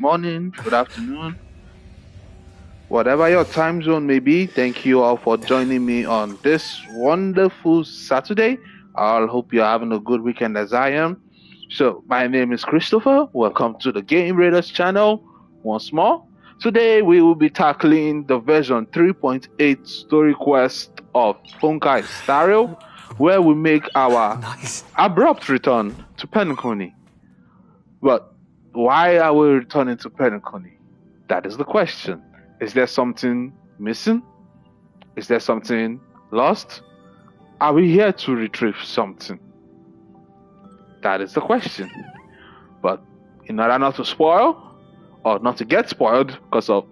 morning, good afternoon, whatever your time zone may be. Thank you all for joining me on this wonderful Saturday. I hope you're having a good weekend as I am. So, my name is Christopher. Welcome to the Game Raiders channel once more. Today, we will be tackling the version 3.8 story quest of Honkai Star Rail, where we make our Nice. abrupt return to Penacony. But why are we returning to Penacony? That is the question. Is there something missing? Is there something lost? Are we here to retrieve something? That is the question. But in order not to spoil, or not to get spoiled, because of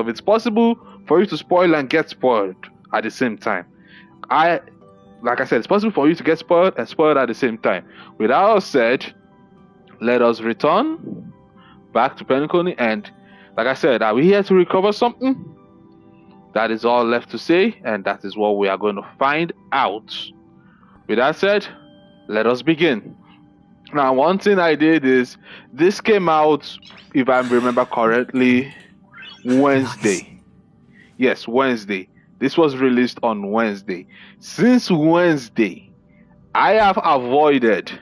it's possible for you to spoil and get spoiled at the same time. Like I said, it's possible for you to get spoiled and spoiled at the same time. With that all said, let us return back to Penacony, and like I said, are we here to recover something? That is all left to say, and that is what we are going to find out. With that said, let us begin. Now, one thing I did is, this came out, if I remember correctly, Wednesday. Nice. Yes, Wednesday. This was released on Wednesday. Since Wednesday, I have avoided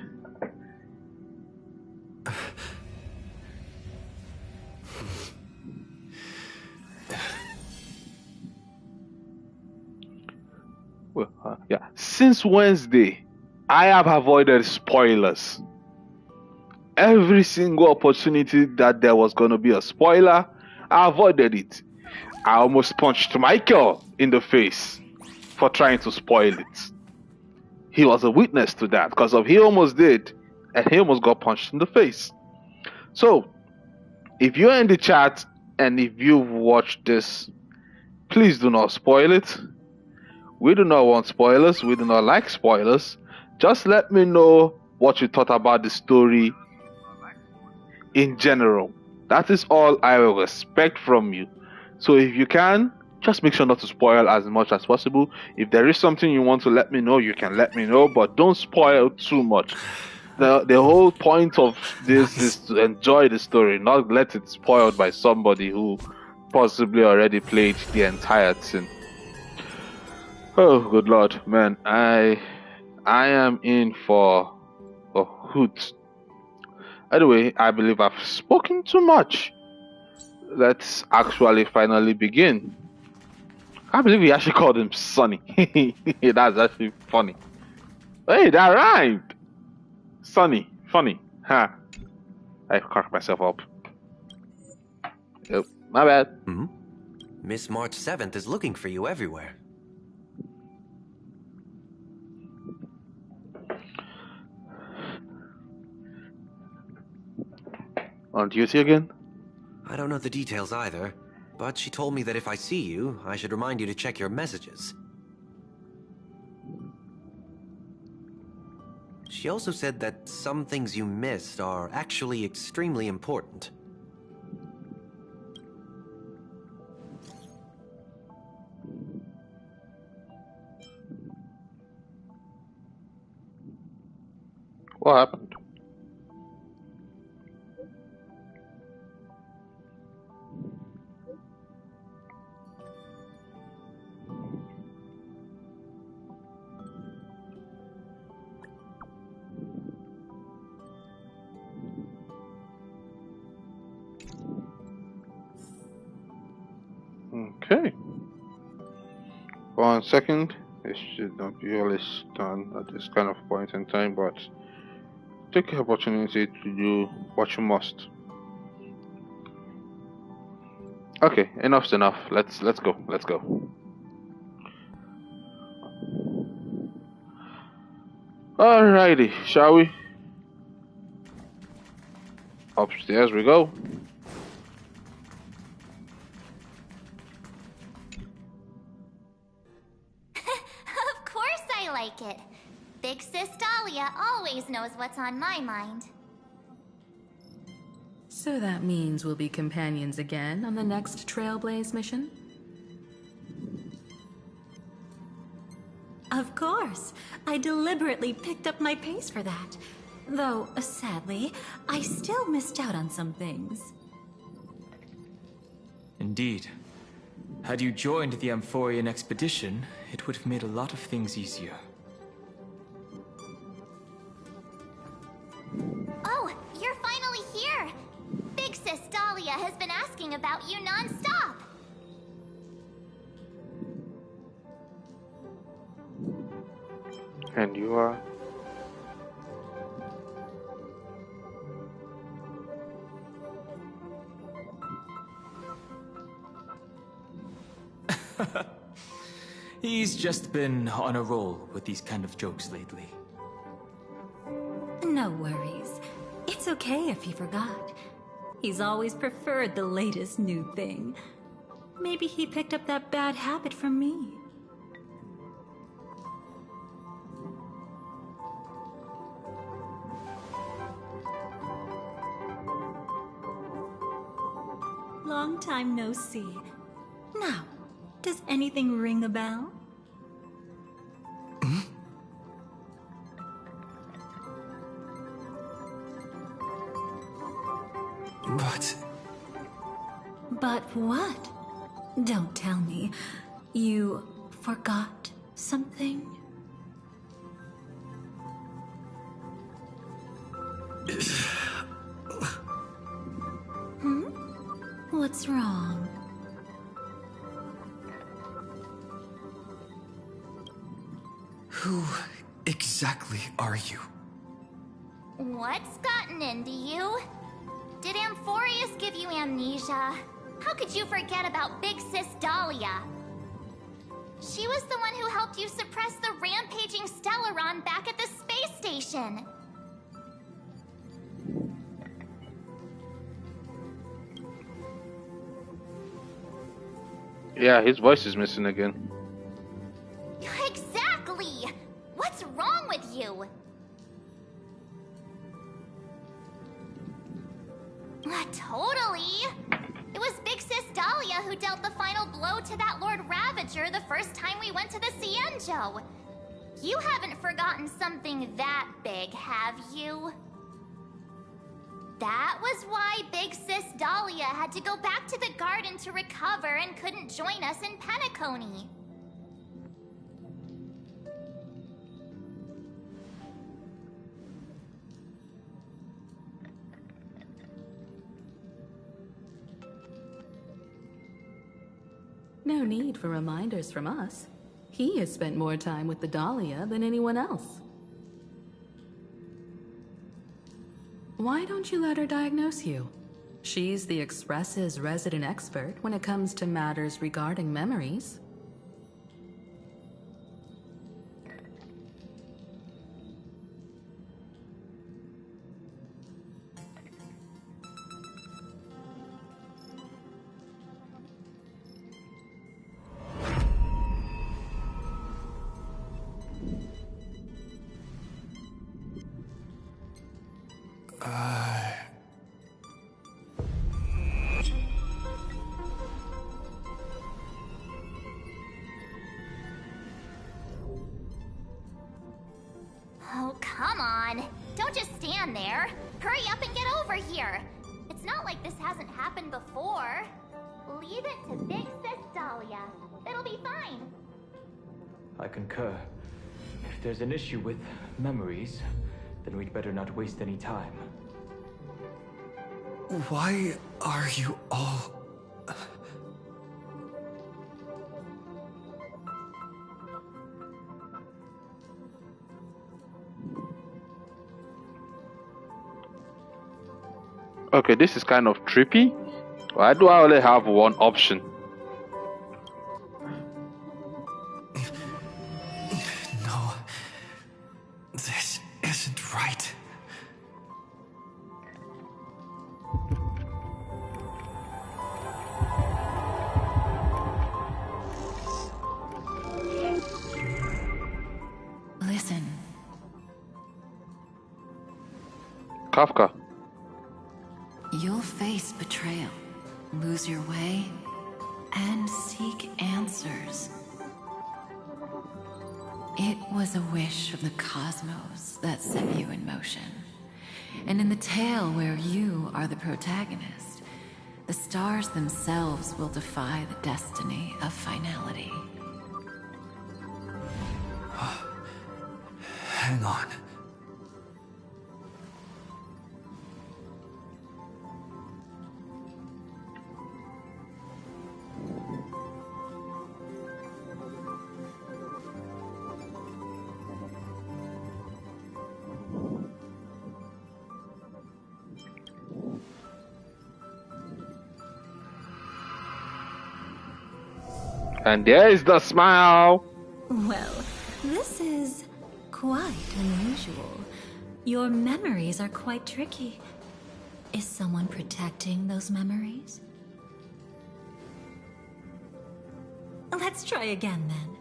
since Wednesday, I have avoided spoilers. Every single opportunity that there was going to be a spoiler, I avoided it. I almost punched Michael in the face for trying to spoil it. He was a witness to that, because he almost did, and he almost got punched in the face. So, if you're in the chat and if you've watched this, please do not spoil it. We do not want spoilers. We do not like spoilers. Just let me know what you thought about the story in general. That is all I will expect from you. So if you can, just make sure not to spoil as much as possible. If there is something you want to let me know, you can let me know, but don't spoil too much. The whole point of this is to enjoy the story, not let it spoiled by somebody who possibly already played the entire thing. Oh, good lord, man, I am in for a hoot. Anyway, I believe I've spoken too much. Let's actually finally begin. I believe he actually called him Sonny. That's actually funny. Hey, that rhymed. Sonny, funny. Huh. I cracked myself up. Yep, my bad. Miss March 7th is looking for you everywhere. On duty again? I don't know the details either, but she told me that if I see you, I should remind you to check your messages. She also said that some things you missed are actually extremely important. What happened? Okay. 1 second. It should not be always done at this kind of point in time, but take the opportunity to do what you must. Okay, enough's enough. Let's go. Let's go. Alrighty, shall we? Upstairs we go. Of course I like it. Big Sis Dahlia always knows what's on my mind. So that means we'll be companions again on the next Trailblaze mission? Of course. I deliberately picked up my pace for that. Though, sadly, I still missed out on some things. Indeed. Had you joined the Amphorian expedition, it would have made a lot of things easier. Oh, you're finally here! Big Sis Dahlia has been asking about you non-stop! And you are? He's just been on a roll with these kind of jokes lately. No worries. It's okay if he forgot. He's always preferred the latest new thing. Maybe he picked up that bad habit from me. Long time no see. Now, does anything ring a bell? But what? Don't tell me. You forgot something? What's wrong? Who exactly are you? What's gotten into you? Did Amphorius give you amnesia? How could you forget about Big Sis Dahlia? She was the one who helped you suppress the rampaging Stellaron back at the space station. Yeah, his voice is missing again. Exactly! What's wrong with you? Totally! It was Big Sis Dahlia who dealt the final blow to that Lord Ravager the first time we went to the Cienjo. You haven't forgotten something that big, have you? That was why Big Sis Dahlia had to go back to the garden to recover and couldn't join us in Penacony. No need for reminders from us. He has spent more time with the Dahlia than anyone else. Why don't you let her diagnose you? She's the Express's resident expert when it comes to matters regarding memories. Oh, come on. Don't just stand there. Hurry up and get over here. It's not like this hasn't happened before. Leave it to Big Sis Dahlia. It'll be fine. I concur. If there's an issue with memories, then we'd better not waste any time. Why are you all... Okay, this is kind of trippy. Why do I only have one option? No. This isn't right. Listen. Kafka. You'll face betrayal, lose your way, and seek answers. It was a wish of the cosmos that set you in motion. And in the tale where you are the protagonist, the stars themselves will defy the destiny of finality. Hang on. And there is the smile. Well, this is quite unusual. Your memories are quite tricky. Is someone protecting those memories? Let's try again then.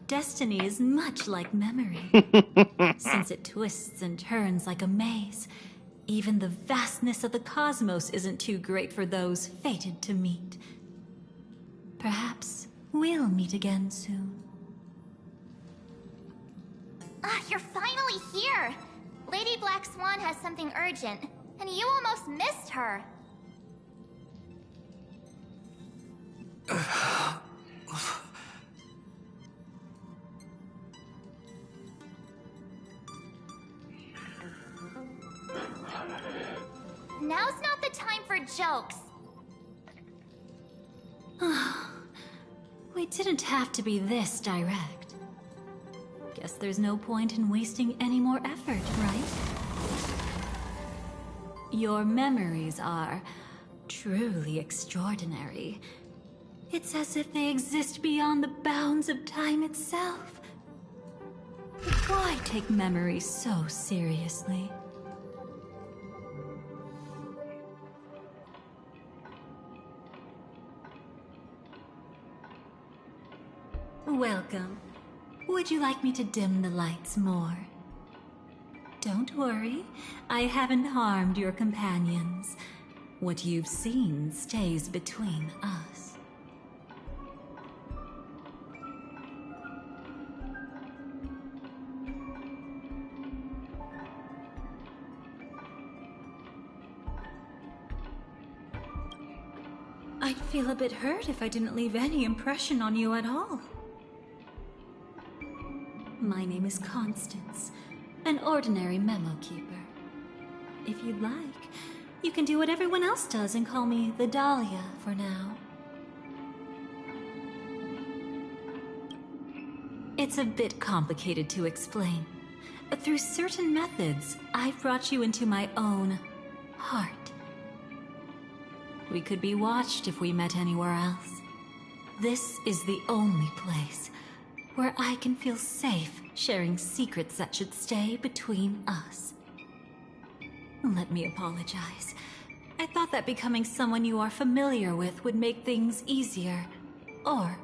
Destiny is much like memory. Since it twists and turns like a maze, even the vastness of the cosmos isn't too great for those fated to meet. Perhaps we'll meet again soon. You're finally here! Lady Black Swan has something urgent, and you almost missed her. Now's not the time for jokes. We didn't have to be this direct. Guess there's no point in wasting any more effort, right? Your memories are truly extraordinary. It's as if they exist beyond the bounds of time itself. Why take memories so seriously? Welcome. Would you like me to dim the lights more? Don't worry, I haven't harmed your companions. What you've seen stays between us. I'd feel a bit hurt if I didn't leave any impression on you at all. My name is Constance, an ordinary memo keeper. If you'd like, you can do what everyone else does and call me the Dahlia for now. It's a bit complicated to explain. Through certain methods, I've brought you into my own heart. We could be watched if we met anywhere else. This is the only place where I can feel safe sharing secrets that should stay between us. Let me apologize. I thought that becoming someone you are familiar with would make things easier, or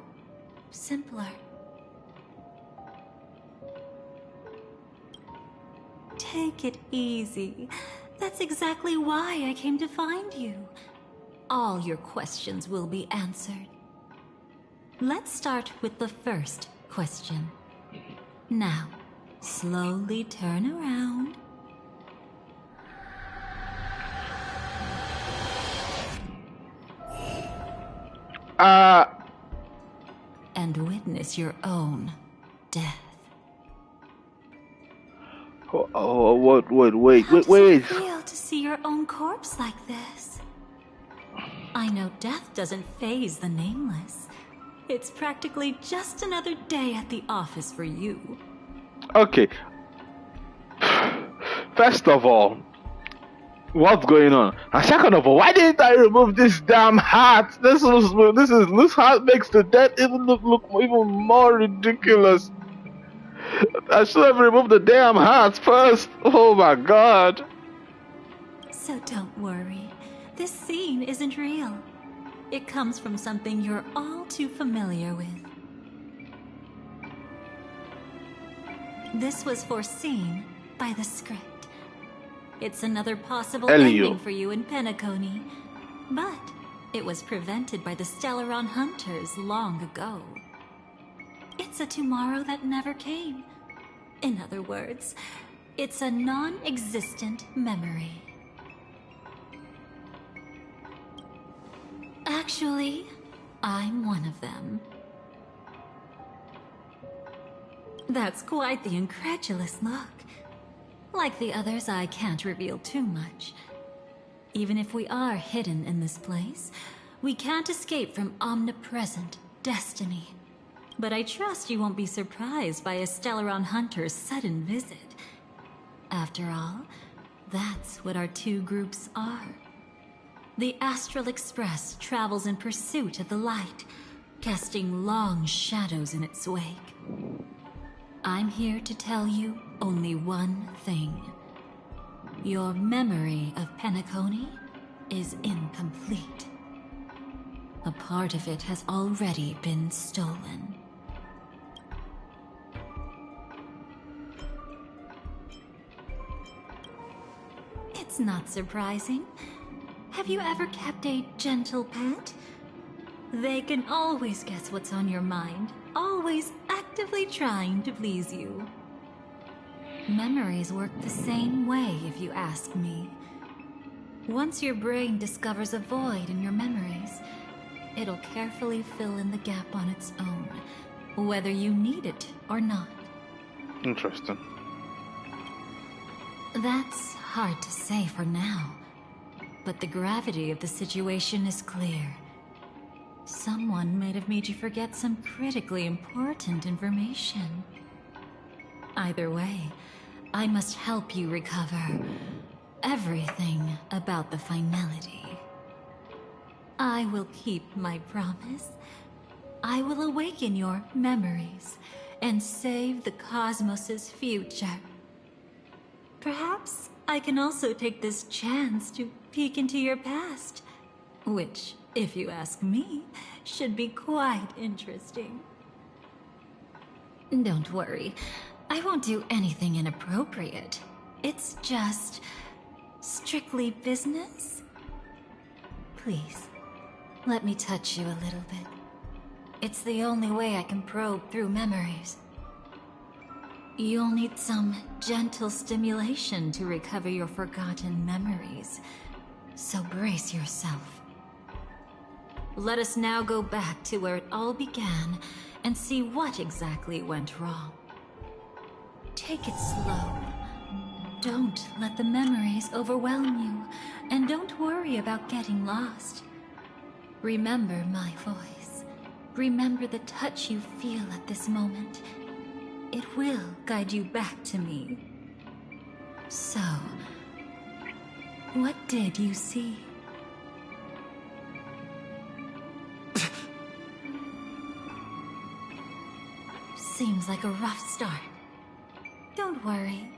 simpler. Take it easy. That's exactly why I came to find you. All your questions will be answered. Let's start with the first question. Now, slowly turn around. And witness your own death. Wait. How does it feel to see your own corpse like this? I know death doesn't faze the nameless. It's practically just another day at the office for you. Okay. First of all, What's going on? And second of all, why didn't I remove this damn hat? This hat makes the death even look even more ridiculous. I should have removed the damn hat first. Oh my god. So don't worry. This scene isn't real. It comes from something you're all too familiar with. This was foreseen by the script. It's another possible ending for you in Penacony. But it was prevented by the Stellaron Hunters long ago. It's a tomorrow that never came. In other words, it's a non-existent memory. Actually, I'm one of them. That's quite the incredulous look. Like the others, I can't reveal too much. Even if we are hidden in this place, we can't escape from omnipresent destiny. But I trust you won't be surprised by a Stellaron Hunter's sudden visit. After all, that's what our two groups are. The Astral Express travels in pursuit of the light, casting long shadows in its wake. I'm here to tell you only one thing. Your memory of Penacony is incomplete. A part of it has already been stolen. It's not surprising. Have you ever kept a gentle pet? They can always guess what's on your mind, always actively trying to please you. Memories work the same way, if you ask me. Once your brain discovers a void in your memories, it'll carefully fill in the gap on its own, whether you need it or not. Interesting. That's hard to say for now, but the gravity of the situation is clear. Someone might have made you forget some critically important information. Either way, I must help you recover everything about the finality. I will keep my promise. I will awaken your memories and save the cosmos's future. Perhaps I can also take this chance to peek into your past, which, if you ask me, should be quite interesting. Don't worry, I won't do anything inappropriate. It's just strictly business. Please, let me touch you a little bit. It's the only way I can probe through memories. You'll need some gentle stimulation to recover your forgotten memories, so brace yourself. Let us now go back to where it all began and see what exactly went wrong. Take it slow. Don't let the memories overwhelm you, and don't worry about getting lost. Remember my voice. Remember the touch you feel at this moment. It will guide you back to me. So, what did you see? Seems like a rough start. Don't worry.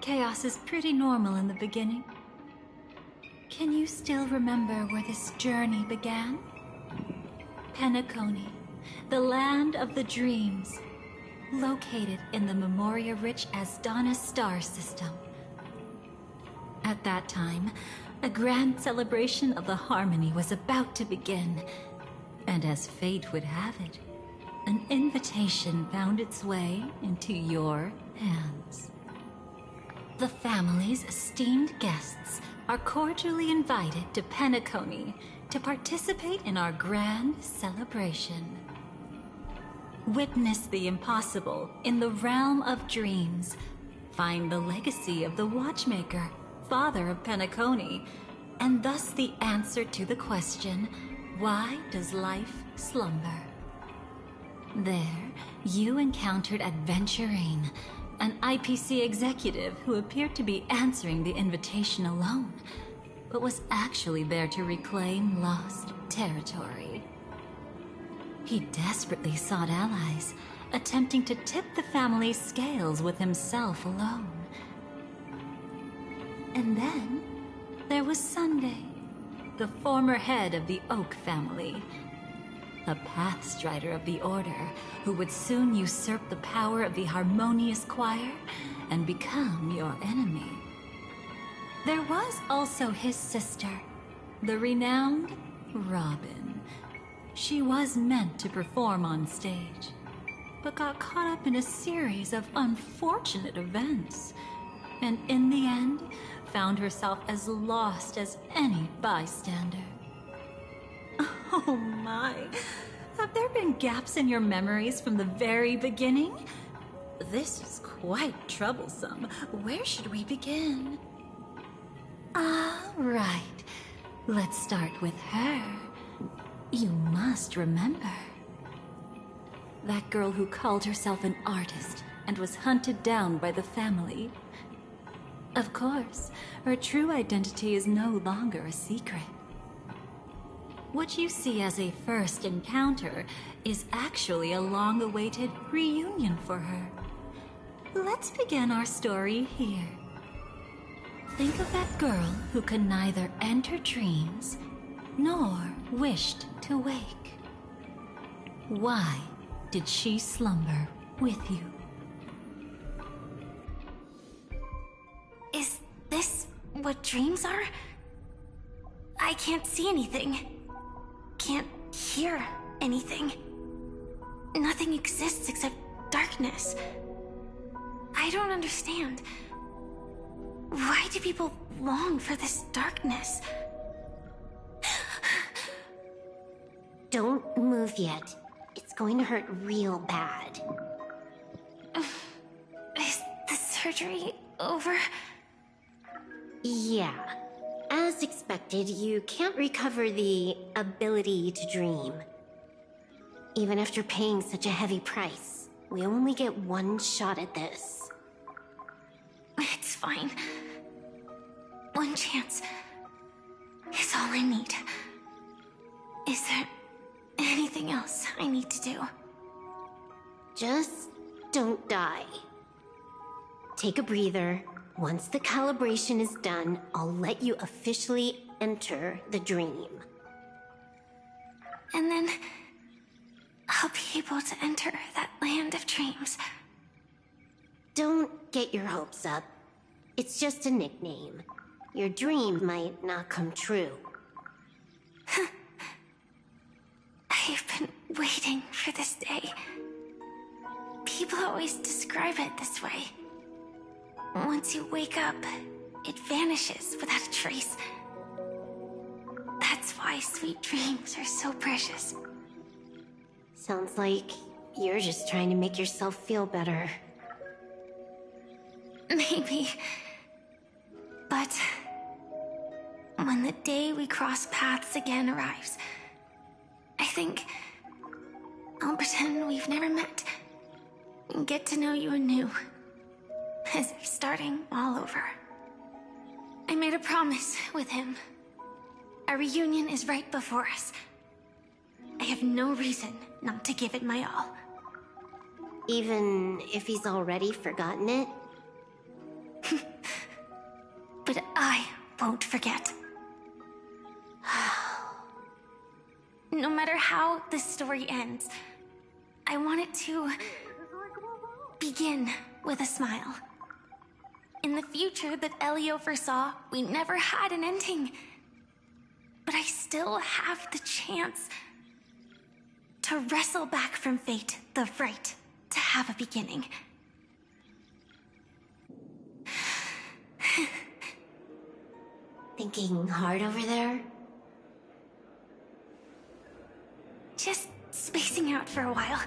Chaos is pretty normal in the beginning. Can you still remember where this journey began? Penacony, the land of the dreams, located in the Memoria-rich Asdana star system. At that time, a grand celebration of the Harmony was about to begin, and as fate would have it, an invitation found its way into your hands. The family's esteemed guests are cordially invited to Penacony to participate in our grand celebration. Witness the impossible in the realm of dreams. Find the legacy of the Watchmaker, father of Penacony, and thus the answer to the question, why does life slumber? There, you encountered Adventurine, an IPC executive who appeared to be answering the invitation alone, but was actually there to reclaim lost territory. He desperately sought allies, attempting to tip the family's scales with himself alone. And then there was Sunday, the former head of the Oak family, a Pathstrider of the Order who would soon usurp the power of the Harmonious Choir and become your enemy. There was also his sister, the renowned Robin. She was meant to perform on stage, but got caught up in a series of unfortunate events, and in the end, found herself as lost as any bystander. Oh my, have there been gaps in your memories from the very beginning? This is quite troublesome. Where should we begin? All right, let's start with her. You must remember. That girl who called herself an artist and was hunted down by the family. Of course, her true identity is no longer a secret. What you see as a first encounter is actually a long-awaited reunion for her. Let's begin our story here. Think of that girl who could neither enter dreams nor wished to wake. Why did she slumber with you? Is this what dreams are? I can't see anything. Can't hear anything. Nothing exists except darkness. I don't understand. Why do people long for this darkness? Don't move yet. It's going to hurt real bad. Is the surgery over? Yeah. As expected, you can't recover the ability to dream. Even after paying such a heavy price, we only get one shot at this. It's fine. One chance is all I need. Is there anything else I need to do? Just don't die. Take a breather. Once the calibration is done, I'll let you officially enter the dream. And then I'll be able to enter that land of dreams. Don't get your hopes up. It's just a nickname. Your dream might not come true. I've been waiting for this day. People always describe it this way. Once you wake up, it vanishes without a trace. That's why sweet dreams are so precious. Sounds like you're just trying to make yourself feel better. Maybe. But when the day we cross paths again arrives, I think I'll pretend we've never met and get to know you anew. As if starting all over. I made a promise with him. Our reunion is right before us. I have no reason not to give it my all. Even if he's already forgotten it? But I won't forget. No matter how this story ends, I want it to begin with a smile. In the future that Elio foresaw, we never had an ending. But I still have the chance to wrestle back from fate the right to have a beginning. Thinking hard over there? Just spacing out for a while.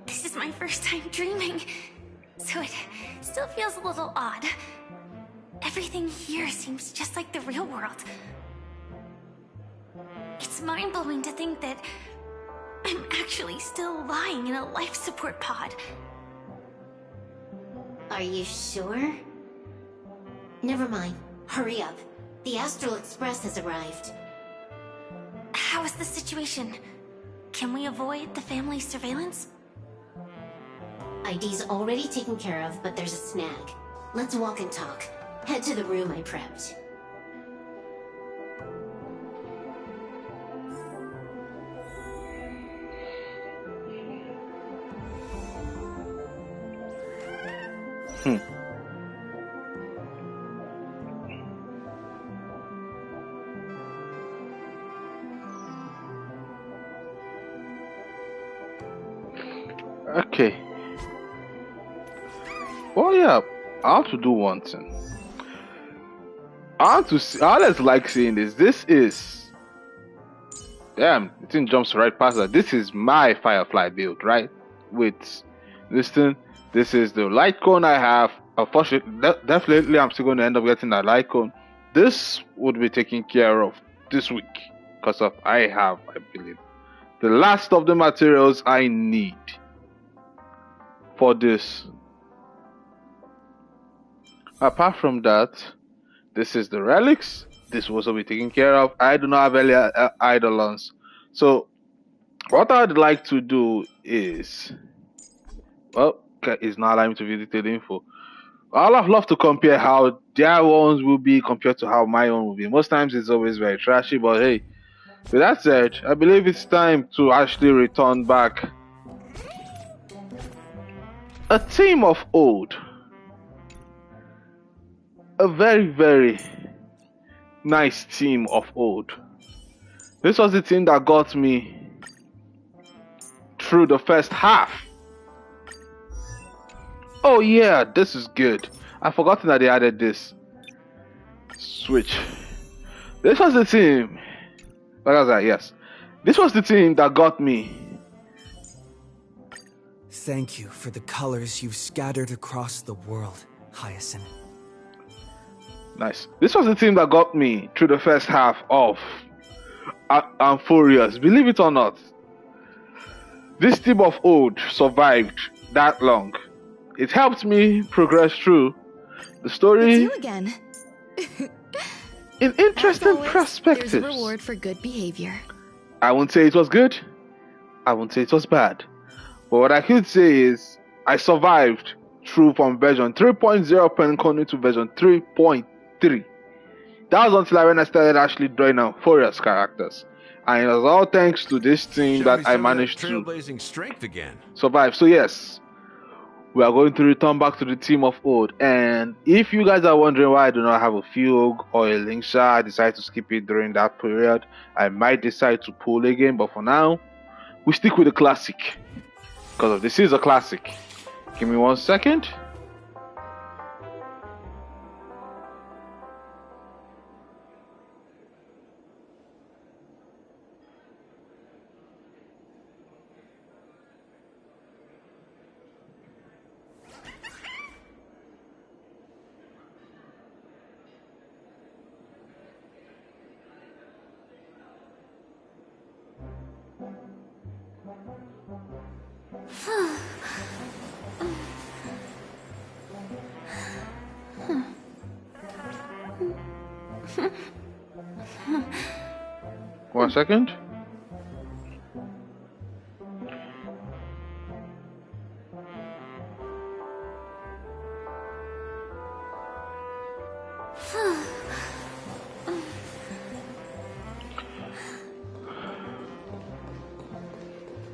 This is my first time dreaming, so it still feels a little odd. Everything here seems just like the real world. It's mind-blowing to think that I'm actually still lying in a life support pod. Are you sure? Never mind. Hurry up. The Astral Express has arrived. How is the situation? Can we avoid the family surveillance? ID's already taken care of, but there's a snag. Let's walk and talk. Head to the room I prepped. Okay. Oh yeah, I have to do one thing. I have to see. I always like seeing this. This is. Damn, the thing jumps right past that. This is my Firefly build, right? With this thing. This is the light cone I have. Unfortunately, definitely I'm still going to end up getting that light cone. This would be taken care of this week because of I believe, the last of the materials I need for this. Apart from that, this is the relics. This will also be taken care of. I do not have any eidolons. So what I'd like to do is, well, it's not allowing me to view detailed info. I'll have loved to compare how their ones will be compared to how my own will be. Most times it's always very trashy, but hey, with that said, I believe it's time to actually return back a team of old. A very, very nice team of old. This was the team that got me through the first half. Oh yeah, this is good. I've forgotten that they added this switch. This was the team. What was that? Yes. This was the team that got me. Thank you for the colors you've scattered across the world, Hyacinth. Nice. This was the team that got me through the first half of Amphorius. Believe it or not, this team of old survived that long. It helped me progress through the story. It's you again. In interesting As always, perspectives. There's a reward for good behavior. I won't say it was good. I won't say it was bad. But what I could say is I survived through from version 3.0 Penacony to version 3.3. That was until when I started actually drawing Amphorius characters. And it was all thanks to this team that I managed to trailblazing strength again. survive. So yes, we are going to return back to the team of old. And if you guys are wondering why I do not have a Fugue or a Linksa, I decided to skip it during that period. I might decide to pull again, but for now, we stick with the classic. Because this is a classic. Give me 1 second. One second.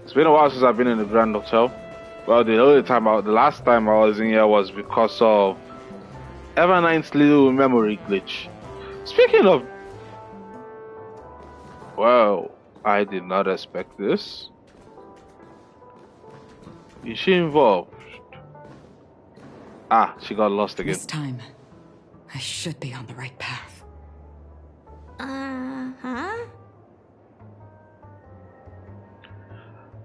It's been a while since I've been in the Grand Hotel. Well, the last time I was in here was because of Evernine's little memory glitch. Speaking of, well, I did not expect this. Is she involved? Ah, she got lost again. This time, I should be on the right path. Uh-huh.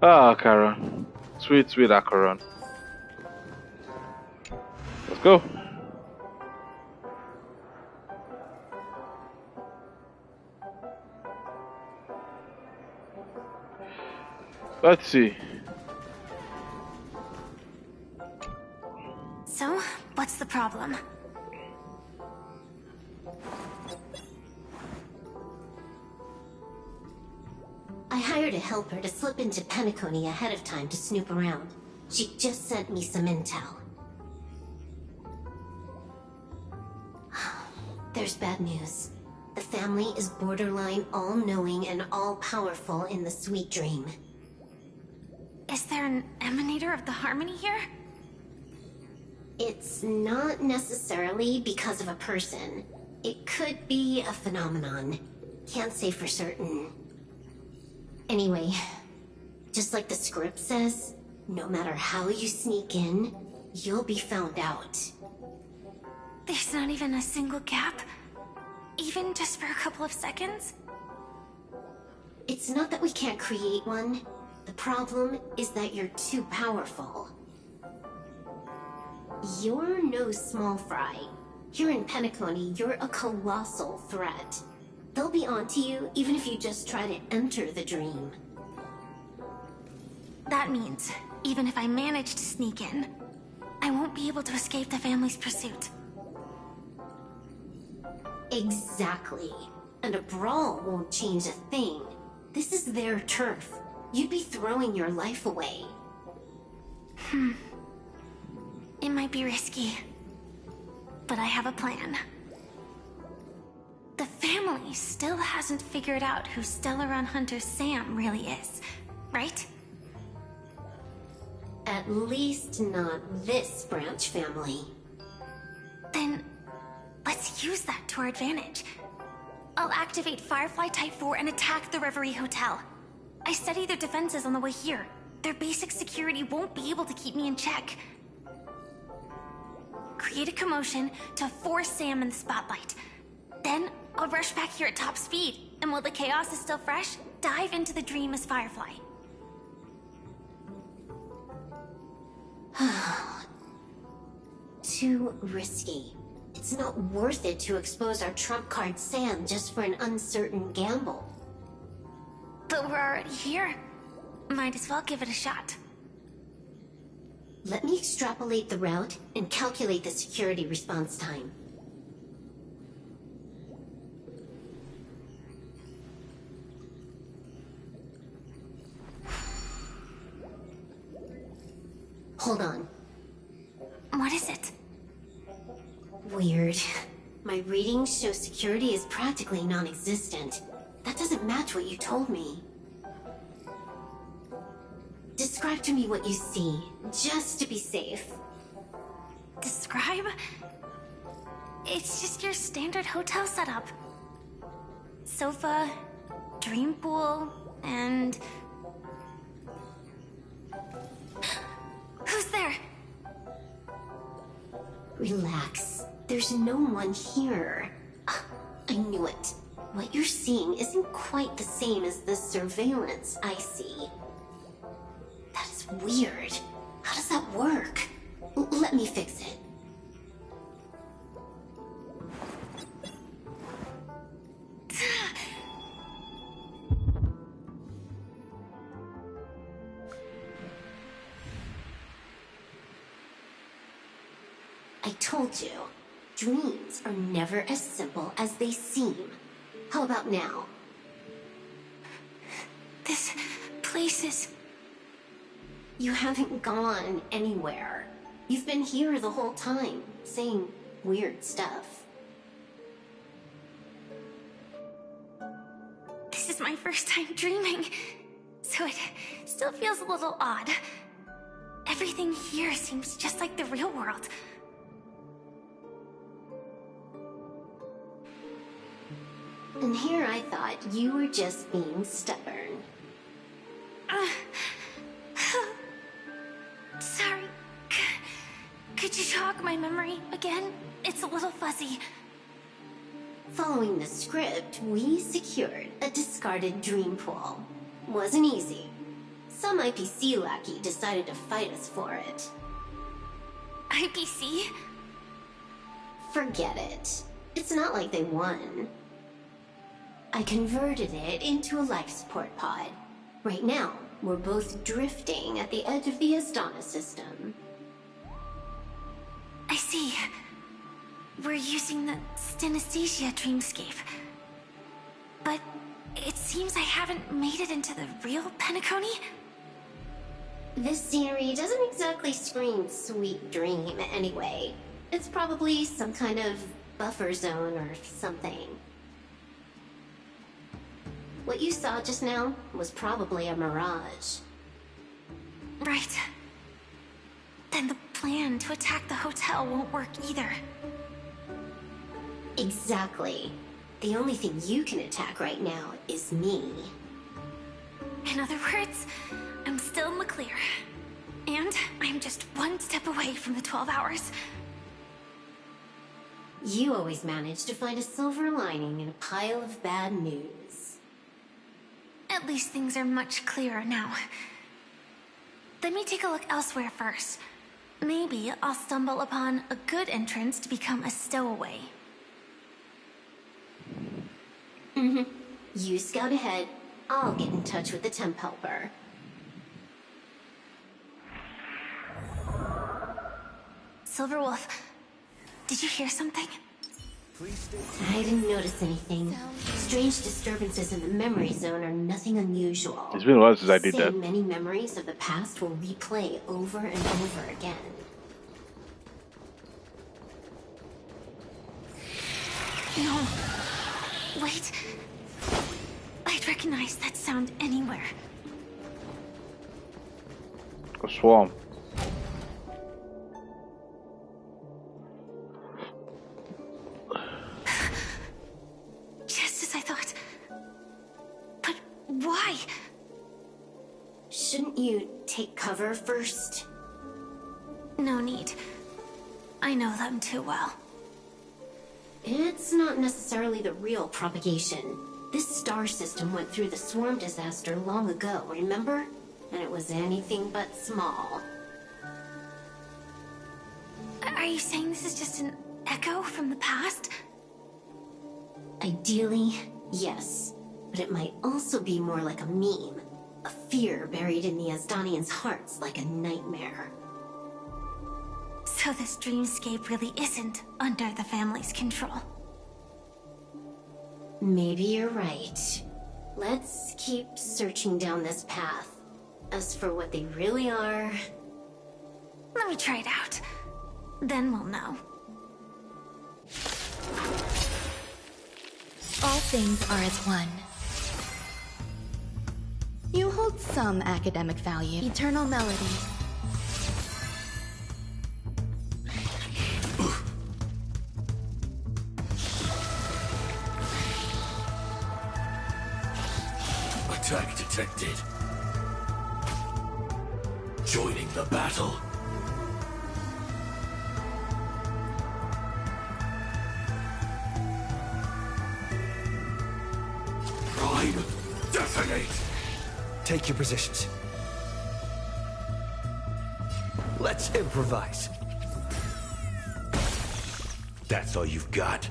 Ah, Karen. Sweet, sweet Acheron. Let's go. Let's see. So, what's the problem? I hired a helper to slip into Penacony ahead of time to snoop around. She just sent me some intel. There's bad news. The family is borderline all-knowing and all-powerful in the Sweet Dream. Is there an emanator of the Harmony here? It's not necessarily because of a person. It could be a phenomenon. Can't say for certain. Anyway, just like the script says, no matter how you sneak in, you'll be found out. There's not even a single gap? Even just for a couple of seconds? It's not that we can't create one. The problem is that you're too powerful. You're no small fry. Here in Penacony, you're a colossal threat. They'll be onto you even if you just try to enter the dream. That means, even if I manage to sneak in, I won't be able to escape the family's pursuit. Exactly. And a brawl won't change a thing. This is their turf. You'd be throwing your life away. It might be risky, but I have a plan. The family still hasn't figured out who Stellaron Hunter Sam really is, right? At least not this branch family. Then, let's use that to our advantage. I'll activate Firefly Type 4 and attack the Reverie Hotel. I studied their defenses on the way here. Their basic security won't be able to keep me in check. Create a commotion to force Sam in the spotlight. Then, I'll rush back here at top speed, and while the chaos is still fresh, dive into the dream as Firefly. Too risky. It's not worth it to expose our trump card Sam just for an uncertain gamble. But we're already here. Might as well give it a shot. Let me extrapolate the route and calculate the security response time. Hold on. What is it? Weird. My readings show security is practically non-existent. That doesn't match what you told me. Describe to me what you see, just to be safe. Describe? It's just your standard hotel setup. Sofa, dream pool, and... Who's there? Relax. There's no one here. I knew it. What you're seeing isn't quite the same as the surveillance I see. That is weird. How does that work? Let me fix it. I told you, dreams are never as simple as they seem. How about now? This place is... You haven't gone anywhere. You've been here the whole time, saying weird stuff. This is my first time dreaming, so it still feels a little odd. Everything here seems just like the real world. And here I thought you were just being stubborn. Sorry. Could you jog my memory again? It's a little fuzzy. Following the script, we secured a discarded dream pool. Wasn't easy. Some IPC lackey decided to fight us for it. IPC? Forget it. It's not like they won. I converted it into a life support pod. Right now, we're both drifting at the edge of the Astana system. see. We're using the synesthesia dreamscape. But it seems I haven't made it into the real Penacony. This scenery doesn't exactly scream sweet dream anyway. It's probably some kind of buffer zone or something. What you saw just now was probably a mirage. Right. Then the plan to attack the hotel won't work either. Exactly. The only thing you can attack right now is me. In other words, I'm still in the clear. And I'm just one step away from the 12 hours. You always manage to find a silver lining in a pile of bad news. At least things are much clearer now. Let me take a look elsewhere first. Maybe I'll stumble upon a good entrance to become a stowaway. You scout ahead. I'll get in touch with the temp helper. Silverwolf, did you hear something? I didn't notice anything. Strange disturbances in the memory zone are nothing unusual. It's been a while since I did that. Many memories of the past will replay over and over again. No. Wait. I'd recognize that sound anywhere. A swarm. Just as I thought. But why? Shouldn't you take cover first? No need. I know them too well. It's not necessarily the real propagation. This star system went through the swarm disaster long ago, remember? And it was anything but small. Are you saying this is just an echo from the past? Ideally, yes. But it might also be more like a meme. A fear buried in the Asdanians' hearts like a nightmare. So this dreamscape really isn't under the family's control. Maybe you're right. Let's keep searching down this path. As for what they really are... Let me try it out. Then we'll know. All things are as one. You hold some academic value. Eternal melody. Attack detected. Joining the battle. Prime, detonate! Take your positions. Let's improvise. That's all you've got?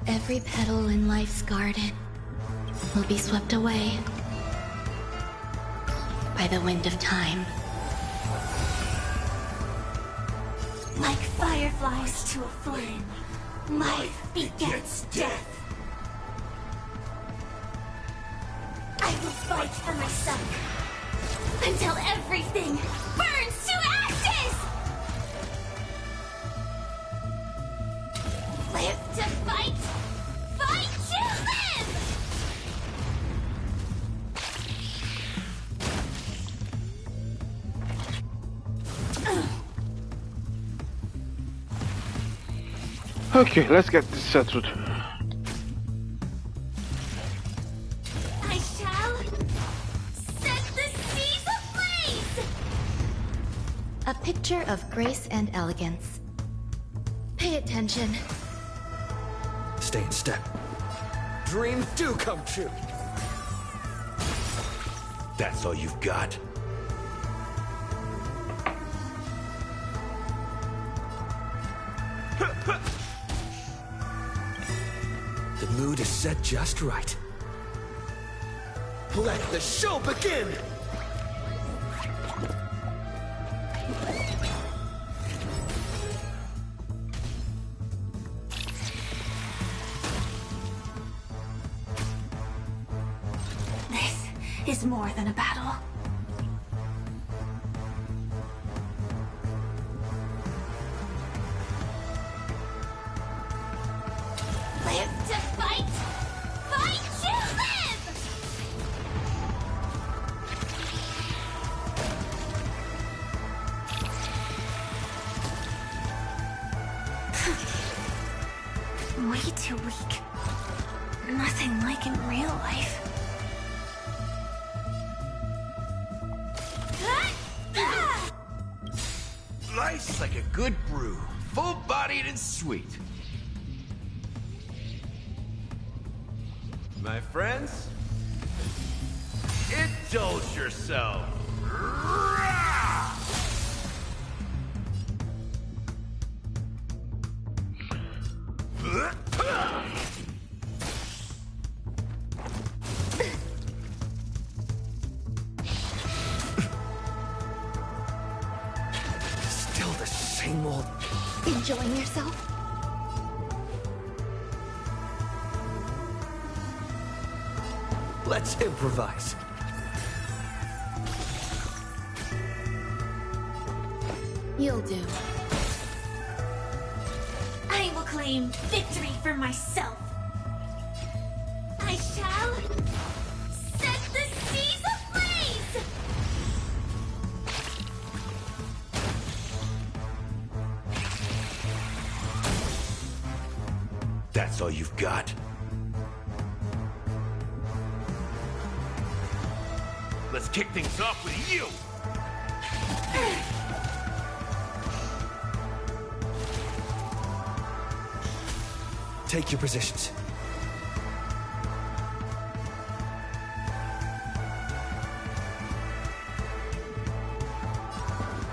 Every petal in life's garden will be swept away by the wind of time. Like fireflies to a flame, life begets death. I will fight for my son until everything burns to ashes! Live to fight, fight to live! Okay, let's get this settled. I shall set the seas ablaze! A picture of grace and elegance. Pay attention. Stay in step. Dreams do come true. That's all you've got? The mood is set just right. Let the show begin! This is more than a battle. Live to fight! Fight to live! Way too weak. Nothing like in real life. Life's like a good brew, full-bodied and sweet. My friends, indulge yourself. Still the same old... Enjoying yourself? Let's improvise. You'll do. I will claim victory for myself. I shall set the seas ablaze! That's all you've got? Let's kick things off with you! Take your positions.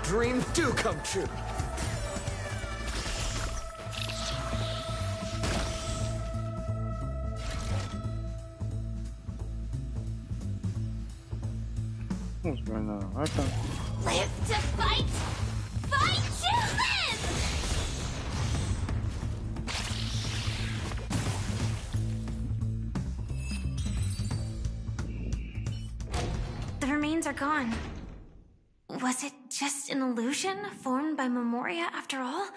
Dreams do come true. What's going on? I can't. Live to fight! Fight to live! The remains are gone. Was it just an illusion formed by Memoria after all?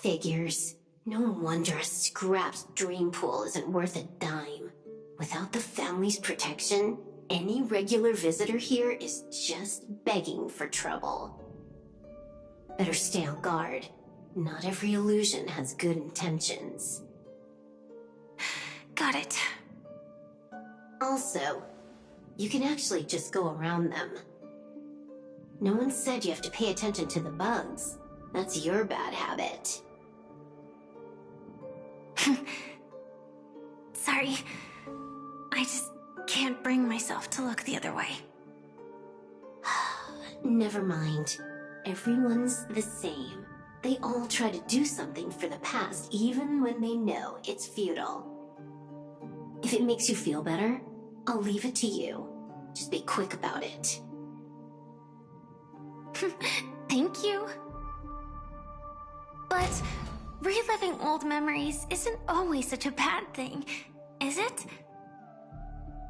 Figures. No wonder a scrapped dream pool isn't worth a dime. Without the family's protection, any regular visitor here is just begging for trouble. Better stay on guard. Not every illusion has good intentions. Got it. Also, you can actually just go around them. No one said you have to pay attention to the bugs. That's your bad habit. Sorry. I just can't bring myself to look the other way. Never mind. Everyone's the same. They all try to do something for the past, even when they know it's futile. If it makes you feel better, I'll leave it to you. Just be quick about it. Thank you. But reliving old memories isn't always such a bad thing, is it?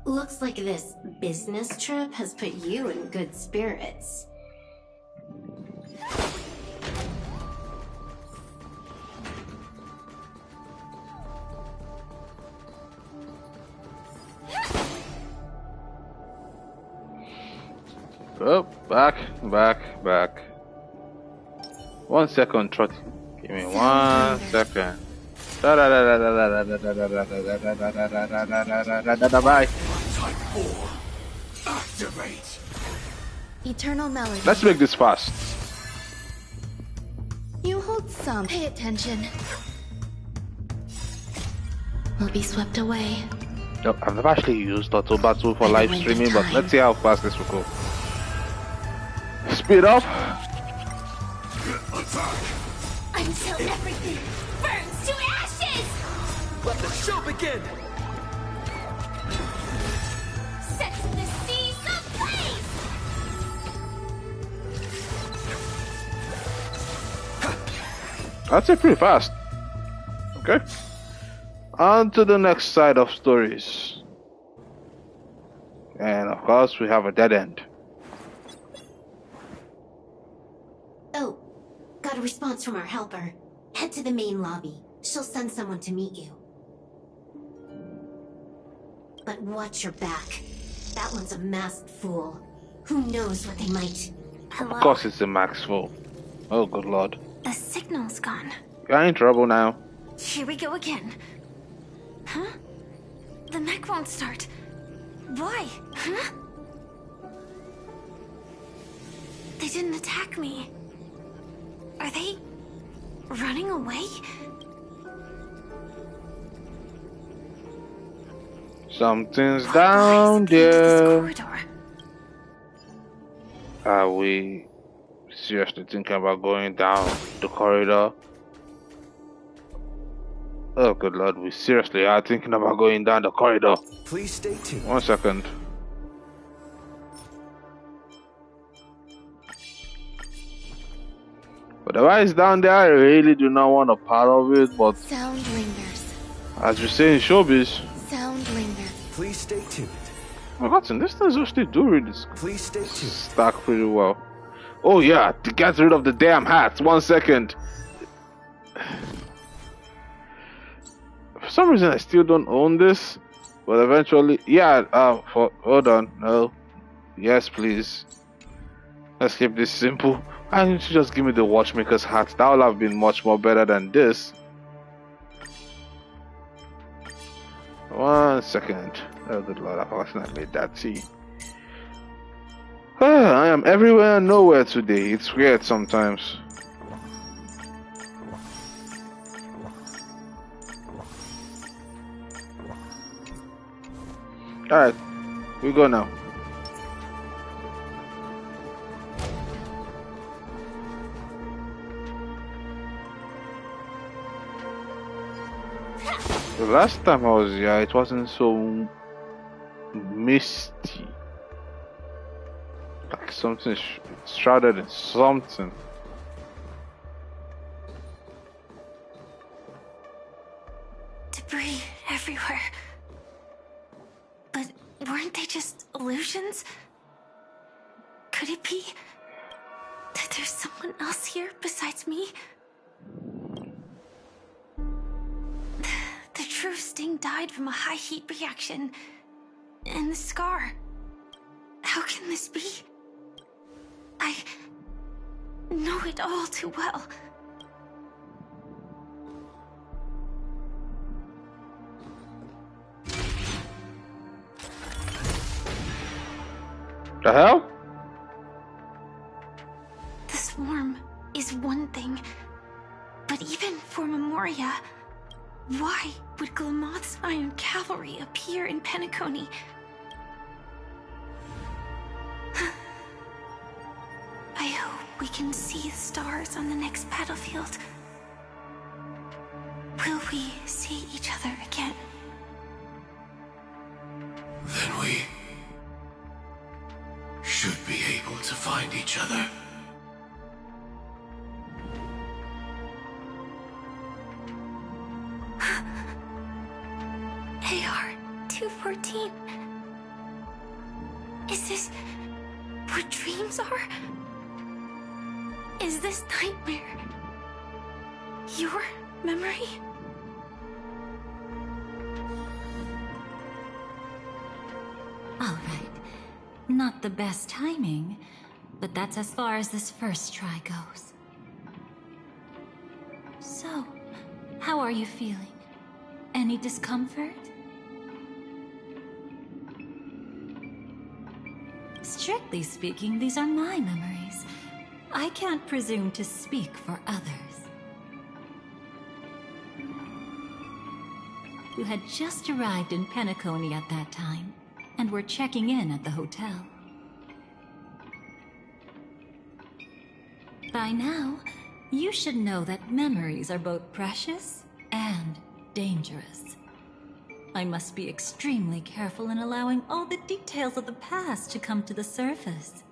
Looks like this business trip has put you in good spirits. Oh, back. 1 second, Trotty. Give me 1 second. Bye. Type 4. Activate. Eternal melody. Let's make this fast. You hold some. Pay attention. Will be swept away. No, I've never actually used Auto Battle for live streaming, but let's see how fast this will go. Speed up. Until everything burns to ashes! Let the show begin! I'd say pretty fast. Okay. On to the next side of stories. And of course, we have a dead end. Oh, got a response from our helper. Head to the main lobby. She'll send someone to meet you. But watch your back. That one's a masked fool. Who knows what they might... Hello? Of course it's a max fool. Oh, good lord. The signal's gone. You're in trouble now. Here we go again. Huh? The mech won't start. Why? Huh? They didn't attack me. Are they running away? Something's Why down is it into this there. corridor? Are we seriously thinking about going down the corridor? Oh, good lord, we seriously are thinking about going down the corridor. Please stay tuned. 1 second. Whatever is down there, I really do not want a part of it, but Sound lingers. as we say in showbiz, Sound lingers. Please stay tuned. oh, Hudson, this thing's actually doing this Please stay tuned. stack pretty well. Oh yeah, to get rid of the damn hats. 1 second. For some reason, I still don't own this, but eventually, yeah. Hold on, no, yes, please. Let's keep this simple. Why don't you just give me the watchmaker's hat? That would have been much more better than this. 1 second. Oh, good lord, I've accidentally made that tea. I am everywhere and nowhere today. It's weird sometimes. Alright, we go now. The last time I was here, it wasn't so misty. Like something shrouded in something. Debris everywhere. But weren't they just illusions? Could it be that there's someone else here besides me? The true Sting died from a high heat reaction. And the scar. How can this be? I know it all too well. The hell? The swarm is one thing, but even for Memoria, why would Glamoth's Iron Cavalry appear in Penacony? I hope we can see the stars on the next battlefield. Will we see each other again? Then we should be able to find each other. AR-214. Is this what dreams are? Is this nightmare your memory? All right. Not the best timing, but that's as far as this first try goes. So, how are you feeling? Any discomfort? Strictly speaking, these are my memories. I can't presume to speak for others. You had just arrived in Penacony at that time, and were checking in at the hotel. By now, you should know that memories are both precious and dangerous. I must be extremely careful in allowing all the details of the past to come to the surface.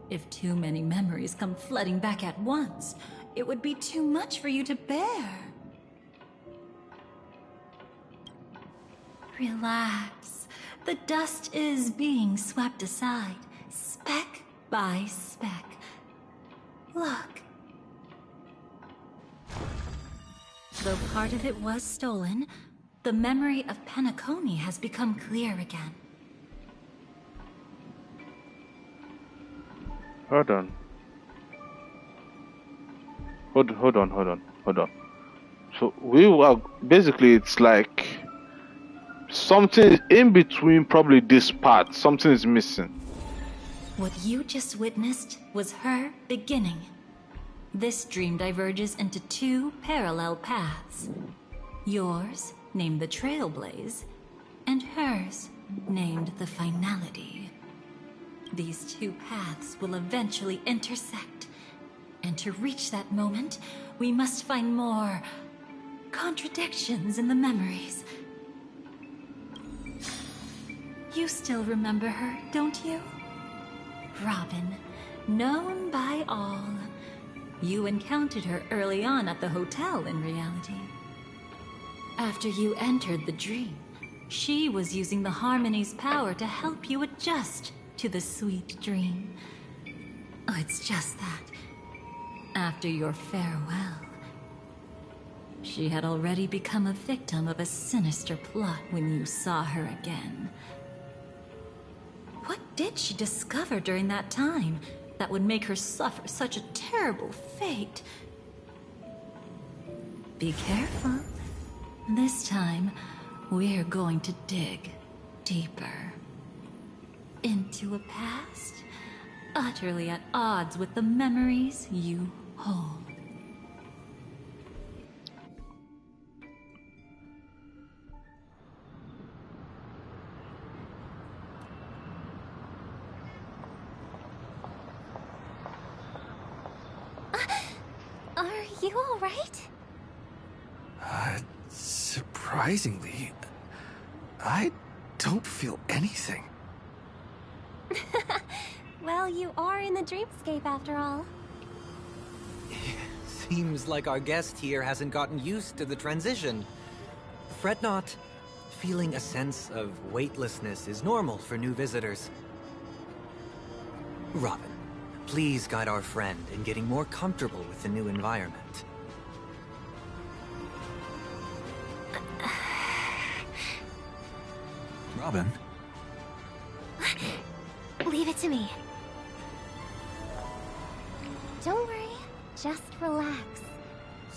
If too many memories come flooding back at once, it would be too much for you to bear. Relax. The dust is being swept aside, speck by speck. Look. Though part of it was stolen, the memory of Penacony has become clear again. Hold on. Hold on. So we were basically, it's like something in between. Probably this part, something is missing. What you just witnessed was her beginning. This dream diverges into two parallel paths. Yours, named the Trailblaze, and hers, named the Finality. These two paths will eventually intersect. And to reach that moment, we must find more contradictions in the memories. You still remember her, don't you? Robin, known by all. You encountered her early on at the hotel in reality. After you entered the dream, she was using the Harmony's power to help you adjust to the sweet dream. Oh, it's just that. After your farewell, she had already become a victim of a sinister plot when you saw her again. What did she discover during that time that would make her suffer such a terrible fate? Be careful. This time, we're going to dig deeper into a past utterly at odds with the memories you hold. Are you all right? Surprisingly, I don't feel anything. Well, you are in the dreamscape after all. Seems like our guest here hasn't gotten used to the transition. Fret not. Feeling a sense of weightlessness is normal for new visitors. Robin, please guide our friend in getting more comfortable with the new environment. Robin? Leave it to me. Don't worry, just relax.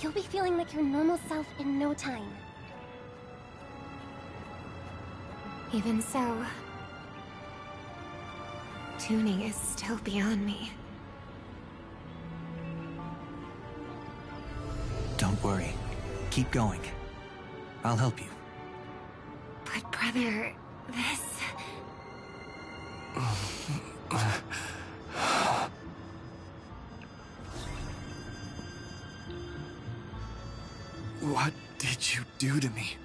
You'll be feeling like your normal self in no time. Even so, tuning is still beyond me. Don't worry. Keep going. I'll help you. But brother, this... What did you do to me?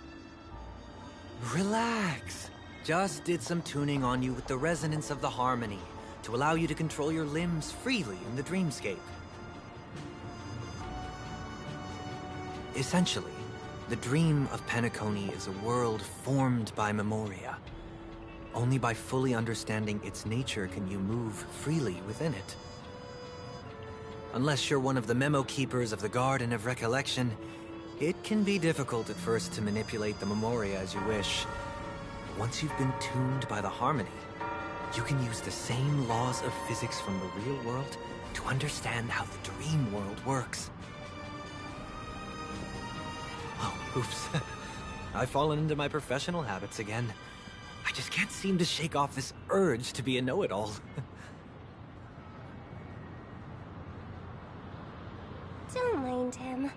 Relax. Just did some tuning on you with the resonance of the harmony to allow you to control your limbs freely in the dreamscape. Essentially, the dream of Penacony is a world formed by memoria. Only by fully understanding its nature can you move freely within it. Unless you're one of the memo keepers of the Garden of Recollection, it can be difficult at first to manipulate the memoria as you wish. But once you've been tuned by the harmony, you can use the same laws of physics from the real world to understand how the dream world works. Oh, oops. I've fallen into my professional habits again. I just can't seem to shake off this urge to be a know-it-all. Don't mind him.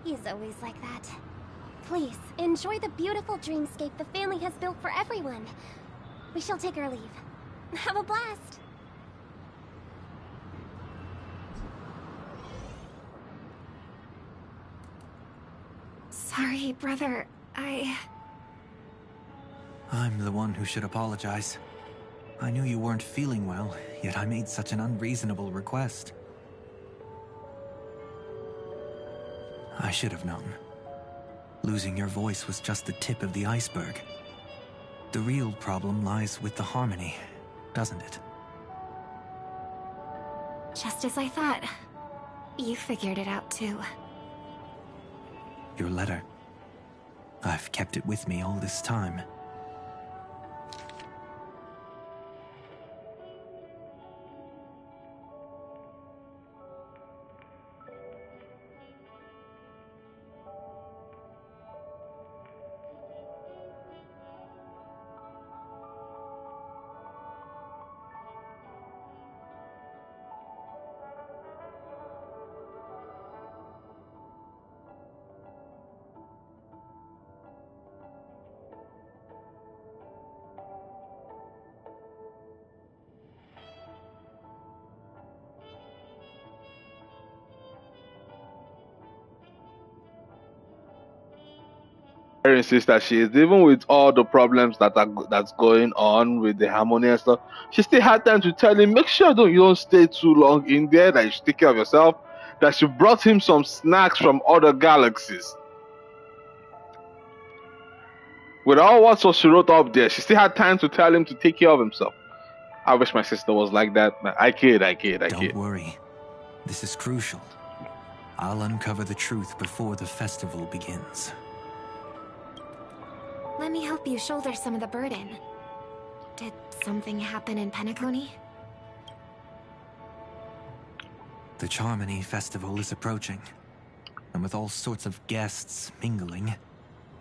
He's always like that. Please, enjoy the beautiful dreamscape the family has built for everyone. We shall take our leave. Have a blast! Sorry, brother. I'm the one who should apologize. I knew you weren't feeling well, yet I made such an unreasonable request. I should have known. Losing your voice was just the tip of the iceberg. The real problem lies with the harmony, doesn't it? Just as I thought. You figured it out too. Your letter. I've kept it with me all this time. Insists that she is, even with all the problems that's going on with the harmony and stuff, she still had time to tell him, make sure you don't stay too long in there, that you should take care of yourself, that she brought him some snacks from other galaxies. With all what she wrote up there, she still had time to tell him to take care of himself. I wish my sister was like that. I kid. Don't worry. This is crucial. I'll uncover the truth before the festival begins. Let me help you shoulder some of the burden. Did something happen in Penacony? The Charmony Festival is approaching, and with all sorts of guests mingling,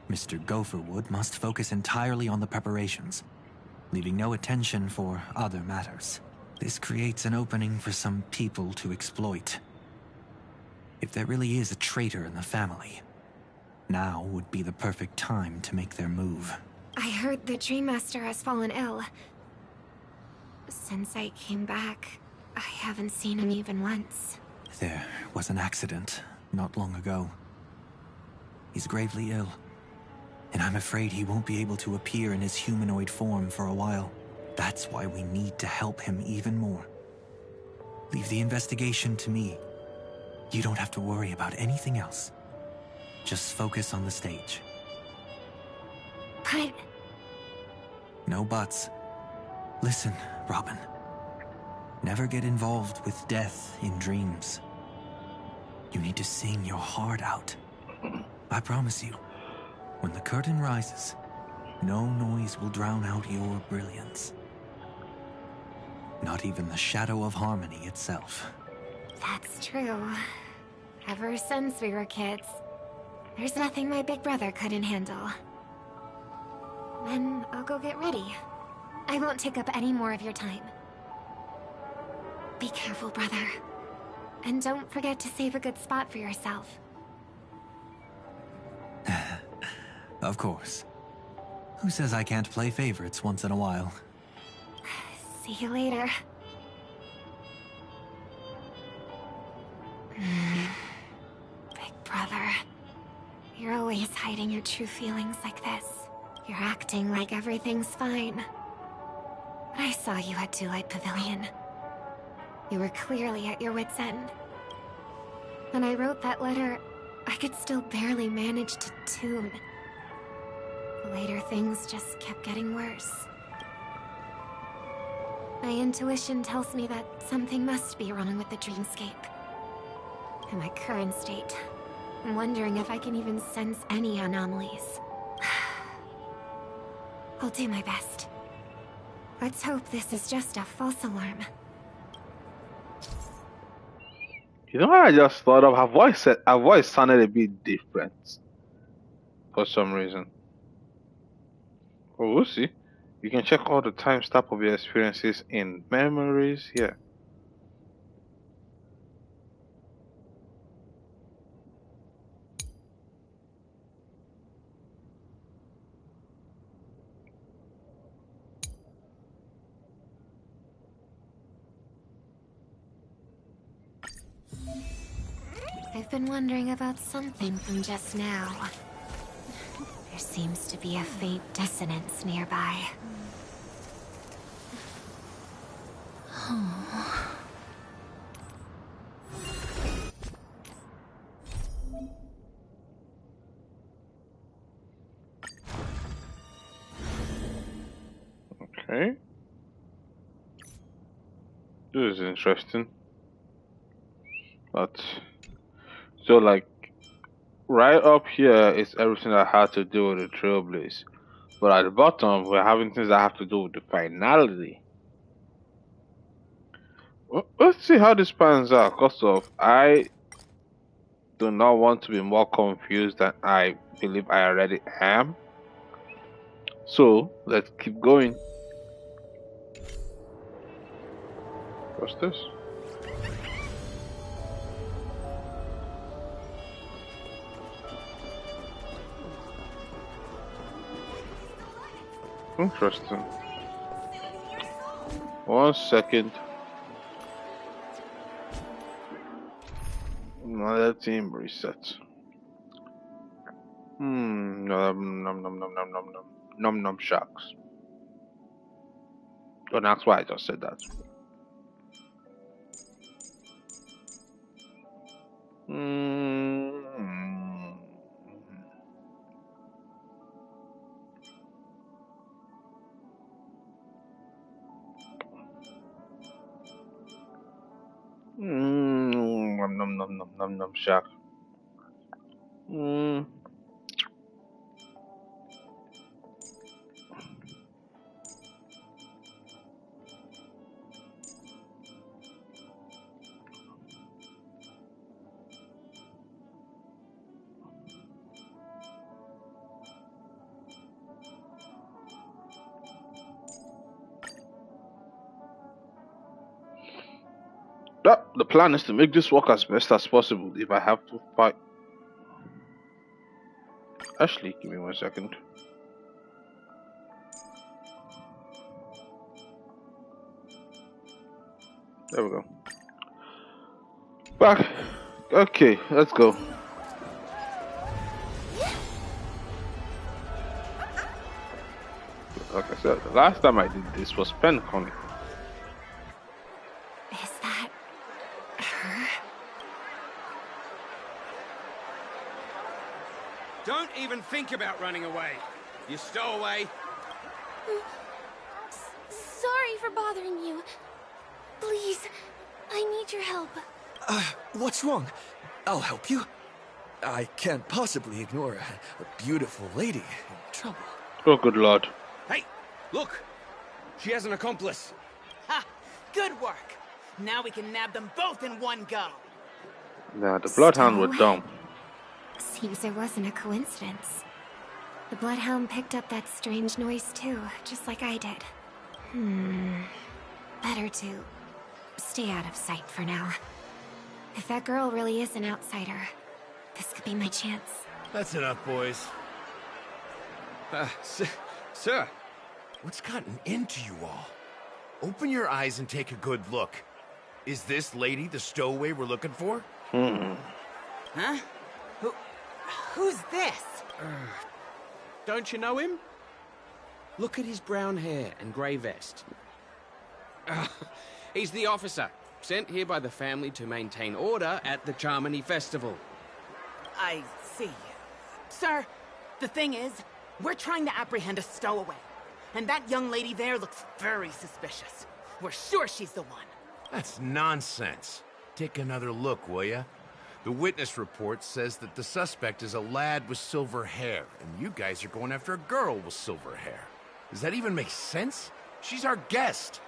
Mr. Gopherwood must focus entirely on the preparations, leaving no attention for other matters. This creates an opening for some people to exploit. If there really is a traitor in the family, now would be the perfect time to make their move. I heard the Dream Master has fallen ill. Since I came back, I haven't seen him even once. There was an accident not long ago. He's gravely ill, and I'm afraid he won't be able to appear in his humanoid form for a while. That's why we need to help him even more. Leave the investigation to me. You don't have to worry about anything else. Just focus on the stage. But... No buts. Listen, Robin. Never get involved with death in dreams. You need to sing your heart out. I promise you, when the curtain rises, no noise will drown out your brilliance. Not even the shadow of harmony itself. That's true. Ever since we were kids, there's nothing my big brother couldn't handle. Then I'll go get ready. I won't take up any more of your time. Be careful, brother. And don't forget to save a good spot for yourself. Of course. Who says I can't play favorites once in a while? See you later. Big brother. You're always hiding your true feelings like this. You're acting like everything's fine. I saw you at Daylight Pavilion. You were clearly at your wit's end. When I wrote that letter, I could still barely manage to tune. Later, things just kept getting worse. My intuition tells me that something must be wrong with the dreamscape. In my current state, I'm wondering if I can even sense any anomalies. I'll do my best. Let's hope this is just a false alarm. You know what I just thought of? Her voice sounded a bit different for some reason. Oh, we'll see. You can check all the timestamp of your experiences in memories here. I've been wondering about something from just now. There seems to be a faint dissonance nearby. Okay. This is interesting. But so like right up here is everything that had to do with the Trailblaze. But at the bottom we're having things that have to do with the finality. Let's see how this pans out. Cause of I do not want to be more confused than I believe I already am. So let's keep going. What's this? Interesting. 1 second. Another team reset. Nom nom nom nom nom nom nom nom nom sharks. Don't ask why I just said that. Nom nom nom nom nom nom shark. The plan is to make this work as best as possible. If I have to fight, Ashley, give me 1 second. There we go. Back. Okay, let's go. Like I said, the last time I did this was Penacony. Is that her? Don't even think about running away. You stowaway. Sorry for bothering you. Please, I need your help. What's wrong? I'll help you. I can't possibly ignore a beautiful lady in trouble. Oh, good lord. Hey, look. She has an accomplice. Ha! Good work. Now we can nab them both in one go. Nah, the Bloodhound were dumb. Seems there wasn't a coincidence. The Bloodhound picked up that strange noise too, just like I did. Better to stay out of sight for now. If that girl really is an outsider, this could be my chance. That's enough, boys. Sir. What's gotten into you all? Open your eyes and take a good look. Is this lady the stowaway we're looking for? Huh? Who's this? Don't you know him? Look at his brown hair and grey vest. He's the officer, sent here by the family to maintain order at the Charmony Festival. I see. Sir, the thing is, we're trying to apprehend a stowaway. And that young lady there looks very suspicious. We're sure she's the one. That's nonsense. Take another look, will ya? The witness report says that the suspect is a lad with silver hair, and you guys are going after a girl with silver hair. Does that even make sense? She's our guest.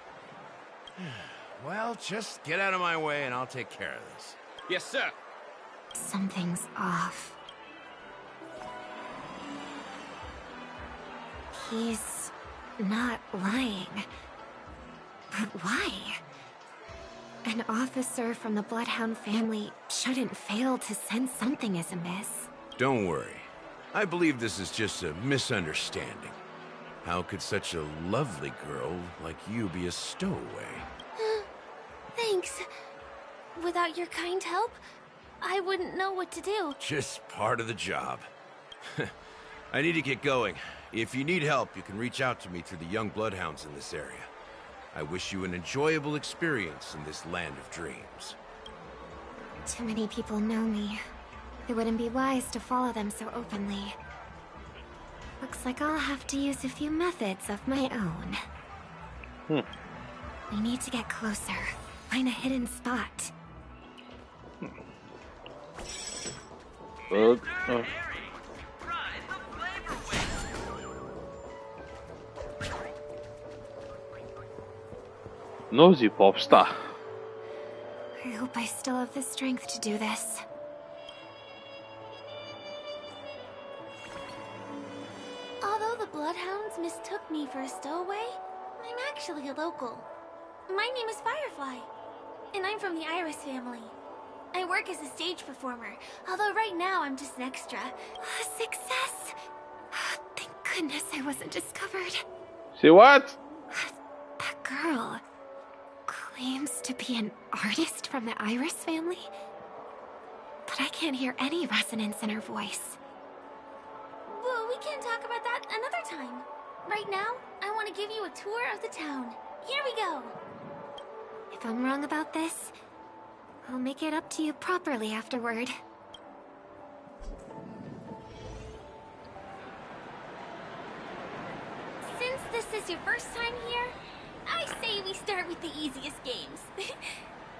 Well, just get out of my way and I'll take care of this. Yes, sir. Something's off. He's not lying. But why? An officer from the Bloodhound family shouldn't fail to sense something is amiss. Don't worry. I believe this is just a misunderstanding. How could such a lovely girl like you be a stowaway? Thanks. Without your kind help, I wouldn't know what to do. Just part of the job. I need to get going. If you need help, you can reach out to me through the young bloodhounds in this area. I wish you an enjoyable experience in this land of dreams. Too many people know me. It wouldn't be wise to follow them so openly. Looks like I'll have to use a few methods of my own. We need to get closer. Find a hidden spot. Nosy pop star. I hope I still have the strength to do this. Although the Bloodhounds mistook me for a stowaway, I'm actually a local. My name is Firefly, and I'm from the Iris family. I work as a stage performer, although right now I'm just an extra. Success! Thank goodness I wasn't discovered. See what? That girl claims to be an artist from the Iris family, but I can't hear any resonance in her voice. Well, we can talk about that another time. Right now, I want to give you a tour of the town. Here we go. If I'm wrong about this, I'll make it up to you properly afterward. Since this is your first time here, I say we start with the easiest games.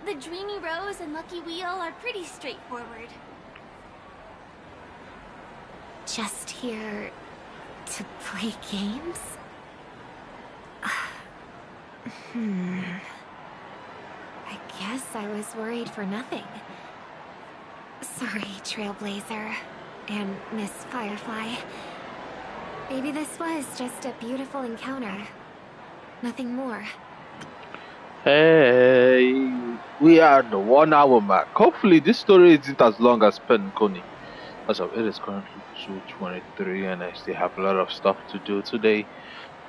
The Dreamy Rose and Lucky Wheel are pretty straightforward. Just here to play games? I guess I was worried for nothing. Sorry, Trailblazer and Miss Firefly. Maybe this was just a beautiful encounter. Nothing more. Hey, we are the 1 hour mark. Hopefully this story isn't as long as Penacony. As of it is currently 2:23 and I still have a lot of stuff to do today.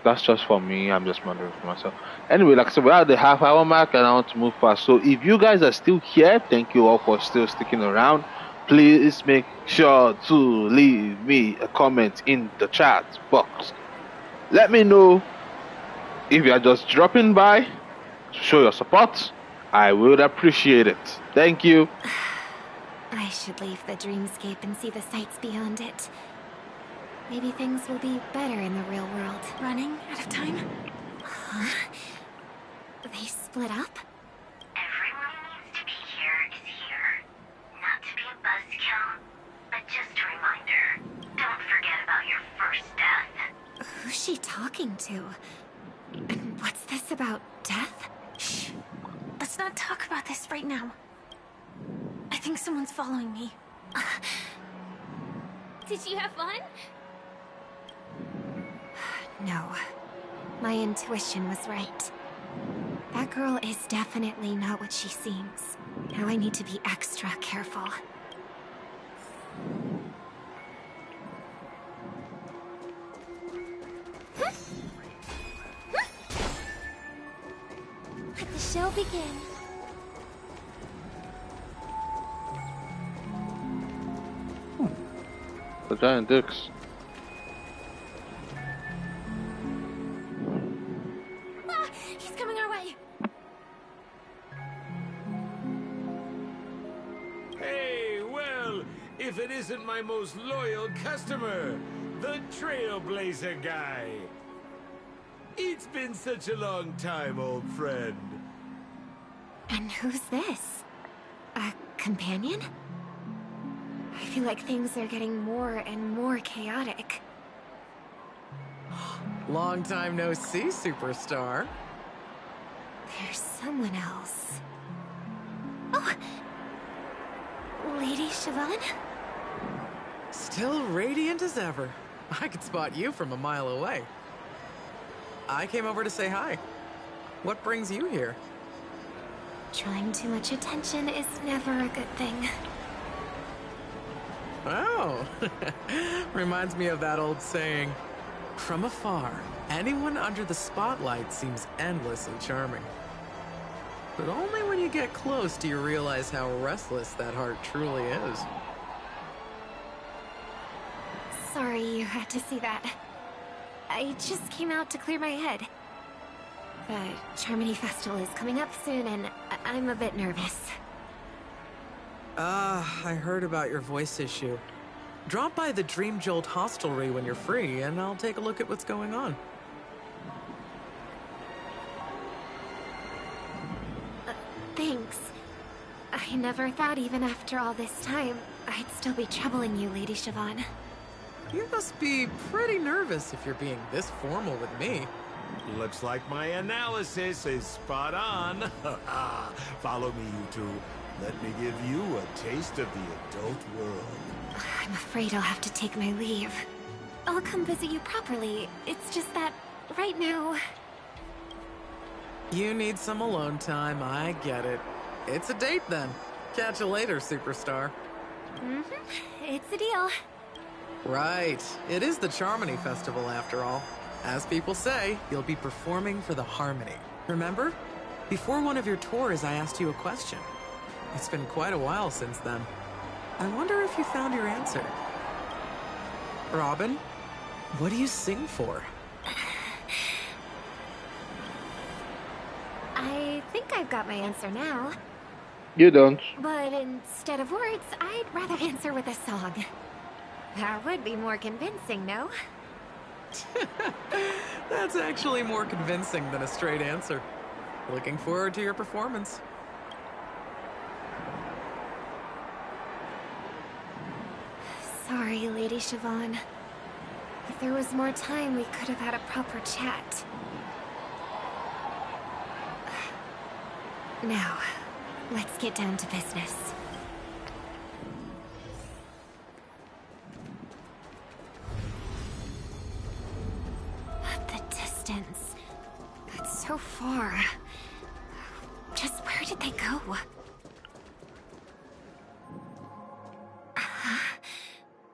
That's just for me. I'm just wondering for myself. Anyway, like I said, we're at the half-hour mark and I want to move fast. So if you guys are still here, thank you all for still sticking around. Please make sure to leave me a comment in the chat box. Let me know if you are just dropping by to show your support. I would appreciate it. Thank you. I should leave the dreamscape and see the sights beyond it. Maybe things will be better in the real world. Running out of time? Huh? They split up? Everyone who needs to be here is here. Not to be a buzzkill, but just a reminder. Don't forget about your first death. Who's she talking to? And what's this about death? Shh. Let's not talk about this right now. I think someone's following me. Did you have fun? No. My intuition was right. That girl is definitely not what she seems. Now I need to be extra careful. Let the show begin. The giant dicks. Ah, he's coming our way. Hey, well, if it isn't my most loyal customer, the Trailblazer guy. It's been such a long time, old friend. And who's this? A companion? I feel like things are getting more and more chaotic. Long time no see, superstar. There's someone else. Oh! Lady Siobhan? Still radiant as ever. I could spot you from a mile away. I came over to say hi. What brings you here? Drawing too much attention is never a good thing. Oh, reminds me of that old saying, from afar, anyone under the spotlight seems endlessly charming. But only when you get close do you realize how restless that heart truly is. Sorry you had to see that. I just came out to clear my head. The Charmony Festival is coming up soon and I'm a bit nervous. I heard about your voice issue. Drop by the Dream Jolt hostelry when you're free, and I'll take a look at what's going on. Thanks. I never thought even after all this time, I'd still be troubling you, Lady Siobhan. You must be pretty nervous if you're being this formal with me. Looks like my analysis is spot on. Follow me, you two. Let me give you a taste of the adult world. I'm afraid I'll have to take my leave. I'll come visit you properly. It's just that, right now... You need some alone time, I get it. It's a date then. Catch you later, superstar. It's a deal. Right. It is the Charmony Festival after all. As people say, you'll be performing for the Harmony. Remember? Before one of your tours, I asked you a question. It's been quite a while since then. I wonder if you found your answer. Robin, what do you sing for? I think I've got my answer now. You don't. But instead of words, I'd rather answer with a song. That would be more convincing, no? That's actually more convincing than a straight answer. Looking forward to your performance. Sorry, Lady Siobhan. If there was more time, we could have had a proper chat. Now, let's get down to business. The distance. It's so far. Just where did they go?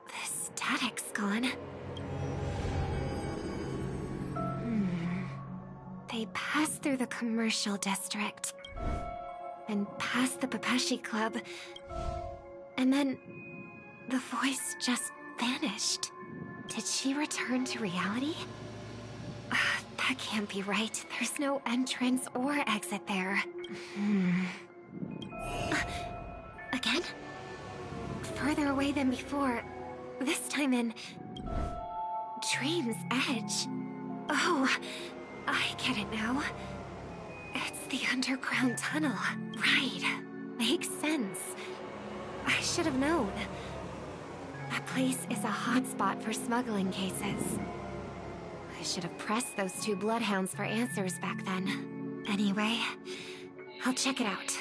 The static's gone. They passed through the commercial district. And past the Papashi Club. And then the voice just vanished. Did she return to reality? That can't be right. There's no entrance or exit there. Again? Further away than before. This time in... Dream's Edge. Oh, I get it now. It's the underground tunnel. Right. Makes sense. I should have known. That place is a hotspot for smuggling cases. I should have pressed those two bloodhounds for answers back then. Anyway, I'll check it out.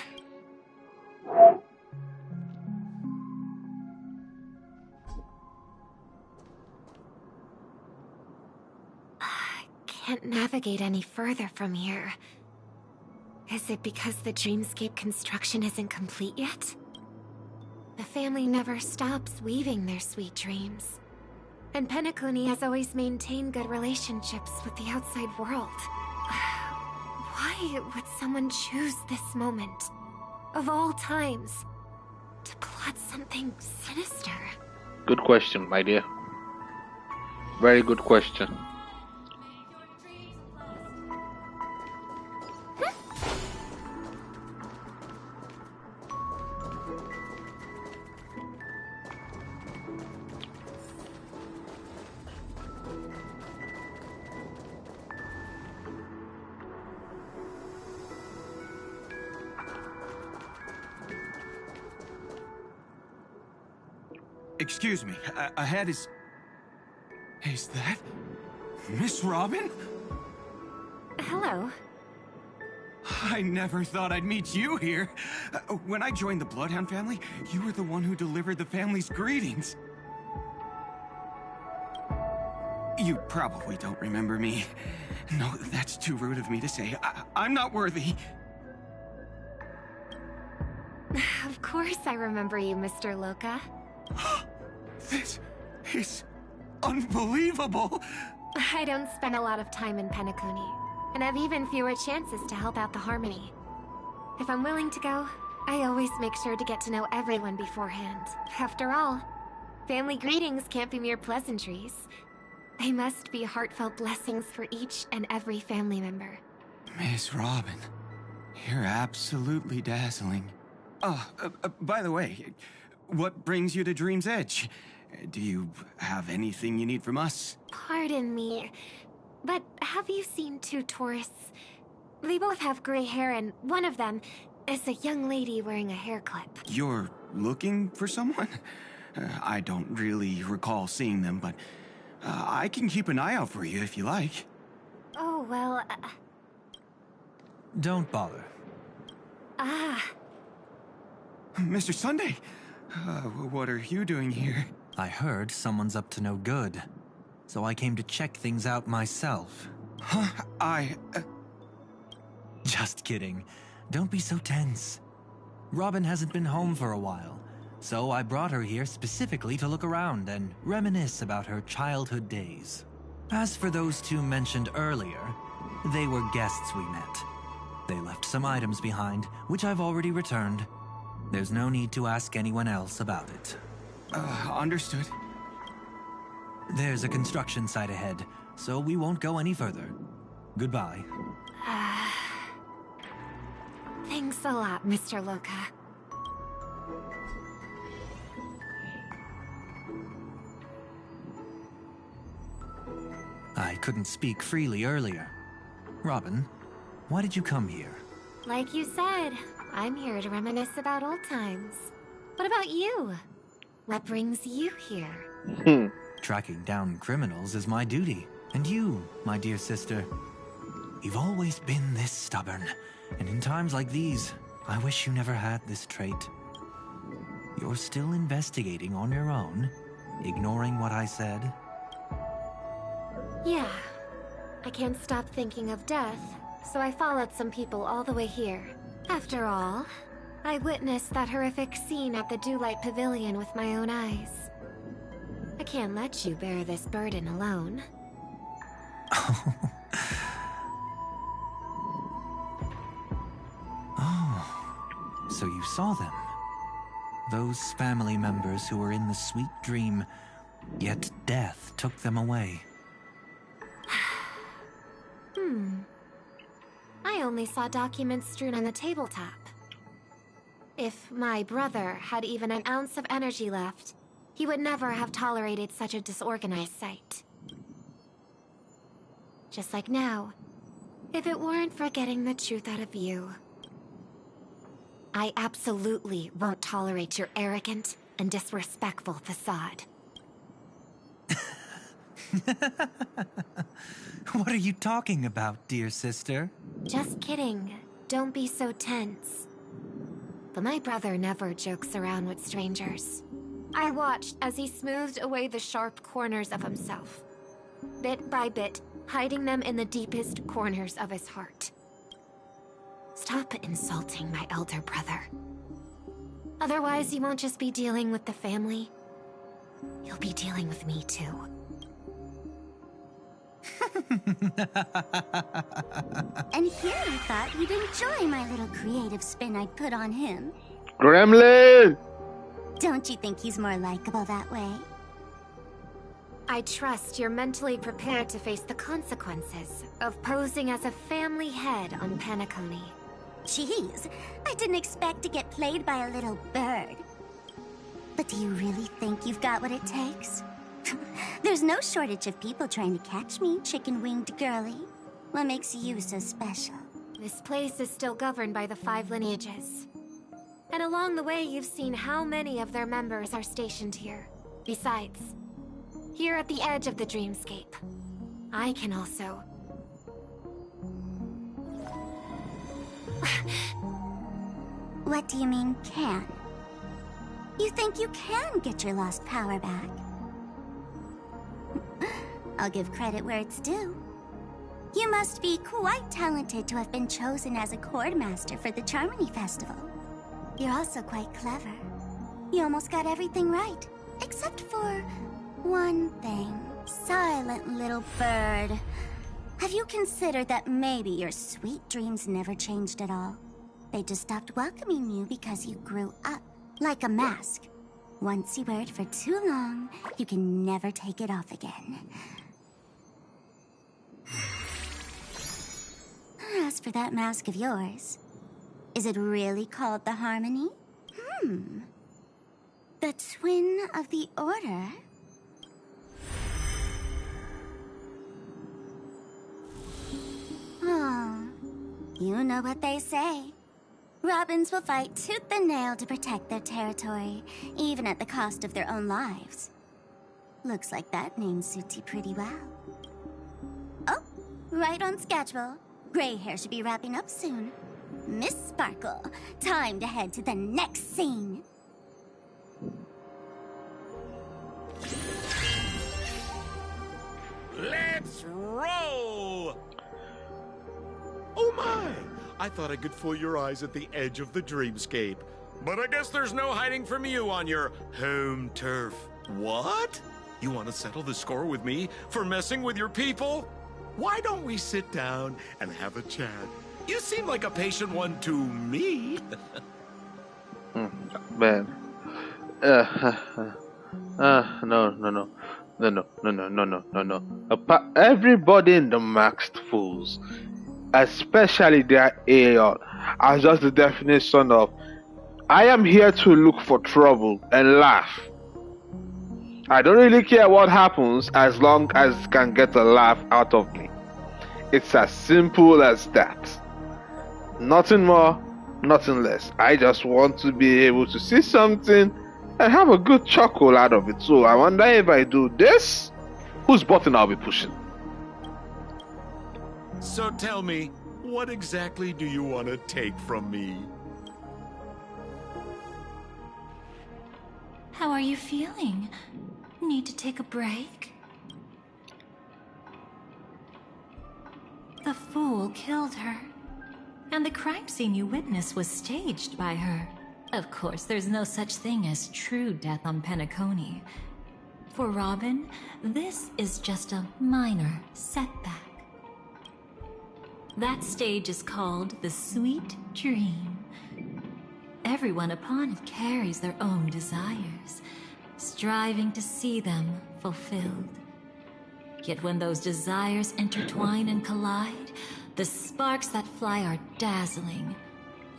I can't navigate any further from here. Is it because the dreamscape construction isn't complete yet? The family never stops weaving their sweet dreams. And Penacony has always maintained good relationships with the outside world. Why would someone choose this moment, of all times, to plot something sinister? Good question, my dear. Very good question. Excuse me, ahead is... Is that... Miss Robin? Hello. I never thought I'd meet you here. When I joined the Bloodhound family, you were the one who delivered the family's greetings. You probably don't remember me. No, that's too rude of me to say. I'm not worthy. Of course I remember you, Mr. Loka. This is unbelievable. I don't spend a lot of time in Penacony, and have even fewer chances to help out the Harmony. If I'm willing to go, I always make sure to get to know everyone beforehand. After all, family greetings can't be mere pleasantries. They must be heartfelt blessings for each and every family member. Miss Robin, you're absolutely dazzling. By the way, what brings you to Dream's Edge? Do you have anything you need from us? Pardon me, but have you seen two tourists? They both have gray hair, and one of them, is a young lady wearing a hair clip. You're looking for someone? I don't really recall seeing them, but I can keep an eye out for you if you like. Oh, well... Don't bother. Mr. Sunday, what are you doing here? I heard someone's up to no good, so I came to check things out myself. Huh? Just kidding. Don't be so tense. Robin hasn't been home for a while, so I brought her here specifically to look around and reminisce about her childhood days. As for those two mentioned earlier, they were guests we met. They left some items behind, which I've already returned. There's no need to ask anyone else about it. Understood. There's a construction site ahead, so we won't go any further. Goodbye. Thanks a lot, Mr. Loka. I couldn't speak freely earlier. Robin, why did you come here? Like you said, I'm here to reminisce about old times. What about you? What brings you here? Tracking down criminals is my duty. And you, my dear sister, you've always been this stubborn. And in times like these, I wish you never had this trait. You're still investigating on your own, ignoring what I said. Yeah. I can't stop thinking of death, so I followed some people all the way here. After all, I witnessed that horrific scene at the Dewlight Pavilion with my own eyes. I can't let you bear this burden alone. Oh, so you saw them. Those family members who were in the sweet dream, yet death took them away. I only saw documents strewn on the tabletop. If my brother had even an ounce of energy left, he would never have tolerated such a disorganized sight. Just like now, if it weren't for getting the truth out of you. I absolutely won't tolerate your arrogant and disrespectful facade. What are you talking about, dear sister? Just kidding. Don't be so tense. But my brother never jokes around with strangers. I watched as he smoothed away the sharp corners of himself, bit by bit, hiding them in the deepest corners of his heart. Stop insulting my elder brother. Otherwise, you won't just be dealing with the family. You'll be dealing with me, too. And here I thought you'd enjoy my little creative spin I put on him. Gremlin! Don't you think he's more likable that way? I trust you're mentally prepared to face the consequences of posing as a family head on Penacony. Jeez, I didn't expect to get played by a little bird. But do you really think you've got what it takes? There's no shortage of people trying to catch me, chicken-winged girly. What makes you so special? This place is still governed by the 5 lineages. And along the way, you've seen how many of their members are stationed here. Besides, here at the edge of the dreamscape, I can also... What do you mean, can? You think you can get your lost power back? I'll give credit where it's due. You must be quite talented to have been chosen as a chord master for the Charmony Festival. You're also quite clever. You almost got everything right, except for one thing. Silent little bird. Have you considered that maybe your sweet dreams never changed at all? They just stopped welcoming you because you grew up, like a mask. Once you wear it for too long, you can never take it off again. As for that mask of yours, is it really called the Harmony? The twin of the Order? Oh, you know what they say. Robins will fight tooth and nail to protect their territory, even at the cost of their own lives. Looks like that name suits you pretty well. Oh, right on schedule. Gray hair should be wrapping up soon. Miss Sparkle, time to head to the next scene. Let's roll! Oh my! I thought I could fool your eyes at the edge of the dreamscape. But I guess there's no hiding from you on your home turf. What? You want to settle the score with me for messing with your people? Why don't we sit down and have a chat? You seem like a patient one to me. Man. No. Everybody in the Maxed Fools, especially their AL, are just the definition of I am here to look for trouble and laugh. I don't really care what happens as long as it can get a laugh out of me. It's as simple as that. Nothing more, nothing less. I just want to be able to see something and have a good chuckle out of it. So I wonder if I do this, whose button I'll be pushing. So tell me, what exactly do you want to take from me? How are you feeling? Need to take a break? The fool killed her. And the crime scene you witnessed was staged by her. Of course, there's no such thing as true death on Penacony. For Robin, this is just a minor setback. That stage is called the Sweet Dream. Everyone upon it carries their own desires, striving to see them fulfilled. Yet when those desires intertwine and collide, the sparks that fly are dazzling,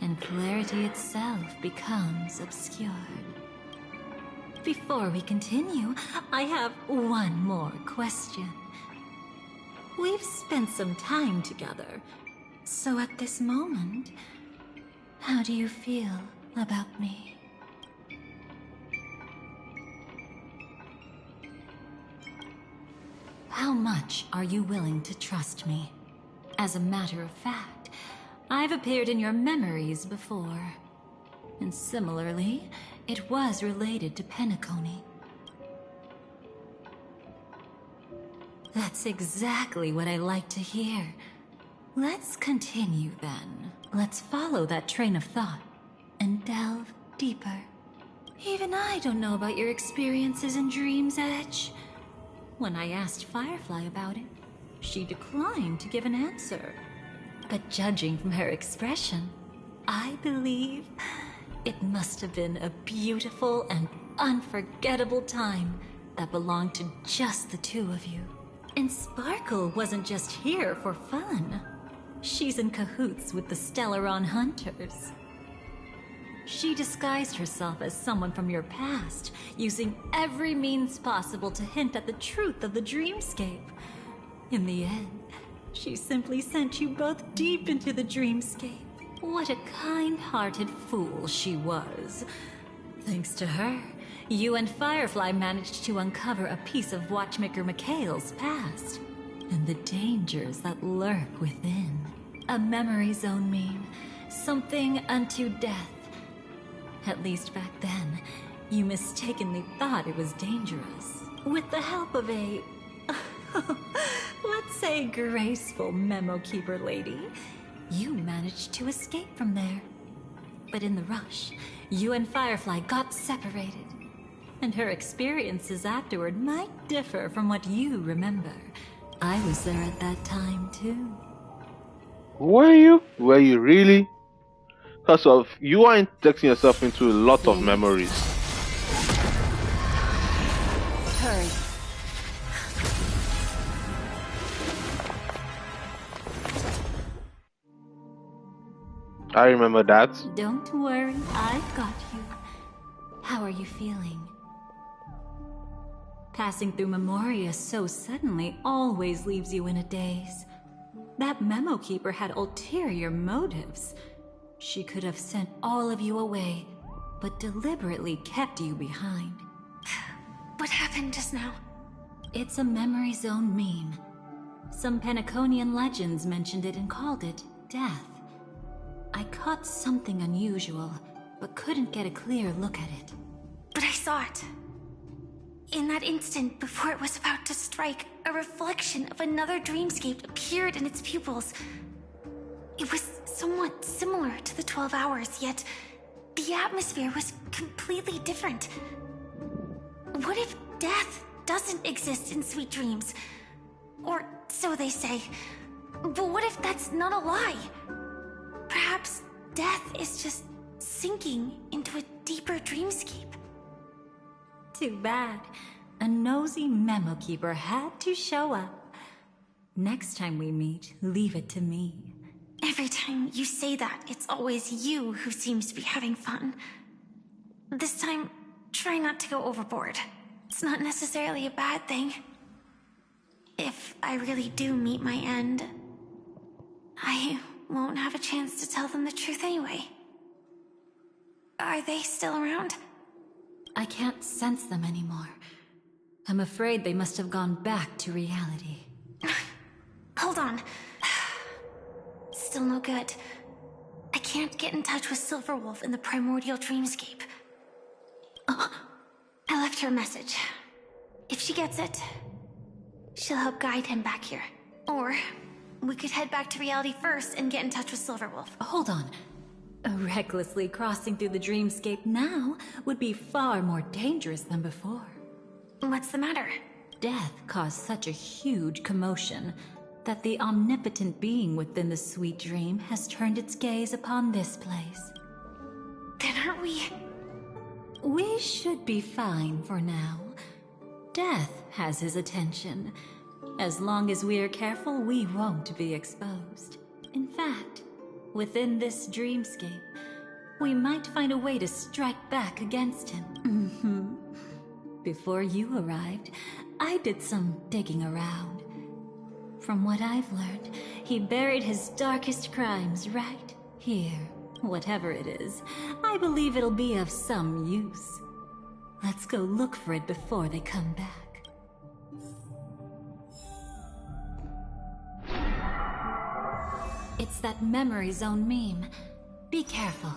and clarity itself becomes obscured. Before we continue, I have one more question. We've spent some time together, so at this moment, how do you feel about me? How much are you willing to trust me? As a matter of fact, I've appeared in your memories before. And similarly, it was related to Penacony. That's exactly what I like to hear. Let's continue then. Let's follow that train of thought and delve deeper. Even I don't know about your experiences in Dream's Edge. When I asked Firefly about it, she declined to give an answer. But judging from her expression, I believe it must have been a beautiful and unforgettable time that belonged to just the two of you. And Sparkle wasn't just here for fun. She's in cahoots with the Stellaron Hunters. She disguised herself as someone from your past, using every means possible to hint at the truth of the dreamscape. In the end, she simply sent you both deep into the dreamscape. What a kind-hearted fool she was. Thanks to her, you and Firefly managed to uncover a piece of Watchmaker Mikhail's past, and the dangers that lurk within. A memory zone mean something unto death. At least back then, you mistakenly thought it was dangerous. With the help of a let's say graceful memo keeper lady, you managed to escape from there. But in the rush, you and Firefly got separated. And her experiences afterward might differ from what you remember. I was there at that time too. Were you? Were you really? Because of you are injecting yourself into a lot of memories. Hurry. I remember that. Don't worry, I've got you. How are you feeling? Passing through Memoria so suddenly always leaves you in a daze. That memo keeper had ulterior motives. She could have sent all of you away, but deliberately kept you behind. What happened just now? It's a memory zone meme. Some Penaconian legends mentioned it and called it death. I caught something unusual, but couldn't get a clear look at it. But I saw it. In that instant, before it was about to strike, a reflection of another dreamscape appeared in its pupils. It was somewhat similar to the 12 hours, yet the atmosphere was completely different. What if death doesn't exist in sweet dreams? Or so they say. But what if that's not a lie? Perhaps death is just sinking into a deeper dreamscape. Too bad. A nosy memo keeper had to show up. Next time we meet, leave it to me. Every time you say that, it's always you who seems to be having fun. This time, try not to go overboard. It's not necessarily a bad thing. If I really do meet my end, I won't have a chance to tell them the truth anyway. Are they still around? I can't sense them anymore. I'm afraid they must have gone back to reality. Hold on. Still no good. I can't get in touch with Silverwolf in the primordial dreamscape. Oh, I left her a message. If she gets it, she'll help guide him back here. Or we could head back to reality first and get in touch with Silverwolf. Hold on. Recklessly crossing through the dreamscape now would be far more dangerous than before. What's the matter? Death caused such a huge commotion that the omnipotent being within the sweet dream has turned its gaze upon this place. Then aren't we... We should be fine for now. Death has his attention. As long as we're careful, we won't be exposed. In fact, within this dreamscape, we might find a way to strike back against him. Before you arrived, I did some digging around. From what I've learned, he buried his darkest crimes right here. Whatever it is, I believe it'll be of some use. Let's go look for it before they come back. It's that memory zone meme. Be careful.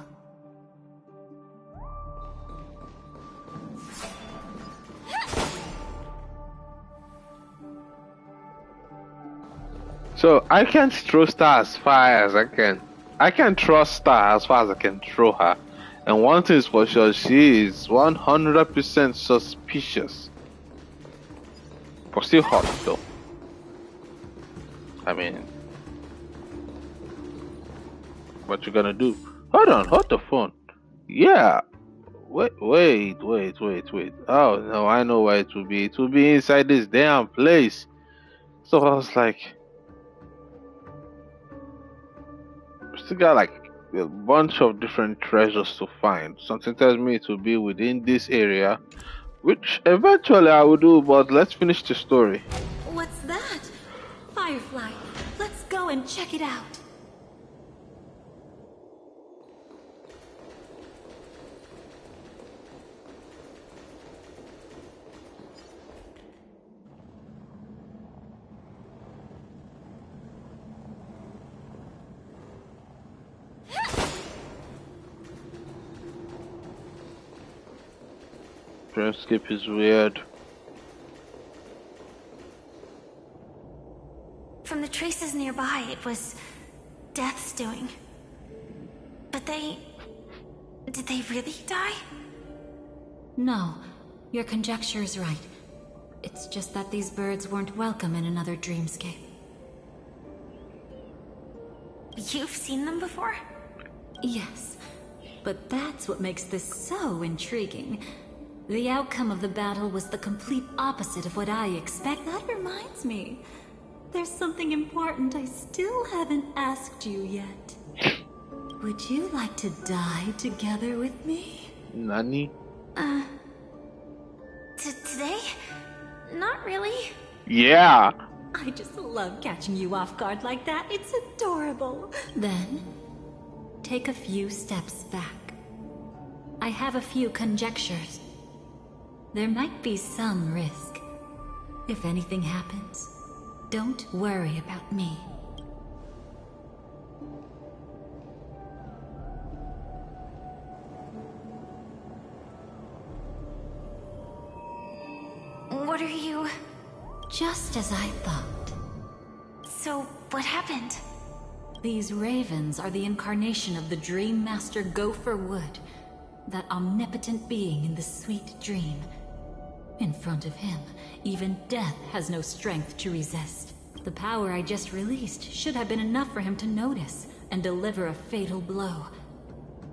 So I can't throw Star as far as I can. I can trust Star as far as I can throw her. And one thing is for sure, she is 100% suspicious. But still hot though. I mean, what you gonna do? Hold on, hold the phone. Yeah. Wait. Oh no, I know where it will be. It will be inside this damn place. So I was like, still got like a bunch of different treasures to find. Something tells me it will be within this area, which eventually I will do, but let's finish the story. What's that? Firefly. Let's go and check it out. Dreamscape is weird. From the traces nearby, it was Death's doing. But did they really die? No, your conjecture is right. It's just that these birds weren't welcome in another dreamscape. You've seen them before? Yes, but that's what makes this so intriguing. The outcome of the battle was the complete opposite of what I expect. That reminds me. There's something important I still haven't asked you yet. Would you like to die together with me? Nani? Today? Not really. Yeah. I just love catching you off guard like that. It's adorable. Then, take a few steps back. I have a few conjectures. There might be some risk. If anything happens, don't worry about me. What are you... Just as I thought. So, what happened? These ravens are the incarnation of the Dream Master Gopher Wood, that omnipotent being in the sweet dream. In front of him, even death has no strength to resist. The power I just released should have been enough for him to notice and deliver a fatal blow.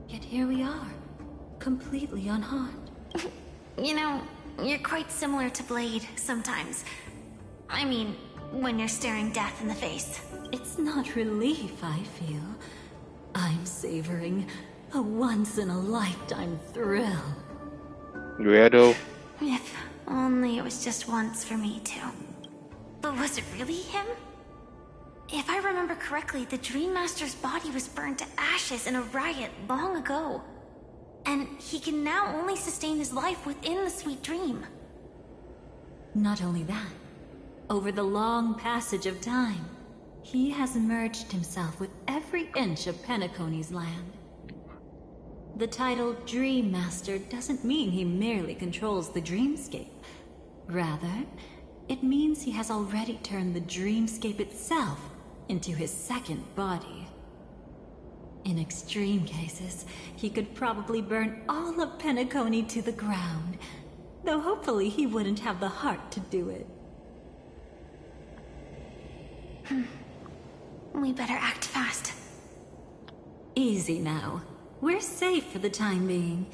Yet here we are, completely unharmed. You know, you're quite similar to Blade sometimes. I mean, when you're staring death in the face. It's not relief I feel. I'm savoring a once-in-a-lifetime thrill. Weirdo. If only it was just once for me too. But was it really him? If I remember correctly, the Dream Master's body was burned to ashes in a riot long ago. And he can now only sustain his life within the sweet dream. Not only that, over the long passage of time, he has merged himself with every inch of Penacony's land. The title Dream Master doesn't mean he merely controls the dreamscape. Rather, it means he has already turned the dreamscape itself into his second body. In extreme cases, he could probably burn all of Penacony to the ground, though hopefully he wouldn't have the heart to do it. We better act fast. Easy now. We're safe for the time being.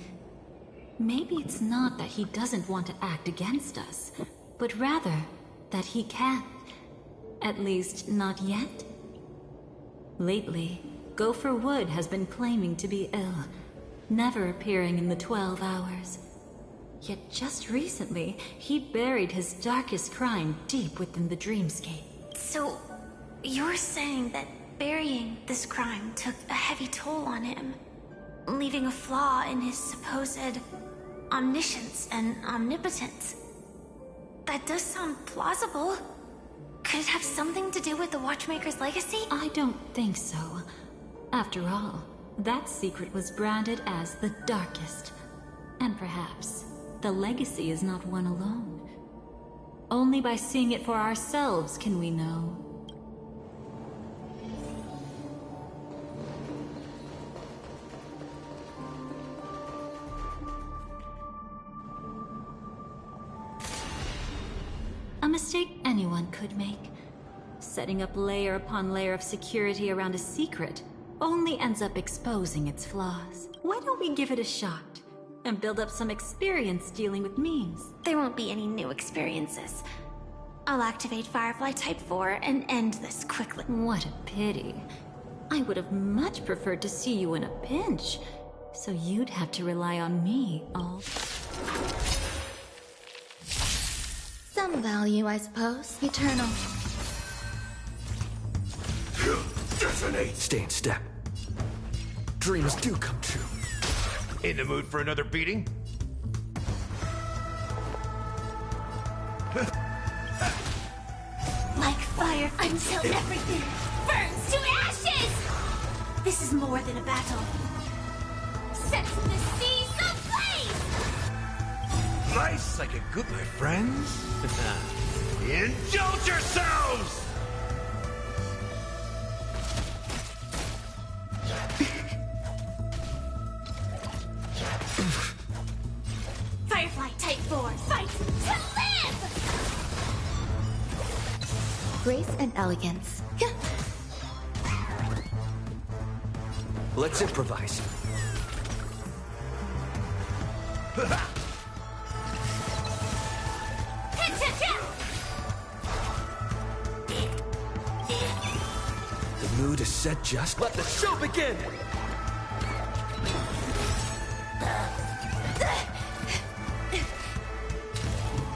Maybe it's not that he doesn't want to act against us, but rather that he can't. At least, not yet. Lately, Gopher Wood has been claiming to be ill, never appearing in the 12 hours. Yet just recently, he buried his darkest crime deep within the dreamscape. So, you're saying that burying this crime took a heavy toll on him, leaving a flaw in his supposed omniscience and omnipotence. That does sound plausible. Could it have something to do with the Watchmaker's legacy? I don't think so. After all, that secret was branded as the darkest. And perhaps, the legacy is not one alone. Only by seeing it for ourselves can we know. A mistake anyone could make. Setting up layer upon layer of security around a secret only ends up exposing its flaws. Why don't we give it a shot and build up some experience dealing with memes? There won't be any new experiences. I'll activate Firefly Type 4 and end this quickly. What a pity. I would have much preferred to see you in a pinch, so you'd have to rely on me all... Some value, I suppose. Eternal. Detonate! Stay in step. Dreams do come true. In the mood for another beating? Like fire until everything burns to ashes! This is more than a battle. Sets the seas ablaze! Nice, like a good night, friends. Indulge yourselves! Firefly Type 4, fight to live! Grace and elegance. Let's improvise. The mood is set just. Let the show begin!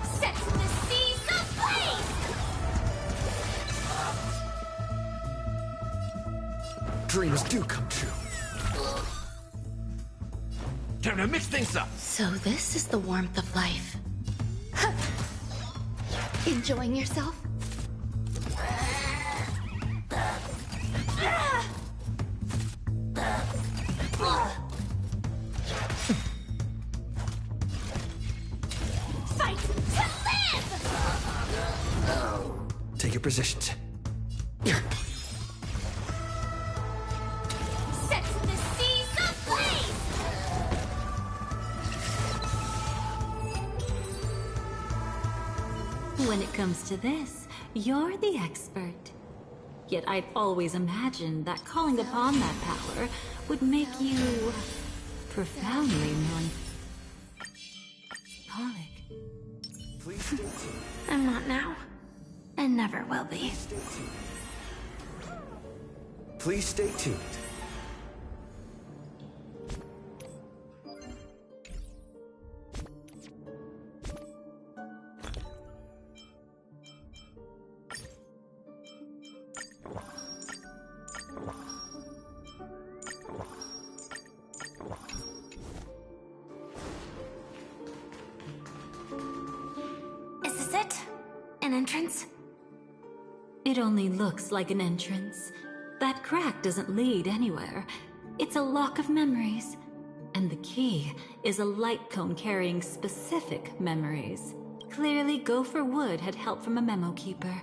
Sets the seas ablaze! Dreams do come true. Time to mix things up. So this is the warmth of life. Enjoying yourself? Fight to live! Take your positions. Set the seas ablaze! When it comes to this, you're the expert. Yet I'd always imagined that calling upon that power would make you profoundly melancholic. Please stay tuned. I'm not now, and never will be. Please stay tuned. Is this it? An entrance? It only looks like an entrance. That crack doesn't lead anywhere. It's a lock of memories. And the key is a light cone carrying specific memories. Clearly, Gopher Wood had help from a memo keeper.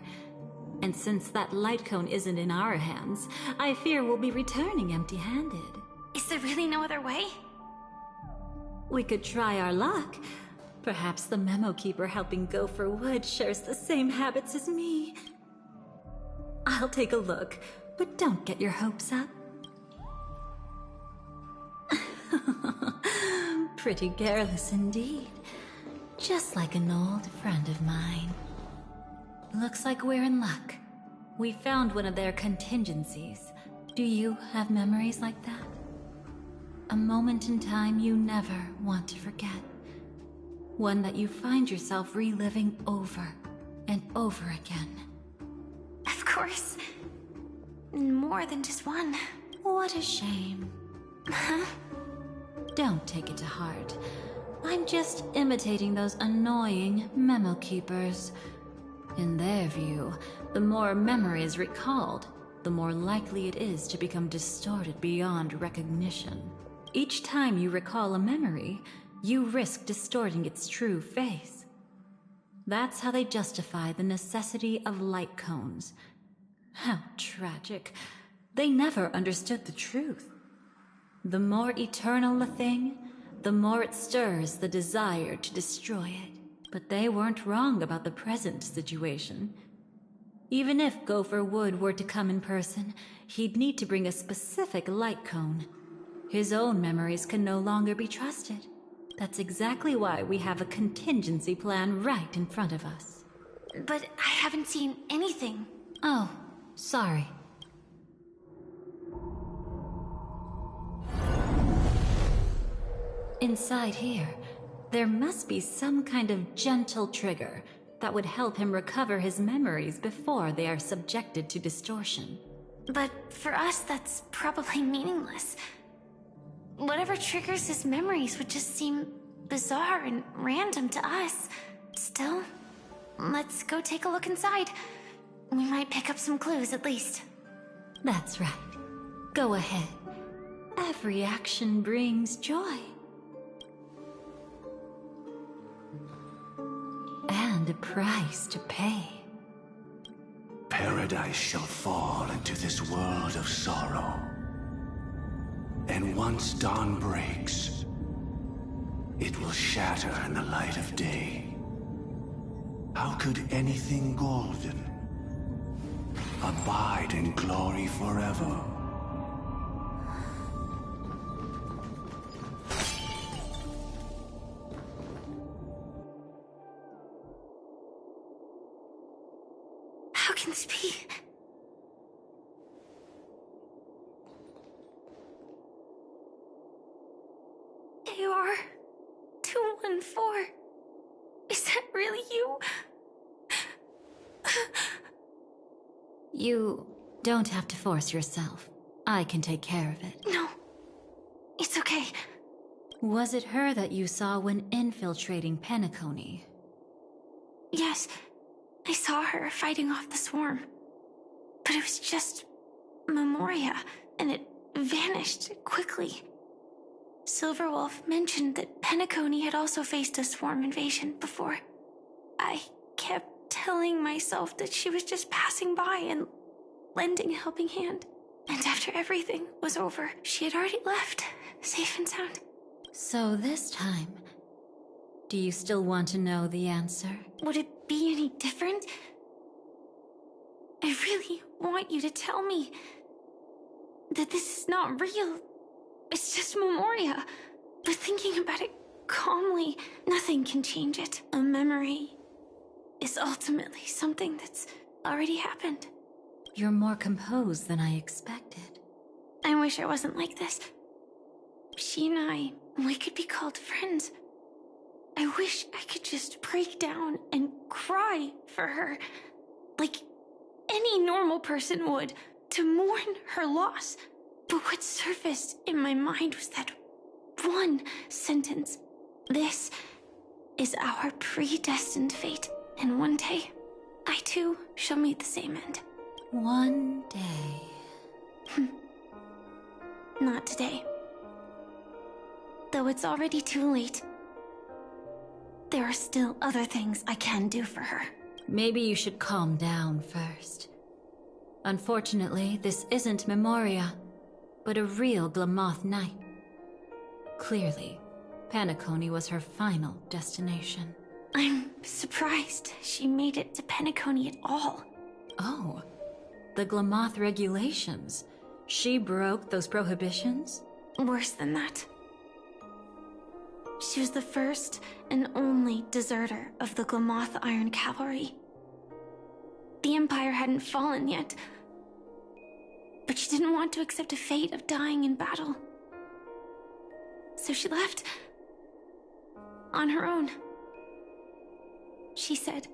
And since that light cone isn't in our hands, I fear we'll be returning empty-handed. Is there really no other way? We could try our luck. Perhaps the memo keeper helping Gopher Wood shares the same habits as me. I'll take a look, but don't get your hopes up. Pretty careless indeed. Just like an old friend of mine. Looks like we're in luck. We found one of their contingencies. Do you have memories like that? A moment in time you never want to forget. One that you find yourself reliving over and over again. Of course. More than just one. What a shame. Huh? Don't take it to heart. I'm just imitating those annoying memo keepers. In their view, the more memories recalled, the more likely it is to become distorted beyond recognition. Each time you recall a memory, you risk distorting its true face. That's how they justify the necessity of light cones. How tragic. They never understood the truth. The more eternal a thing, the more it stirs the desire to destroy it. But they weren't wrong about the present situation. Even if Gopher Wood were to come in person, he'd need to bring a specific light cone. His own memories can no longer be trusted. That's exactly why we have a contingency plan right in front of us. But I haven't seen anything. Oh, sorry. Inside here, there must be some kind of gentle trigger that would help him recover his memories before they are subjected to distortion. But for us, that's probably meaningless. Whatever triggers his memories would just seem bizarre and random to us. Still, let's go take a look inside. We might pick up some clues at least. That's right. Go ahead. Every action brings joy. And a price to pay. Paradise shall fall into this world of sorrow. And once dawn breaks, it will shatter in the light of day. How could anything golden abide in glory forever? How can this be? AR 214. Is that really you? You don't have to force yourself. I can take care of it. No. It's okay. Was it her that you saw when infiltrating Penacony? Yes, I saw her fighting off the swarm. But it was just Memoria, and it vanished quickly. Silverwolf mentioned that Penacony had also faced a swarm invasion before. I kept telling myself that she was just passing by and lending a helping hand. And after everything was over, she had already left, safe and sound. So this time, do you still want to know the answer? Would it be any different? I really want you to tell me that this is not real. It's just Memoria. But thinking about it calmly, nothing can change it. A memory is ultimately something that's already happened. You're more composed than I expected. I wish I wasn't like this. She and I, we could be called friends. I wish I could just break down and cry for her, like any normal person would, to mourn her loss. But what surfaced in my mind was that one sentence. This is our predestined fate, and one day, I too shall meet the same end. One day. Not today. Though it's already too late, there are still other things I can do for her. Maybe you should calm down first. Unfortunately, this isn't Memoria, but a real Glamoth Knight. Clearly, Penacony was her final destination. I'm surprised she made it to Penacony at all. Oh, the Glamoth regulations. She broke those prohibitions? Worse than that. She was the first and only deserter of the Glamoth Iron Cavalry. The Empire hadn't fallen yet, but she didn't want to accept a fate of dying in battle. So she left on her own. She said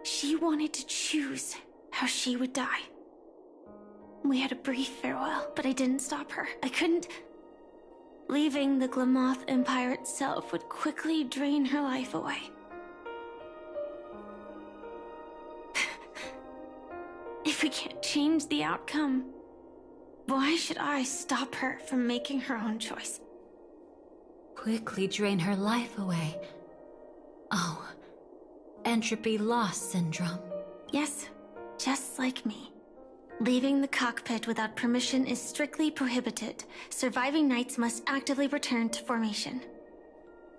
she wanted to choose how she would die. We had a brief farewell, but I didn't stop her. I couldn't. Leaving the Glamoth Empire itself would quickly drain her life away. If we can't change the outcome, why should I stop her from making her own choice? Quickly drain her life away. Oh, entropy loss syndrome. Yes, just like me. Leaving the cockpit without permission is strictly prohibited. Surviving knights must actively return to formation.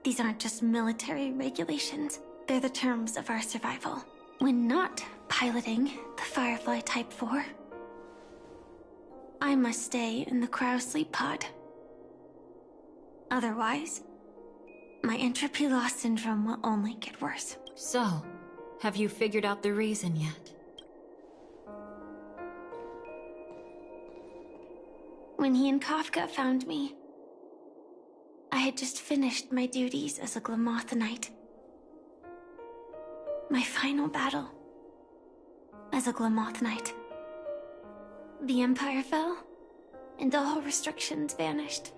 These aren't just military regulations, they're the terms of our survival. When not piloting the Firefly Type 4, I must stay in the cryo sleep pod. Otherwise, my entropy loss syndrome will only get worse. So, have you figured out the reason yet? When he and Kafka found me, I had just finished my duties as a Glamoth Knight. My final battle as a Glamoth Knight. The Empire fell, and all restrictions vanished.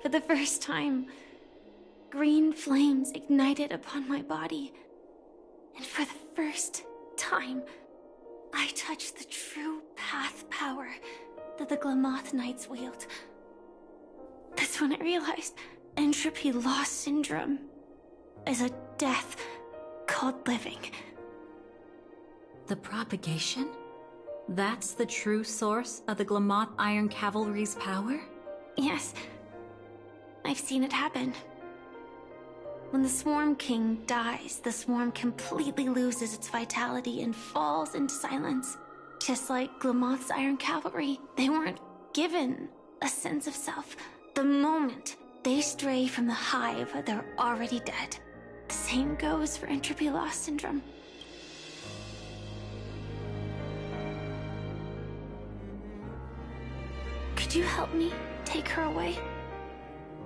For the first time, green flames ignited upon my body. And for the first time, I touched the true path power that the Glamoth Knights wield. That's when I realized entropy loss syndrome is a death called living. The propagation? That's the true source of the Glamoth Iron Cavalry's power? Yes. I've seen it happen. When the Swarm King dies, the Swarm completely loses its vitality and falls into silence. Just like Glamoth's Iron Cavalry, they weren't given a sense of self. The moment they stray from the hive, they're already dead. The same goes for entropy loss syndrome. Could you help me take her away?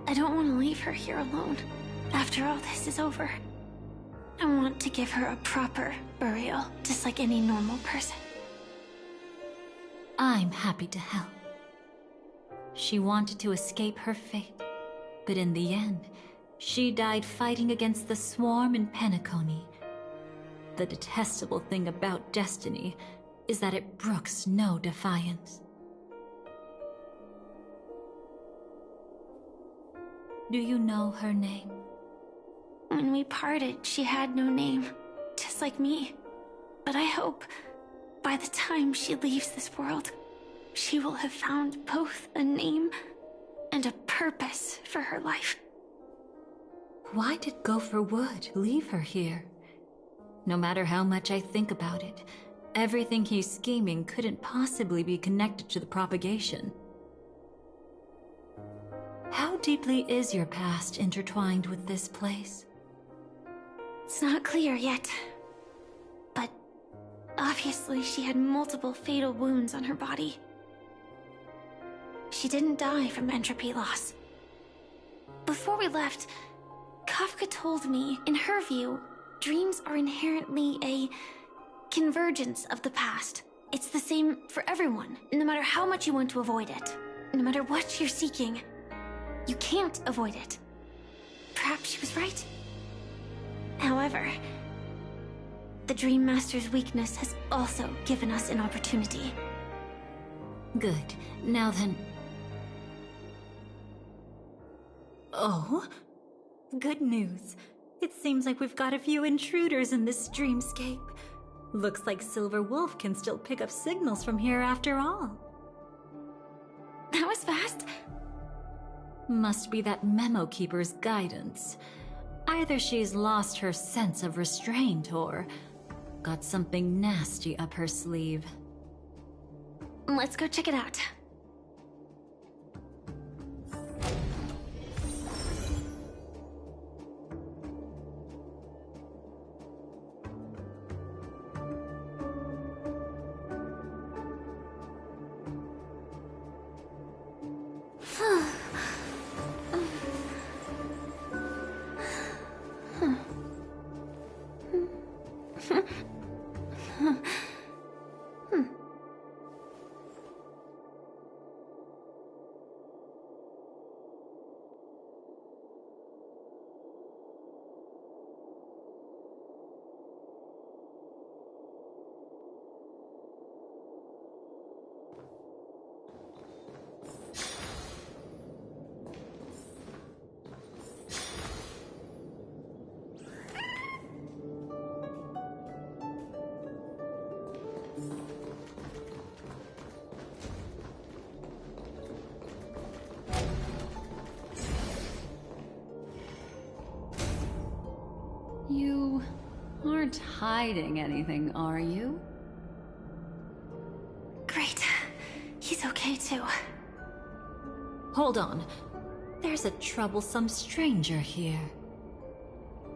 I don't want to leave her here alone. After all this is over, I want to give her a proper burial, just like any normal person. I'm happy to help. She wanted to escape her fate, But in the end, she died fighting against the swarm in Penacony. The detestable thing about destiny is that it brooks no defiance. Do you know her name? When we parted, she had no name, just like me. But I hope, by the time she leaves this world, she will have found both a name and a purpose for her life. Why did Gopher Wood leave her here? No matter how much I think about it, everything he's scheming couldn't possibly be connected to the propagation. How deeply is your past intertwined with this place? It's not clear yet. But obviously she had multiple fatal wounds on her body. She didn't die from entropy loss. Before we left, Kafka told me, in her view, dreams are inherently a convergence of the past. It's the same for everyone, no matter how much you want to avoid it. No matter what you're seeking, you can't avoid it. Perhaps she was right. However, the Dream Master's weakness has also given us an opportunity. Good. Now then... Oh? Good news. It seems like we've got a few intruders in this dreamscape. Looks like Silver Wolf can still pick up signals from here after all. That was fast. Must be that Memo Keeper's guidance. Either she's lost her sense of restraint or got something nasty up her sleeve. Let's go check it out. You aren't hiding anything, are you? Great. He's okay too. Hold on. There's a troublesome stranger here.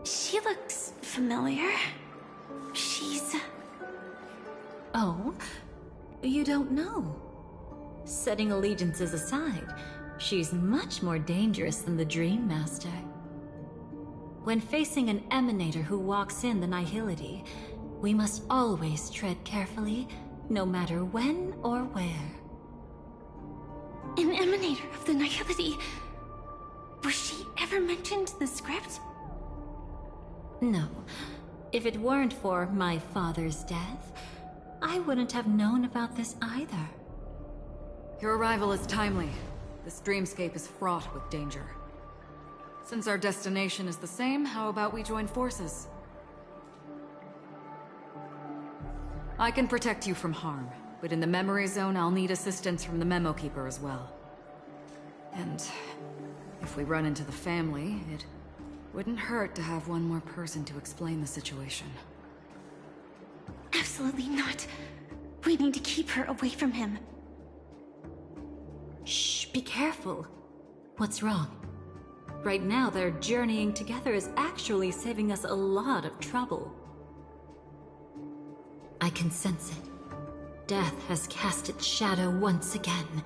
She looks familiar. She's... Oh? You don't know? Setting allegiances aside, she's much more dangerous than the Dream Master. When facing an emanator who walks in the nihility, we must always tread carefully, no matter when or where. An emanator of the nihility? Was she ever mentioned in the script? No. If it weren't for my father's death, I wouldn't have known about this either. Your arrival is timely. This dreamscape is fraught with danger. Since our destination is the same, how about we join forces? I can protect you from harm, but in the memory zone I'll need assistance from the Memo Keeper as well. And if we run into the family, it wouldn't hurt to have one more person to explain the situation. Absolutely not. We need to keep her away from him. Shh, be careful. What's wrong? Right now, their journeying together is actually saving us a lot of trouble. I can sense it. Death has cast its shadow once again.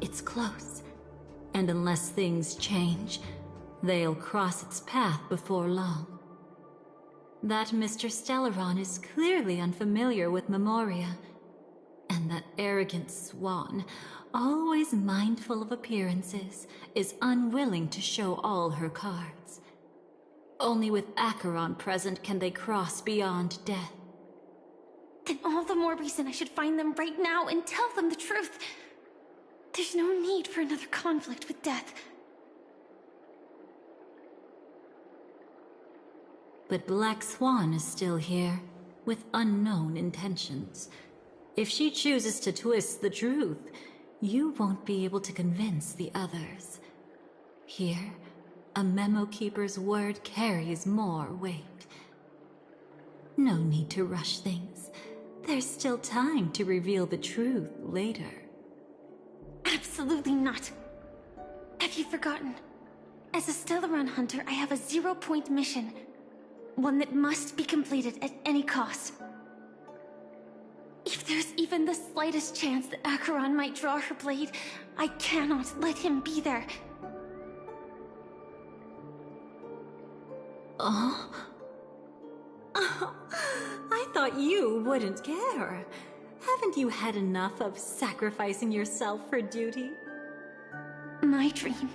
It's close. And unless things change, they'll cross its path before long. That Mr. Stellaron is clearly unfamiliar with Memoria. And that arrogant swan, always mindful of appearances, is unwilling to show all her cards. Only with Acheron present can they cross beyond death. Then all the more reason I should find them right now and tell them the truth. There's no need for another conflict with death. But Black Swan is still here, with unknown intentions. If she chooses to twist the truth, you won't be able to convince the others. Here, a Memo Keeper's word carries more weight. No need to rush things. There's still time to reveal the truth later. Absolutely not. Have you forgotten? As a Stellaron hunter, I have a 0-point mission. One that must be completed at any cost. If there's even the slightest chance that Acheron might draw her blade, I cannot let him be there. Oh? I thought you wouldn't care. Haven't you had enough of sacrificing yourself for duty? My dream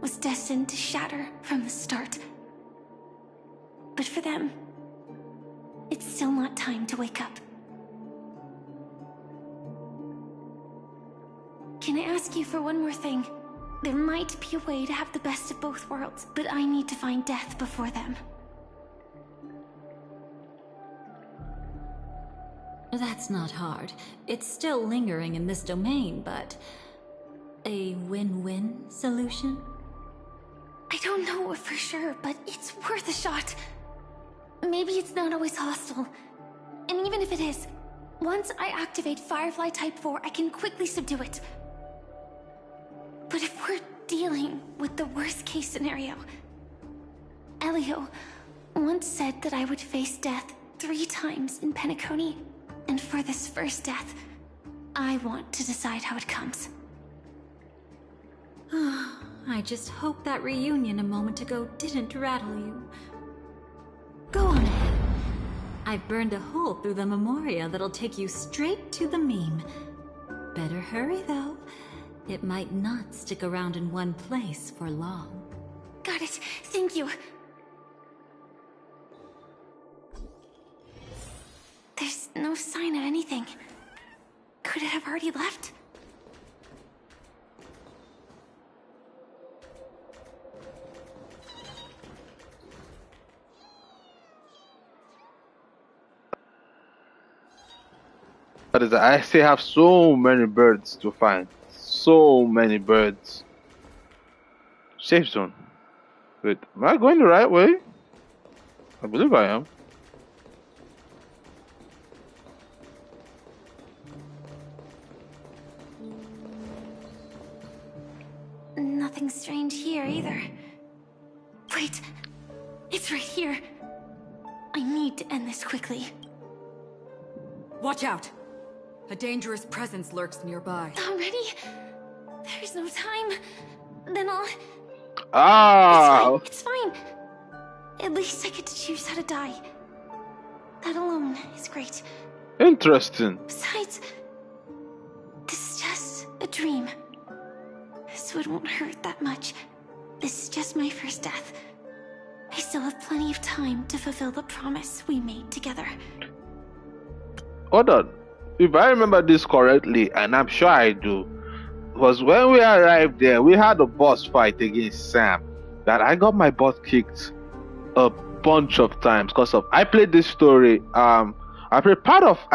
was destined to shatter from the start. But for them, it's still not time to wake up. Can I ask you for one more thing? There might be a way to have the best of both worlds, but I need to find death before them. That's not hard. It's still lingering in this domain, but... a win-win solution? I don't know for sure, but it's worth a shot. Maybe it's not always hostile. And even if it is, once I activate Firefly Type 4, I can quickly subdue it. But if we're dealing with the worst-case scenario... Elio once said that I would face death 3 times in Penacony. And for this first death, I want to decide how it comes. I just hope that reunion a moment ago didn't rattle you. Go on ahead. I've burned a hole through the Memoria that'll take you straight to the meme. Better hurry, though. It might not stick around in one place for long. Got it. Thank you. There's no sign of anything. Could it have already left? But I still have so many birds to find. So many birds. Safe zone. Wait, am I going the right way? I believe I am. Nothing strange here either. Wait, it's right here. I need to end this quickly. Watch out! A dangerous presence lurks nearby. Already? There's no time. Then I'll... Ah! It's fine. At least I get to choose how to die. That alone is great. Interesting. Besides, this is just a dream. So it won't hurt that much. This is just my first death. I still have plenty of time to fulfill the promise we made together. Hold on. If I remember this correctly, and I'm sure I do, was when we arrived there, we had a boss fight against Sam that I got my butt kicked a bunch of times because of I played this story. I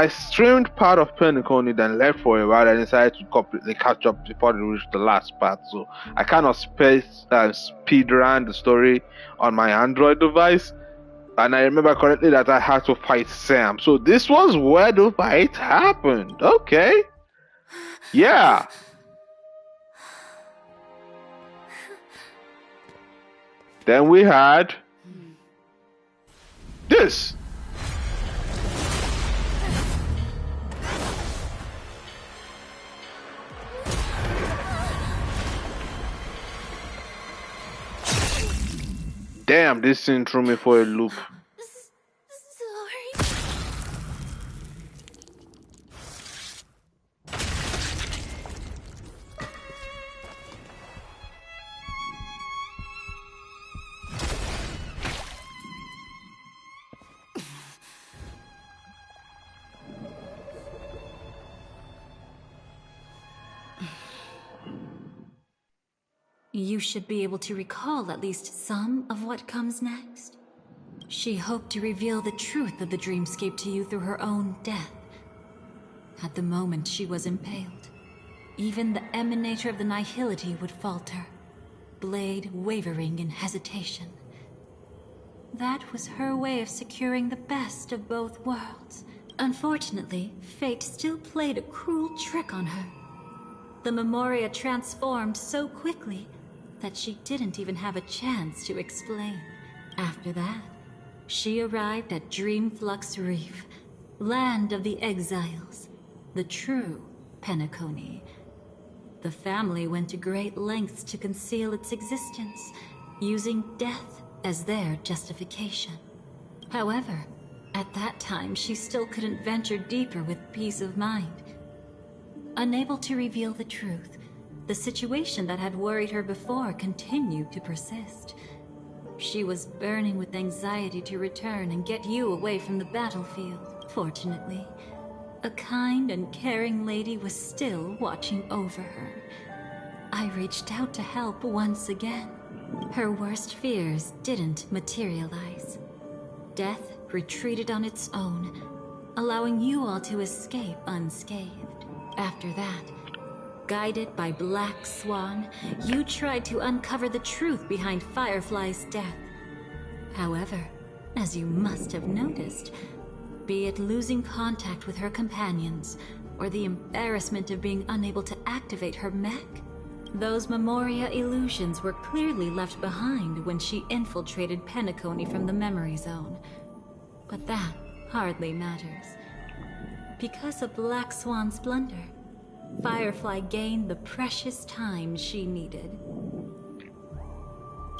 streamed part of Penacony, then left for a while and decided to completely catch up before we reached the last part. So I kind of speed ran the story on my Android device. And I remember correctly that I had to fight Sam. So this was where the fight happened. Okay. Yeah. Then we had this. Damn, this thing threw me for a loop. you should be able to recall at least some of what comes next. She hoped to reveal the truth of the dreamscape to you through her own death. At the moment she was impaled, even the emanator of the nihility would falter, blade wavering in hesitation. That was her way of securing the best of both worlds. Unfortunately, fate still played a cruel trick on her. The Memoria transformed so quickly that she didn't even have a chance to explain. After that, she arrived at Dreamflux Reef, land of the exiles, the true Penacony. The family went to great lengths to conceal its existence, using death as their justification. However, at that time she still couldn't venture deeper with peace of mind. Unable to reveal the truth, the situation that had worried her before continued to persist. She was burning with anxiety to return and get you away from the battlefield. Fortunately, a kind and caring lady was still watching over her. I reached out to help once again. Her worst fears didn't materialize. Death retreated on its own, allowing you all to escape unscathed. After that, guided by Black Swan, you tried to uncover the truth behind Firefly's death. However, as you must have noticed, be it losing contact with her companions, or the embarrassment of being unable to activate her mech, those Memoria illusions were clearly left behind when she infiltrated Penacony from the memory zone. But that hardly matters. Because of Black Swan's blunder, Firefly gained the precious time she needed.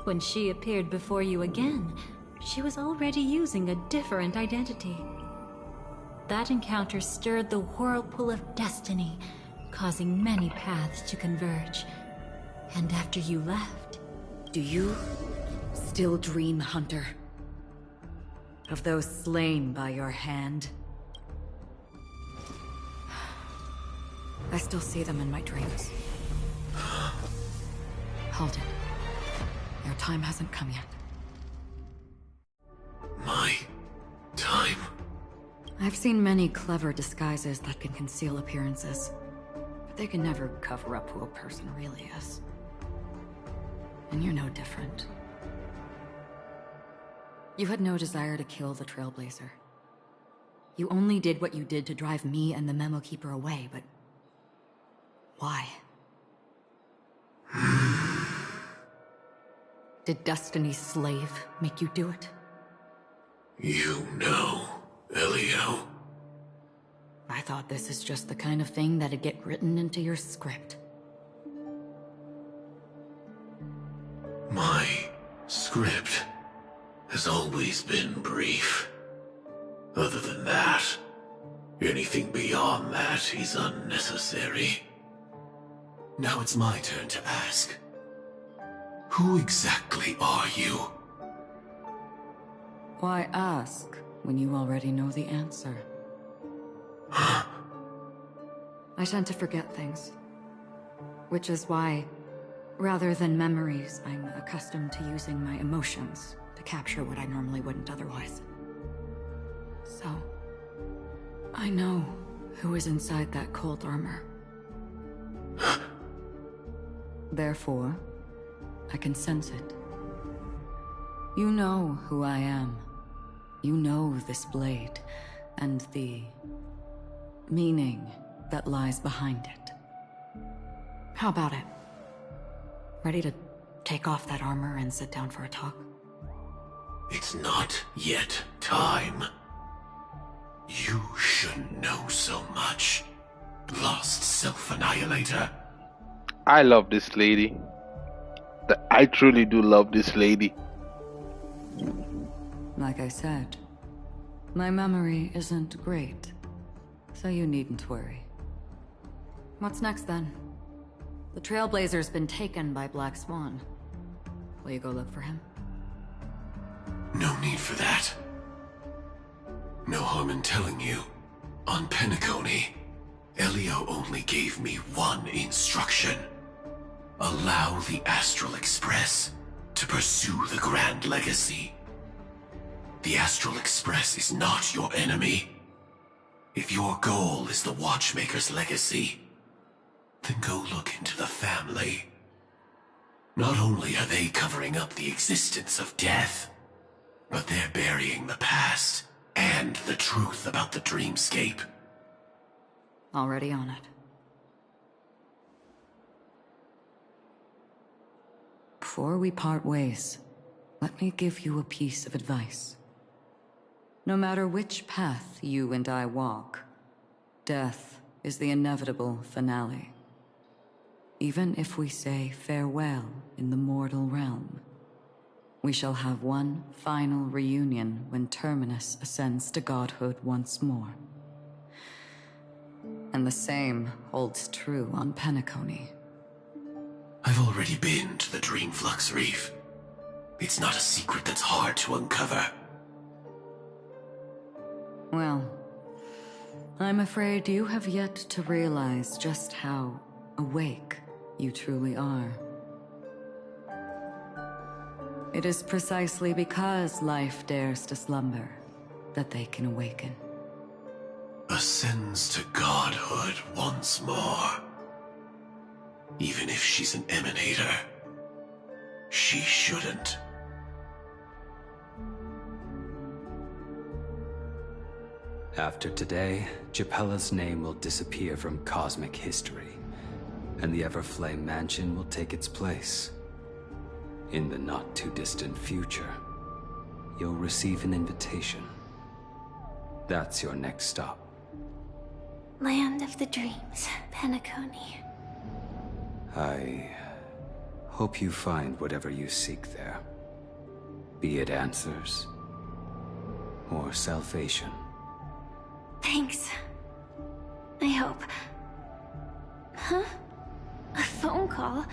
When she appeared before you again, she was already using a different identity. That encounter stirred the whirlpool of destiny, causing many paths to converge. And after you left... Do you still dream, Hunter? Of those slain by your hand? I still see them in my dreams. Hold it. Your time hasn't come yet. My time? I've seen many clever disguises that can conceal appearances, but they can never cover up who a person really is. And you're no different. You had no desire to kill the Trailblazer. You only did what you did to drive me and the Memo Keeper away, but... why? Did Destiny's slave make you do it? You know, Elio. I thought this is just the kind of thing that'd get written into your script. My script has always been brief. Other than that, anything beyond that is unnecessary. Now it's my turn to ask. Who exactly are you? Why ask when you already know the answer? I tend to forget things. Which is why, rather than memories, I'm accustomed to using my emotions to capture what I normally wouldn't otherwise. So, I know who is inside that cold armor. Therefore, I can sense it. You know who I am. You know this blade, and the meaning that lies behind it. How about it? Ready to take off that armor and sit down for a talk? It's not yet time. You should know so much, lost self-annihilator. I love this lady. I truly do love this lady. Like I said, my memory isn't great, so you needn't worry. What's next then? The Trailblazer's been taken by Black Swan. Will you go look for him? No need for that. No harm in telling you. On Penacony, Elio only gave me one instruction. Allow the Astral Express to pursue the Grand Legacy. The Astral Express is not your enemy. If your goal is the Watchmaker's legacy, then go look into the family. Not only are they covering up the existence of death, but they're burying the past and the truth about the dreamscape. Already on it. Before we part ways, let me give you a piece of advice. No matter which path you and I walk, death is the inevitable finale. Even if we say farewell in the mortal realm, we shall have one final reunion when Terminus ascends to godhood once more. And the same holds true on Penacony. I've already been to the Dreamflux Reef. It's not a secret that's hard to uncover. Well, I'm afraid you have yet to realize just how awake you truly are. It is precisely because life dares to slumber that they can awaken. Ascends to godhood once more. Even if she's an emanator, she shouldn't. After today, Japella's name will disappear from cosmic history, and the Everflame Mansion will take its place. In the not-too-distant future, you'll receive an invitation. That's your next stop. Land of the Dreams, Penacony. I hope you find whatever you seek there. Be it answers or salvation. Thanks. I hope. Huh? A phone call?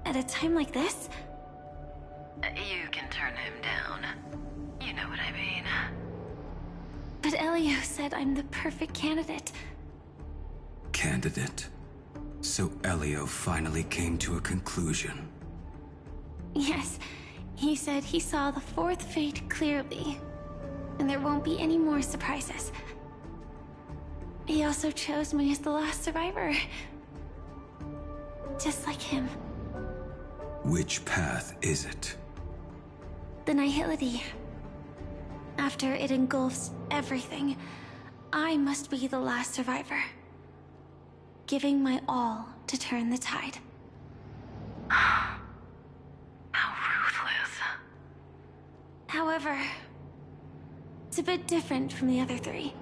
At a time like this? You can turn him down. You know what I mean. But Elio said I'm the perfect candidate. Candidate? So Elio finally came to a conclusion. Yes, he said he saw the fourth fate clearly, and there won't be any more surprises. He also chose me as the last survivor. Just like him. Which path is it? The Nihility. After it engulfs everything, I must be the last survivor. Giving my all to turn the tide. How ruthless. However, it's a bit different from the other three.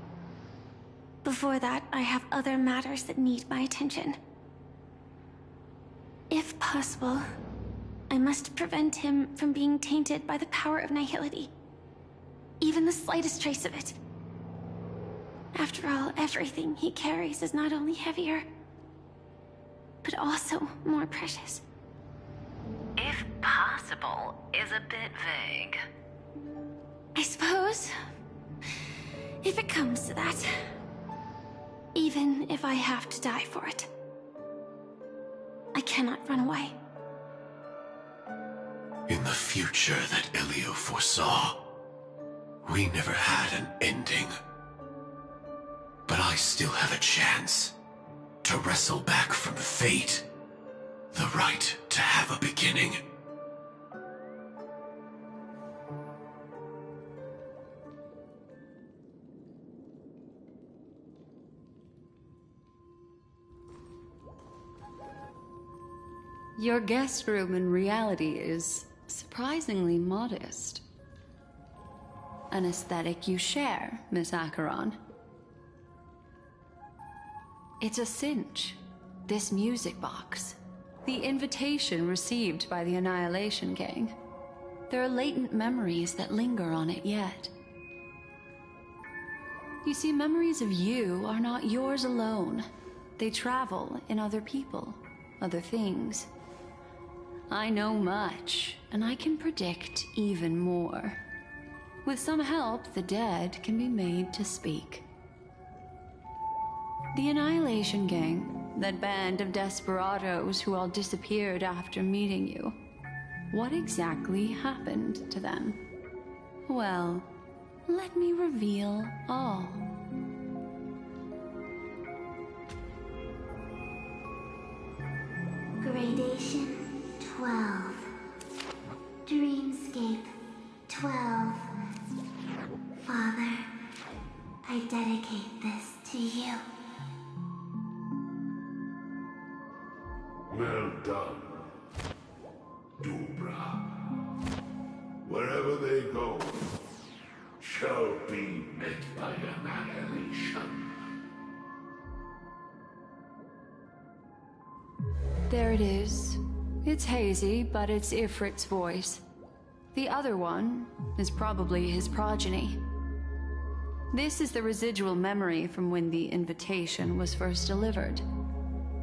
Before that, I have other matters that need my attention. If possible, I must prevent him from being tainted by the power of Nihility. Even the slightest trace of it. After all, everything he carries is not only heavier, but also more precious. If possible is a bit vague. I suppose, if it comes to that, even if I have to die for it, I cannot run away. In the future that Elio foresaw, we never had an ending. But I still have a chance to wrestle back from fate the right to have a beginning. Your guest room in reality is surprisingly modest. An aesthetic you share, Miss Acheron. It's a cinch. This music box. The invitation received by the Annihilation Gang. There are latent memories that linger on it yet. You see, memories of you are not yours alone. They travel in other people, other things. I know much, and I can predict even more. With some help, the dead can be made to speak. The Annihilation Gang, that band of desperados who all disappeared after meeting you. What exactly happened to them? Well, let me reveal all. Gradation 12. Dreamscape 12. Father, I dedicate this to you. Well done, Dubra. Wherever they go, shall be met by annihilation. There it is. It's hazy, but it's Ifrit's voice. The other one is probably his progeny. This is the residual memory from when the invitation was first delivered.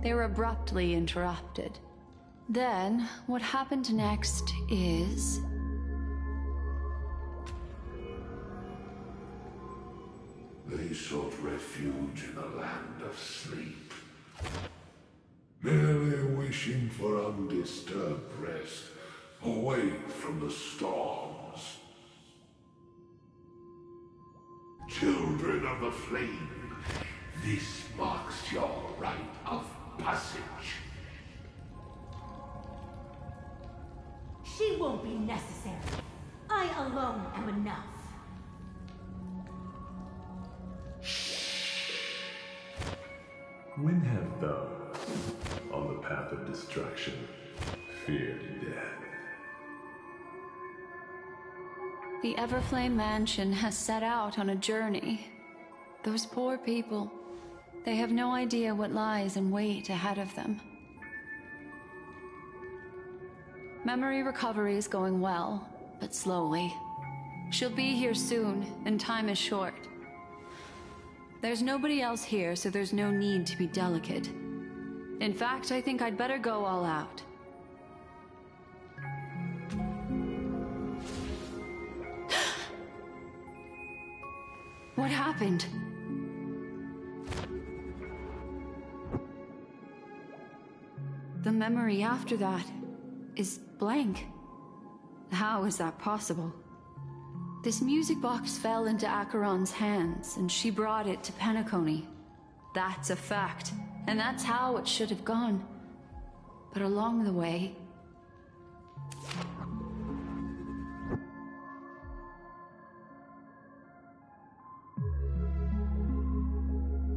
They were abruptly interrupted. Then, what happened next is... They sought refuge in the land of sleep, merely wishing for undisturbed rest, away from the storms. Children of the flame, this marks your rite of passage. She won't be necessary. I alone am enough. When have those on the path of destruction feared death? The Everflame Mansion has set out on a journey. Those poor people, they have no idea what lies in wait ahead of them. Memory recovery is going well, but slowly. She'll be here soon, and time is short. There's nobody else here, so there's no need to be delicate. In fact, I think I'd better go all out. What happened? The memory after that is blank. How is that possible? This music box fell into Acheron's hands, and she brought it to Penacony. That's a fact, and that's how it should have gone. But along the way...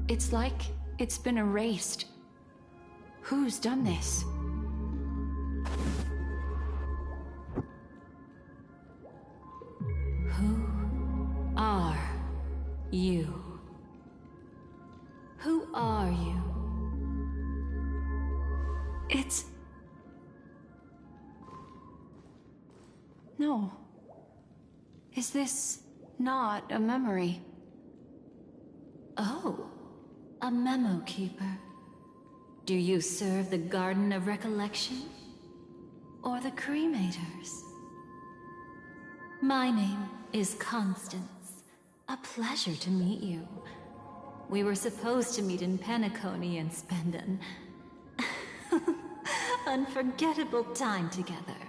it's like it's been erased. Who's done this? Who are you? Who are you? It's... no. Is this not a memory? Oh, a memo keeper. Do you serve the Garden of Recollection? Or the Cremators? My name is Constance. A pleasure to meet you. We were supposed to meet in Penacony and spend an unforgettable time together.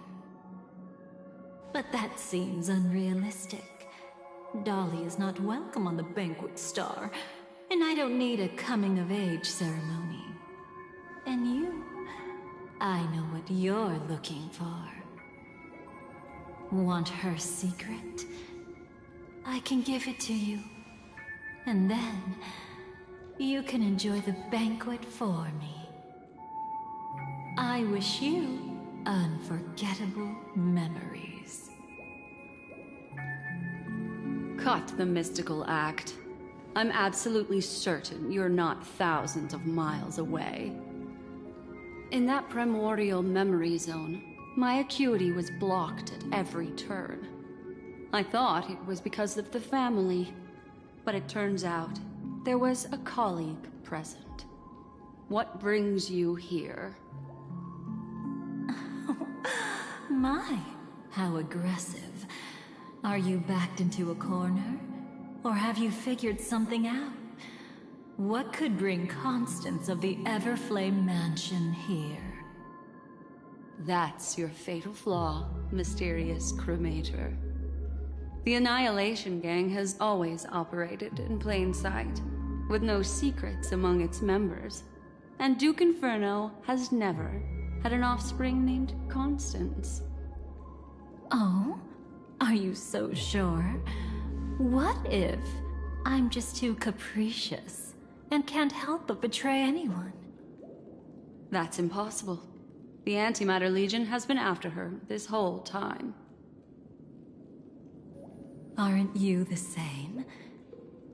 But that seems unrealistic. Dolly is not welcome on the Banquet Star, and I don't need a coming-of-age ceremony. And you, I know what you're looking for. Want her secret? I can give it to you. And then, you can enjoy the banquet for me. I wish you unforgettable memories. Cut the mystical act. I'm absolutely certain you're not thousands of miles away. In that primordial memory zone, my acuity was blocked at every turn. I thought it was because of the family, but it turns out there was a colleague present. What brings you here? My, how aggressive. Are you backed into a corner? Or have you figured something out? What could bring Constance of the Everflame Mansion here? That's your fatal flaw, mysterious cremator. The Annihilation Gang has always operated in plain sight, with no secrets among its members. And Duke Inferno has never had an offspring named Constance. Oh? Are you so sure? What if I'm just too capricious and can't help but betray anyone? That's impossible. The Antimatter Legion has been after her this whole time. Aren't you the same?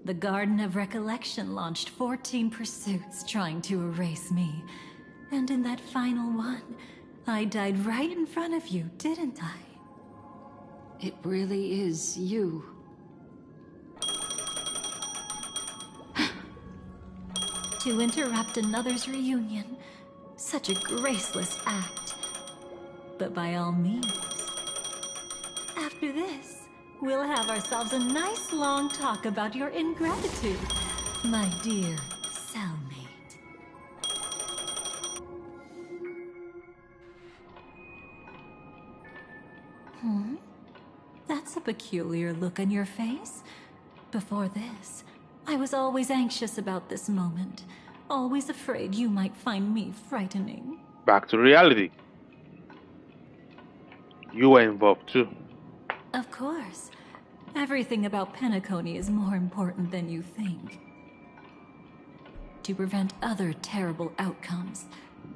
The Garden of Recollection launched 14 pursuits trying to erase me. And in that final one, I died right in front of you, didn't I? It really is you. To interrupt another's reunion, such a graceless act. But by all means. After this, we'll have ourselves a nice long talk about your ingratitude, my dear cellmate. That's a peculiar look on your face. Before this, I was always anxious about this moment. Always afraid you might find me frightening. Back to reality. You were involved too. Of course. Everything about Penacony is more important than you think. To prevent other terrible outcomes,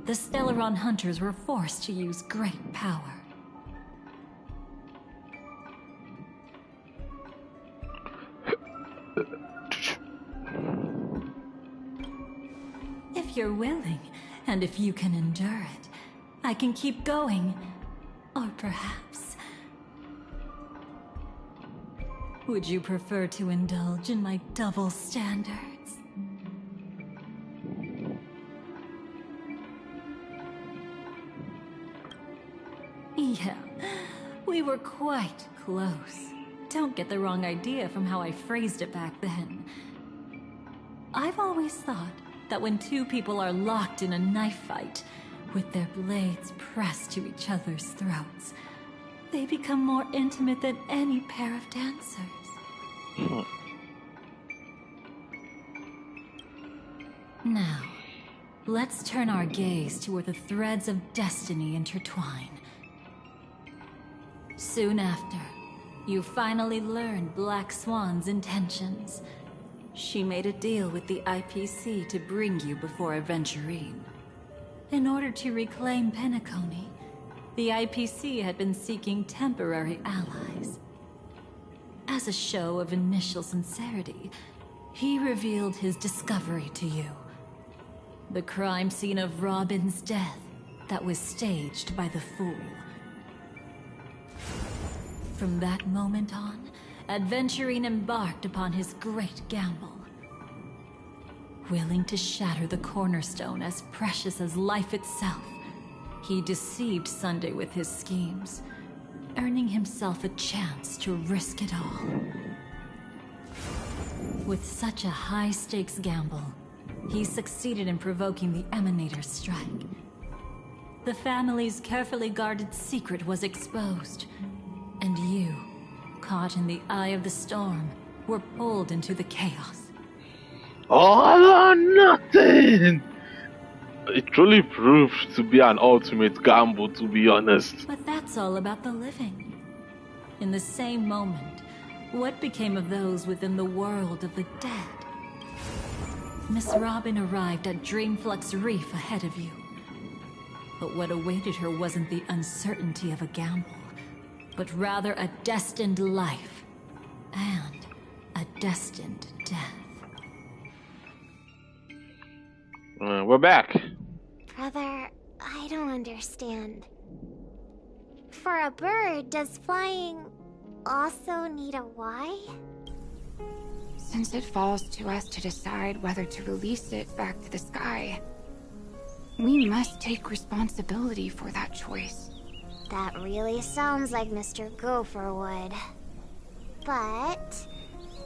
the Stellaron hunters were forced to use great power. If you're willing, and if you can endure it, I can keep going. Or perhaps... would you prefer to indulge in my double standards? Yeah, we were quite close. Don't get the wrong idea from how I phrased it back then. I've always thought that when two people are locked in a knife fight, with their blades pressed to each other's throats, they become more intimate than any pair of dancers. Now, let's turn our gaze to where the threads of destiny intertwine. Soon after, you finally learned Black Swan's intentions. She made a deal with the IPC to bring you before Aventurine. In order to reclaim Penacony, the IPC had been seeking temporary allies. As a show of initial sincerity, he revealed his discovery to you. The crime scene of Robin's death that was staged by the Fool. From that moment on, Aventurine embarked upon his great gamble. Willing to shatter the cornerstone as precious as life itself, he deceived Sunday with his schemes, earning himself a chance to risk it all. With such a high-stakes gamble, he succeeded in provoking the Emanator's strike. The family's carefully guarded secret was exposed, and you, caught in the eye of the storm, were pulled into the chaos. All or nothing! It truly proved to be an ultimate gamble, to be honest. But that's all about the living. In the same moment, what became of those within the world of the dead? Miss Robin arrived at Dreamflux Reef ahead of you. But what awaited her wasn't the uncertainty of a gamble, but rather a destined life and a destined death. We're back. Brother, I don't understand. For a bird, does flying also need a why? Since it falls to us to decide whether to release it back to the sky, we must take responsibility for that choice. That really sounds like Mr. Gopher would. But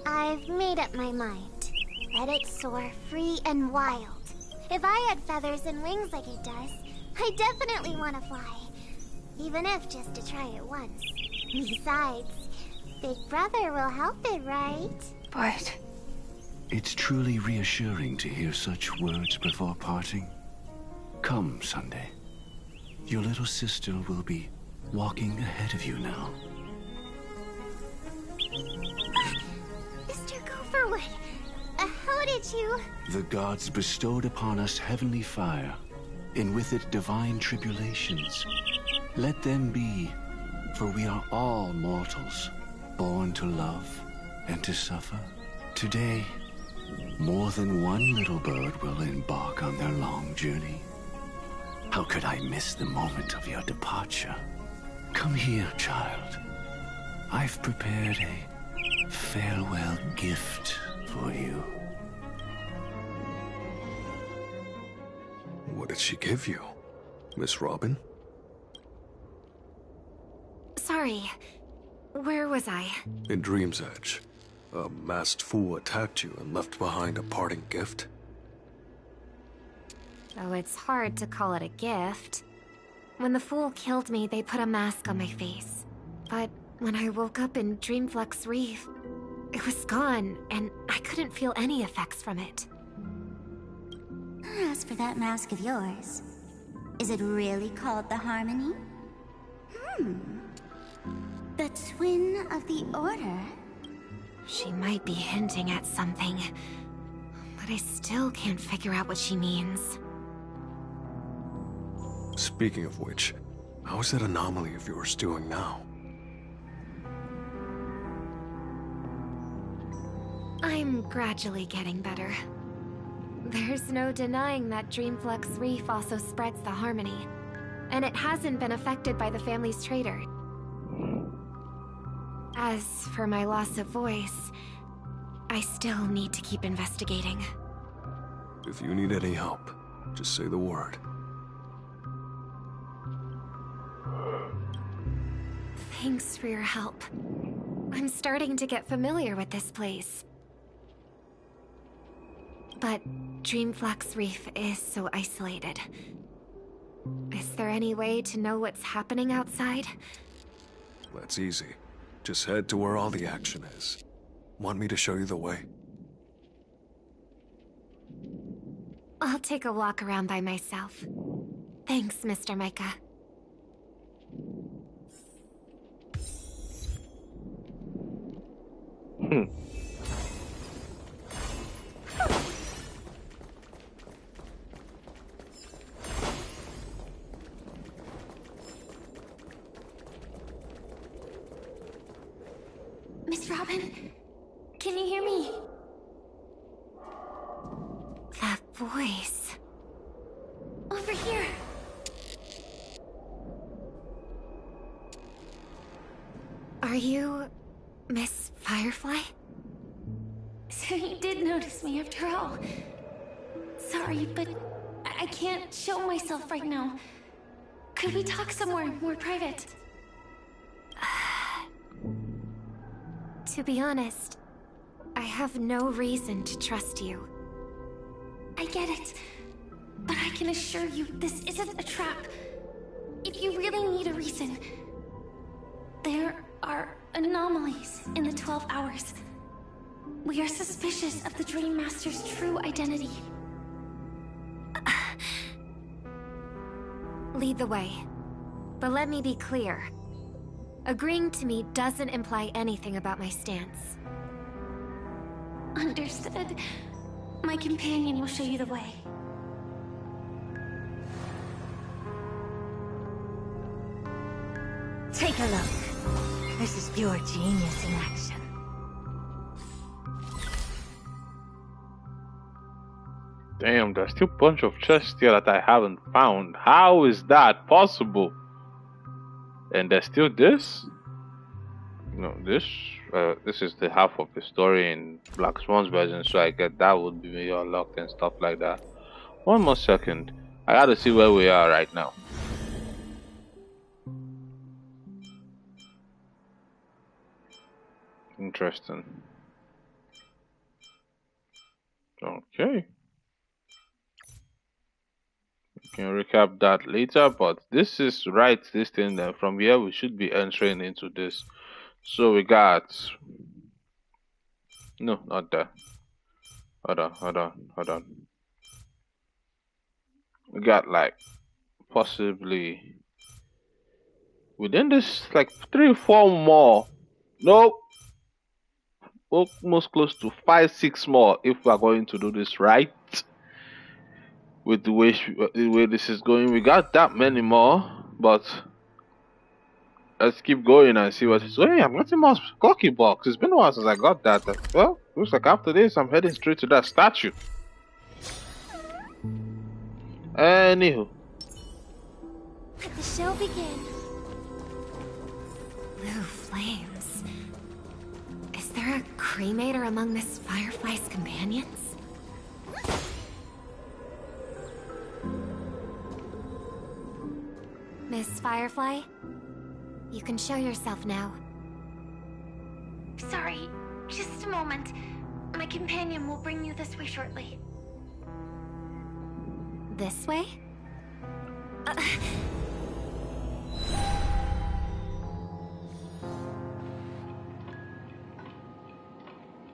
I've made up my mind. Let it soar free and wild. If I had feathers and wings like it does, I definitely want to fly. Even if just to try it once. Besides, Big Brother will help it, right? But... It's truly reassuring to hear such words before parting. Come, Sunday. Your little sister will be walking ahead of you now. Mr. Gopherwood, how did you... The gods bestowed upon us heavenly fire, and with it divine tribulations. Let them be, for we are all mortals, born to love and to suffer. Today, more than one little bird will embark on their long journey. How could I miss the moment of your departure? Come here, child. I've prepared a farewell gift for you. What did she give you, Miss Robin? Sorry. Where was I? In Dream's Edge, a masked fool attacked you and left behind a parting gift. Oh, it's hard to call it a gift. When the fool killed me, they put a mask on my face. But when I woke up in Dreamflux Reef, it was gone, and I couldn't feel any effects from it. As for that mask of yours, is it really called the Harmony? The Twin of the Order? She might be hinting at something, but I still can't figure out what she means. Speaking of which, how is that anomaly of yours doing now? I'm gradually getting better. There's no denying that Dreamflux Reef also spreads the Harmony, and it hasn't been affected by the family's traitor. As for my loss of voice, I still need to keep investigating. If you need any help, just say the word. Thanks for your help. I'm starting to get familiar with this place. But Dreamflux Reef is so isolated. Is there any way to know what's happening outside? That's easy. Just head to where all the action is. Want me to show you the way? I'll take a walk around by myself. Thanks, Mr. Micah. Miss Robin, can you hear me? That voice. Over here. Are you Miss Firefly? So you did notice me after all. Sorry, but I can't show myself right now. Could we talk somewhere more private? To be honest, I have no reason to trust you. I get it, but I can assure you this isn't a trap. If you really need a reason, there are anomalies in the 12 hours. We are suspicious of the Dream Master's true identity. Lead the way. But let me be clear. Agreeing to me doesn't imply anything about my stance. Understood. My companion will show you the way. Take a look. This is pure genius in action. Damn, there's still a bunch of chests here that I haven't found. How is that possible? And there's still this? No, this is the half of the story in Black Swan's version, so I get that would be unlocked and stuff like that. One more second. I gotta see where we are right now. Interesting. Okay. We can recap that later, but this is right. This thing that from here we should be entering into this. So we got no, not that. Hold on. We got like possibly within this like 3-4 more. Nope. Almost close to 5-6 more if we are going to do this right. With the way this is going, we got that many more, but let's keep going and see what it's. Hey, I'm getting more clocky box. It's been a while since I got that. Well, looks like after this, I'm heading straight to that statue. Anywho, Let the show begin. Blue flames. Is there a cremator among Miss Firefly's companions? Miss Firefly, you can show yourself now. Sorry, just a moment. My companion will bring you this way shortly. This way?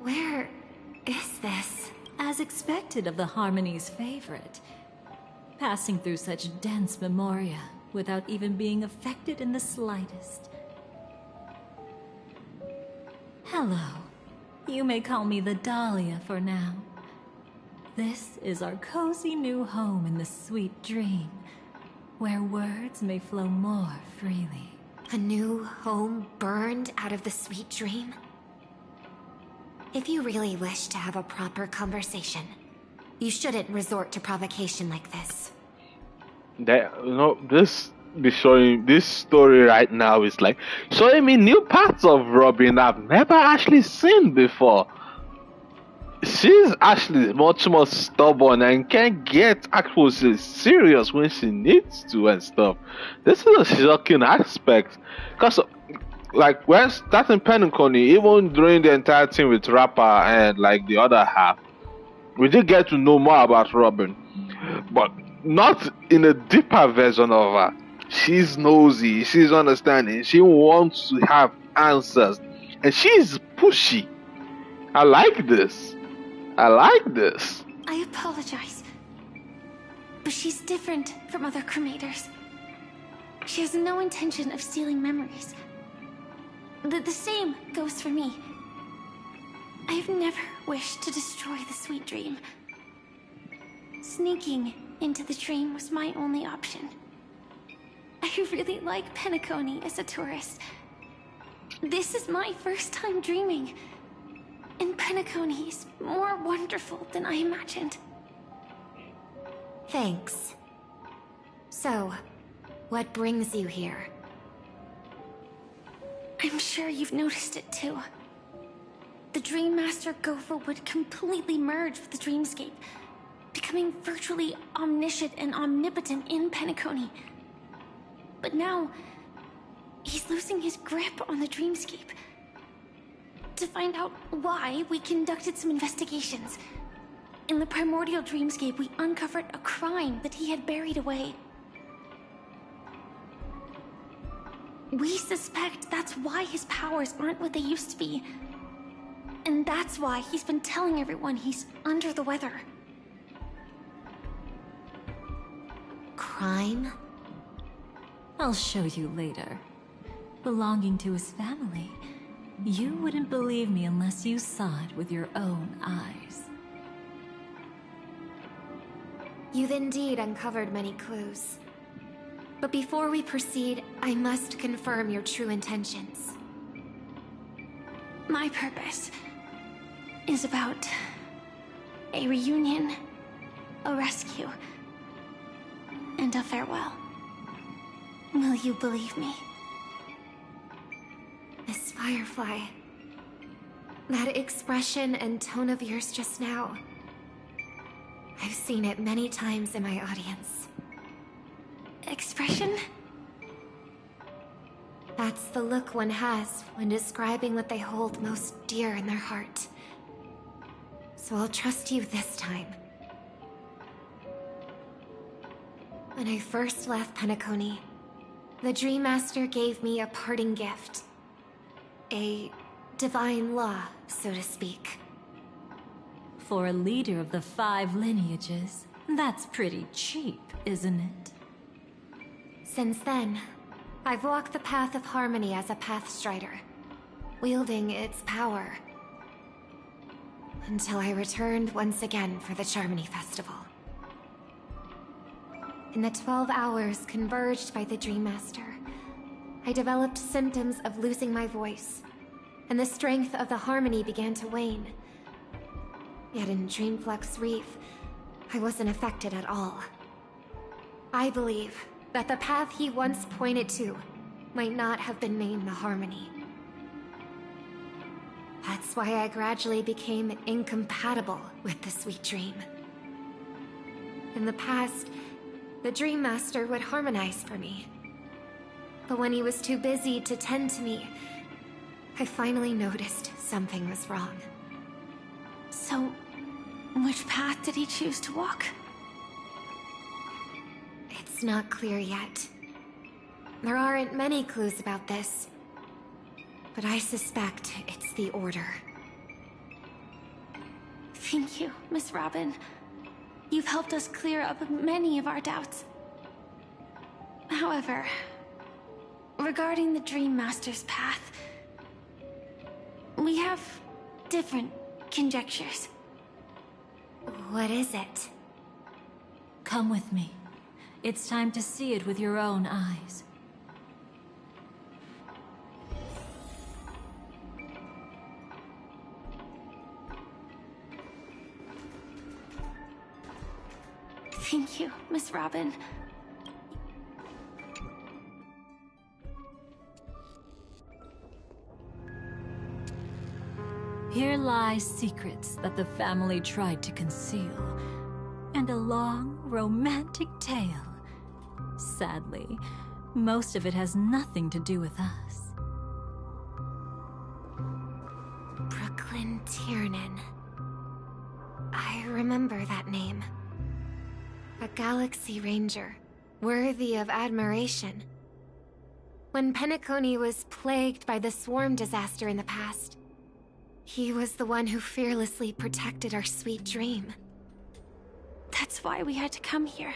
Where is this? As expected of the Harmony's favorite. Passing through such dense memoria without even being affected in the slightest. Hello. You may call me the Dahlia for now. This is our cozy new home in the sweet dream, where words may flow more freely. A new home burned out of the sweet dream? If you really wish to have a proper conversation, you shouldn't resort to provocation like this. this story right now is like showing me new parts of Robin I've never actually seen before. She's actually much more stubborn and can get actually serious when she needs to and stuff. This is a shocking aspect, because like when starting Penacony, even during the entire thing with Rapper and like the other half, we did get to know more about Robin, but not in a deeper version of her. She's nosy, she's understanding, she wants to have answers, and she's pushy. I like this. I apologize, but she's different from other cremators. She has no intention of stealing memories. The same goes for me. I've never wished to destroy the sweet dream. Sneaking into the dream was my only option. I really like Penacony as a tourist. This is my first time dreaming, and Penacony is more wonderful than I imagined. Thanks. So, what brings you here? I'm sure you've noticed it too. The Dream Master Gopher would completely merge with the dreamscape, becoming virtually omniscient and omnipotent in Penacony. But now, he's losing his grip on the dreamscape. To find out why, we conducted some investigations. In the primordial dreamscape, we uncovered a crime that he had buried away. We suspect that's why his powers aren't what they used to be. And that's why he's been telling everyone he's under the weather. Crime? I'll show you later. Belonging to his family. You wouldn't believe me unless you saw it with your own eyes. You've indeed uncovered many clues. But before we proceed, I must confirm your true intentions. My purpose is about a reunion, a rescue, and a farewell. Will you believe me? Miss Firefly, that expression and tone of yours just now, I've seen it many times in my audience. Expression? That's the look one has when describing what they hold most dear in their heart. so I'll trust you this time. When I first left Penacony, the Dream Master gave me a parting gift. A divine law, so to speak. For a leader of the 5 lineages, that's pretty cheap, isn't it? Since then, I've walked the path of harmony as a Pathstrider, wielding its power. Until I returned once again for the Charmony Festival. In the 12 hours converged by the Dream Master, I developed symptoms of losing my voice, and the strength of the harmony began to wane. Yet in Dreamflux Reef, I wasn't affected at all. I believe that the path he once pointed to might not have been named the Harmony. That's why I gradually became incompatible with the sweet dream. In the past, the Dream Master would harmonize for me. But when he was too busy to tend to me, I finally noticed something was wrong. So, which path did he choose to walk? It's not clear yet. There aren't many clues about this, but I suspect it's the Order. Thank you, Miss Robin. You've helped us clear up many of our doubts. However, regarding the Dream Master's path, we have different conjectures. What is it? Come with me. It's time to see it with your own eyes. Thank you, Miss Robin. Here lie secrets that the family tried to conceal, and a long, romantic tale. Sadly, most of it has nothing to do with us. Brooklyn Tiernan. I remember that name. A Galaxy Ranger, worthy of admiration. When Penacony was plagued by the swarm disaster in the past, he was the one who fearlessly protected our sweet dream. That's why we had to come here.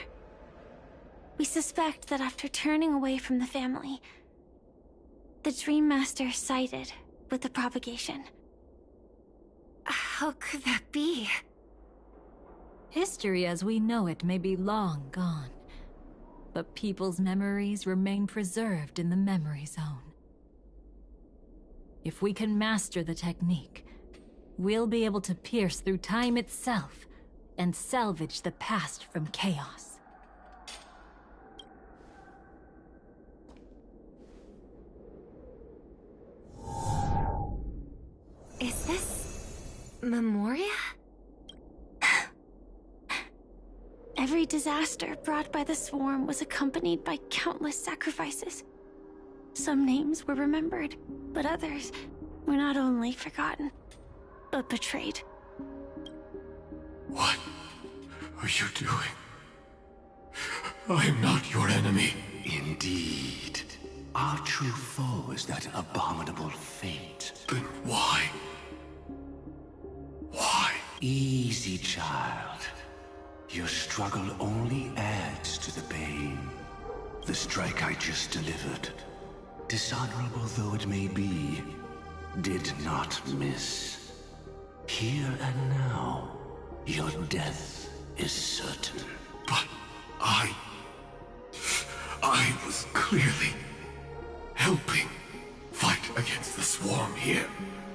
We suspect that after turning away from the family, the Dream Master sided with the propagation. How could that be? History as we know it may be long gone, but people's memories remain preserved in the memory zone. If we can master the technique, we'll be able to pierce through time itself and salvage the past from chaos. Is this Memoria? Every disaster brought by the swarm was accompanied by countless sacrifices. Some names were remembered, but others were not only forgotten, but betrayed. What are you doing? I am not your enemy. Indeed. Our true foe is that abominable fate. Then why? Why? Easy, child. Your struggle only adds to the pain. The strike I just delivered, dishonorable though it may be, did not miss. Here and now, your death is certain. But I was clearly helping fight against the swarm here.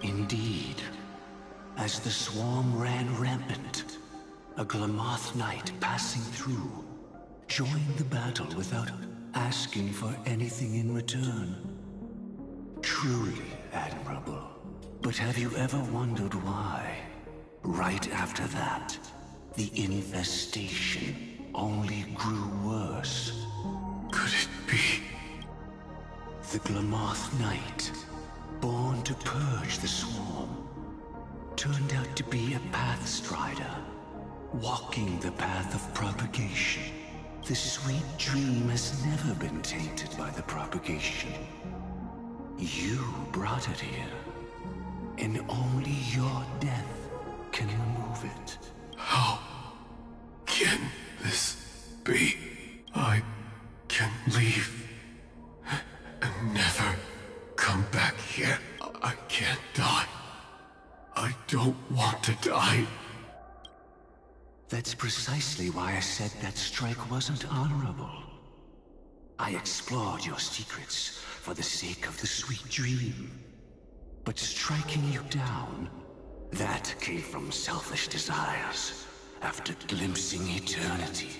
Indeed. As the swarm ran rampant, a Glamoth knight passing through joined the battle without asking for anything in return. Truly admirable. But have you ever wondered why? Right after that, the infestation only grew worse. Could it be? The Glamoth Knight, born to purge the swarm, turned out to be a path strider, walking the path of propagation. The sweet dream has never been tainted by the propagation. You brought it here, and only your death can remove it. How can this be? I can leave and never come back here. I can't die. I don't want to die. That's precisely why I said that strike wasn't honorable. I explored your secrets for the sake of the sweet dream. But striking you down, that came from selfish desires. After glimpsing eternity,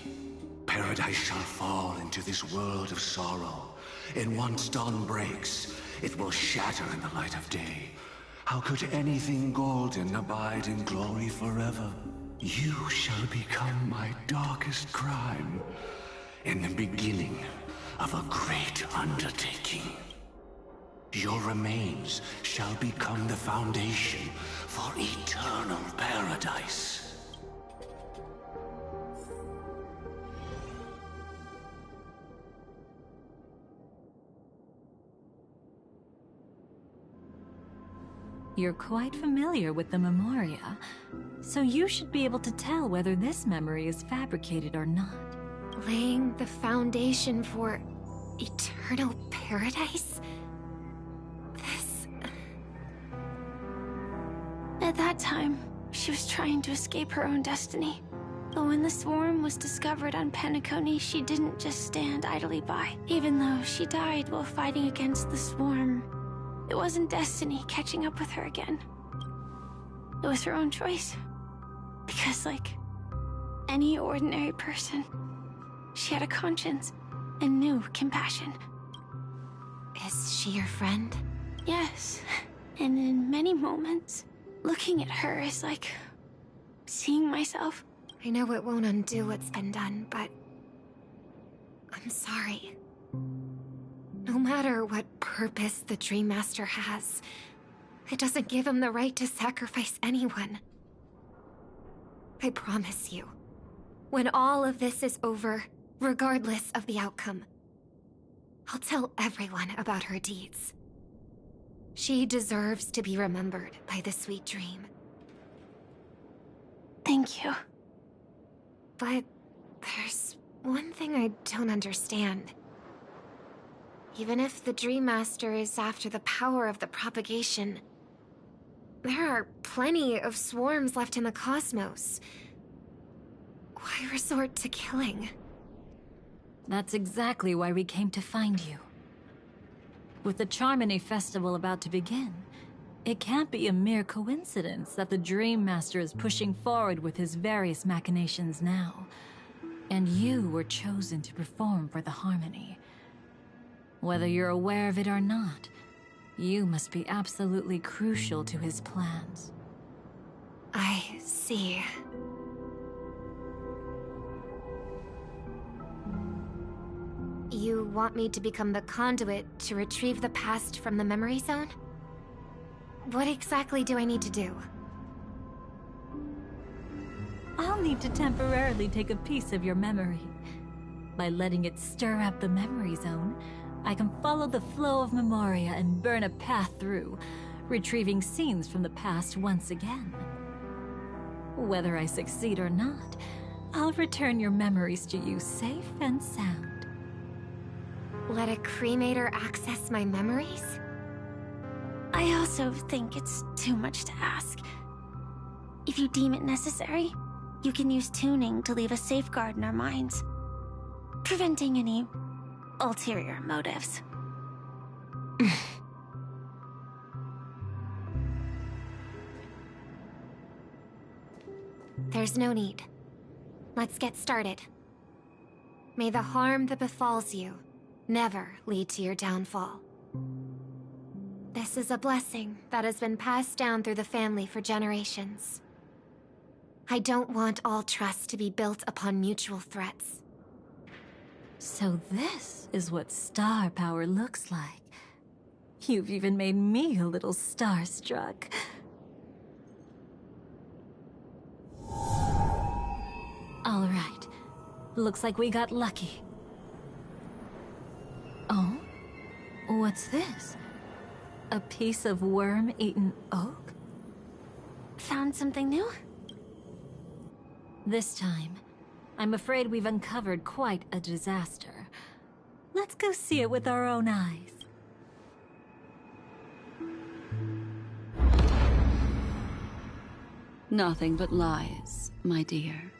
paradise shall fall into this world of sorrow. And once dawn breaks, it will shatter in the light of day. How could anything golden abide in glory forever? You shall become my darkest crime, and the beginning of a great undertaking. Your remains shall become the foundation for eternal paradise. You're quite familiar with the Memoria, so you should be able to tell whether this memory is fabricated or not. Laying the foundation for eternal paradise? At that time, she was trying to escape her own destiny. But when the swarm was discovered on Penacony, she didn't just stand idly by. Even though she died while fighting against the swarm, it wasn't destiny catching up with her again. It was her own choice. Because like any ordinary person, she had a conscience and knew compassion. Is she your friend? Yes. And in many moments, looking at her is like seeing myself. I know it won't undo what's been done, but I'm sorry. No matter what purpose the Dream Master has, it doesn't give him the right to sacrifice anyone. I promise you, when all of this is over, regardless of the outcome, I'll tell everyone about her deeds. She deserves to be remembered by the sweet dream. Thank you. But there's one thing I don't understand. Even if the Dream Master is after the power of the propagation, there are plenty of swarms left in the cosmos. Why resort to killing? That's exactly why we came to find you. With the Charmony Festival about to begin, it can't be a mere coincidence that the Dream Master is pushing forward with his various machinations now. And you were chosen to perform for the Harmony. Whether you're aware of it or not, you must be absolutely crucial to his plans. I see. You want me to become the conduit to retrieve the past from the memory zone? What exactly do I need to do? I'll need to temporarily take a piece of your memory. By letting it stir up the memory zone, I can follow the flow of Memoria and burn a path through, retrieving scenes from the past once again. Whether I succeed or not, I'll return your memories to you safe and sound. Let a cremator access my memories? I also think it's too much to ask. If you deem it necessary, you can use tuning to leave a safeguard in our minds, preventing any ulterior motives. There's no need. Let's get started. May the harm that befalls you never lead to your downfall. This is a blessing that has been passed down through the family for generations. I don't want all trust to be built upon mutual threats. So this is what star power looks like. You've even made me a little starstruck. Looks like we got lucky. Oh? What's this? A piece of worm-eaten oak? Found something new? This time, I'm afraid we've uncovered quite a disaster. Let's go see it with our own eyes. Nothing but lies, my dear.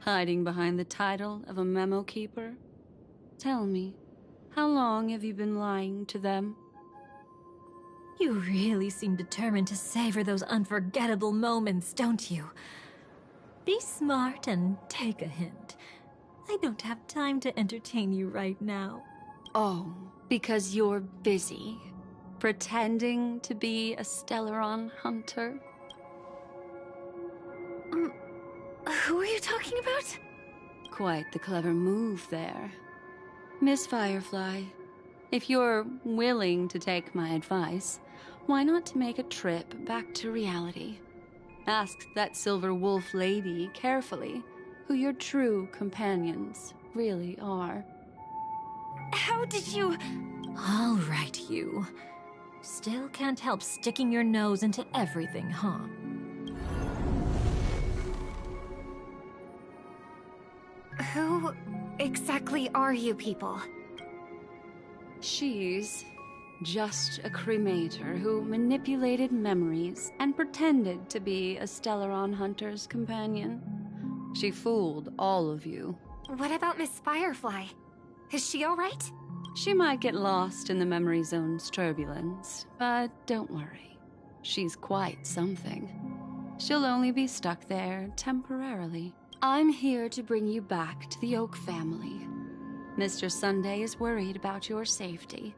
Hiding behind the title of a memo keeper? Tell me, how long have you been lying to them? You really seem determined to savor those unforgettable moments, don't you? Be smart and take a hint. I don't have time to entertain you right now. Oh, because you're busy, pretending to be a Stellaron hunter? Who are you talking about? Quite the clever move there. Miss Firefly, if you're willing to take my advice, why not make a trip back to reality? Ask that Silver Wolf lady carefully who your true companions really are. How did you... All right, you. Still can't help sticking your nose into everything, huh? Who exactly are you people? She's just a cremator who manipulated memories and pretended to be a Stellaron hunter's companion. She fooled all of you. What about Miss Firefly? Is she alright? She might get lost in the memory zone's turbulence, but don't worry. She's quite something. She'll only be stuck there temporarily. I'm here to bring you back to the Oak family. Mr. Sunday is worried about your safety.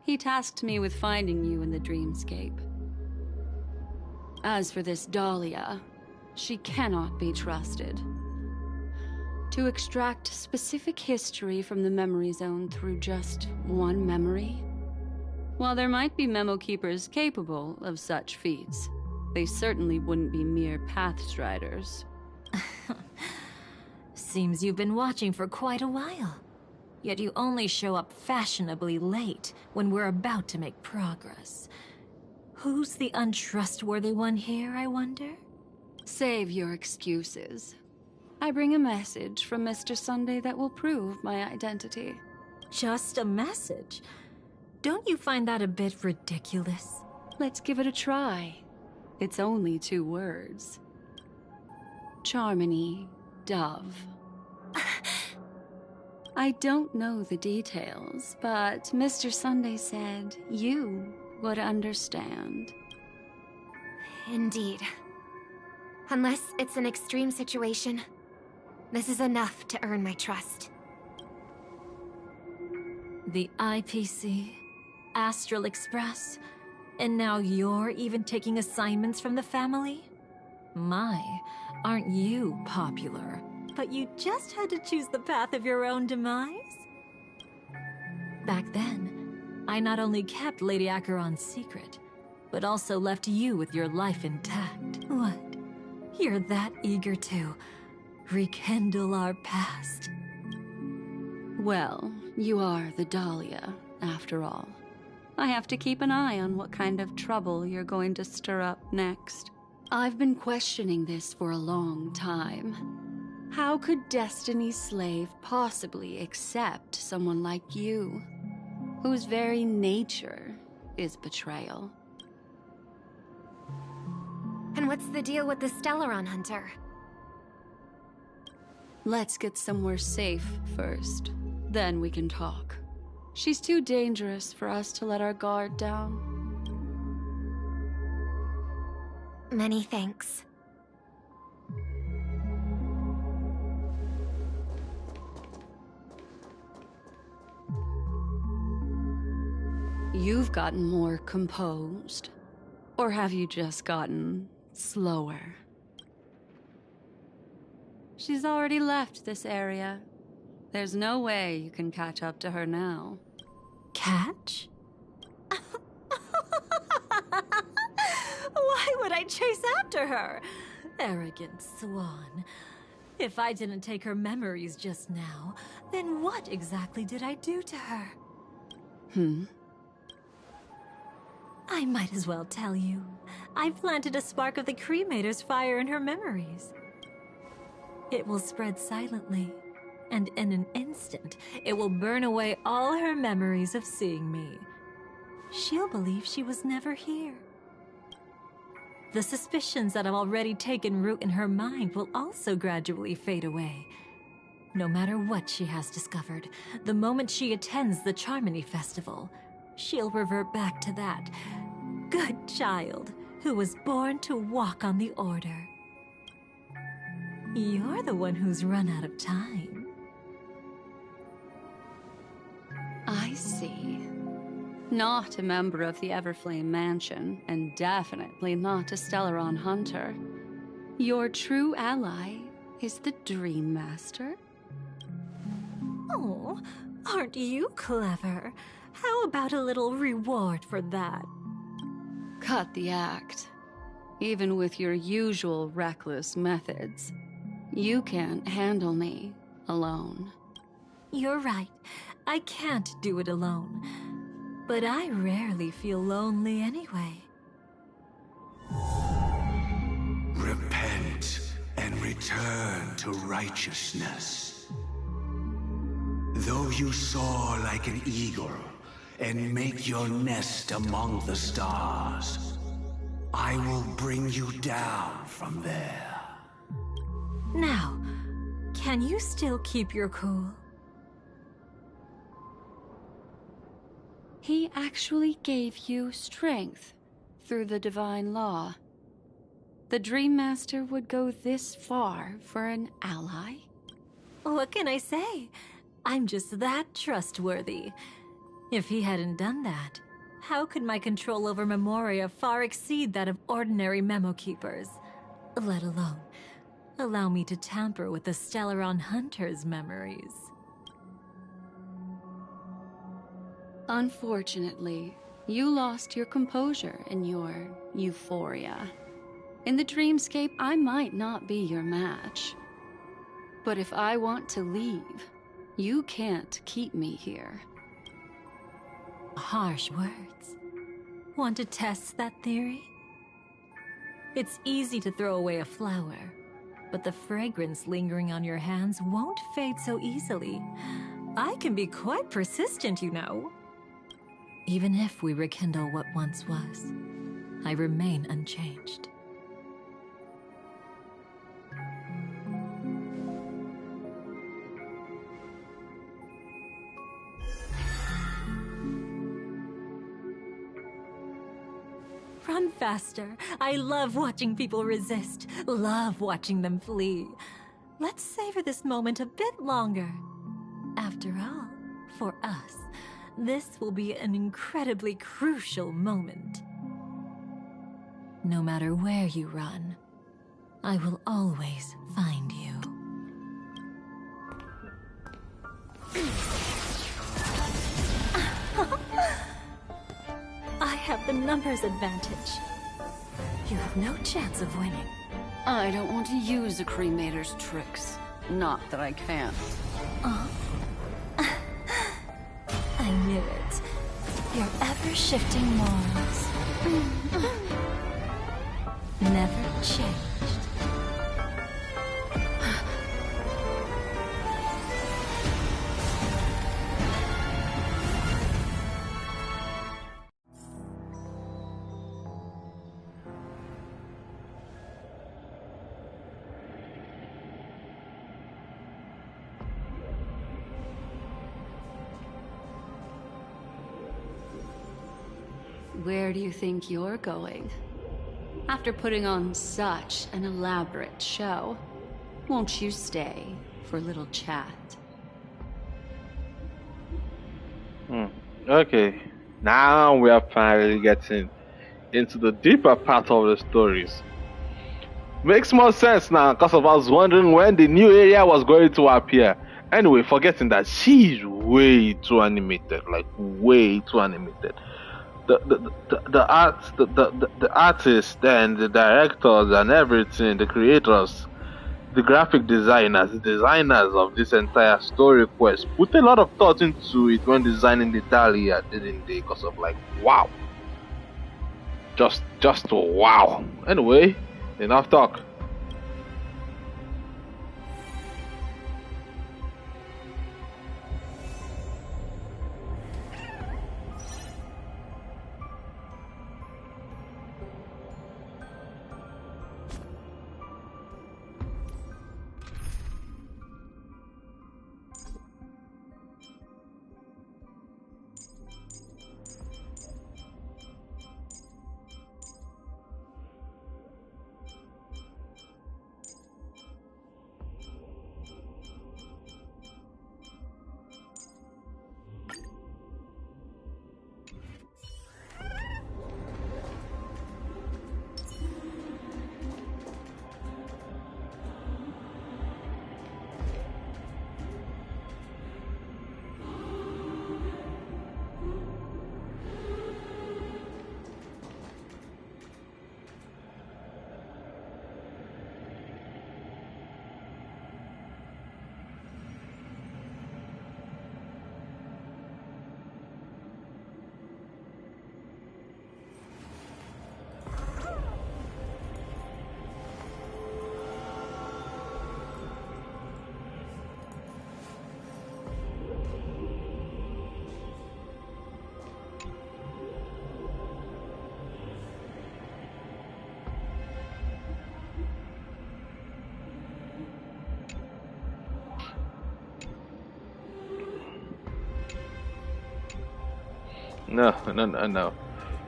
He tasked me with finding you in the dreamscape. As for this Dahlia, she cannot be trusted. To extract specific history from the memory zone through just one memory? While there might be memo keepers capable of such feats, they certainly wouldn't be mere pathstriders. Seems you've been watching for quite a while. Yet you only show up fashionably late when we're about to make progress. Who's the untrustworthy one here, I wonder? Save your excuses. I bring a message from Mr. Sunday that will prove my identity. Just a message? Don't you find that a bit ridiculous? Let's give it a try. It's only 2 words. Charmony, Dove. I don't know the details, but Mr. Sunday said you would understand. Indeed. Unless it's an extreme situation, this is enough to earn my trust. The IPC, Astral Express, and now you're even taking assignments from the family? My, aren't you popular? But you just had to choose the path of your own demise? Back then, I not only kept Lady Acheron's secret, but also left you with your life intact. What? You're that eager to rekindle our past? Well, you are the Dahlia, after all. I have to keep an eye on what kind of trouble you're going to stir up next. I've been questioning this for a long time. How could Destiny's slave possibly accept someone like you, whose very nature is betrayal? And what's the deal with the Stellaron hunter? Let's get somewhere safe first. Then we can talk. She's too dangerous for us to let our guard down. Many thanks. You've gotten more composed. Or have you just gotten slower? She's already left this area. There's no way you can catch up to her now. Catch? Why would I chase after her? Arrogant swan. If I didn't take her memories just now, then what exactly did I do to her? I might as well tell you. I planted a spark of the cremator's fire in her memories. It will spread silently, and in an instant, it will burn away all her memories of seeing me. She'll believe she was never here. The suspicions that have already taken root in her mind will also gradually fade away. No matter what she has discovered, the moment she attends the Charmony Festival, she'll revert back to that good child who was born to walk on the Order. You're the one who's run out of time. I see. Not a member of the Everflame Mansion, and definitely not a Stellaron hunter. Your true ally is the Dream Master? Oh, aren't you clever? How about a little reward for that? Cut the act. Even with your usual reckless methods, you can't handle me alone. You're right. I can't do it alone. But I rarely feel lonely anyway. Repent and return to righteousness. Though you soar like an eagle and make your nest among the stars, I will bring you down from there. Now, can you still keep your cool? He actually gave you strength through the divine law. The Dream Master would go this far for an ally? What can I say? I'm just that trustworthy. If he hadn't done that, how could my control over Memoria far exceed that of ordinary memo keepers? Let alone allow me to tamper with the Stellaron Hunter's memories. Unfortunately, you lost your composure in your euphoria. In the dreamscape, I might not be your match. But if I want to leave, you can't keep me here. Harsh words. Want to test that theory? It's easy to throw away a flower, but the fragrance lingering on your hands won't fade so easily. I can be quite persistent, you know. Even if we rekindle what once was, I remain unchanged. Run faster. I love watching people resist, love watching them flee. Let's savor this moment a bit longer. After all, for us, this will be an incredibly crucial moment. No matter where you run, I will always find you. I have the numbers advantage. You have no chance of winning. I don't want to use a cremator's tricks. Not that I can't. I knew it. Your ever-shifting morals. Never changed. Where do you think you're going? After putting on such an elaborate show, won't you stay for a little chat? Okay, now we are finally getting into the deeper part of the stories. Makes more sense now, because I was wondering when the new area was going to appear. Anyway, forgetting that she's way too animated, like way too animated. The artists and the directors and everything, the creators, the graphic designers, the designers of this entire story quest, put a lot of thought into it when designing the Dahlia, didn't they? Because of like, wow. Just wow. Anyway, enough talk.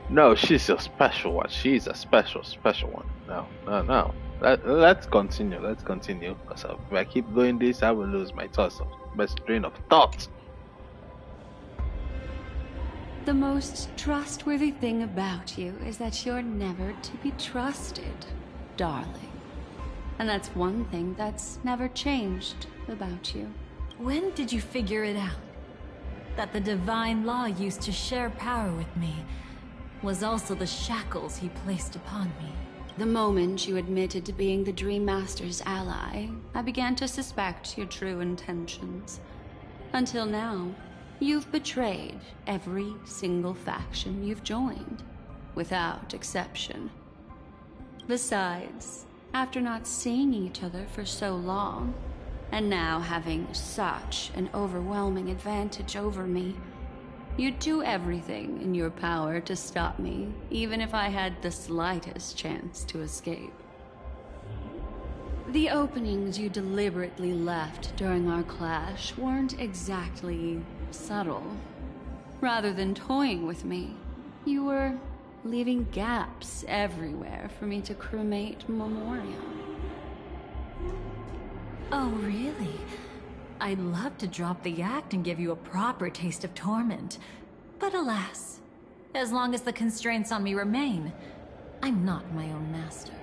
No, she's a special one. She's a special one. No. Let's continue. Because if I keep doing this, I will lose my best train of thought. The most trustworthy thing about you is that you're never to be trusted, darling. And that's one thing that's never changed about you. When did you figure it out? That the divine law used to share power with me was also the shackles he placed upon me. The moment you admitted to being the Dream Master's ally, I began to suspect your true intentions. Until now, you've betrayed every single faction you've joined, without exception. Besides, after not seeing each other for so long, and now having such an overwhelming advantage over me, you'd do everything in your power to stop me, even if I had the slightest chance to escape. The openings you deliberately left during our clash weren't exactly subtle. Rather than toying with me, you were leaving gaps everywhere for me to cremate Memoria. Oh, really? I'd love to drop the act and give you a proper taste of torment. But alas, as long as the constraints on me remain, I'm not my own master.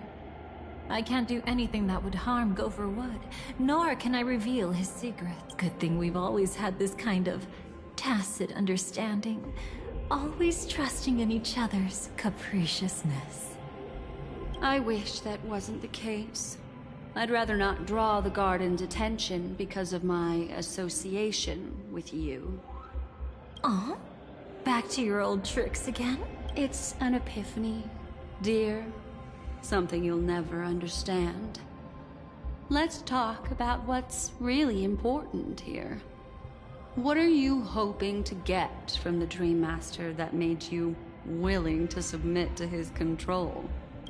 I can't do anything that would harm Gopher Wood, nor can I reveal his secrets. Good thing we've always had this kind of tacit understanding, always trusting in each other's capriciousness. I wish that wasn't the case. I'd rather not draw the Garden's attention because of my association with you. Oh? Back to your old tricks again? It's an epiphany, dear. Something you'll never understand. Let's talk about what's really important here. What are you hoping to get from the Dream Master that made you willing to submit to his control?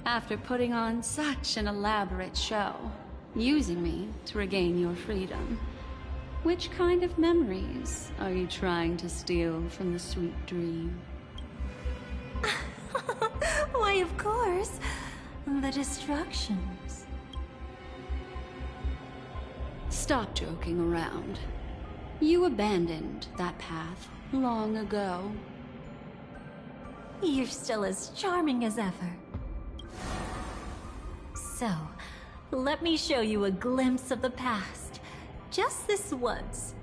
After putting on such an elaborate show, using me to regain your freedom, which kind of memories are you trying to steal from the sweet dream? Why, of course, the destructions. Stop joking around. You abandoned that path long ago. You're still as charming as ever. So, let me show you a glimpse of the past. Just this once,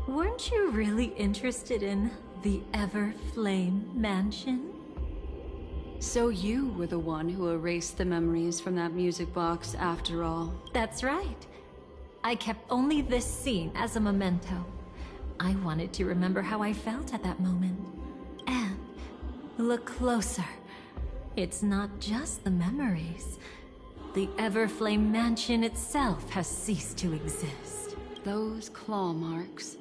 Weren't you really interested in the Everflame Mansion? So you were the one who erased the memories from that music box after all. That's right. I kept only this scene as a memento. I wanted to remember how I felt at that moment. And look closer. It's not just the memories. The Everflame Mansion itself has ceased to exist. Those claw marks.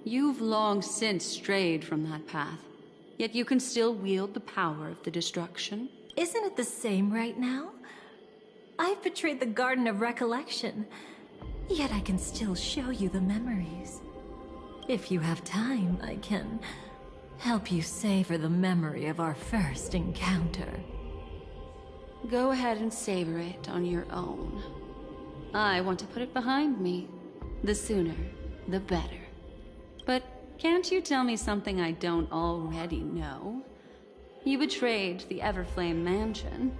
You've long since strayed from that path, yet you can still wield the power of the destruction. Isn't it the same right now? I've betrayed the Garden of Recollection, yet I can still show you the memories. If you have time, I can help you savor the memory of our first encounter. Go ahead and savor it on your own. I want to put it behind me. The sooner, the better. But can't you tell me something I don't already know? You betrayed the Everflame Mansion.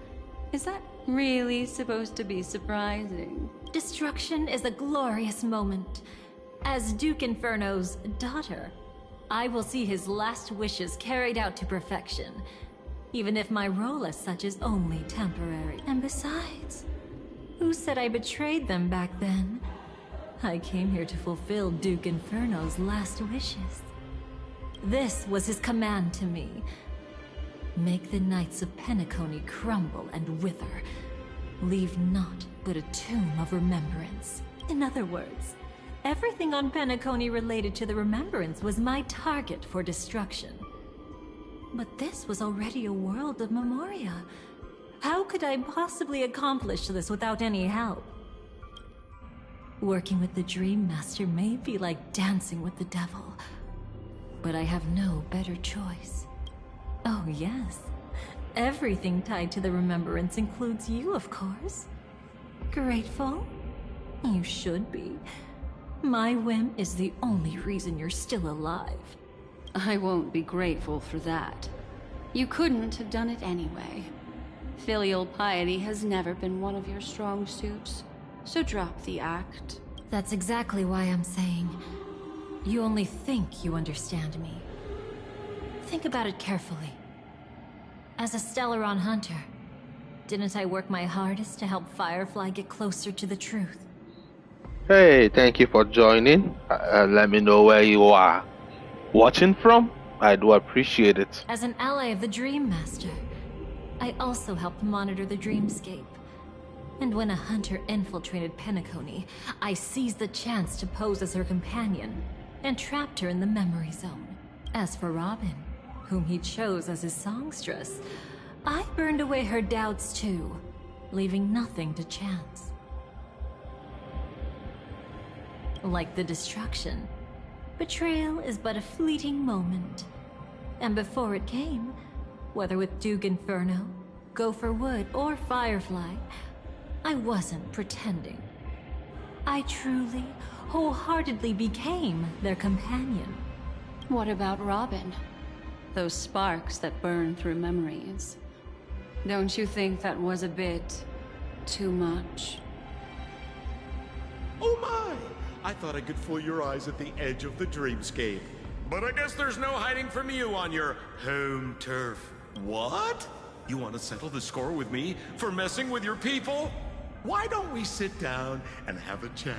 Is that really supposed to be surprising? Destruction is a glorious moment. As Duke Inferno's daughter, I will see his last wishes carried out to perfection, even if my role as such is only temporary. And besides, who said I betrayed them back then? I came here to fulfill Duke Inferno's last wishes. This was his command to me. Make the Knights of Penacony crumble and wither. Leave naught but a tomb of remembrance. In other words, everything on Penacony related to the remembrance was my target for destruction. But this was already a world of Memoria. How could I possibly accomplish this without any help? Working with the Dream Master may be like dancing with the devil, but I have no better choice. Oh yes, everything tied to the remembrance includes you, of course. Grateful? You should be. My whim is the only reason you're still alive. I won't be grateful for that. You couldn't have done it anyway. Filial piety has never been one of your strong suits, so drop the act. That's exactly why I'm saying, you only think you understand me. Think about it carefully. As a Stellaron hunter, didn't I work my hardest to help Firefly get closer to the truth? Hey, thank you for joining. Let me know where you are watching from. I do appreciate it. As an ally of the Dream Master, I also helped monitor the dreamscape. And when a hunter infiltrated Penacony, I seized the chance to pose as her companion and trapped her in the memory zone. As for Robin, whom he chose as his songstress, I burned away her doubts too, leaving nothing to chance. Like the destruction, betrayal is but a fleeting moment. And before it came, whether with Duke Inferno, Gopher Wood, or Firefly, I wasn't pretending. I truly, wholeheartedly became their companion. What about Robin? Those sparks that burn through memories. Don't you think that was a bit too much? Oh my! I thought I could fool your eyes at the edge of the dreamscape. But I guess there's no hiding from you on your home turf. What? You want to settle the score with me for messing with your people? Why don't we sit down and have a chat?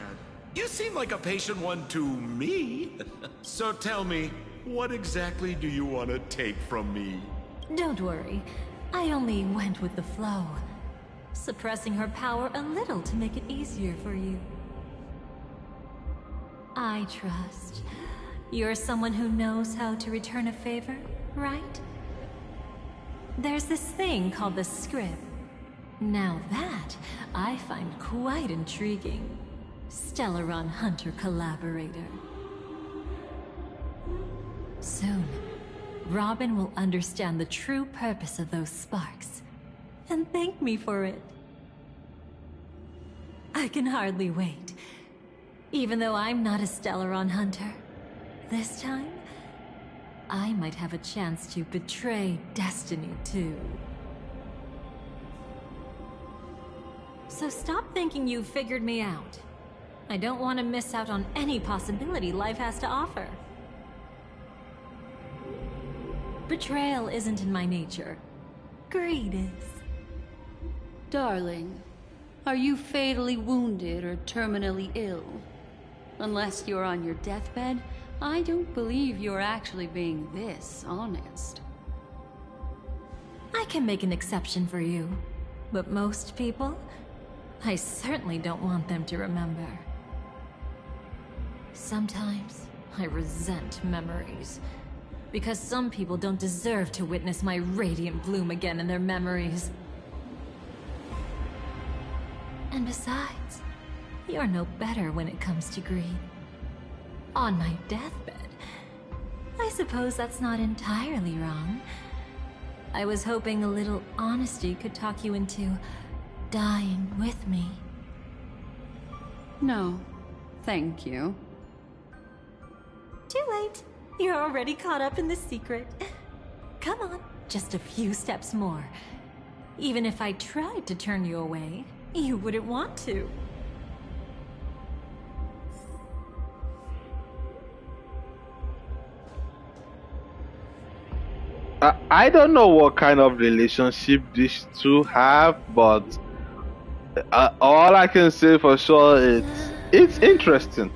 You seem like a patient one to me. So tell me, what exactly do you want to take from me? Don't worry. I only went with the flow, suppressing her power a little to make it easier for you. I trust you're someone who knows how to return a favor, right? There's this thing called the script. Now that I find quite intriguing. Stellaron Hunter collaborator. Soon, Robin will understand the true purpose of those sparks and thank me for it. I can hardly wait. Even though I'm not a Stellaron hunter, this time, I might have a chance to betray destiny too. So stop thinking you've figured me out. I don't want to miss out on any possibility life has to offer. Betrayal isn't in my nature. greed is. Darling, are you fatally wounded or terminally ill? Unless you're on your deathbed, I don't believe you're actually being this honest. I can make an exception for you, but most people, I certainly don't want them to remember. Sometimes I resent memories, because some people don't deserve to witness my radiant bloom again in their memories. And besides, you're no better when it comes to greed. On my deathbed, I suppose that's not entirely wrong. I was hoping a little honesty could talk you into dying with me. No, thank you. Too late. You're already caught up in the secret. Come on, just a few steps more. Even if I tried to turn you away, you wouldn't want to. I don't know what kind of relationship these two have, but all I can say for sure is it's interesting.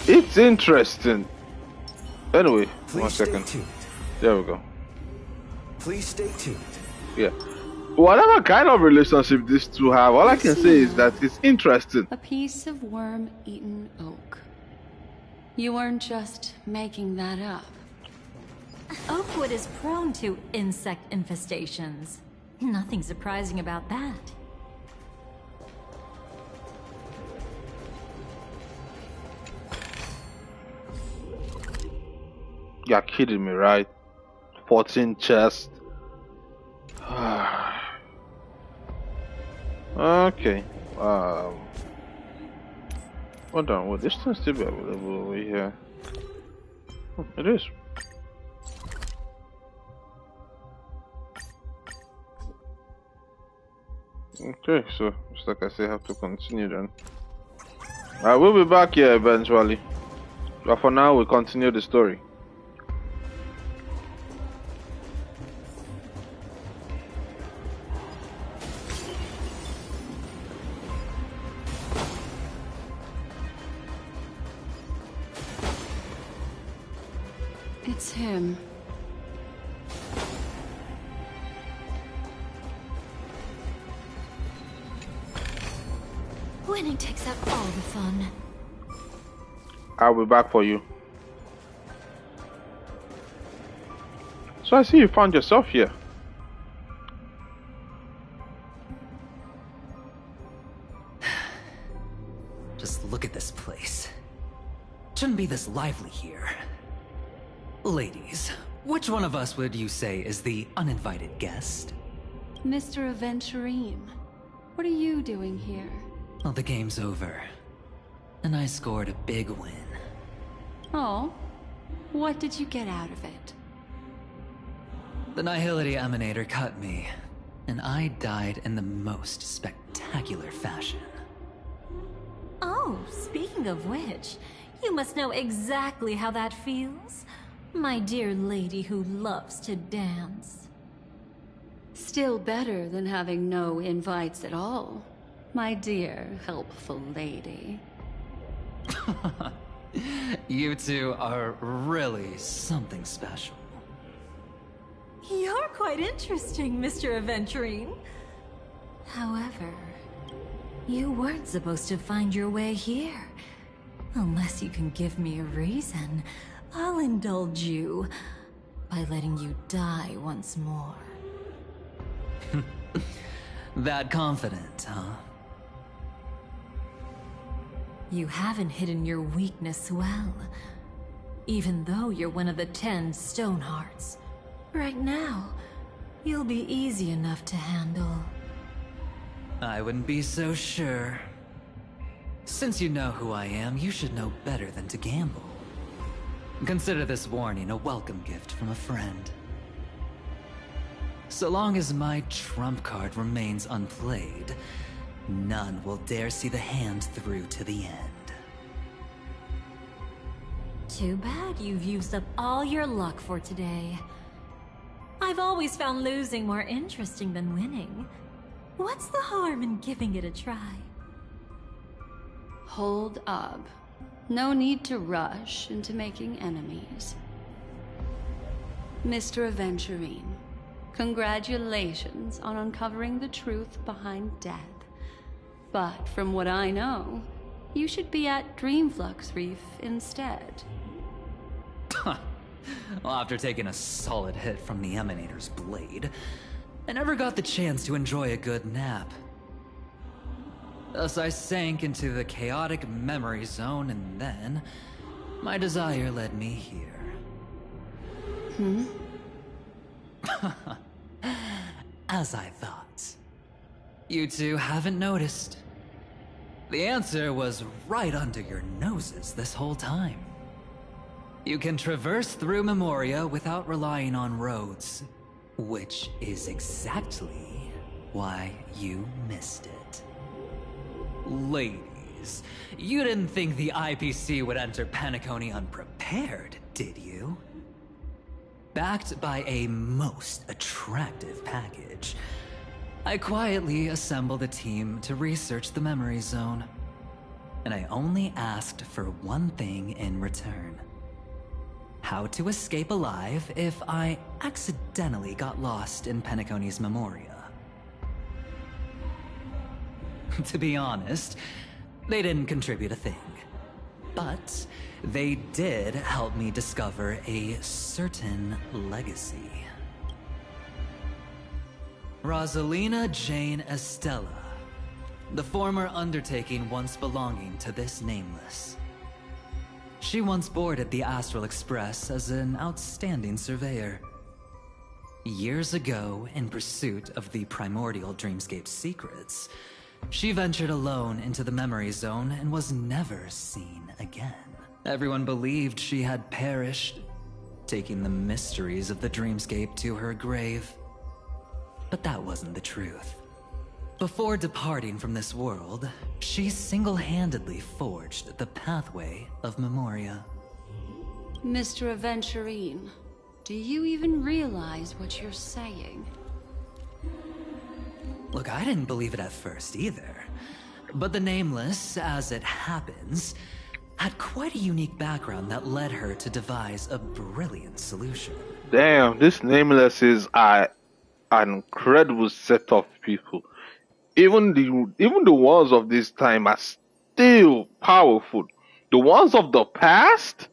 It's interesting. Anyway, Please 1 second. stay tuned. There we go. Please stay tuned. Yeah. Whatever kind of relationship these two have, all I can say is that it's interesting. A piece of worm-eaten oak. You weren't just making that up. Oakwood is prone to insect infestations. Nothing surprising about that. You're kidding me, right? 14 chests. Okay. Hold on. Will this thing still be available over here? Oh, it is. Okay, so just like I say, I have to continue then. I will be back here eventually, but for now we continue the story. It's him. Winning takes out all the fun. I'll be back for you. So I see you found yourself here. Just look at this place. Shouldn't be this lively here. Ladies, which one of us would you say is the uninvited guest? Mr. Aventurine, what are you doing here? Well, the game's over. And I scored a big win. Oh, what did you get out of it? The Nihility Emanator cut me, and I died in the most spectacular fashion. Oh, speaking of which, you must know exactly how that feels. My dear lady who loves to dance. Still better than having no invites at all, my dear helpful lady. You two are really something special. You're quite interesting, Mr. Aventurine. However, you weren't supposed to find your way here. Unless you can give me a reason, I'll indulge you by letting you die once more. That confident, huh? You haven't hidden your weakness well, even though you're one of the 10 Stonehearts. Right now, you'll be easy enough to handle. I wouldn't be so sure. Since you know who I am, you should know better than to gamble. Consider this warning a welcome gift from a friend. So long as my trump card remains unplayed, none will dare see the hand through to the end. Too bad you've used up all your luck for today. I've always found losing more interesting than winning. What's the harm in giving it a try? Hold up. No need to rush into making enemies. Mr. Aventurine, congratulations on uncovering the truth behind death. But from what I know, you should be at Dreamflux Reef instead. Well, after taking a solid hit from the Emanator's blade, I never got the chance to enjoy a good nap. Thus I sank into the chaotic memory zone, and then my desire led me here. As I thought. You two haven't noticed. The answer was right under your noses this whole time. You can traverse through Memoria without relying on roads, which is exactly why you missed it. Ladies, you didn't think the IPC would enter Penacony unprepared, did you? Backed by a most attractive package, I quietly assembled a team to research the memory zone. And I only asked for one thing in return. How to escape alive if I accidentally got lost in Penacony's Memoria. To be honest, they didn't contribute a thing. But they did help me discover a certain legacy. Rosalina Jane Estella, the former undertaking once belonging to this Nameless. She once boarded the Astral Express as an outstanding surveyor. Years ago, in pursuit of the primordial dreamscape secrets, she ventured alone into the memory zone and was never seen again. Everyone believed she had perished, taking the mysteries of the dreamscape to her grave. But that wasn't the truth. Before departing from this world, she single-handedly forged the pathway of Memoria. Mr. Aventurine, do you even realize what you're saying? Look, I didn't believe it at first either. But the Nameless, as it happens, had quite a unique background that led her to devise a brilliant solution. Damn, this Nameless is an incredible set of people. Even the ones of this time are still powerful. The ones of the past?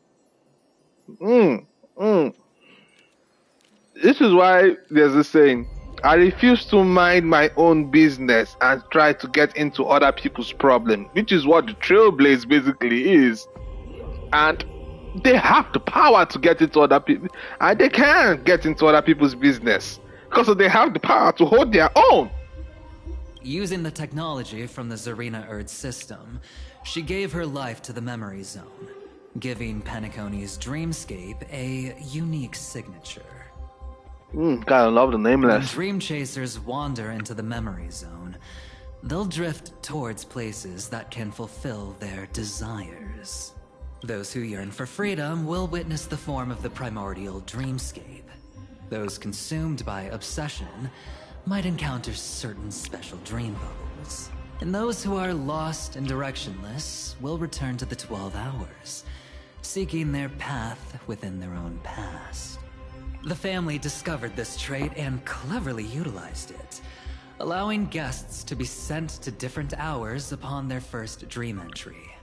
This is why there's a saying, I refuse to mind my own business and try to get into other people's problems, which is what the Trailblaze basically is. And they have the power to get into other people, and they can't get into other people's business because they have the power to hold their own. Using the technology from the Zarina Erd system, she gave her life to the memory zone, giving Penacony's dreamscape a unique signature. Kinda love the Nameless. When dream chasers wander into the memory zone, they'll drift towards places that can fulfill their desires. Those who yearn for freedom will witness the form of the primordial dreamscape. Those consumed by obsession might encounter certain special dream bubbles. And those who are lost and directionless will return to the 12 hours, seeking their path within their own past. The family discovered this trait and cleverly utilized it, allowing guests to be sent to different hours upon their first dream entry.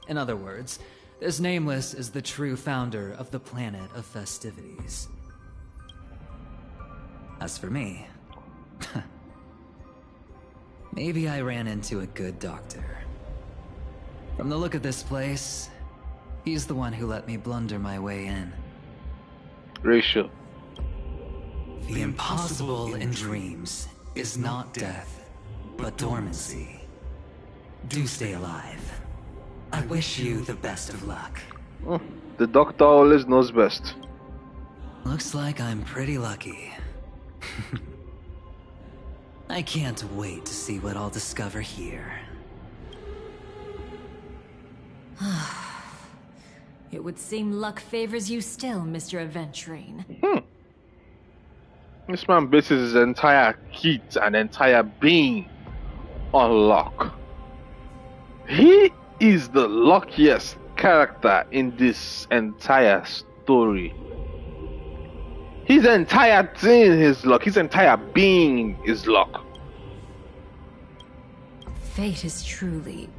In other words, this Nameless is the true founder of the planet of festivities. As for me, maybe I ran into a good doctor. From the look of this place, he's the one who let me blunder my way in. Rachel. The impossible in dreams is not death, but dormancy. Do stay alive. I wish you the best of luck. The doctor always knows best. Looks like I'm pretty lucky. I can't wait to see what I'll discover here. It would seem luck favors you still, Mr. Aventurine. This man bases his entire kit and entire being on luck. He is the luckiest character in this entire story. His entire thing is luck. His entire being is luck. Fate is truly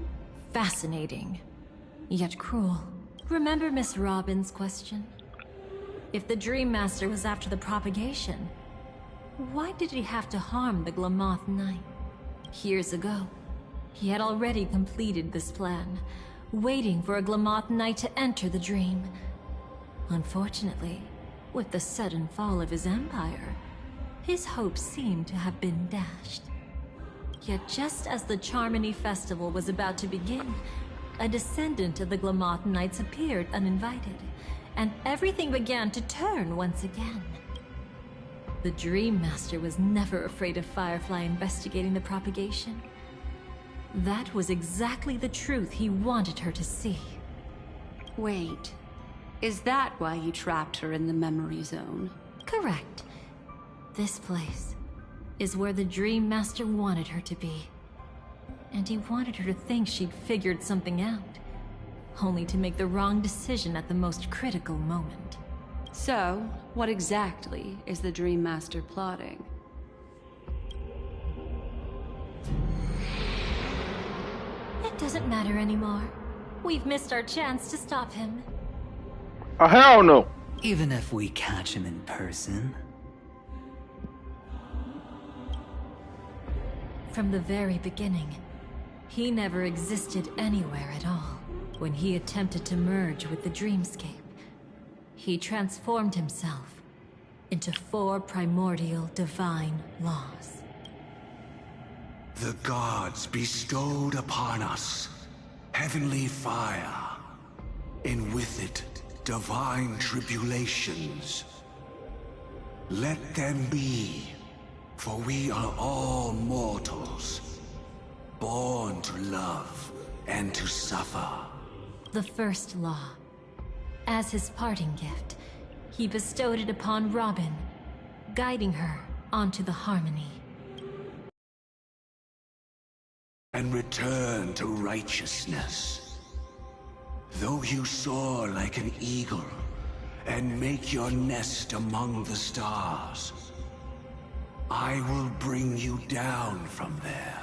fascinating, yet cruel. Remember Miss Robin's question? If the Dream Master was after the propagation, why did he have to harm the Glamoth Knight? Years ago, he had already completed this plan, waiting for a Glamoth Knight to enter the dream. Unfortunately, with the sudden fall of his empire, his hopes seemed to have been dashed. Yet just as the Charmony Festival was about to begin, a descendant of the Glamoth Knights appeared uninvited, and everything began to turn once again. The Dream Master was never afraid of Firefly investigating the propagation. That was exactly the truth he wanted her to see. Wait, is that why you trapped her in the memory zone? Correct. This place is where the Dream Master wanted her to be. And he wanted her to think she'd figured something out, only to make the wrong decision at the most critical moment. So, what exactly is the Dream Master plotting? It doesn't matter anymore. We've missed our chance to stop him. Oh, hell no! Even if we catch him in person? From the very beginning, he never existed anywhere at all. When he attempted to merge with the dreamscape, he transformed himself into 4 primordial divine laws. The gods bestowed upon us heavenly fire, and with it, divine tribulations. Let them be, for we are all mortals, born to love and to suffer. The first law. As his parting gift, he bestowed it upon Robin, guiding her onto the harmony. And return to righteousness. Though you soar like an eagle and make your nest among the stars, I will bring you down from there.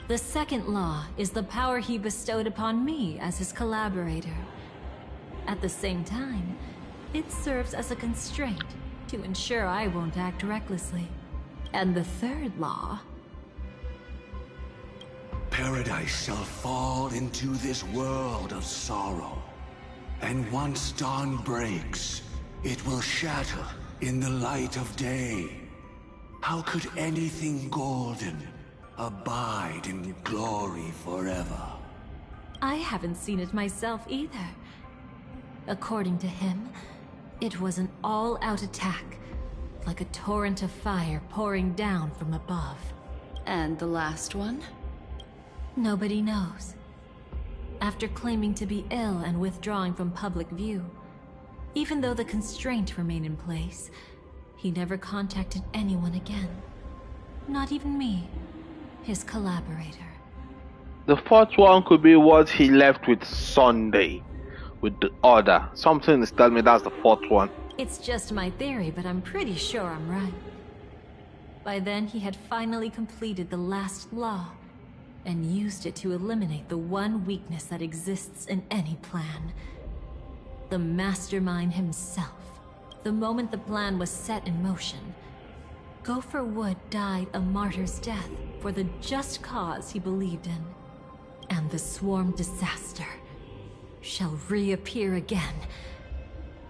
The second law is the power he bestowed upon me as his collaborator. At the same time, it serves as a constraint to ensure I won't act recklessly. And the third law... Paradise shall fall into this world of sorrow. And once dawn breaks, it will shatter in the light of day. How could anything golden abide in glory forever? I haven't seen it myself either. According to him, it was an all-out attack, like a torrent of fire pouring down from above. And the last one? Nobody knows. After claiming to be ill and withdrawing from public view, even though the constraint remained in place, he never contacted anyone again. Not even me, his collaborator. The fourth one could be what he left with Sunday, with the order. Something is telling me that's the fourth one. It's just my theory, but I'm pretty sure I'm right. By then, he had finally completed the last law, and used it to eliminate the one weakness that exists in any plan. The mastermind himself. The moment the plan was set in motion, Gopher Wood died a martyr's death for the just cause he believed in. And the swarm disaster shall reappear again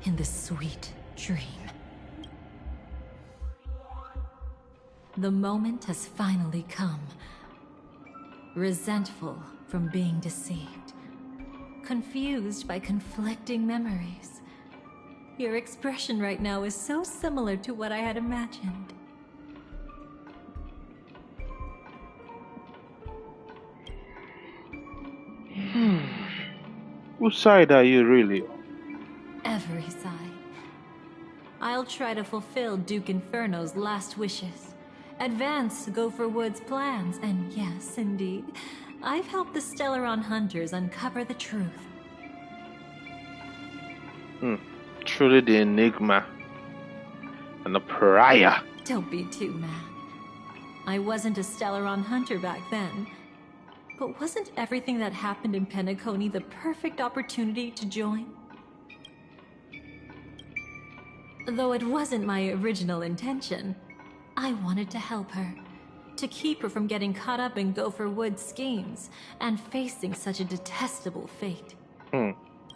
in the sweet dream. The moment has finally come. Resentful from being deceived. Confused by conflicting memories. Your expression right now is so similar to what I had imagined. Whose side are you really on? Every side. I'll try to fulfill Duke Inferno's last wishes. Advance Gopher Wood's plans, and yes, indeed, I've helped the Stellaron hunters uncover the truth. Truly the enigma and the pariah. Don't be too mad. I wasn't a Stellaron hunter back then. But wasn't everything that happened in Penacony the perfect opportunity to join? Though it wasn't my original intention, I wanted to help her. To keep her from getting caught up in Gopher Wood's schemes and facing such a detestable fate.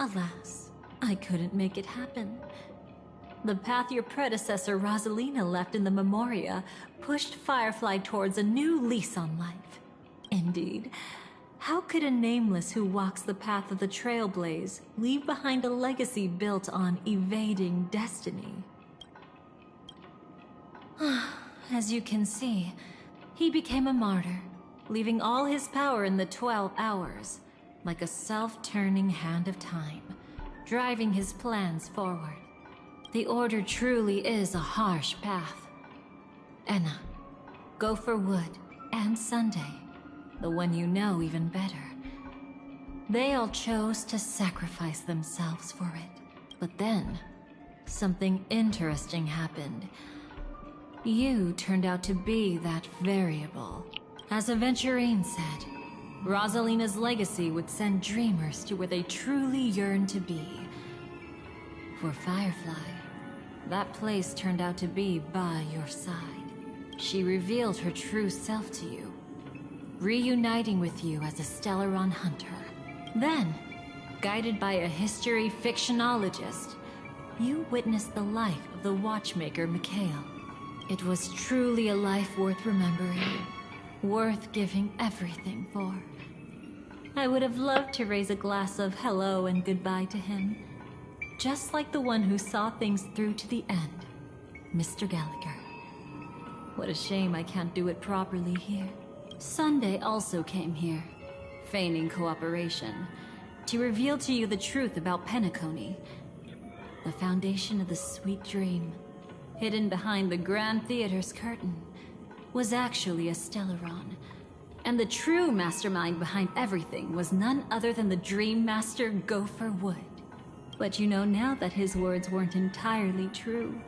Alas, I couldn't make it happen. The path your predecessor Rosalina left in the Memoria pushed Firefly towards a new lease on life. Indeed, how could a nameless who walks the path of the Trailblaze leave behind a legacy built on evading destiny? As you can see, he became a martyr, leaving all his power in the 12 hours, like a self-turning hand of time, driving his plans forward. The Order truly is a harsh path. Enna, Gopher Wood, and Sunday, the one you know even better. They all chose to sacrifice themselves for it. But then, something interesting happened. You turned out to be that variable. As Aventurine said, Rosalina's legacy would send dreamers to where they truly yearn to be. For Firefly, that place turned out to be by your side. She revealed her true self to you, reuniting with you as a Stellaron hunter. Then, guided by a history fictionologist, you witnessed the life of the watchmaker Mikhail. It was truly a life worth remembering, worth giving everything for. I would have loved to raise a glass of hello and goodbye to him, just like the one who saw things through to the end, Mr. Gallagher. What a shame I can't do it properly here. Sunday also came here, feigning cooperation, to reveal to you the truth about Penacony, the foundation of the sweet dream. Hidden behind the Grand Theater's curtain was actually a Stellaron, and the true mastermind behind everything was none other than the Dream Master Gopher Wood. But you know now that his words weren't entirely true.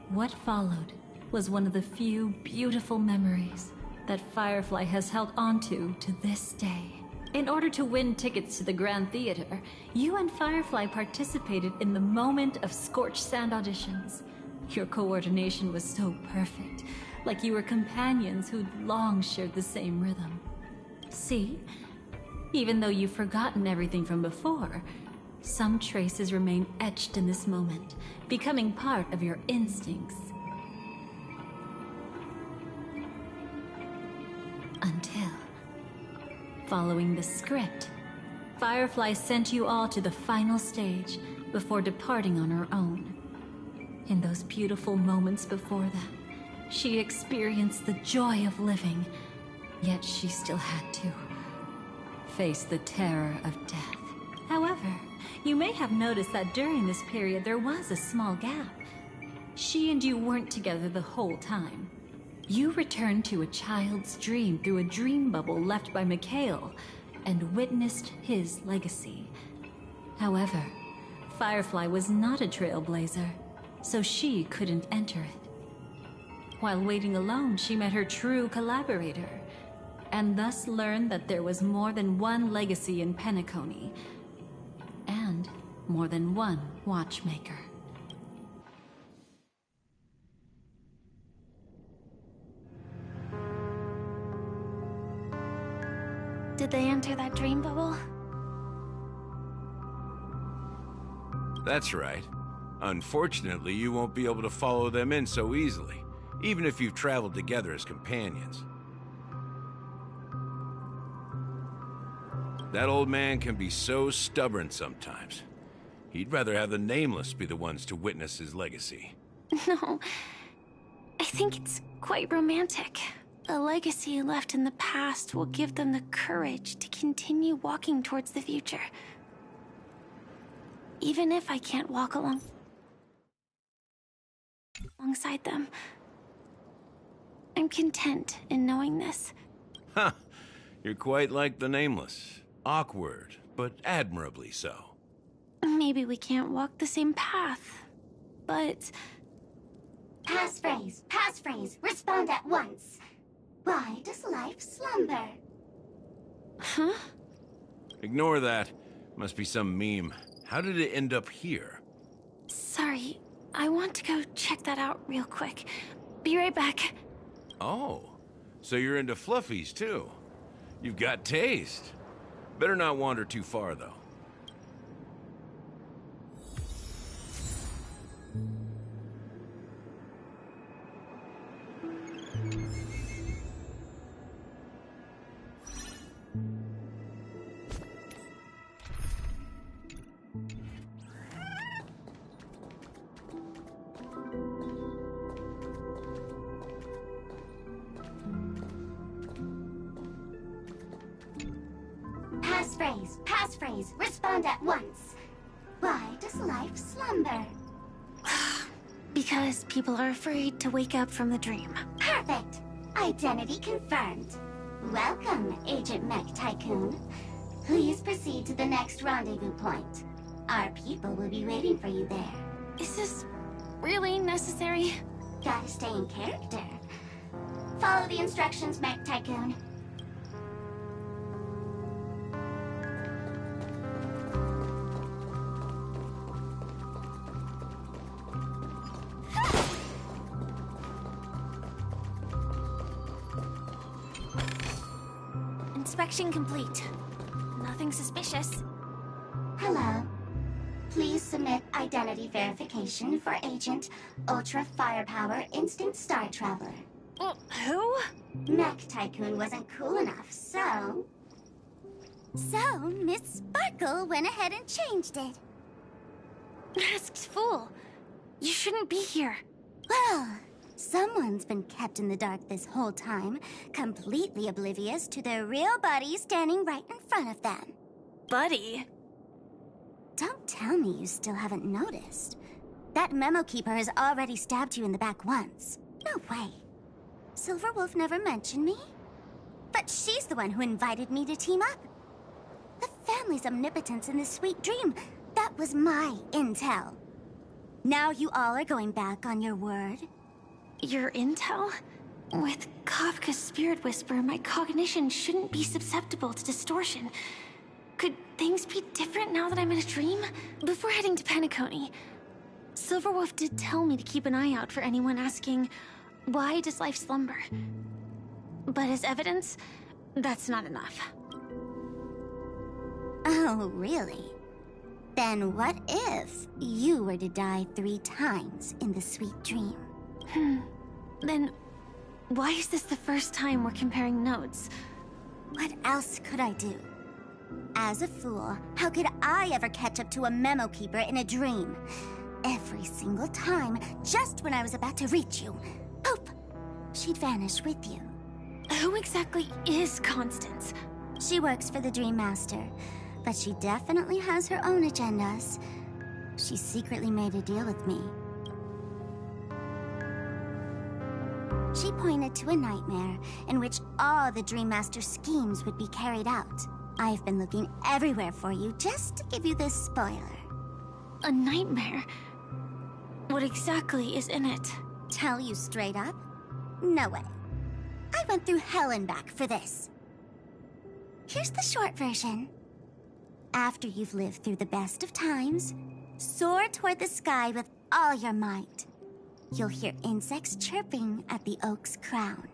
What followed was one of the few beautiful memories that Firefly has held onto to this day. In order to win tickets to the Grand Theater, you and Firefly participated in the Moment of Scorched Sand auditions. Your coordination was so perfect, like you were companions who'd long shared the same rhythm. See? Even though you've forgotten everything from before, some traces remain etched in this moment, becoming part of your instincts. Until, following the script, Firefly sent you all to the final stage before departing on her own. In those beautiful moments before that, she experienced the joy of living, yet she still had to face the terror of death. However, you may have noticed that during this period there was a small gap. She and you weren't together the whole time. You returned to a child's dream through a dream bubble left by Mikhail and witnessed his legacy. However, Firefly was not a trailblazer, so she couldn't enter it. While waiting alone, she met her true collaborator, and thus learned that there was more than one legacy in Penacony, and more than one watchmaker. Did they enter that dream bubble? That's right. Unfortunately, you won't be able to follow them in so easily, even if you've traveled together as companions. That old man can be so stubborn sometimes. He'd rather have the Nameless be the ones to witness his legacy. No, I think it's quite romantic. A legacy left in the past will give them the courage to continue walking towards the future. Even if I can't walk along. alongside them. I'm content in knowing this. Ha! You're quite like the Nameless. Awkward, but admirably so. Maybe we can't walk the same path, but... Passphrase, respond at once. Why does life slumber? Huh? Ignore that. Must be some meme. How did it end up here? Sorry, I want to go check that out real quick. Be right back. Oh, so you're into fluffies too. You've got taste. Better not wander too far though. Passphrase, respond at once. Why does life slumber? Because people are afraid to wake up from the dream. Perfect. Identity confirmed. Welcome, Agent Mech Tycoon. Please proceed to the next rendezvous point. Our people will be waiting for you there. Is this really necessary? Gotta stay in character. Follow the instructions, Mech Tycoon. Inspection complete. Nothing suspicious. Hello. Please submit identity verification for Agent Ultra Firepower Instinct Star Traveler. Who? Mech Tycoon wasn't cool enough, so... So, Miss Sparkle went ahead and changed it. Masked fool. You shouldn't be here. Well, someone's been kept in the dark this whole time, completely oblivious to their real buddy standing right in front of them. Buddy? Don't tell me you still haven't noticed. That memo keeper has already stabbed you in the back once. No way. Silverwolf never mentioned me? But she's the one who invited me to team up. The family's omnipotence in this sweet dream, that was my intel. Now you all are going back on your word? Your intel? With Kafka's spirit whisper, my cognition shouldn't be susceptible to distortion. Could things be different now that I'm in a dream? Before heading to Penacony, Silverwolf did tell me to keep an eye out for anyone asking, why does life slumber? But as evidence, that's not enough. Oh, really? Then what if you were to die 3 times in the sweet dream? Then why is this the first time we're comparing notes? What else could I do? As a fool, how could I ever catch up to a memo keeper in a dream? Every single time, just when I was about to reach you, poof, she'd vanish with you. Who exactly is Constance? She works for the Dream Master, but she definitely has her own agendas. She secretly made a deal with me. She pointed to a nightmare in which all the Dream Master's schemes would be carried out. I've been looking everywhere for you just to give you this spoiler. A nightmare? What exactly is in it? Tell you straight up? No way. I went through hell and back for this. Here's the short version. After you've lived through the best of times, soar toward the sky with all your might. You'll hear insects chirping at the oak's crown.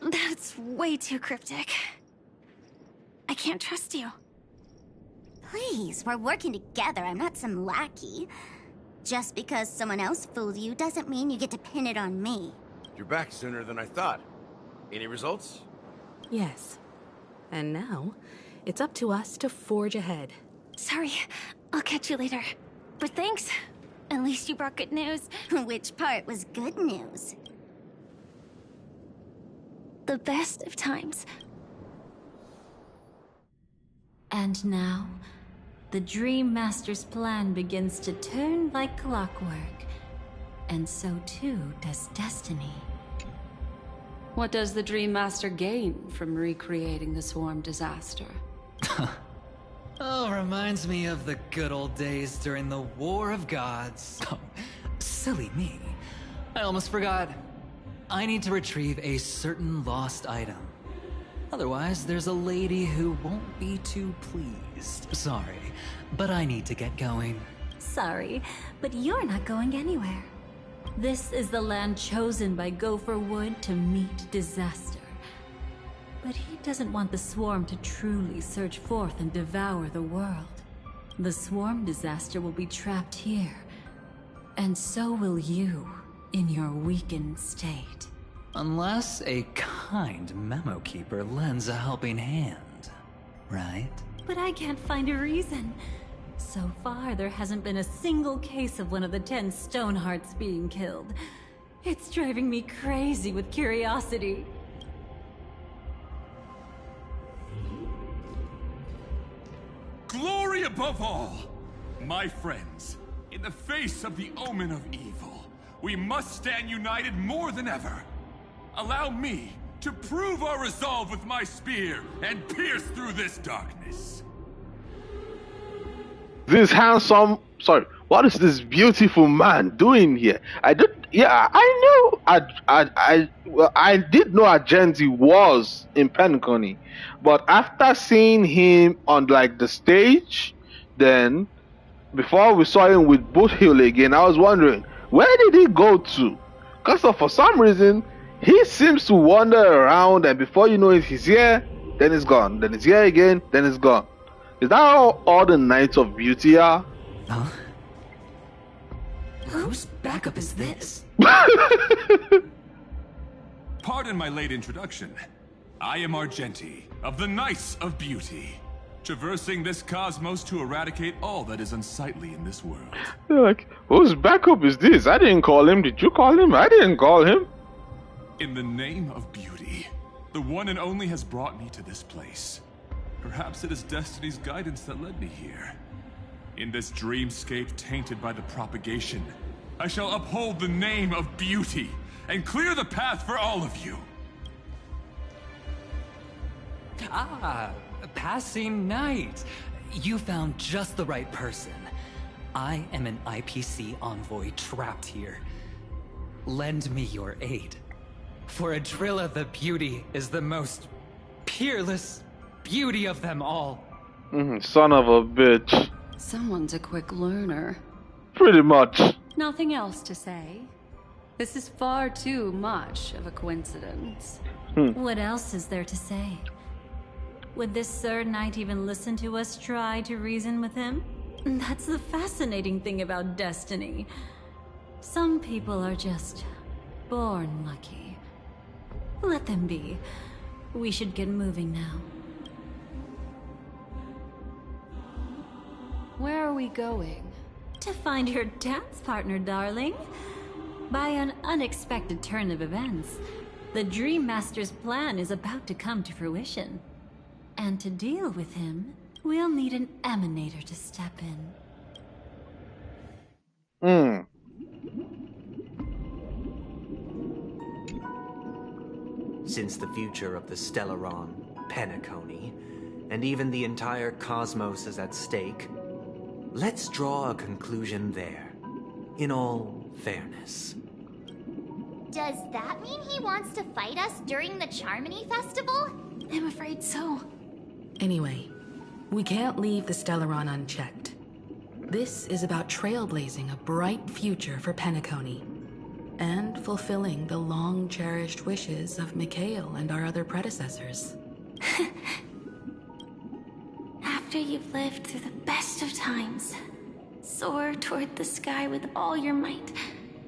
That's way too cryptic. I can't trust you. Please, we're working together. I'm not some lackey. Just because someone else fooled you doesn't mean you get to pin it on me. You're back sooner than I thought. Any results? Yes. And now, it's up to us to forge ahead. Sorry, I'll catch you later. But thanks. At least you brought good news. Which part was good news? The best of times. And now, the Dream Master's plan begins to turn like clockwork. And so too does destiny. What does the Dream Master gain from recreating the swarm disaster? Oh, reminds me of the good old days during the War of Gods. Oh, silly me. I almost forgot. I need to retrieve a certain lost item. Otherwise, there's a lady who won't be too pleased. Sorry, but I need to get going. Sorry, but you're not going anywhere. This is the land chosen by Gopher Wood to meet disaster. But he doesn't want the swarm to truly surge forth and devour the world. The swarm disaster will be trapped here, and so will you in your weakened state. Unless a kind memo keeper lends a helping hand, right? But I can't find a reason. So far, there hasn't been a single case of one of the 10 Stonehearts being killed. It's driving me crazy with curiosity. Glory above all! My friends, in the face of the omen of evil, we must stand united more than ever. Allow me to prove our resolve with my spear and pierce through this darkness. This handsome, what is this beautiful man doing here? I did know Argenti was in Penacony, but after seeing him on like the stage, then before we saw him with Boothill again, I was wondering, where did he go to? Because for some reason, he seems to wander around, and before you know it, he's here, then he's gone, then he's here again, then he's gone. Is that how all the Knights of Beauty are? Huh? Whose backup is this? Pardon my late introduction. I am Argenti, of the Knights of Beauty, traversing this cosmos to eradicate all that is unsightly in this world. They're like, whose backup is this? I didn't call him. Did you call him? I didn't call him. In the name of beauty, the one and only has brought me to this place. Perhaps it is destiny's guidance that led me here. In this dreamscape tainted by the propagation, I shall uphold the name of beauty and clear the path for all of you. Ah, passing knight. You found just the right person. I am an IPC envoy trapped here. Lend me your aid. For Adrilla the Beauty is the most peerless beauty of them all. Son of a bitch. Someone's a quick learner. Pretty much. Nothing else to say. This is far too much of a coincidence. What else is there to say? Would this Sir Knight even listen to us try to reason with him? That's the fascinating thing about destiny. Some people are just born lucky. Let them be. We should get moving now. Where are we going? To find your dance partner, darling. By an unexpected turn of events, the Dream Master's plan is about to come to fruition. And to deal with him, we'll need an emanator to step in. Since the future of the Stellaron, Penacony, and even the entire cosmos is at stake, let's draw a conclusion there, in all fairness. Does that mean he wants to fight us during the Charmony Festival? I'm afraid so. Anyway, we can't leave the Stellaron unchecked. This is about trailblazing a bright future for Penacony, and fulfilling the long-cherished wishes of Mikhail and our other predecessors. After you've lived through the best of times, soar toward the sky with all your might.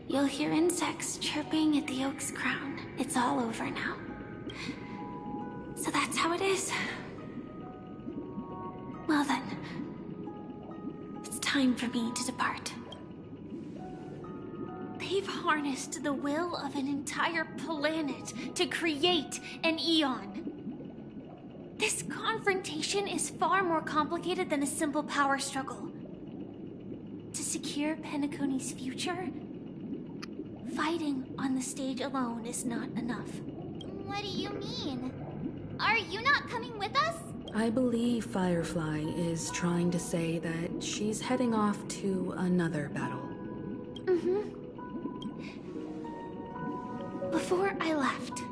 You'll hear insects chirping at the oak's crown. It's all over now. So that's how it is. Well then, it's time for me to depart. They've harnessed the will of an entire planet to create an Eon. This confrontation is far more complicated than a simple power struggle. To secure Penacony's future, Fighting on the stage alone is not enough. What do you mean? Are you not coming with us? I believe Firefly is trying to say that she's heading off to another battle. Before I left,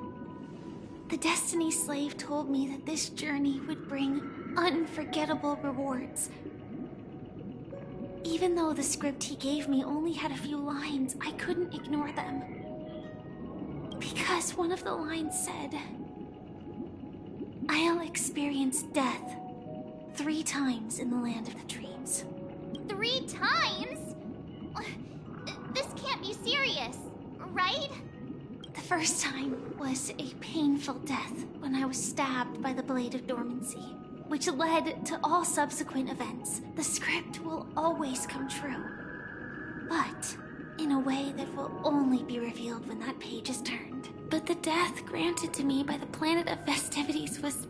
the Destiny Slave told me that this journey would bring unforgettable rewards. Even though the script he gave me only had a few lines, I couldn't ignore them. Because one of the lines said, "I'll experience death 3 times in the land of the dreams." 3 times? This can't be serious, right? The first time was a painful death when I was stabbed by the Blade of Dormancy, which led to all subsequent events. The script will always come true, but in a way that will only be revealed when that page is turned. But the death granted to me by the planet of festivities was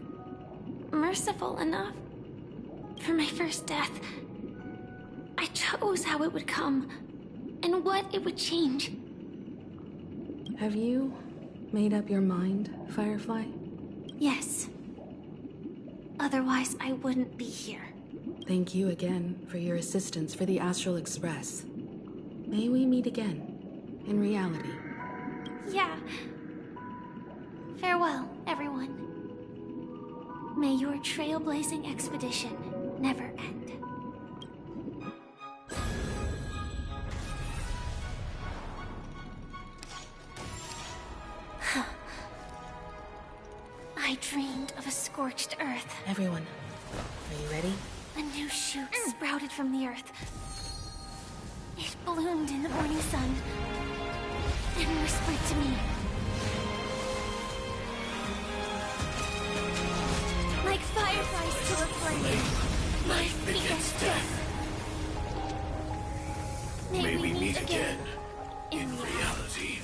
merciful enough. For my first death, I chose how it would come and what it would change. Have you made up your mind, Firefly? Yes. Otherwise, I wouldn't be here. Thank you again for your assistance for the Astral Express. May we meet again, in reality. Yeah. Farewell, everyone. May your trailblazing expedition never end. I dreamed of a scorched earth. Everyone, are you ready? A new shoot sprouted from the earth. It bloomed in the morning sun and whispered to me. Like fireflies to a flame, life begets death. May we meet again in reality.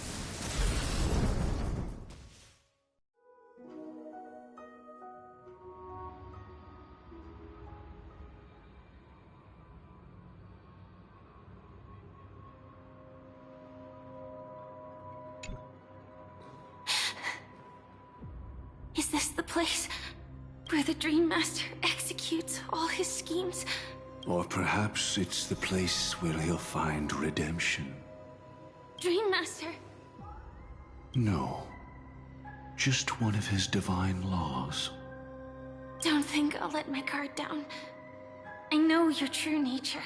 Is this the place where the Dream Master executes all his schemes? Or perhaps it's the place where he'll find redemption. Dream Master? No. Just one of his divine laws. Don't think I'll let my guard down. I know your true nature.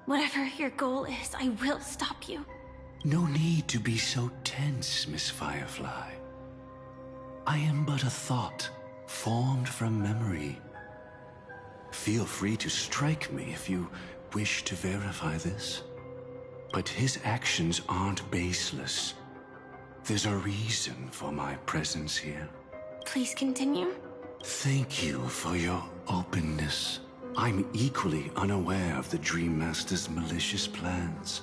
Whatever your goal is, I will stop you. No need to be so tense, Miss Firefly. I am but a thought, formed from memory. Feel free to strike me if you wish to verify this. But his actions aren't baseless. There's a reason for my presence here. Please continue. Thank you for your openness. I'm equally unaware of the Dream Master's malicious plans.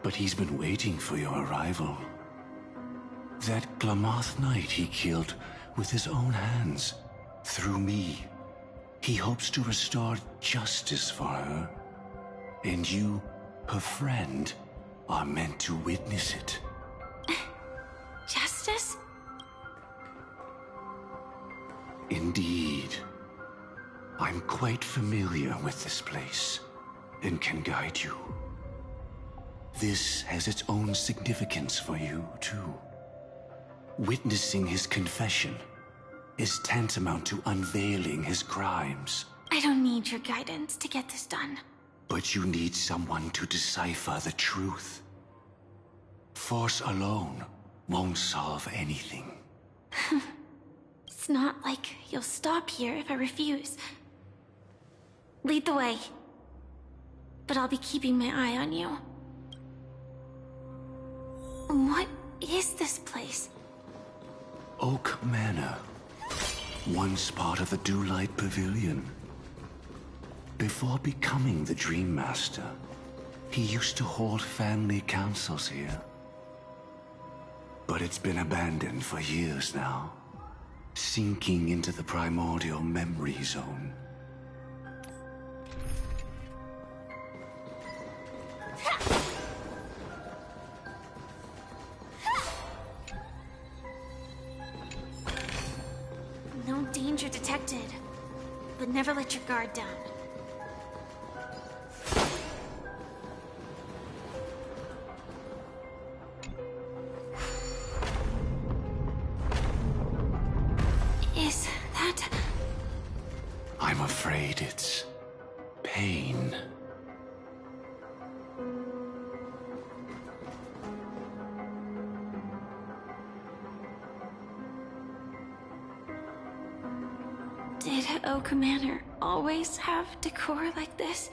But he's been waiting for your arrival. That Glamoth Knight he killed with his own hands, through me. He hopes to restore justice for her. And you, her friend, are meant to witness it. Justice? Indeed. I'm quite familiar with this place, and can guide you. This has its own significance for you, too. Witnessing his confession is tantamount to unveiling his crimes. I don't need your guidance to get this done. But you need someone to decipher the truth. Force alone won't solve anything. It's not like you'll stop here if I refuse. Lead the way. But I'll be keeping my eye on you. What is this place? Oak Manor. Once part of the Dewlight Pavilion. Before becoming the Dream Master, he used to hold family councils here. But it's been abandoned for years now, sinking into the primordial memory zone. want you detected, but never let your guard down. Is that... I'm afraid it's pain. Did Oak Manor always have decor like this?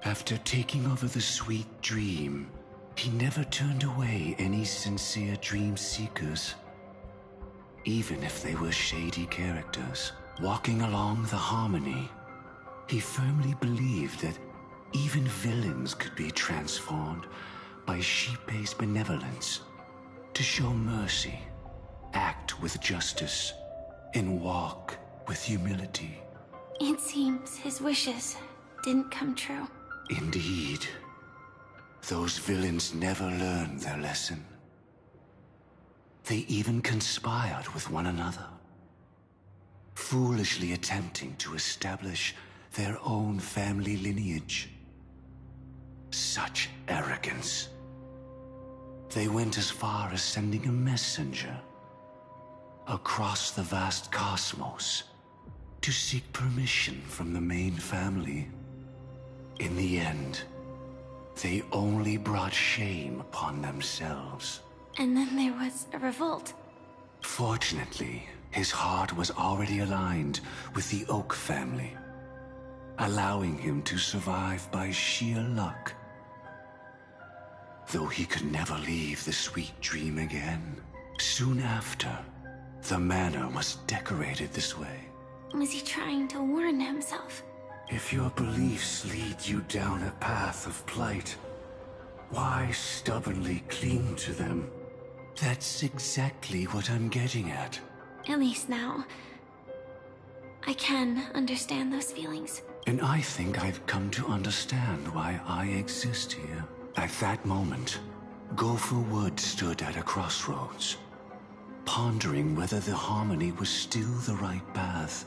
After taking over the Sweet Dream, he never turned away any sincere dream seekers. Even if they were shady characters, walking along the Harmony, he firmly believed that even villains could be transformed by sheep-based benevolence to show mercy, act with justice, and walk with humility. It seems his wishes didn't come true. Indeed. Those villains never learned their lesson. They even conspired with one another, foolishly attempting to establish their own family lineage. Such arrogance. They went as far as sending a messenger across the vast cosmos to seek permission from the main family. In the end, they only brought shame upon themselves. And then there was a revolt. Fortunately, his heart was already aligned with the Oak family, allowing him to survive by sheer luck. Though he could never leave the Sweet Dream again. Soon after, the manor was decorated this way. Was he trying to warn himself? If your beliefs lead you down a path of plight, why stubbornly cling to them? That's exactly what I'm getting at. At least now, I can understand those feelings. And I think I've come to understand why I exist here. At that moment, Gopher Wood stood at a crossroads, pondering whether the Harmony was still the right path.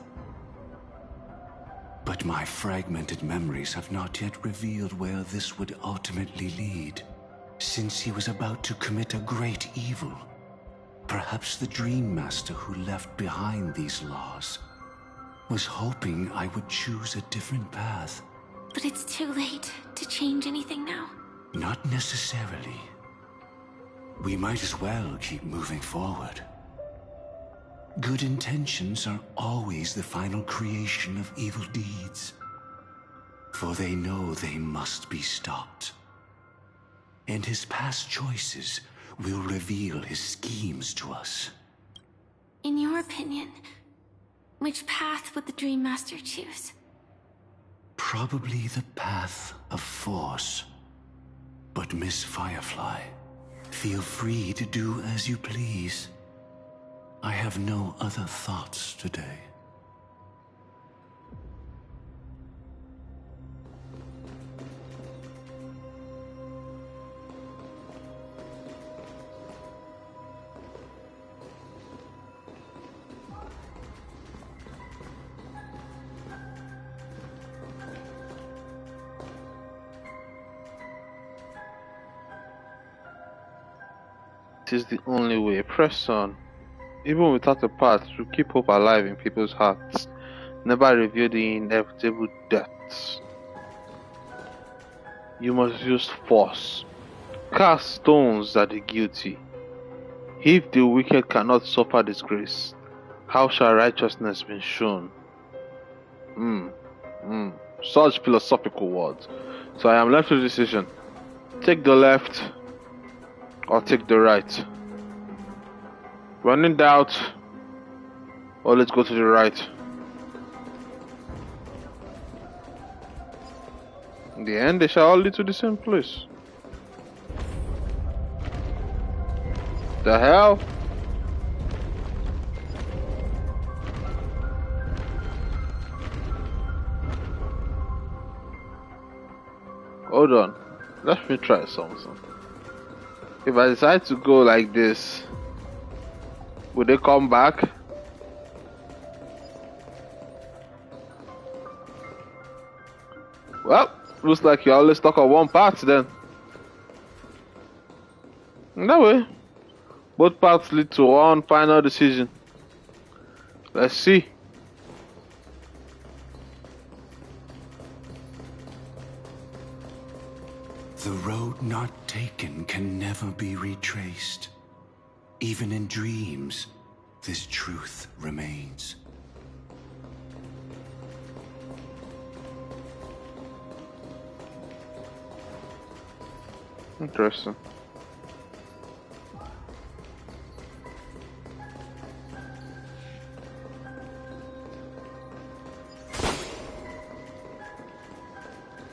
But my fragmented memories have not yet revealed where this would ultimately lead. Since he was about to commit a great evil, perhaps the Dream Master who left behind these laws was hoping I would choose a different path. But it's too late to change anything now. Not necessarily. We might as well keep moving forward. Good intentions are always the final creation of evil deeds, for they know they must be stopped. And his past choices will reveal his schemes to us. In your opinion, which path would the Dream Master choose? Probably the path of force. But Miss Firefly, feel free to do as you please. I have no other thoughts today. It is the only way. Press on. Even without a path to keep hope alive in people's hearts, never reveal the inevitable deaths. You must use force. Cast stones at the guilty. If the wicked cannot suffer disgrace, how shall righteousness be shown? Such philosophical words. So I am left with a decision. Take the left or take the right. When in doubt, always go to the right. In the end, they shall all lead to the same place. The hell? Hold on. Let me try something. If I decide to go like this, will they come back? Well, looks like you're only stuck on one path then. That way, both paths lead to one final decision. Let's see. The road not taken can never be retraced. Even in dreams, this truth remains. Interesting.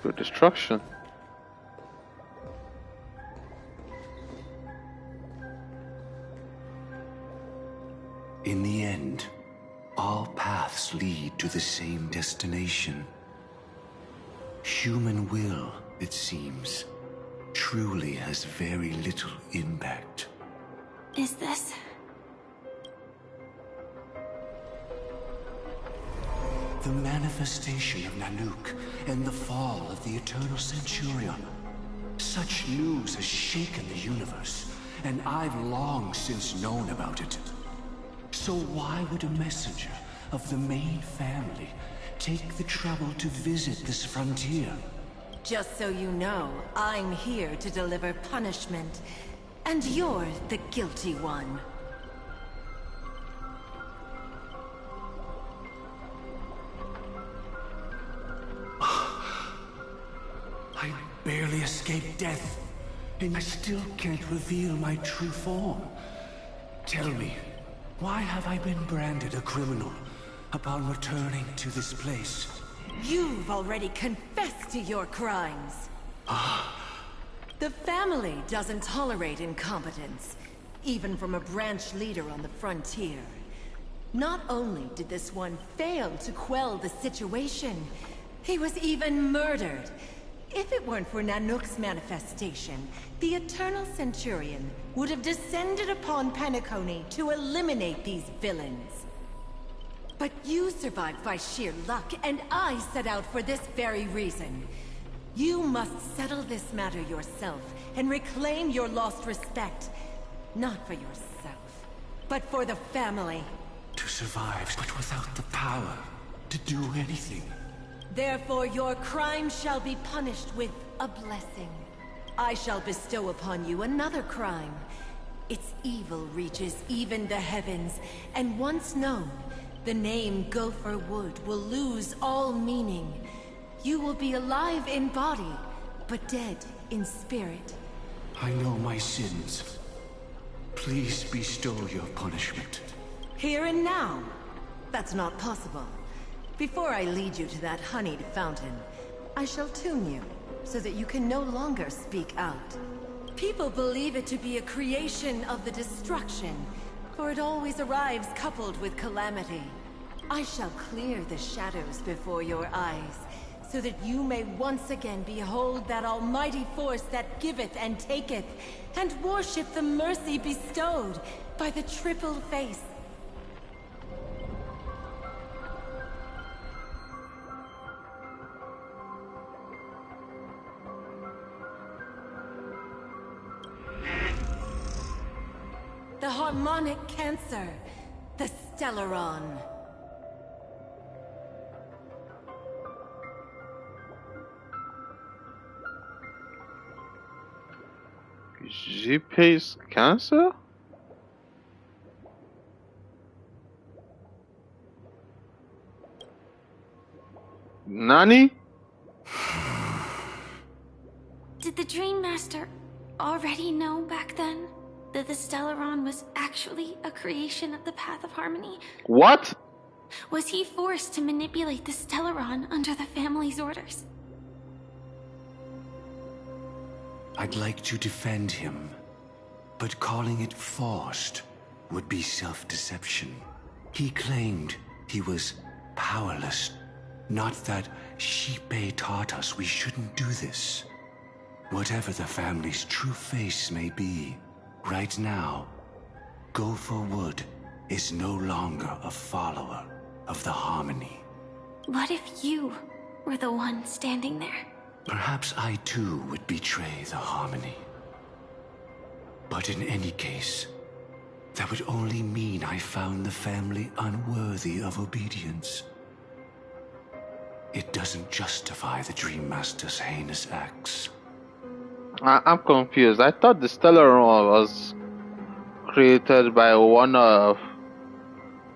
Good destruction. In the end, all paths lead to the same destination. Human will, it seems, truly has very little impact. Is this? The manifestation of Nanook and the fall of the Eternal Centurion. Such news has shaken the universe, and I've long since known about it. So why would a messenger of the main family take the trouble to visit this frontier? Just so you know, I'm here to deliver punishment, and you're the guilty one. I barely escaped death, and I still can't reveal my true form. Tell me, why have I been branded a criminal upon returning to this place? You've already confessed to your crimes. The family doesn't tolerate incompetence, even from a branch leader on the frontier. Not only did this one fail to quell the situation, he was even murdered. If it weren't for Nanook's manifestation, the Eternal Centurion would have descended upon Penacony to eliminate these villains. But you survived by sheer luck, and I set out for this very reason. You must settle this matter yourself and reclaim your lost respect. Not for yourself, but for the family. To survive, but without the power to do anything. Therefore, your crime shall be punished with a blessing. I shall bestow upon you another crime. Its evil reaches even the heavens, and once known, the name Gopher Wood will lose all meaning. You will be alive in body, but dead in spirit. I know my sins. Please bestow your punishment. Here and now? That's not possible. Before I lead you to that honeyed fountain, I shall tune you, so that you can no longer speak out. People believe it to be a creation of the destruction, for it always arrives coupled with calamity. I shall clear the shadows before your eyes, so that you may once again behold that almighty force that giveth and taketh, and worship the mercy bestowed by the triple face. The harmonic cancer, the Stellaron. Jippei's cancer? Nani? Did the Dream Master already know back then that the Stellaron was actually a creation of the Path of Harmony? What? Was he forced to manipulate the Stellaron under the family's orders? I'd like to defend him, but calling it forced would be self-deception. He claimed he was powerless, not that Shipei taught us we shouldn't do this. Whatever the family's true face may be, right now, Gopher Wood is no longer a follower of the Harmony. What if you were the one standing there. Perhaps I too would betray the harmony. But in any case, that would only mean I found the family unworthy of obedience. It doesn't justify the Dream Master's heinous acts. I'm confused. I thought the Stellaron was created by one of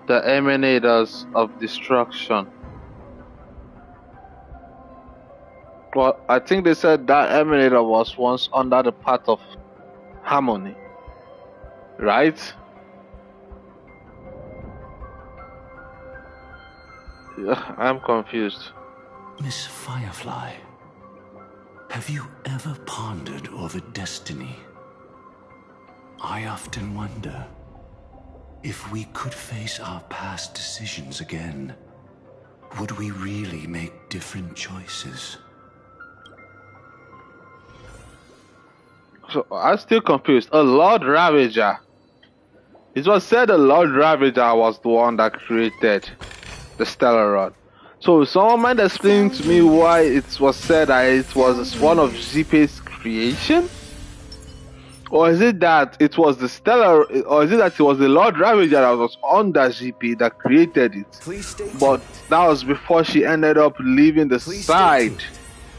the emanators of destruction. Well, I think they said that emanator was once under the path of harmony, right? Yeah, I'm confused. Miss Firefly, have you ever pondered over destiny? I often wonder if we could face our past decisions again, would we really make different choices? So I'm still confused. A Lord Ravager. It was said the Lord Ravager was the one that created the Stellaron. So someone mind explaining to me why it was said that it was one of Zipe's creation? Or is it that it was the or is it that it was the Lord Ravager that was under Zipe that created it? But that was before she ended up leaving the side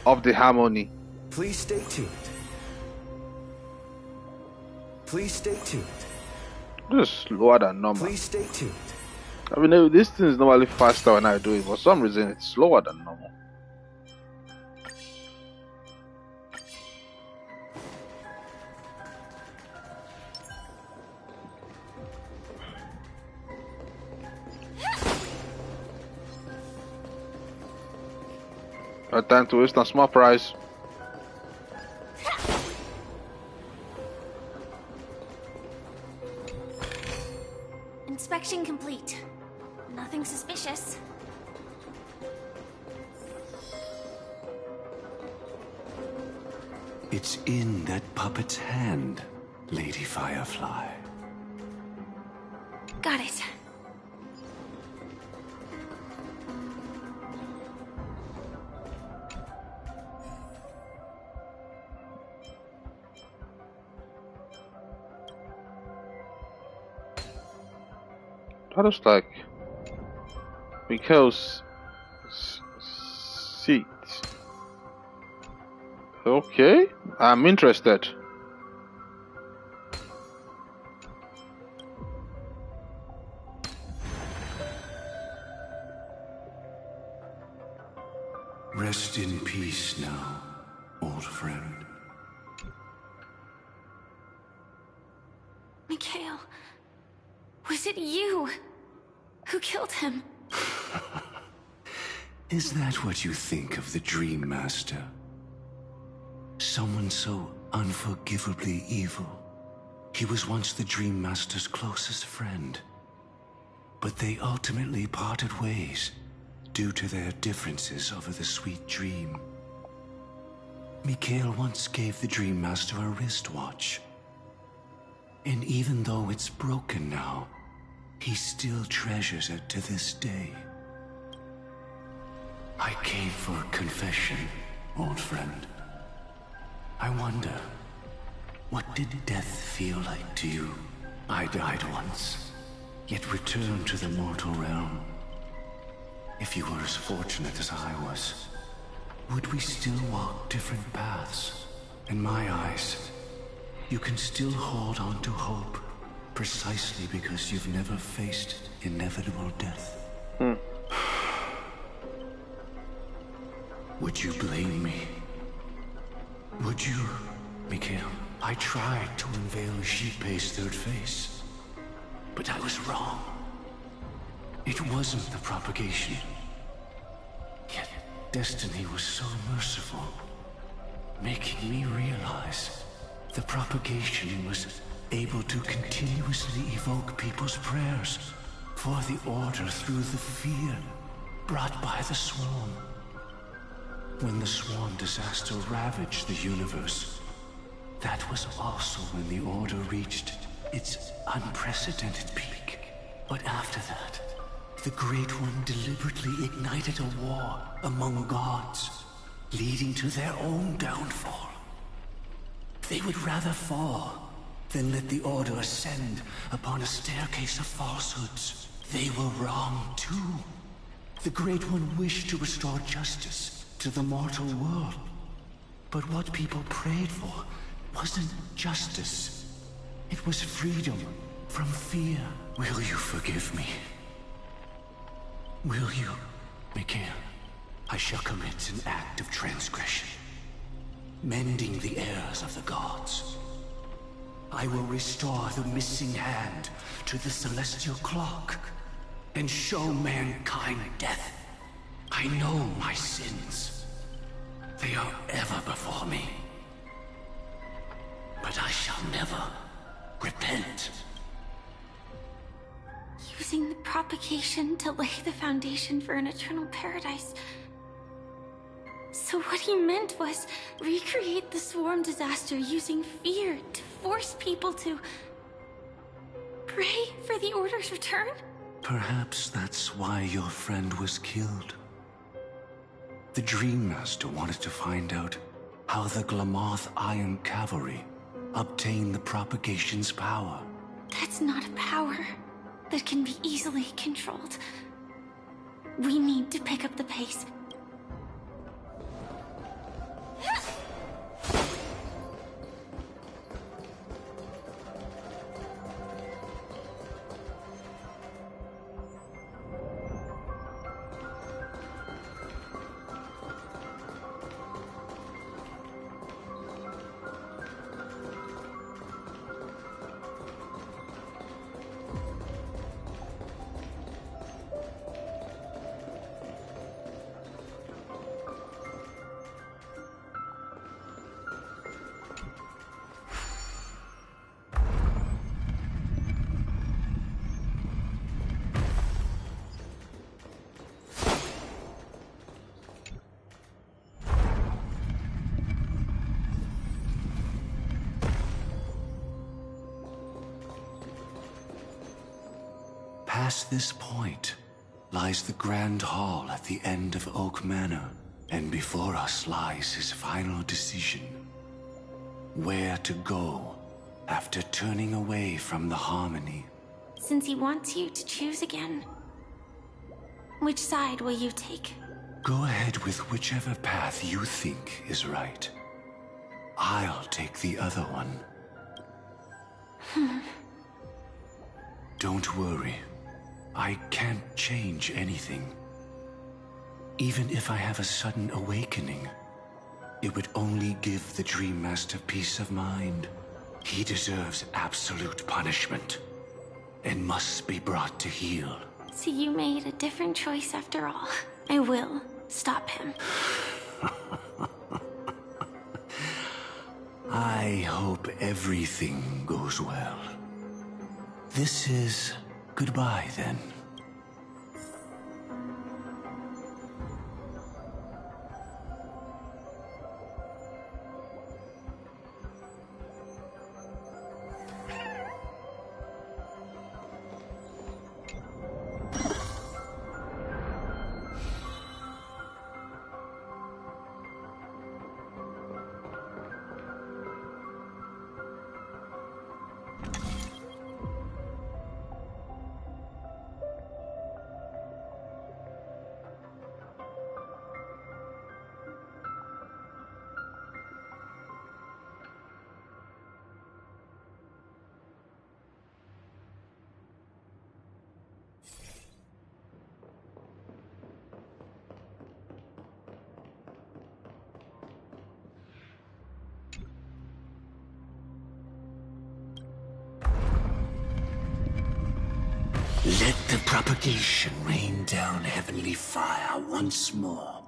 of the harmony. Please stay tuned. Please stay tuned. Just slower than normal. Please stay tuned. I mean, this thing is normally faster when I do it. For some reason, it's slower than normal. No time to waste on small price. Inspection complete. Nothing suspicious. It's in that puppet's hand, Lady Firefly. Got it. That is like because seats. Okay, I'm interested. Rest in peace now, old friend. Mikhail, was it you who killed him? Is that what you think of the Dream Master? Someone so unforgivably evil. He was once the Dream Master's closest friend. But they ultimately parted ways due to their differences over the sweet dream. Mikhail once gave the Dream Master a wristwatch. And even though it's broken now, he still treasures it to this day. I came for confession, old friend. I wonder, what did death feel like to you? I died once, yet returned to the mortal realm. If you were as fortunate as I was, would we still walk different paths? In my eyes, you can still hold on to hope, precisely because you've never faced inevitable death. Would you blame me? Would you, Mikhail? I tried to unveil Xipe's third face, but I was wrong. It wasn't the propagation. Yet destiny was so merciful, making me realize the propagation was able to continuously evoke people's prayers for the Order through the fear brought by the Swarm. When the Swarm disaster ravaged the universe, that was also when the Order reached its unprecedented peak. But after that, The Great One deliberately ignited a war among gods, leading to their own downfall. They would rather fall than let the Order ascend upon a staircase of falsehoods. They were wrong, too. The Great One wished to restore justice to the mortal world. But what people prayed for wasn't justice. It was freedom from fear. Will you forgive me? Will you, Mikhail? I shall commit an act of transgression, mending the errors of the gods. I will restore the missing hand to the celestial clock, and show mankind death. I know my sins. They are ever before me. But I shall never repent. Using the propagation to lay the foundation for an eternal paradise. So what he meant was recreate the swarm disaster using fear to force people to pray for the Order's return? Perhaps that's why your friend was killed. The Dream Master wanted to find out how the Glamoth Iron Cavalry obtained the propagation's power. That's not a power that can be easily controlled. We need to pick up the pace. Past this point lies the Grand Hall at the end of Oak Manor, and before us lies his final decision. Where to go after turning away from the Harmony. Since he wants you to choose again, which side will you take? Go ahead with whichever path you think is right. I'll take the other one. Don't worry. I can't change anything. Even if I have a sudden awakening, it would only give the Dream Master peace of mind. He deserves absolute punishment, and must be brought to heel. So you made a different choice after all. I will stop him. I hope everything goes well. This is goodbye, then. Let the propagation rain down heavenly fire once more,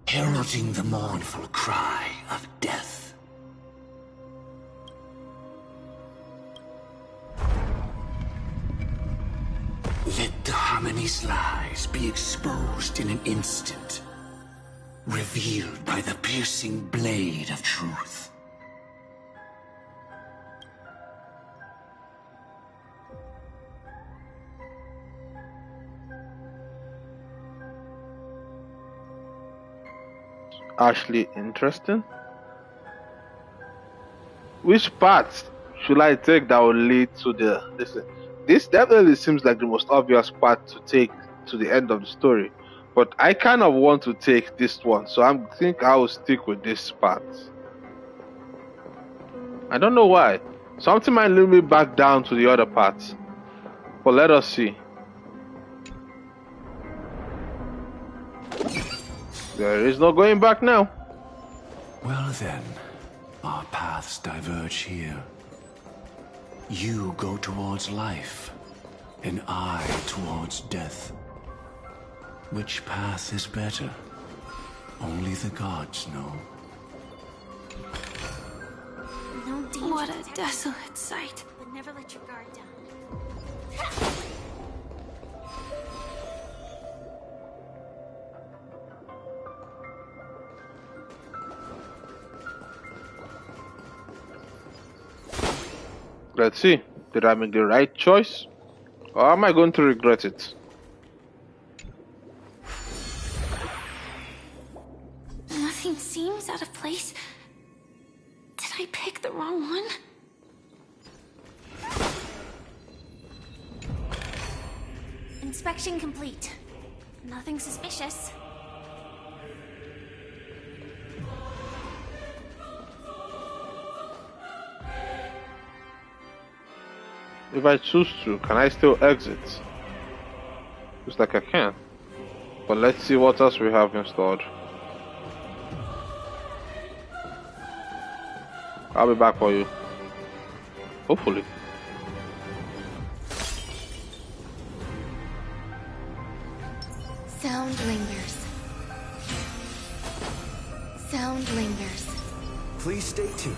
heralding the mournful cry of death. Let the Harmony's lies be exposed in an instant, revealed by the piercing blade of truth. actually interesting. Which path should I take that will lead to the listen? This definitely seems like the most obvious path to take to the end of the story, but I kind of want to take this one, so I think I will stick with this path. I don't know why. Something might lead me back down to the other path, but let us see. There is no going back now. Well then, our paths diverge here. You go towards life, and I towards death. Which path is better? Only the gods know. No danger. What a desolate sight. But never let your guard down. Let's see. Did I make the right choice? Or am I going to regret it? Nothing seems out of place. Did I pick the wrong one? Inspection complete. Nothing suspicious. If I choose to, can I still exit? Looks like I can. But let's see what else we have installed. I'll be back for you. Hopefully. Sound lingers. Sound lingers. Please stay tuned.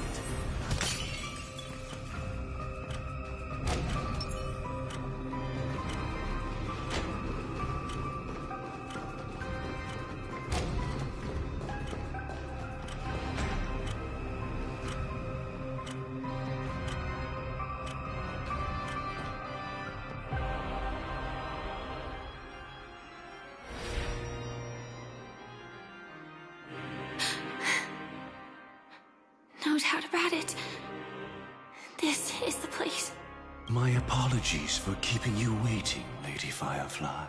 No doubt about it. This is the place. My apologies for keeping you waiting, Lady Firefly.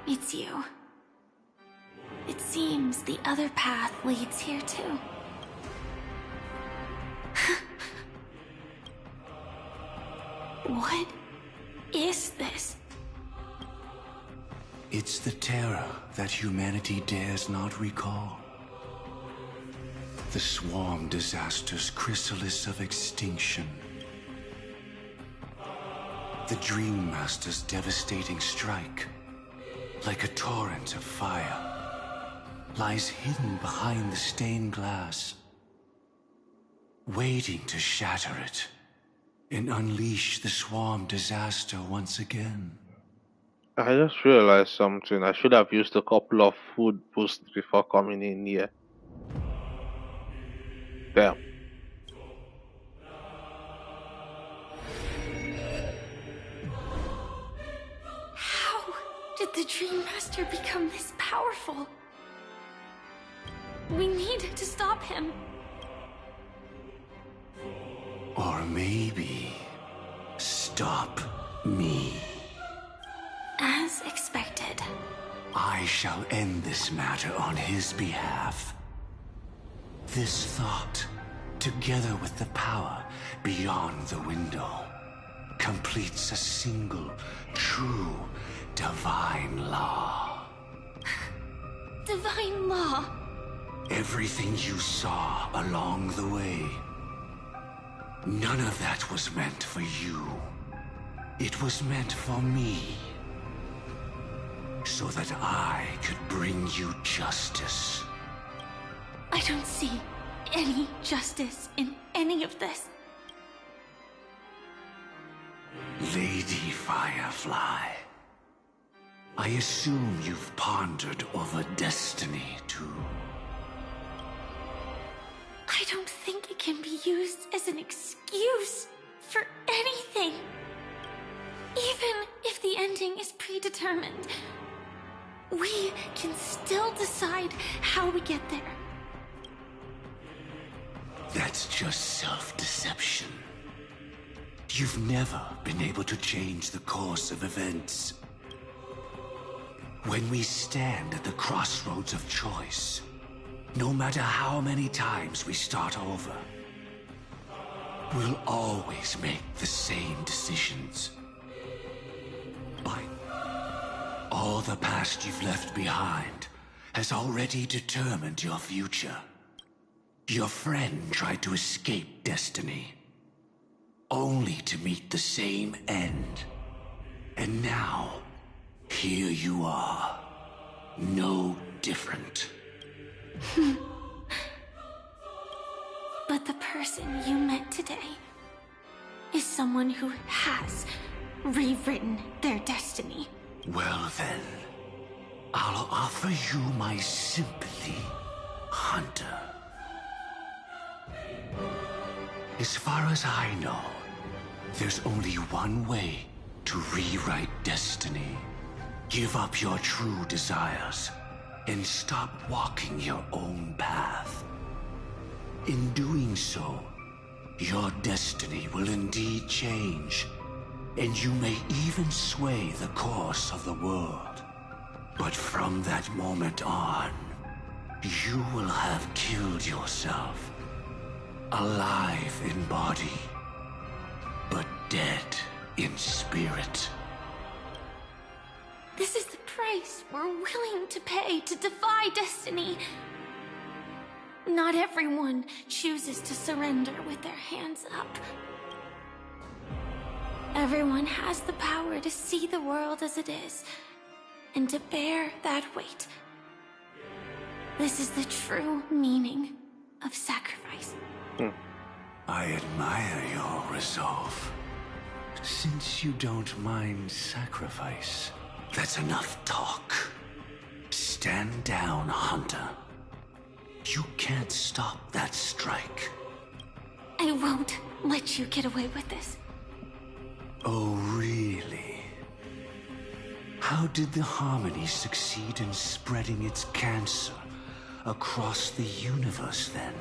It's you. It seems the other path leads here too. What is this? It's the terror that humanity dares not recall. The swarm disaster's chrysalis of extinction. The Dream Master's devastating strike, like a torrent of fire, lies hidden behind the stained glass, waiting to shatter it and unleash the swarm disaster once again. I just realized something. I should have used a couple of food boosts before coming in here. Damn. How did the Dream Master become this powerful? We need to stop him. Or maybe stop me. As expected. I shall end this matter on his behalf. This thought, together with the power beyond the window, completes a single, true, divine law. Divine law? Everything you saw along the way, none of that was meant for you. It was meant for me. So that I could bring you justice. I don't see any justice in any of this. Lady Firefly, I assume you've pondered over destiny, too. I don't think it can be used as an excuse for anything. Even if if the ending is predetermined, we can still decide how we get there. That's just self-deception. You've never been able to change the course of events. When we stand at the crossroads of choice, no matter how many times we start over, we'll always make the same decisions. But all the past you've left behind has already determined your future. Your friend tried to escape destiny, only to meet the same end. And now, here you are, no different. But the person you met today is someone who has rewritten their destiny. Well then, I'll offer you my sympathy, Hunter. As far as I know, there's only one way to rewrite destiny. Give up your true desires and stop walking your own path. In doing so, your destiny will indeed change, and you may even sway the course of the world. But from that moment on, you will have killed yourself. Alive in body, but dead in spirit. This is the price we're willing to pay to defy destiny. Not everyone chooses to surrender with their hands up. Everyone has the power to see the world as it is, and to bear that weight. This is the true meaning of sacrifice. I admire your resolve. Since you don't mind sacrifice, that's enough talk. Stand down, Hunter. You can't stop that strike. I won't let you get away with this. Oh, really? How did the Harmony succeed in spreading its cancer across the universe, then?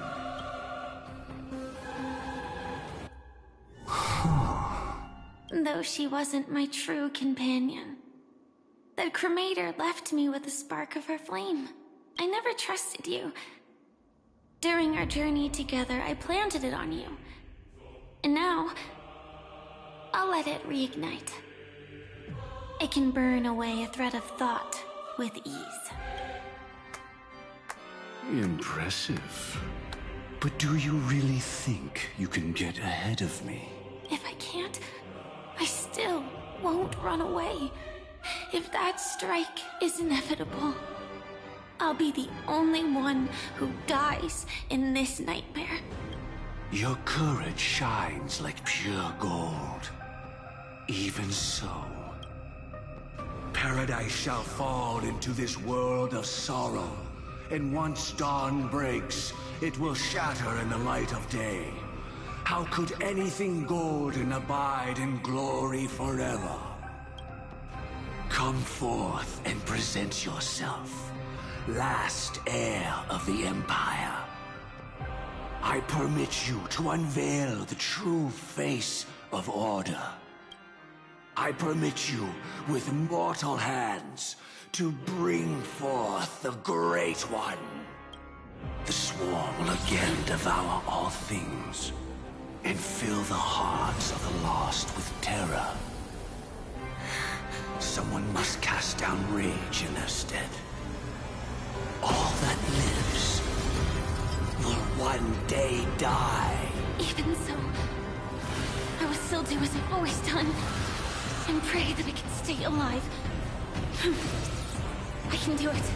Though she wasn't my true companion, that cremator left me with a spark of her flame. I never trusted you. During our journey together, I planted it on you. And now, I'll let it reignite. It can burn away a thread of thought with ease. Impressive. But do you really think you can get ahead of me? If I can't, I still won't run away. If that strike is inevitable, I'll be the only one who dies in this nightmare. Your courage shines like pure gold. Even so, paradise shall fall into this world of sorrow, and once dawn breaks, it will shatter in the light of day. How could anything golden abide in glory forever? Come forth and present yourself, last heir of the Empire. I permit you to unveil the true face of order. I permit you, with mortal hands, to bring forth the Great One. The Swarm will again devour all things, and fill the hearts of the lost with terror. Someone must cast down rage in their stead. All that lives will one day die. Even so, I will still do as I've always done, and pray that I can stay alive. I can do it.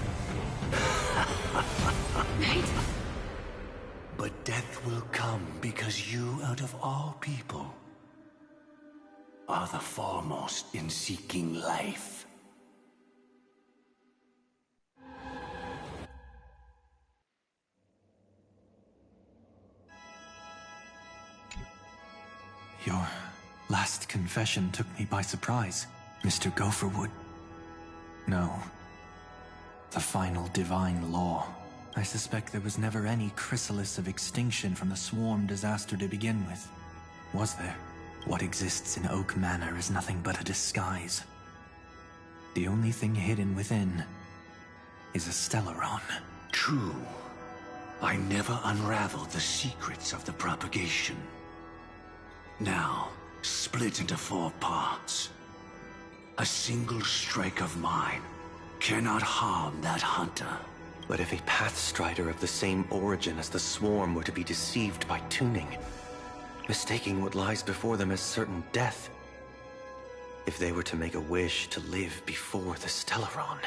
Right? But death will come because you, out of all people, are the foremost in seeking life. Your last confession took me by surprise. Mr. Gopherwood? No. The final divine law. I suspect there was never any chrysalis of extinction from the swarm disaster to begin with. Was there? What exists in Oak Manor is nothing but a disguise. The only thing hidden within is a Stellaron. True. I never unraveled the secrets of the propagation. Now, split into 4 parts. A single strike of mine cannot harm that hunter. But if a Pathstrider of the same origin as the Swarm were to be deceived by tuning, mistaking what lies before them as certain death, if they were to make a wish to live before the Stellaron,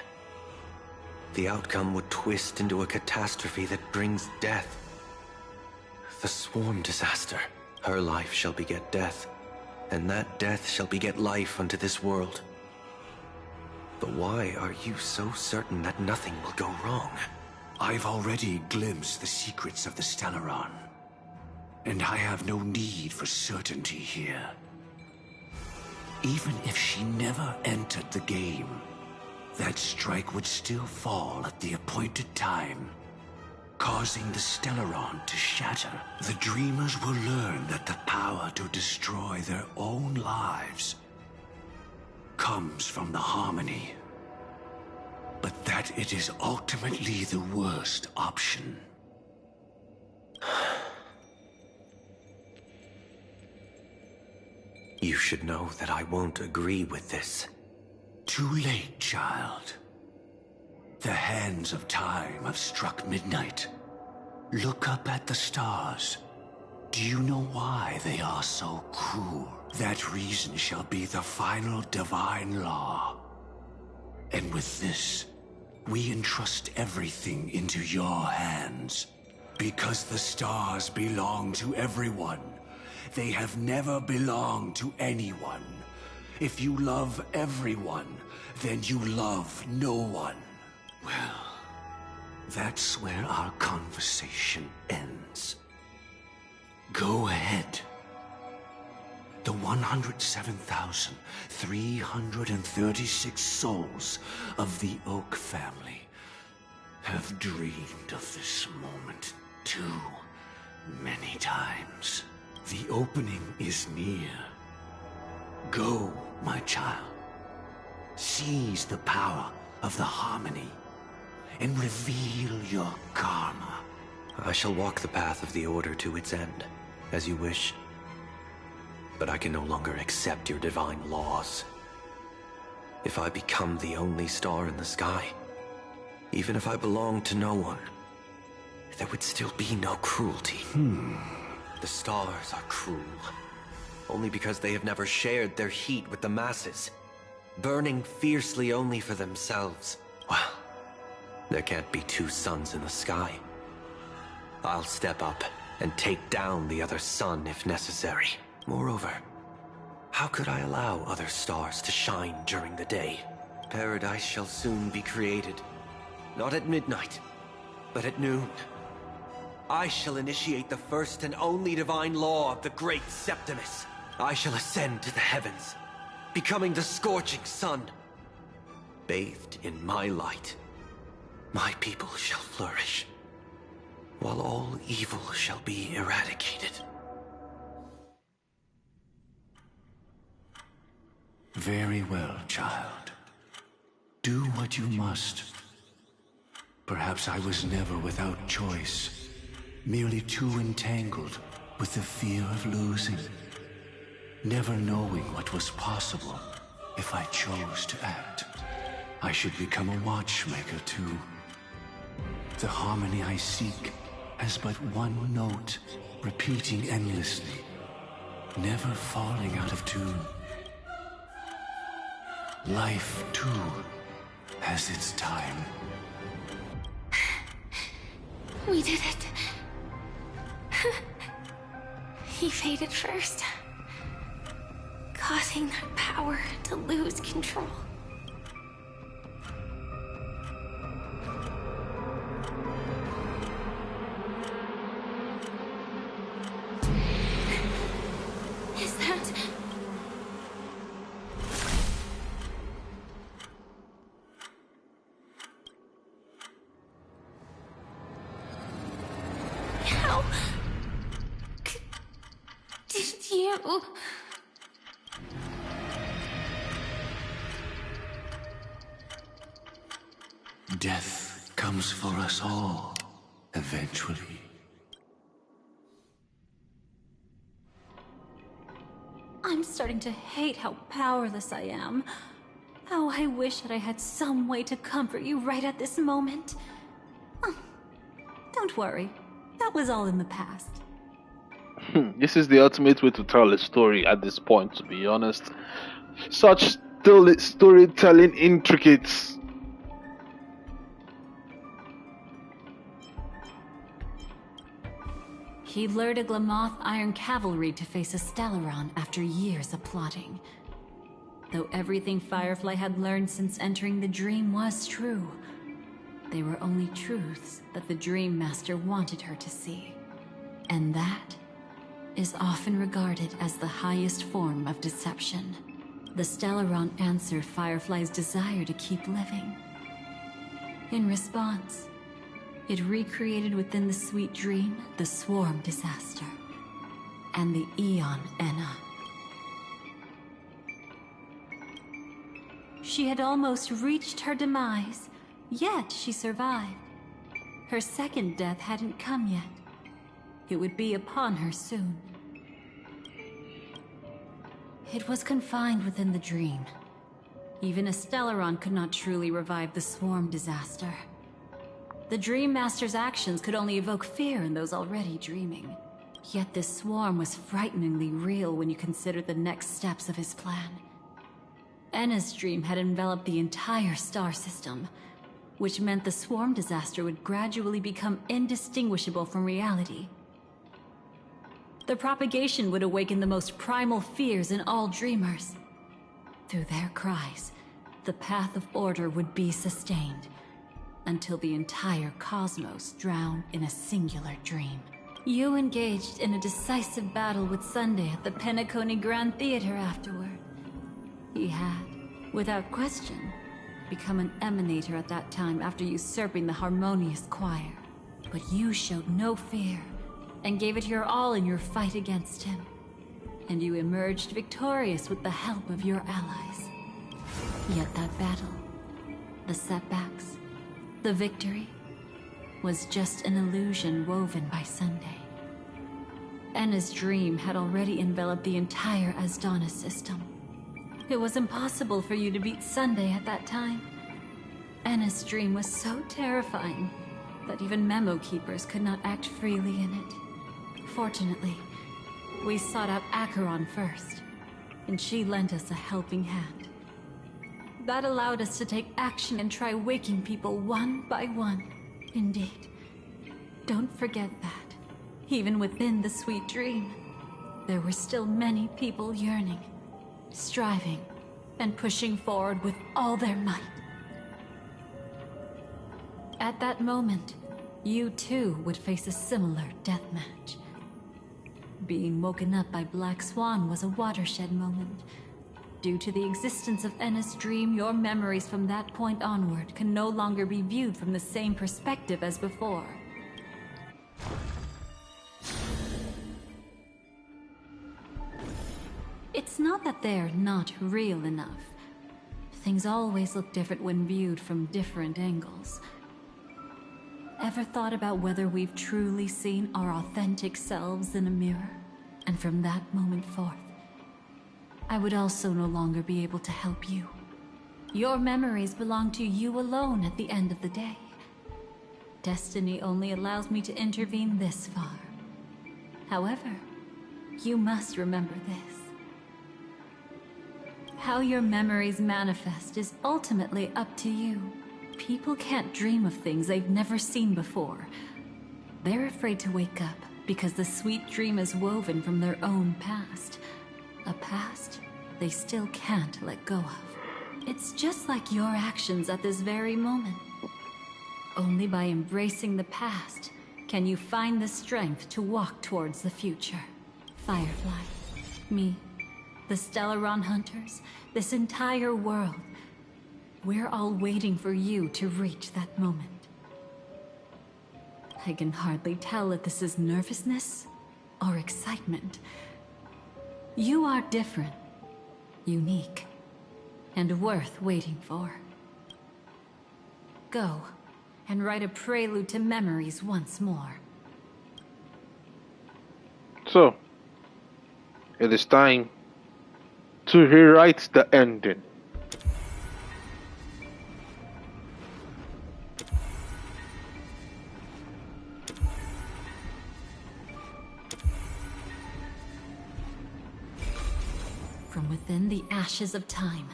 the outcome would twist into a catastrophe that brings death. The Swarm disaster. Her life shall beget death, and that death shall beget life unto this world. But why are you so certain that nothing will go wrong? I've already glimpsed the secrets of the Stellaron, and I have no need for certainty here. Even if she never entered the game, that strike would still fall at the appointed time, causing the Stellaron to shatter. The Dreamers will learn that the power to destroy their own lives comes from the harmony, but that it is ultimately the worst option. You should know that I won't agree with this. Too late, child. The hands of time have struck midnight. Look up at the stars. Do you know why they are so cruel? That reason shall be the final divine law. And with this, we entrust everything into your hands. Because the stars belong to everyone. They have never belonged to anyone. If you love everyone, then you love no one. Well, that's where our conversation ends. Go ahead. The 107,336 souls of the Oak family have dreamed of this moment too many times. The opening is near. Go, my child. Seize the power of the harmony and reveal your karma. I shall walk the path of the Order to its end, as you wish. But I can no longer accept your divine laws. If I become the only star in the sky, even if I belong to no one, there would still be no cruelty. The stars are cruel, only because they have never shared their heat with the masses, burning fiercely only for themselves. Well, there can't be 2 suns in the sky. I'll step up and take down the other sun if necessary. Moreover, how could I allow other stars to shine during the day? Paradise shall soon be created. Not at midnight, but at noon. I shall initiate the first and only divine law of the great Septimus. I shall ascend to the heavens, becoming the scorching sun. Bathed in my light, my people shall flourish, while all evil shall be eradicated. Very well, child. Do what you must. Perhaps I was never without choice, merely too entangled with the fear of losing, never knowing what was possible if I chose to act. I should become a watchmaker too. The harmony I seek has but one note, repeating endlessly, never falling out of tune. Life, too, has its time. We did it. He faded first, causing that power to lose control. Is that... How did you... Death comes for us all, eventually. I'm starting to hate how powerless I am. How I wish that I had some way to comfort you right at this moment. Oh, don't worry. That was all in the past. This is the ultimate way to tell a story at this point, to be honest. Such storytelling intricates. He lured a Glamoth Iron Cavalry to face a Stellaron after years of plotting. Though everything Firefly had learned since entering the dream was true, they were only truths that the Dream Master wanted her to see. And that is often regarded as the highest form of deception. The Stellaron answered Firefly's desire to keep living. In response, it recreated within the sweet dream the Swarm disaster and the Eon Enna. She had almost reached her demise, yet she survived. Her second death hadn't come yet. It would be upon her soon. It was confined within the dream. Even a Stellaron could not truly revive the Swarm disaster. The Dream Master's actions could only evoke fear in those already dreaming. Yet this swarm was frighteningly real when you consider the next steps of his plan. Enna's dream had enveloped the entire star system, which meant the swarm disaster would gradually become indistinguishable from reality. The propagation would awaken the most primal fears in all dreamers. Through their cries, the path of order would be sustained, until the entire cosmos drowned in a singular dream. You engaged in a decisive battle with Sunday at the Penacony Grand Theater afterward. He had, without question, become an emanator at that time after usurping the harmonious choir. But you showed no fear, and gave it your all in your fight against him. And you emerged victorious with the help of your allies. Yet that battle, the setbacks, the victory, was just an illusion woven by Sunday. Enna's dream had already enveloped the entire Asdana system. It was impossible for you to beat Sunday at that time. Enna's dream was so terrifying that even memo keepers could not act freely in it. Fortunately, we sought out Acheron first, and she lent us a helping hand. That allowed us to take action and try waking people one by one. Indeed. Don't forget that, even within the sweet dream, there were still many people yearning, striving, and pushing forward with all their might. At that moment, you too would face a similar deathmatch. Being woken up by Black Swan was a watershed moment. Due to the existence of Enna's dream, your memories from that point onward can no longer be viewed from the same perspective as before. It's not that they're not real enough. Things always look different when viewed from different angles. Ever thought about whether we've truly seen our authentic selves in a mirror? And from that moment forth, I would also no longer be able to help you. Your memories belong to you alone at the end of the day. Destiny only allows me to intervene this far. However, you must remember this. How your memories manifest is ultimately up to you. People can't dream of things they've never seen before. They're afraid to wake up because the sweet dream is woven from their own past. A past they still can't let go of. It's just like your actions at this very moment. Only by embracing the past can you find the strength to walk towards the future. Firefly, me, the Stellaron Hunters, this entire world, we're all waiting for you to reach that moment. I can hardly tell if this is nervousness or excitement. You are different, unique, and worth waiting for. Go and write a prelude to memories once more. So, it is time to rewrite the ending. From within the ashes of time,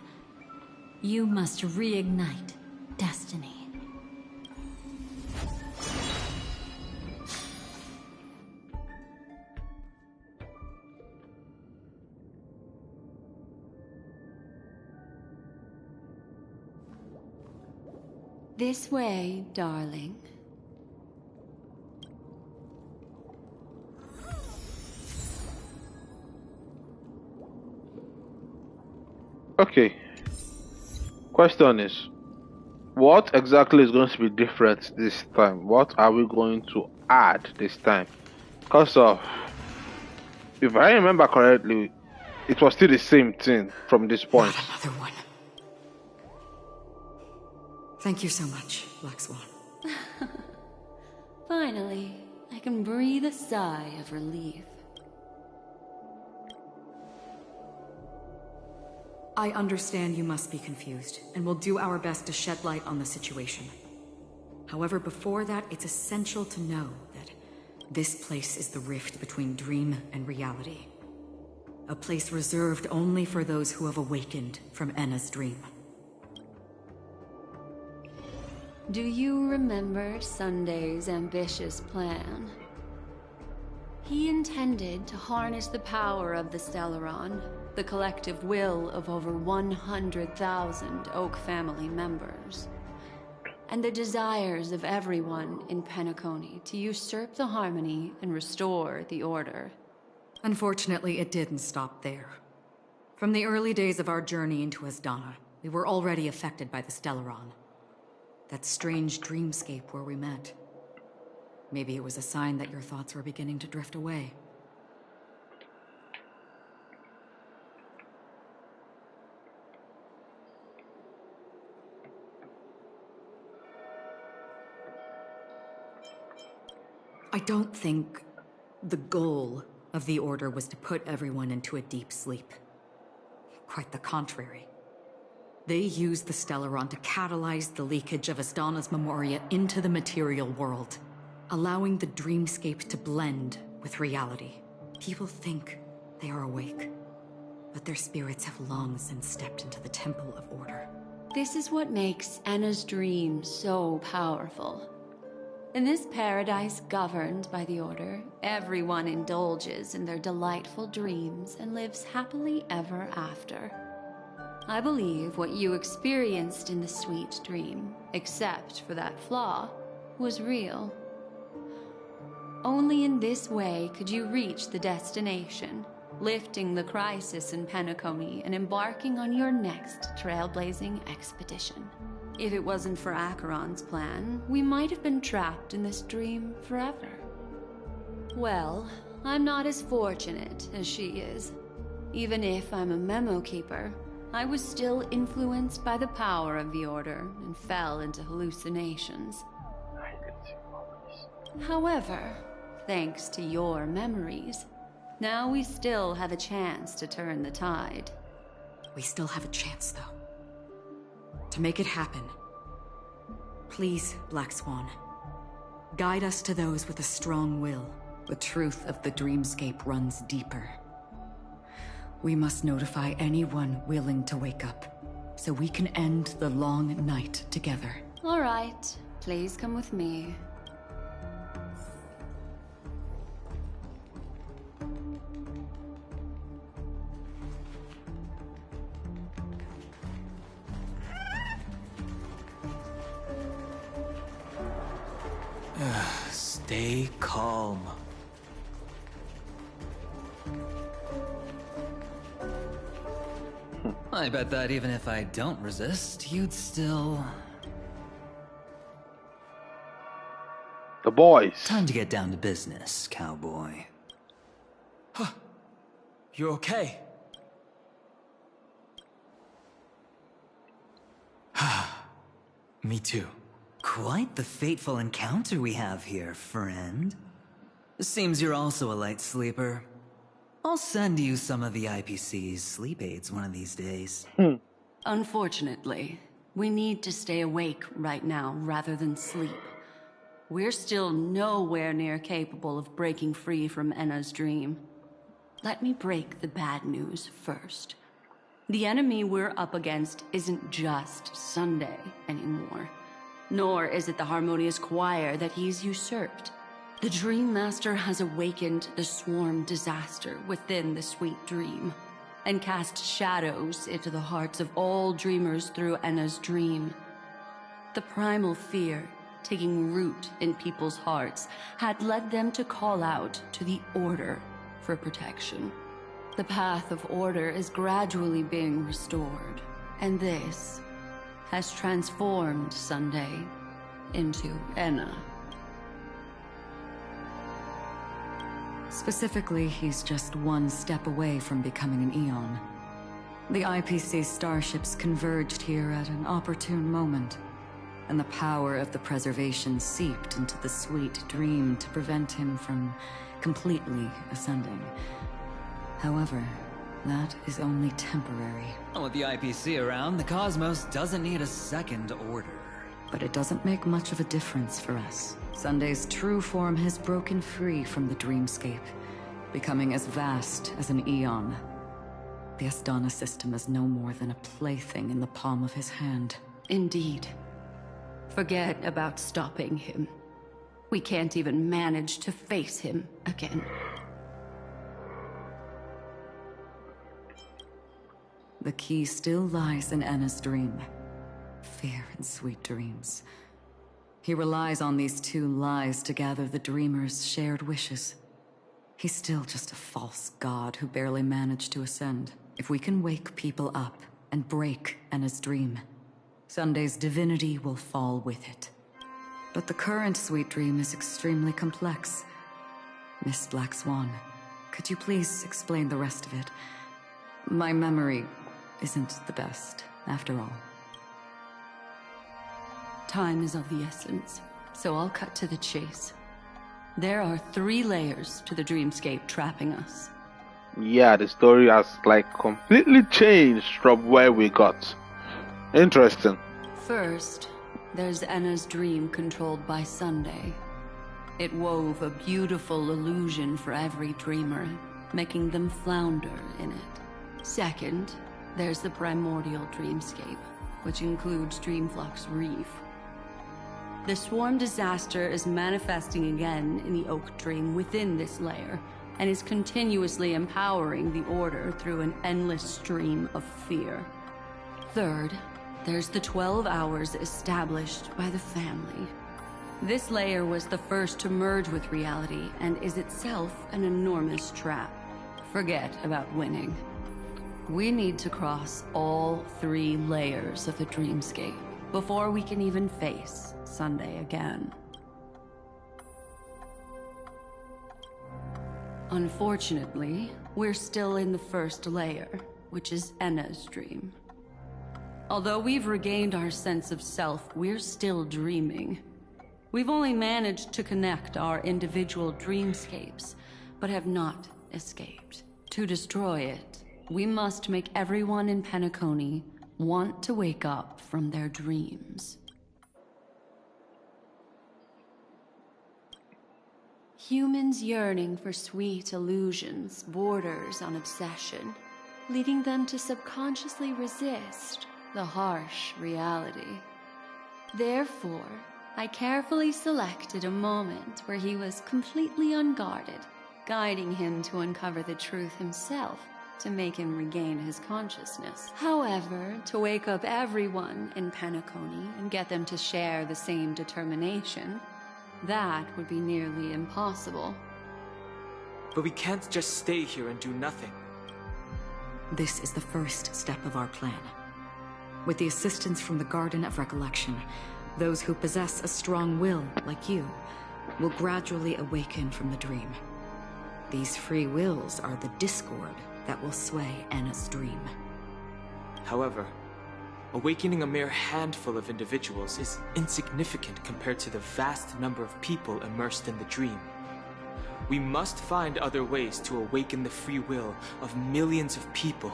you must reignite destiny. This way, darling. Okay. Question is, what exactly is going to be different this time? What are we going to add this time? Because if I remember correctly, it was still the same thing from this point. Not another one. Thank you so much, Black Swan. Finally, I can breathe a sigh of relief. I understand you must be confused, and will do our best to shed light on the situation. However, before that, it's essential to know that this place is the rift between dream and reality. A place reserved only for those who have awakened from Enna's dream. Do you remember Sunday's ambitious plan? He intended to harness the power of the Stellaron, the collective will of over 100,000 Oak family members, and the desires of everyone in Penacony to usurp the harmony and restore the order. Unfortunately, it didn't stop there. From the early days of our journey into Asdana, we were already affected by the Stellaron. That strange dreamscape where we met. Maybe it was a sign that your thoughts were beginning to drift away. I don't think the goal of the Order was to put everyone into a deep sleep. Quite the contrary. They used the Stellaron to catalyze the leakage of Asdana's memoria into the material world, allowing the dreamscape to blend with reality. People think they are awake, but their spirits have long since stepped into the Temple of Order. This is what makes Enna's dream so powerful. In this paradise governed by the Order, everyone indulges in their delightful dreams and lives happily ever after. I believe what you experienced in the sweet dream, except for that flaw, was real. Only in this way could you reach the destination, lifting the crisis in Penacony and embarking on your next trailblazing expedition. If it wasn't for Acheron's plan, we might have been trapped in this dream forever. Well, I'm not as fortunate as she is. Even if I'm a memo keeper, I was still influenced by the power of the Order and fell into hallucinations. However, thanks to your memories, now we still have a chance to turn the tide. We still have a chance, though. To make it happen, please, Black Swan, guide us to those with a strong will. The truth of the dreamscape runs deeper. We must notify anyone willing to wake up, so we can end the long night together. All right, please come with me. Stay calm. I bet that even if I don't resist, you'd still... The boys. Time to get down to business, cowboy. You're okay? Me too. Quite the fateful encounter we have here, friend. Seems you're also a light sleeper. I'll send you some of the IPC's sleep aids one of these days. Unfortunately, we need to stay awake right now rather than sleep. We're still nowhere near capable of breaking free from Enna's dream. Let me break the bad news first. The enemy we're up against isn't just Sunday anymore. Nor is it the harmonious choir that he's usurped. The Dream Master has awakened the swarm disaster within the sweet dream, and cast shadows into the hearts of all dreamers through Enna's dream. The primal fear taking root in people's hearts had led them to call out to the Order for protection. The path of order is gradually being restored, and this has transformed Sunday into Enna. Specifically, he's just one step away from becoming an Eon. The IPC starships converged here at an opportune moment, and the power of the preservation seeped into the sweet dream to prevent him from completely ascending. However, that is only temporary. With the IPC around, the cosmos doesn't need a second order. But it doesn't make much of a difference for us. Sunday's true form has broken free from the dreamscape, becoming as vast as an Eon. The Astana system is no more than a plaything in the palm of his hand. Indeed. Forget about stopping him. We can't even manage to face him again. The key still lies in Enna's dream. Fear and sweet dreams. He relies on these two lies to gather the dreamers' shared wishes. He's still just a false god who barely managed to ascend. If we can wake people up and break Enna's dream, Sunday's divinity will fall with it. But the current sweet dream is extremely complex. Miss Black Swan, could you please explain the rest of it? My memory isn't the best, after all. Time is of the essence, so I'll cut to the chase. There are 3 layers to the dreamscape trapping us. Yeah, the story has completely changed from where we got. Interesting. First, there's Enna's dream controlled by Sunday. It wove a beautiful illusion for every dreamer, making them flounder in it. Second, there's the primordial dreamscape, which includes Dreamflock's Reef. The swarm disaster is manifesting again in the Oak Dream within this layer, and is continuously empowering the Order through an endless stream of fear. Third, there's the 12 hours established by the family. This layer was the first to merge with reality, and is itself an enormous trap. Forget about winning. We need to cross all 3 layers of the dreamscape before we can even face Sunday again. Unfortunately, we're still in the first layer, which is Enna's dream. Although we've regained our sense of self, we're still dreaming. We've only managed to connect our individual dreamscapes, but have not escaped. To destroy it, we must make everyone in Penacony want to wake up from their dreams. Humans yearning for sweet illusions borders on obsession, leading them to subconsciously resist the harsh reality. Therefore, I carefully selected a moment where he was completely unguarded, guiding him to uncover the truth himself to make him regain his consciousness. However, to wake up everyone in Penacony and get them to share the same determination, that would be nearly impossible. But we can't just stay here and do nothing. This is the first step of our plan. With the assistance from the Garden of Recollection, those who possess a strong will, like you, will gradually awaken from the dream. These free wills are the discord that will sway Anna's dream. However, awakening a mere handful of individuals is insignificant compared to the vast number of people immersed in the dream. We must find other ways to awaken the free will of millions of people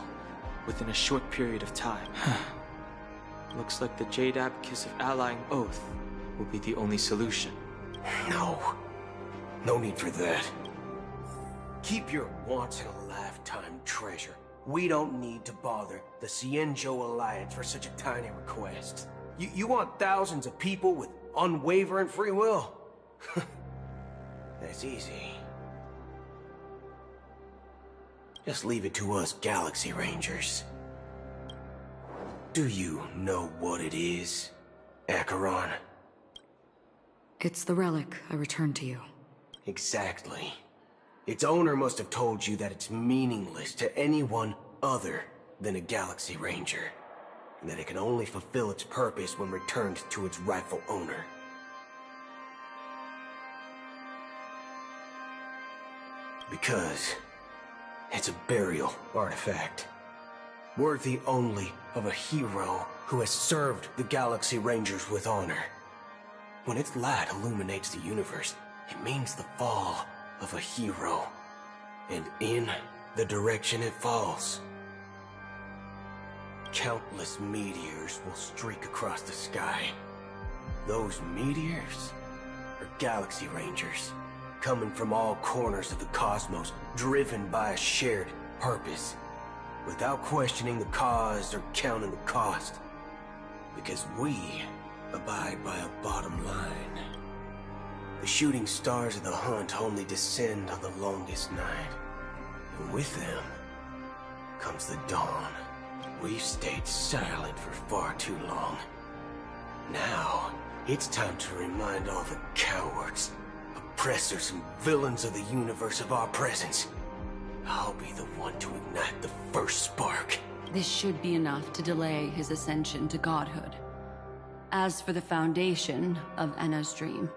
within a short period of time. Looks like the Jade Abacus of Allying Oath will be the only solution. No. No need for that. Keep your once-in-a-lifetime treasure. We don't need to bother the Cienjo Alliance for such a tiny request. You want thousands of people with unwavering free will? That's easy. Just leave it to us Galaxy Rangers. Do you know what it is, Acheron? It's the relic I returned to you. Exactly. Its owner must have told you that it's meaningless to anyone other than a Galaxy Ranger, and that it can only fulfill its purpose when returned to its rightful owner. Because it's a burial artifact, worthy only of a hero who has served the Galaxy Rangers with honor. When its light illuminates the universe, it means the fall of a hero, and in the direction it falls, countless meteors will streak across the sky. Those meteors are Galaxy Rangers, coming from all corners of the cosmos, driven by a shared purpose, without questioning the cause or counting the cost, because we abide by a bottom line. The shooting stars of the hunt only descend on the longest night, and with them comes the dawn. We've stayed silent for far too long. Now, it's time to remind all the cowards, oppressors, and villains of the universe of our presence. I'll be the one to ignite the first spark. This should be enough to delay his ascension to godhood. As for the foundation of Anna's dream,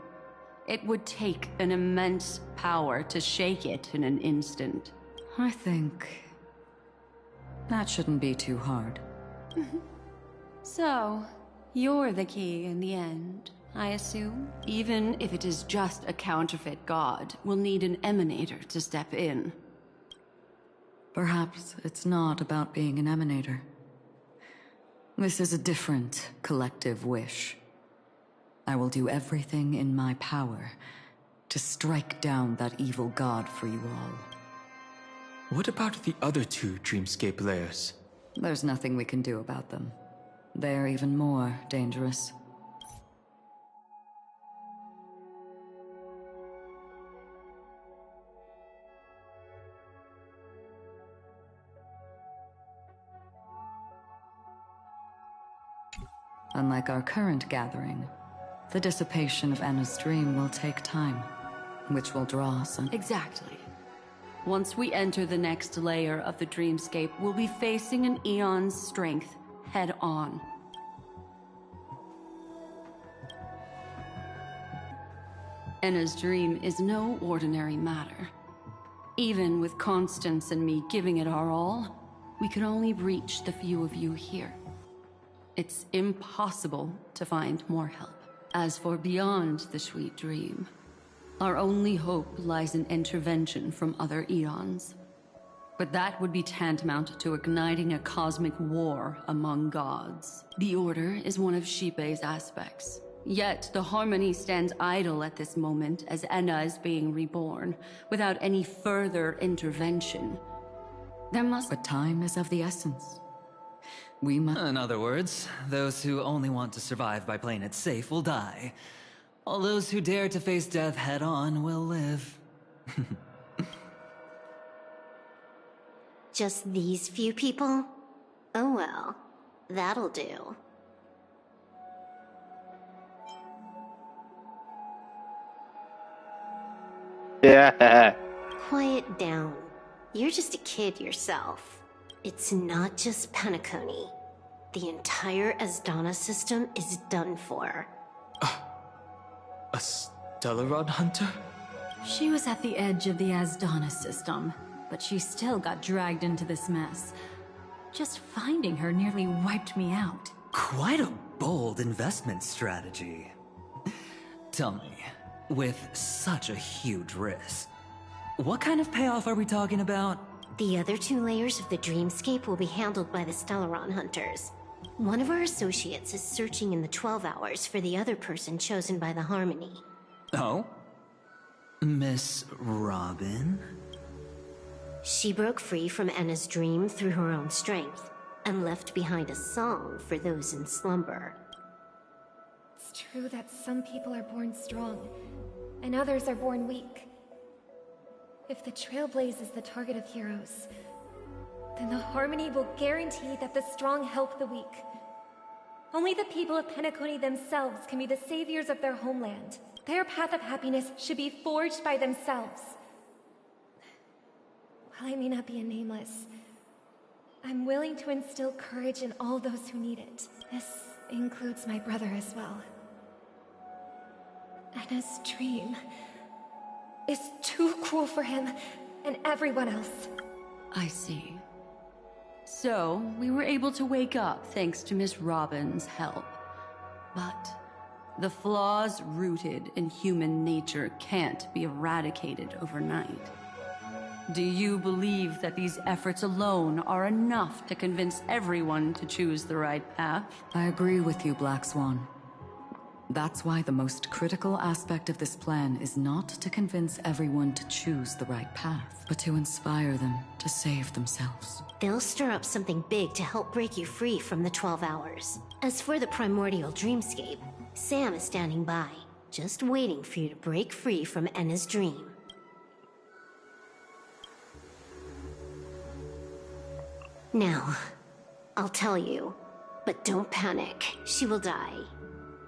it would take an immense power to shake it in an instant. I think that shouldn't be too hard. So, you're the key in the end, I assume? Even if it is just a counterfeit god, we'll need an emanator to step in. Perhaps it's not about being an emanator. This is a different collective wish. I will do everything in my power to strike down that evil god for you all. What about the other two Dreamscape layers? There's nothing we can do about them. They're even more dangerous. Unlike our current gathering, the dissipation of Anna's dream will take time, which will draw some... Exactly. Once we enter the next layer of the dreamscape, we'll be facing an eon's strength head-on. Anna's dream is no ordinary matter. Even with Constance and me giving it our all, we could only reach the few of you here. It's impossible to find more help. As for beyond the sweet dream, our only hope lies in intervention from other eons. But that would be tantamount to igniting a cosmic war among gods. The Order is one of Xipe's aspects. Yet the Harmony stands idle at this moment as Enna is being reborn, without any further intervention. There must... But time is of the essence. We must... In other words, those who only want to survive by playing it safe will die. All those who dare to face death head-on will live. Just these few people? Oh well, that'll do. Yeah. Quiet down. You're just a kid yourself. It's not just Penacony. The entire Asdana system is done for. Stellaron Hunter? She was at the edge of the Asdana system, but she still got dragged into this mess. Just finding her nearly wiped me out. Quite a bold investment strategy. Tell me, with such a huge risk, what kind of payoff are we talking about? The other 2 layers of the dreamscape will be handled by the Stellaron Hunters. One of our associates is searching in the 12 hours for the other person chosen by the Harmony. Oh? Miss Robin? She broke free from Enna's dream through her own strength, and left behind a song for those in slumber. It's true that some people are born strong, and others are born weak. If the Trailblaze is the target of heroes, then the Harmony will guarantee that the strong help the weak. Only the people of Penacony themselves can be the saviors of their homeland. Their path of happiness should be forged by themselves. While I may not be a nameless, I'm willing to instill courage in all those who need it. This includes my brother as well. Enna's dream is too cruel for him and everyone else. I see. So, we were able to wake up thanks to Miss Robin's help. But the flaws rooted in human nature can't be eradicated overnight. Do you believe that these efforts alone are enough to convince everyone to choose the right path? I agree with you, Black Swan. That's why the most critical aspect of this plan is not to convince everyone to choose the right path, but to inspire them to save themselves. They'll stir up something big to help break you free from the 12 hours. As for the primordial dreamscape, Sam is standing by, just waiting for you to break free from Enna's dream. Now, I'll tell you, but don't panic. She will die.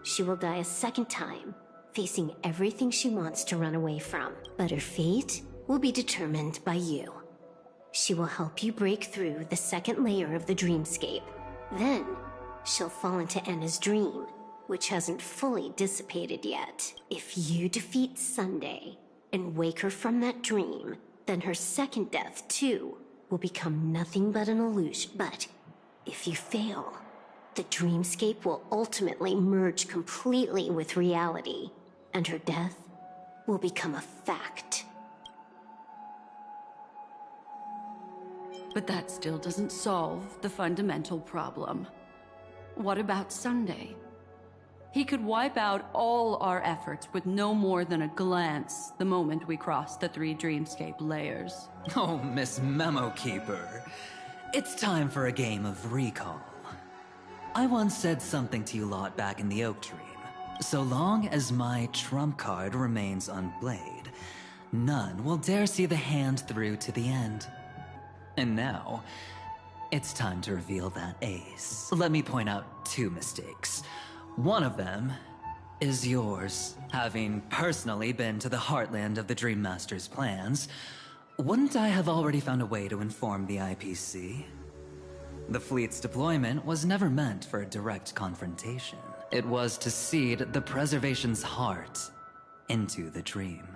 She will die a second time, facing everything she wants to run away from. But her fate will be determined by you. She will help you break through the second layer of the dreamscape. Then, she'll fall into Enna's dream, which hasn't fully dissipated yet. If you defeat Sunday and wake her from that dream, then her second death, too, will become nothing but an illusion. But if you fail, the dreamscape will ultimately merge completely with reality, and her death will become a fact. But that still doesn't solve the fundamental problem. What about Sunday? He could wipe out all our efforts with no more than a glance the moment we cross the 3 dreamscape layers. Oh, Miss Memo Keeper. It's time for a game of recall. I once said something to you lot back in the Oak Dream. So long as my trump card remains unplayed, none will dare see the hand through to the end. And now, it's time to reveal that ace. Let me point out 2 mistakes. One of them is yours. Having personally been to the heartland of the Dream Master's plans, wouldn't I have already found a way to inform the IPC? The fleet's deployment was never meant for a direct confrontation. It was to seed the Preservation's heart into the dream.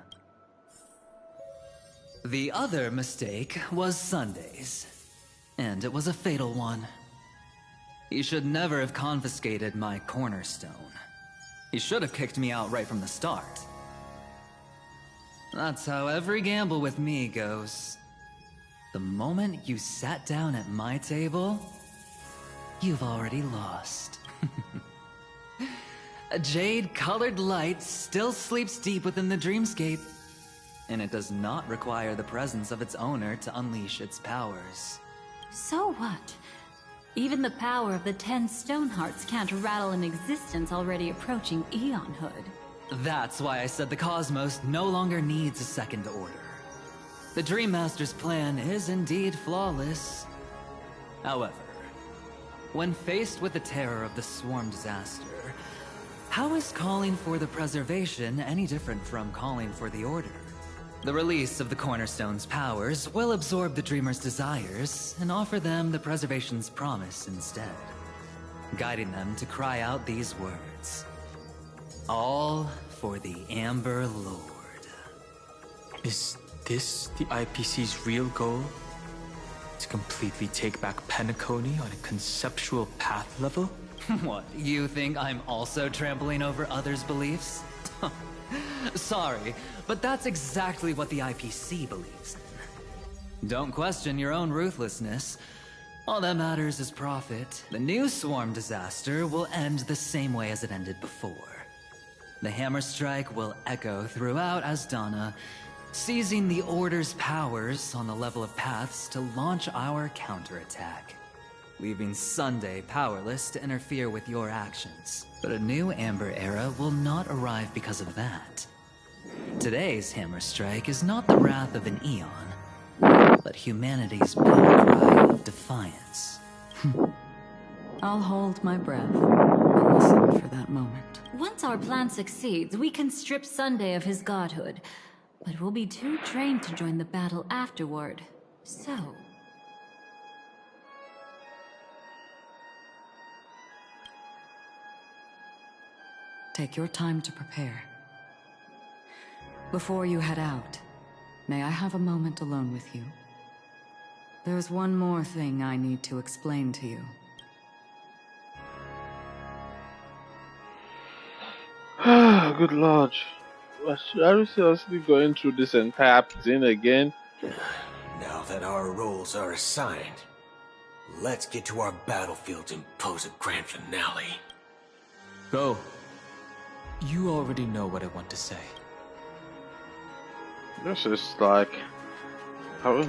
The other mistake was Sunday's, and it was a fatal one. He should never have confiscated my cornerstone. He should have kicked me out right from the start. That's how every gamble with me goes. The moment you sat down at my table, you've already lost. A jade-colored light still sleeps deep within the dreamscape, and it does not require the presence of its owner to unleash its powers. So what? Even the power of the 10 Stonehearts can't rattle an existence already approaching eonhood. That's why I said the cosmos no longer needs a second order. The Dream Master's plan is indeed flawless. However, when faced with the terror of the swarm disaster, how is calling for the preservation any different from calling for the order? The release of the Cornerstone's powers will absorb the Dreamer's desires and offer them the preservation's promise instead, guiding them to cry out these words. All for the Amber Lord. Is this the IPC's real goal? To completely take back Penacony on a conceptual path level? What, you think I'm also trampling over others' beliefs? Sorry, but that's exactly what the IPC believes in. Don't question your own ruthlessness. All that matters is profit. The new swarm disaster will end the same way as it ended before. The hammer strike will echo throughout Asdana, seizing the Order's powers on the level of paths to launch our counterattack, leaving Sunday powerless to interfere with your actions. But a new Amber Era will not arrive because of that. Today's hammer strike is not the wrath of an eon, but humanity's battle cry of defiance. I'll hold my breath and listen for that moment. Once our plan succeeds, we can strip Sunday of his godhood, but we'll be too trained to join the battle afterward. So... take your time to prepare. Before you head out, may I have a moment alone with you? There's one more thing I need to explain to you. Good lord. Are we seriously going through this entire thing again? Now that our roles are assigned, let's get to our battlefields and pose a grand finale. Go. You already know what I want to say. This is like... how...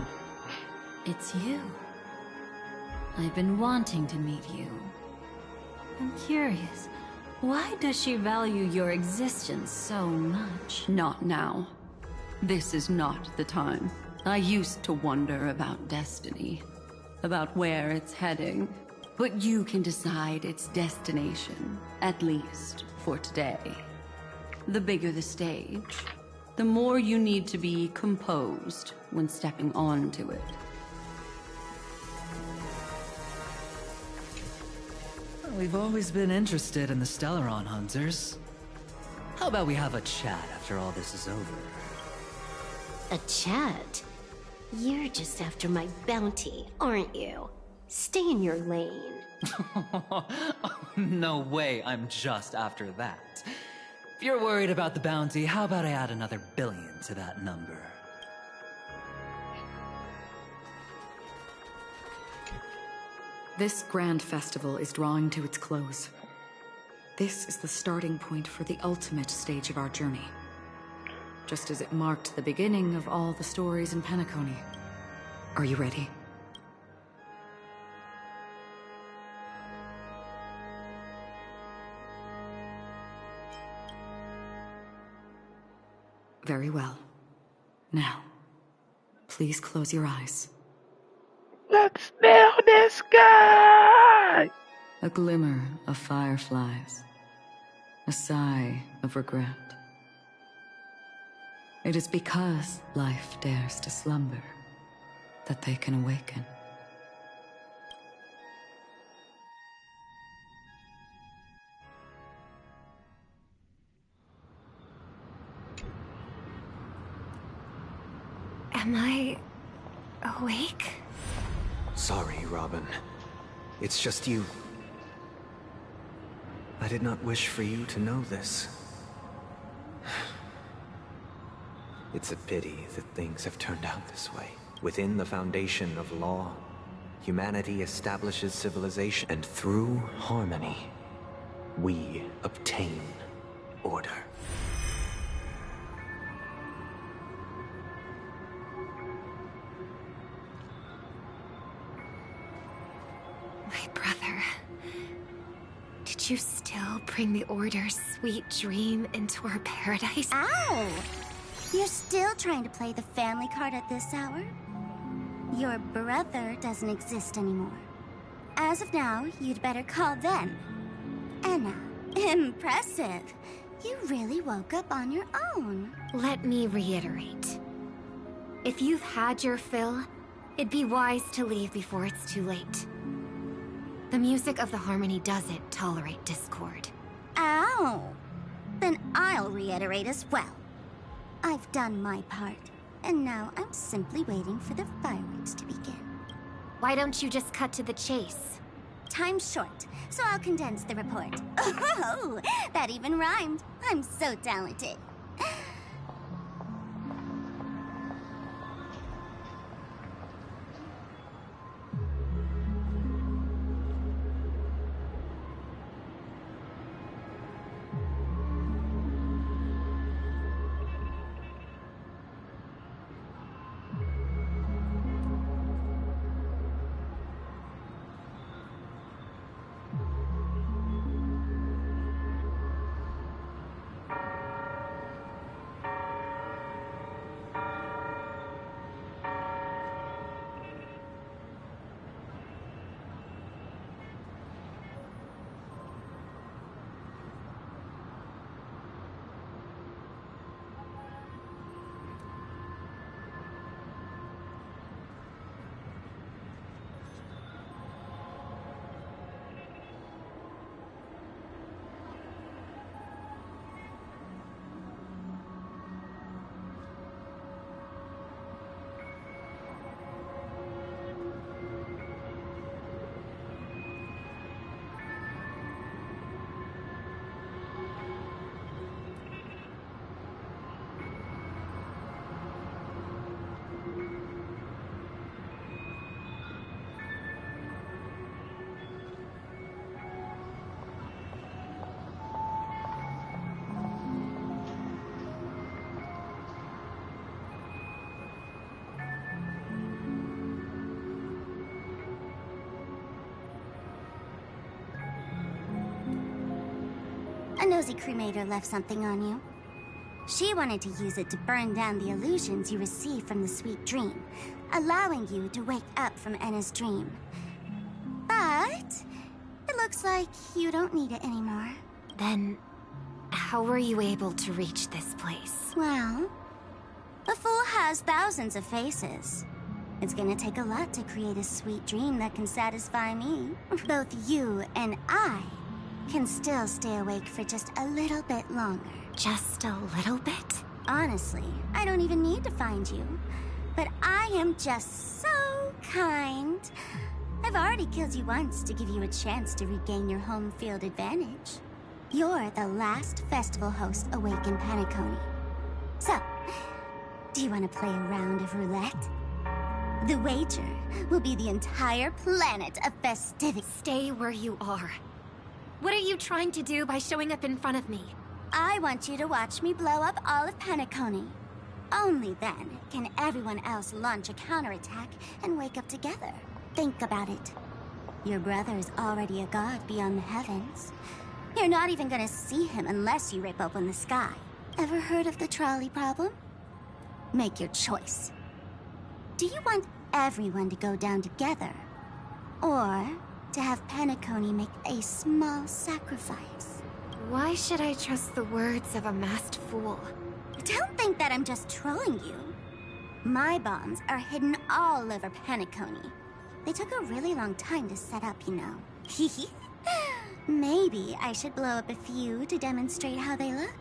It's you. I've been wanting to meet you. I'm curious, why does she value your existence so much? Not now. This is not the time. I used to wonder about destiny, about where it's heading. But you can decide its destination, at least for today. The bigger the stage, the more you need to be composed when stepping onto it. We've always been interested in the Stellaron Hunters. How about we have a chat after all this is over? A chat? You're just after my bounty, aren't you? Stay in your lane. No way I'm just after that. If you're worried about the bounty, how about I add another billion to that number? This grand festival is drawing to its close. This is the starting point for the ultimate stage of our journey. Just as it marked the beginning of all the stories in Penacony. Are you ready? Very well. Now, please close your eyes. Let's nail this guy! A glimmer of fireflies. A sigh of regret. It is because life dares to slumber that they can awaken. Am I awake? Sorry, Robin. It's just you. I did not wish for you to know this. It's a pity that things have turned out this way. Within the foundation of law, humanity establishes civilization, and through harmony, we obtain order. My brother. Did you still bring the Order's sweet dream into our paradise? Ow! You're still trying to play the family card at this hour? Your brother doesn't exist anymore. As of now, you'd better call them. Anna, impressive. You really woke up on your own. Let me reiterate. If you've had your fill, it'd be wise to leave before it's too late. The music of the harmony doesn't tolerate discord. Ow! Then I'll reiterate as well. I've done my part, and now I'm simply waiting for the fireworks to begin. Why don't you just cut to the chase? Time's short, so I'll condense the report. Oh, that even rhymed. I'm so talented. A nosy cremator left something on you. She wanted to use it to burn down the illusions you received from the sweet dream, allowing you to wake up from Enna's dream. But it looks like you don't need it anymore. Then, how were you able to reach this place? Well, a fool has thousands of faces. It's gonna take a lot to create a sweet dream that can satisfy me. Both you and I can still stay awake for just a little bit longer. Just a little bit? Honestly, I don't even need to find you. But I am just so kind. I've already killed you once to give you a chance to regain your home field advantage. You're the last festival host awake in Penacony. So, do you want to play a round of roulette? The wager will be the entire planet of festivity. Stay where you are. What are you trying to do by showing up in front of me? I want you to watch me blow up all of Penacony. Only then can everyone else launch a counterattack and wake up together. Think about it. Your brother is already a god beyond the heavens. You're not even gonna see him unless you rip open the sky. Ever heard of the trolley problem? Make your choice. Do you want everyone to go down together? Or to have Penacony make a small sacrifice? Why should I trust the words of a masked fool? Don't think that I'm just trolling you. My bombs are hidden all over Penacony. They took a really long time to set up, you know. Maybe I should blow up a few to demonstrate how they look.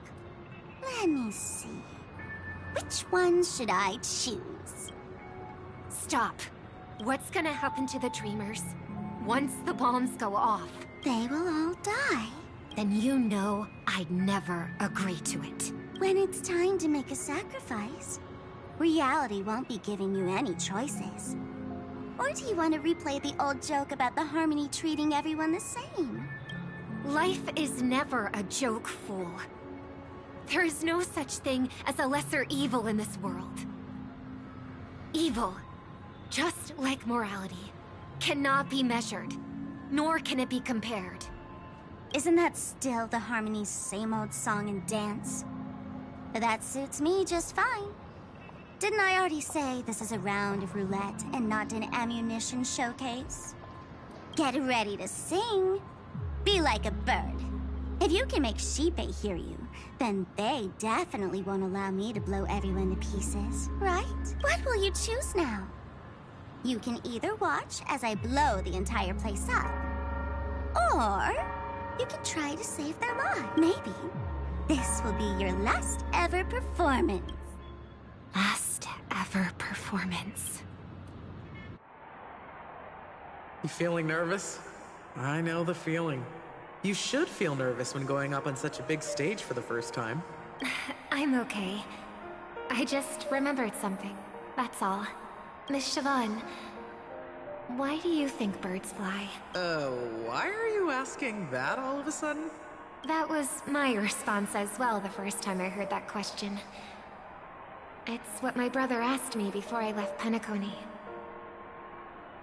Let me see. Which ones should I choose? Stop. What's gonna happen to the dreamers? Once the bombs go off, they will all die. Then you know I'd never agree to it. When it's time to make a sacrifice, reality won't be giving you any choices. Or do you want to replay the old joke about the Harmony treating everyone the same? Life is never a joke, fool. There is no such thing as a lesser evil in this world. Evil, just like morality, cannot be measured, nor can it be compared. Isn't that still the Harmony's same old song and dance? That suits me just fine. Didn't I already say this is a round of roulette and not an ammunition showcase? Get ready to sing. Be like a bird. If you can make Sheepei hear you, then they definitely won't allow me to blow everyone to pieces, right? What will you choose now? You can either watch as I blow the entire place up, or you can try to save their lives. Maybe This will be your last ever performance. Last ever performance. You feeling nervous? I know the feeling. You should feel nervous when going up on such a big stage for the first time. I'm okay. I just remembered something. That's all. Miss Siobhan, why do you think birds fly? Why are you asking that all of a sudden? That was my response as well the first time I heard that question. It's what my brother asked me before I left Penacony.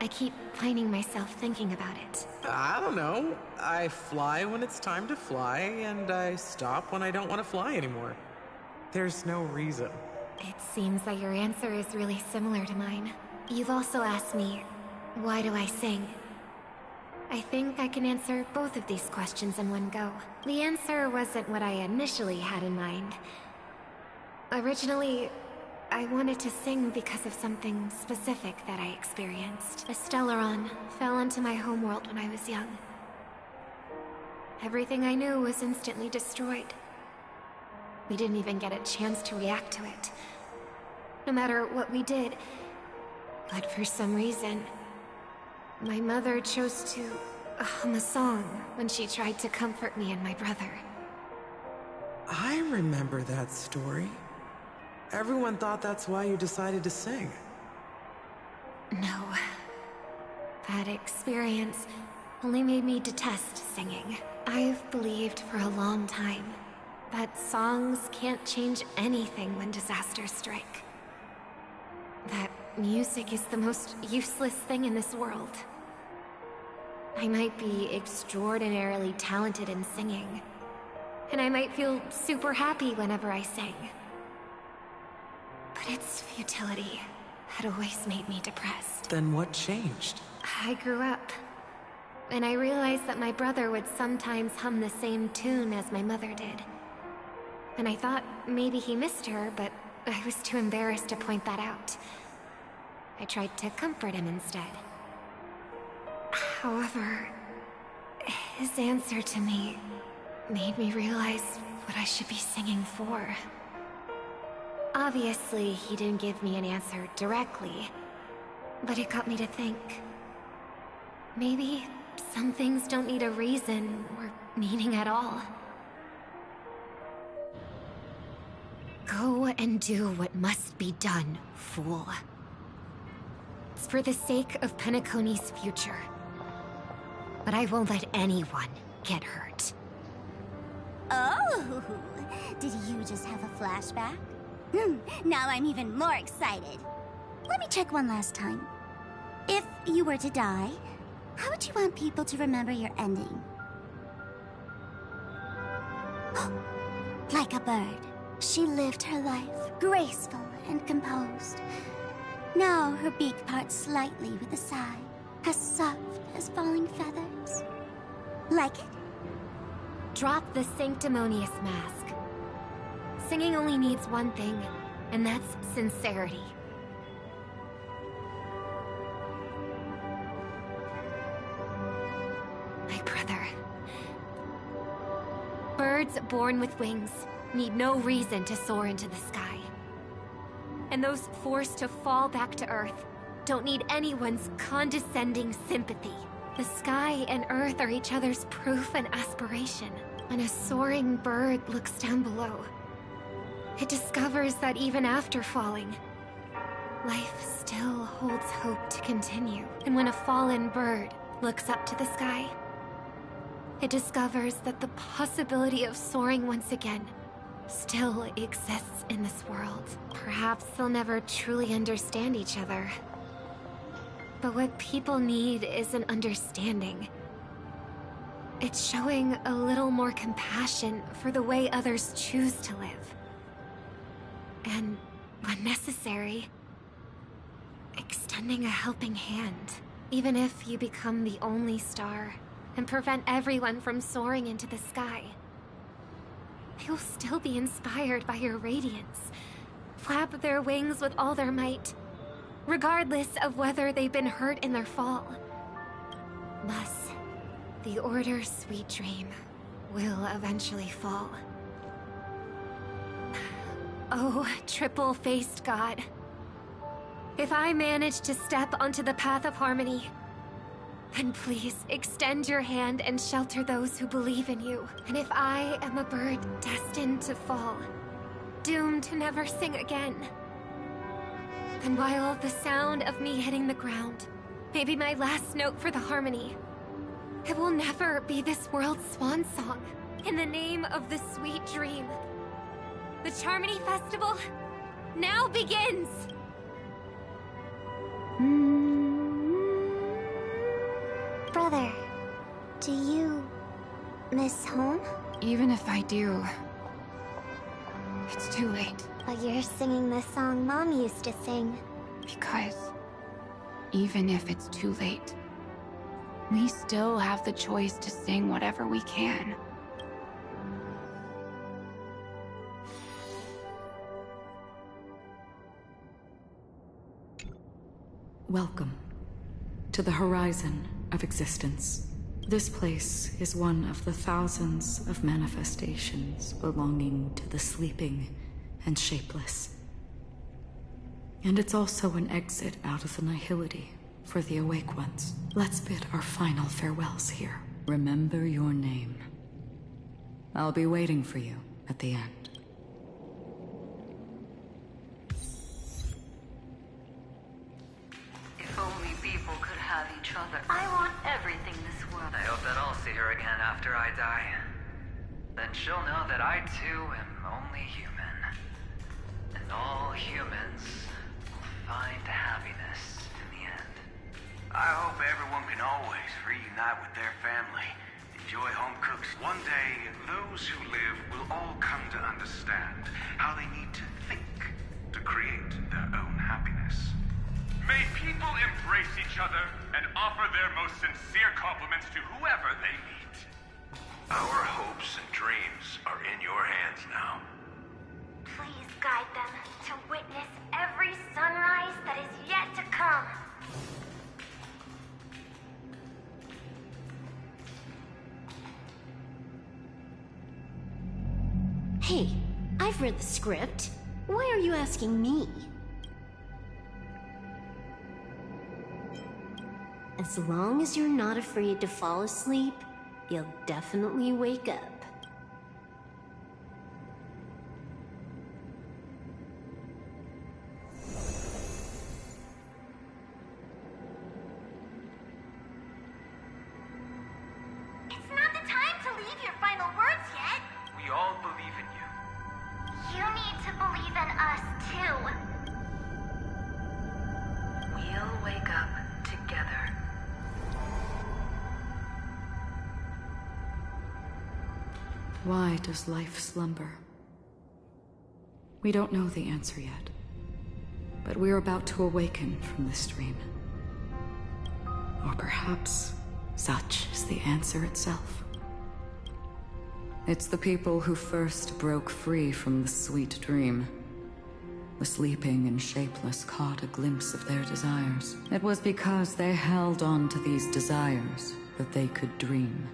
I keep finding myself thinking about it. I don't know. I fly when it's time to fly, and I stop when I don't want to fly anymore. There's no reason. It seems that your answer is really similar to mine. You've also asked me, why do I sing? I think I can answer both of these questions in one go. The answer wasn't what I initially had in mind. Originally, I wanted to sing because of something specific that I experienced. A Stellaron fell into my homeworld when I was young. Everything I knew was instantly destroyed. We didn't even get a chance to react to it. No matter what we did. But for some reason, my mother chose to hum a song when she tried to comfort me and my brother. I remember that story. Everyone thought that's why you decided to sing. No. That experience only made me detest singing. I've believed for a long time that songs can't change anything when disasters strike. That music is the most useless thing in this world. I might be extraordinarily talented in singing, and I might feel super happy whenever I sing. But its futility had always made me depressed. Then what changed? I grew up, and I realized that my brother would sometimes hum the same tune as my mother did. And I thought maybe he missed her, but I was too embarrassed to point that out. I tried to comfort him instead. However, his answer to me made me realize what I should be singing for. Obviously, he didn't give me an answer directly, but it got me to think. Maybe some things don't need a reason or meaning at all. Go and do what must be done, fool. It's for the sake of Penacony's future. But I won't let anyone get hurt. Oh, did you just have a flashback? Now I'm even more excited. Let me check one last time. If you were to die, how would you want people to remember your ending? Like a bird, she lived her life, graceful and composed. Now her beak parts slightly with a sigh, as soft as falling feathers. Like it? Drop the sanctimonious mask. Singing only needs one thing, and that's sincerity. My brother. Birds born with wings need no reason to soar into the sky. And those forced to fall back to Earth don't need anyone's condescending sympathy. The sky and Earth are each other's proof and aspiration. When a soaring bird looks down below, it discovers that even after falling, life still holds hope to continue. And when a fallen bird looks up to the sky, it discovers that the possibility of soaring once again still exists in this world. Perhaps they'll never truly understand each other. But what people need isn't understanding. It's showing a little more compassion for the way others choose to live. And, when necessary, extending a helping hand. Even if you become the only star and prevent everyone from soaring into the sky, they will still be inspired by your radiance, flap their wings with all their might, regardless of whether they've been hurt in their fall. Thus, the Order's sweet dream will eventually fall. Oh, triple-faced god. If I manage to step onto the path of harmony, then please extend your hand and shelter those who believe in you. And if I am a bird destined to fall, doomed to never sing again, then while the sound of me hitting the ground may be my last note for the harmony, it will never be this world's swan song. In the name of the sweet dream, the Charmony Festival now begins! Brother, do you miss home? Even if I do, it's too late. But you're singing the song Mom used to sing. Because even if it's too late, we still have the choice to sing whatever we can. Welcome to the horizon of existence. This place is one of the thousands of manifestations belonging to the sleeping and shapeless. And it's also an exit out of the nihility for the awake ones. Let's bid our final farewells here. Remember your name. I'll be waiting for you at the end. If only people could have each other. I want everything this world. I hope that I'll see her again after I die. Then she'll know that I too am only human. And all humans will find happiness in the end. I hope everyone can always reunite with their family, enjoy home cooks. One day, those who live will all come to understand how they need to think to create their own happiness. May people embrace each other and offer their most sincere compliments to whoever they meet. Our hopes and dreams are in your hands now. Please guide them to witness every sunrise that is yet to come. Hey, I've read the script. Why are you asking me? As long as you're not afraid to fall asleep, you'll definitely wake up. It's not the time to leave your final words yet. We all believe in you. You need to believe in us, too. We'll wake up together. Why does life slumber? We don't know the answer yet, but we're about to awaken from this dream. Or perhaps such is the answer itself. It's the people who first broke free from the sweet dream. The sleeping and shapeless caught a glimpse of their desires. It was because they held on to these desires that they could dream.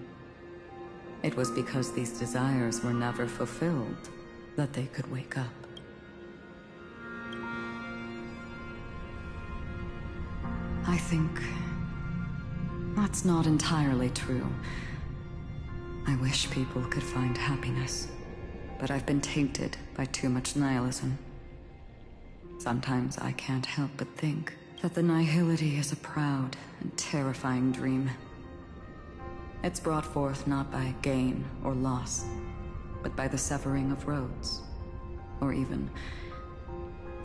It was because these desires were never fulfilled that they could wake up. I think that's not entirely true. I wish people could find happiness, but I've been tainted by too much nihilism. Sometimes I can't help but think that the nihility is a proud and terrifying dream. It's brought forth not by gain or loss, but by the severing of roads, or even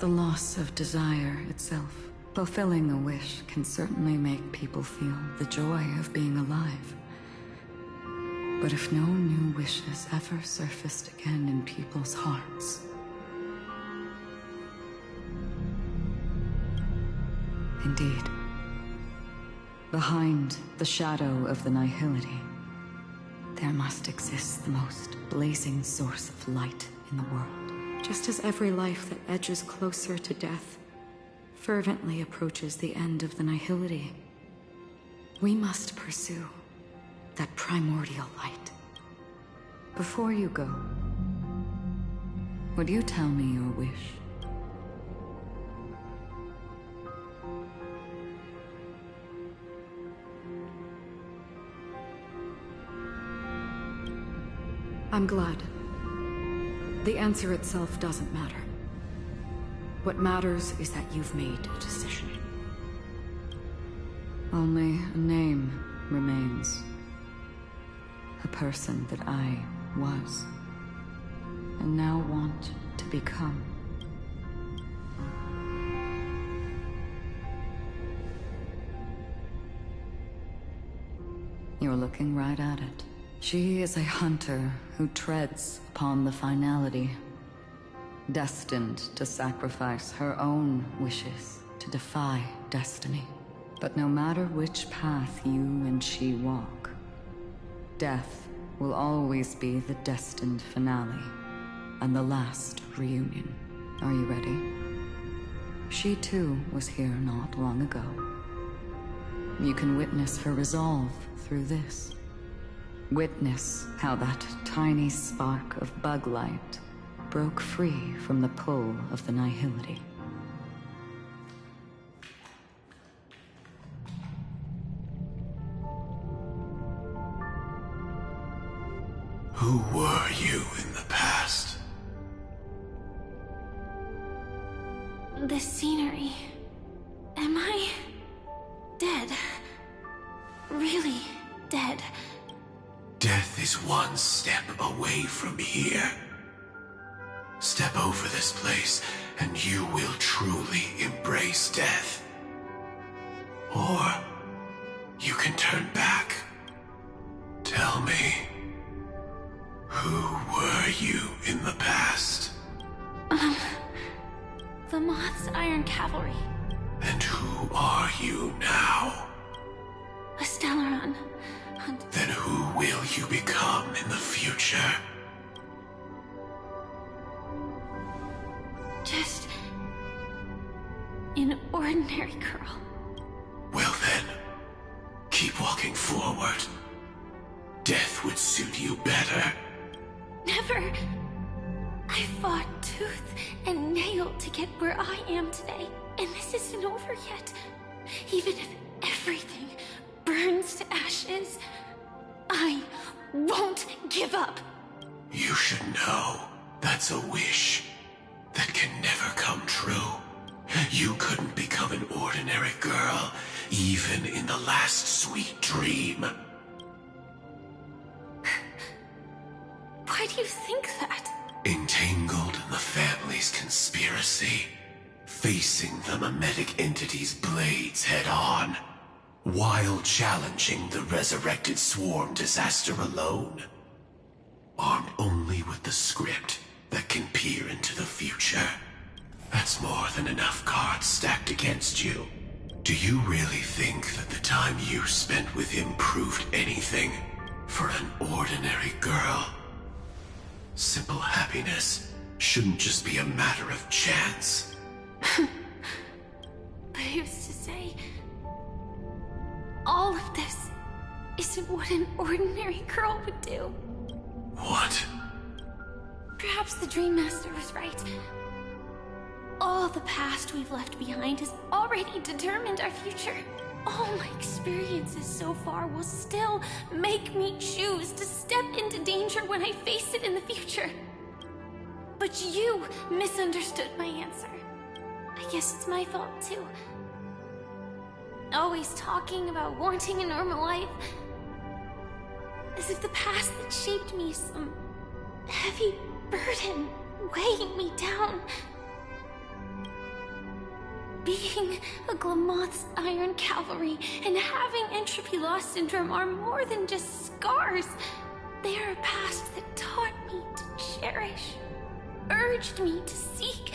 the loss of desire itself. Fulfilling a wish can certainly make people feel the joy of being alive. But if no new wishes ever surfaced again in people's hearts, indeed, behind the shadow of the nihility, there must exist the most blazing source of light in the world. Just as every life that edges closer to death fervently approaches the end of the nihility, we must pursue that primordial light. Before you go, Would you tell me your wish? I'm glad. The answer itself doesn't matter. What matters is that you've made a decision. Only a name remains. A person that I was, and now want to become. You're looking right at it. She is a hunter who treads upon the finality, destined to sacrifice her own wishes to defy destiny. But no matter which path you and she walk, death will always be the destined finale and the last reunion. Are you ready? She too was here not long ago. You can witness her resolve through this. Witness how that tiny spark of bug light broke free from the pull of the nihility. Who were you in the past? The scenery. Am I dead? Really dead? Death is one step away from here. Step over this place, and you will truly embrace death. Or you can turn back. Tell me, who were you in the past? The Moth's Iron Cavalry. And who are you now? A Stellaron. Then who will you become in the future? Just an ordinary girl. Well then, keep walking forward. Death would suit you better. Never. I fought tooth and nail to get where I am today, and this isn't over yet. Even if everything burns to ashes, I won't give up. You should know that's a wish that can never come true. You couldn't become an ordinary girl, even in the last sweet dream. Why do you think that? Entangled in the family's conspiracy, facing the mimetic entity's blades head-on, while challenging the resurrected swarm disaster alone. Armed only with the script that can peer into the future. That's more than enough cards stacked against you. Do you really think that the time you spent with him proved anything for an ordinary girl? Simple happiness shouldn't just be a matter of chance. But who's to say all of this isn't what an ordinary girl would do? What? Perhaps the Dream Master was right. All the past we've left behind has already determined our future. All my experiences so far will still make me choose to step into danger when I face it in the future. But you misunderstood my answer. I guess it's my fault too. Always talking about wanting a normal life. As if the past that shaped me is some heavy burden weighing me down. Being a Glamoth's Iron Cavalry and having entropy loss syndrome are more than just scars. They are a past that taught me to cherish, urged me to seek,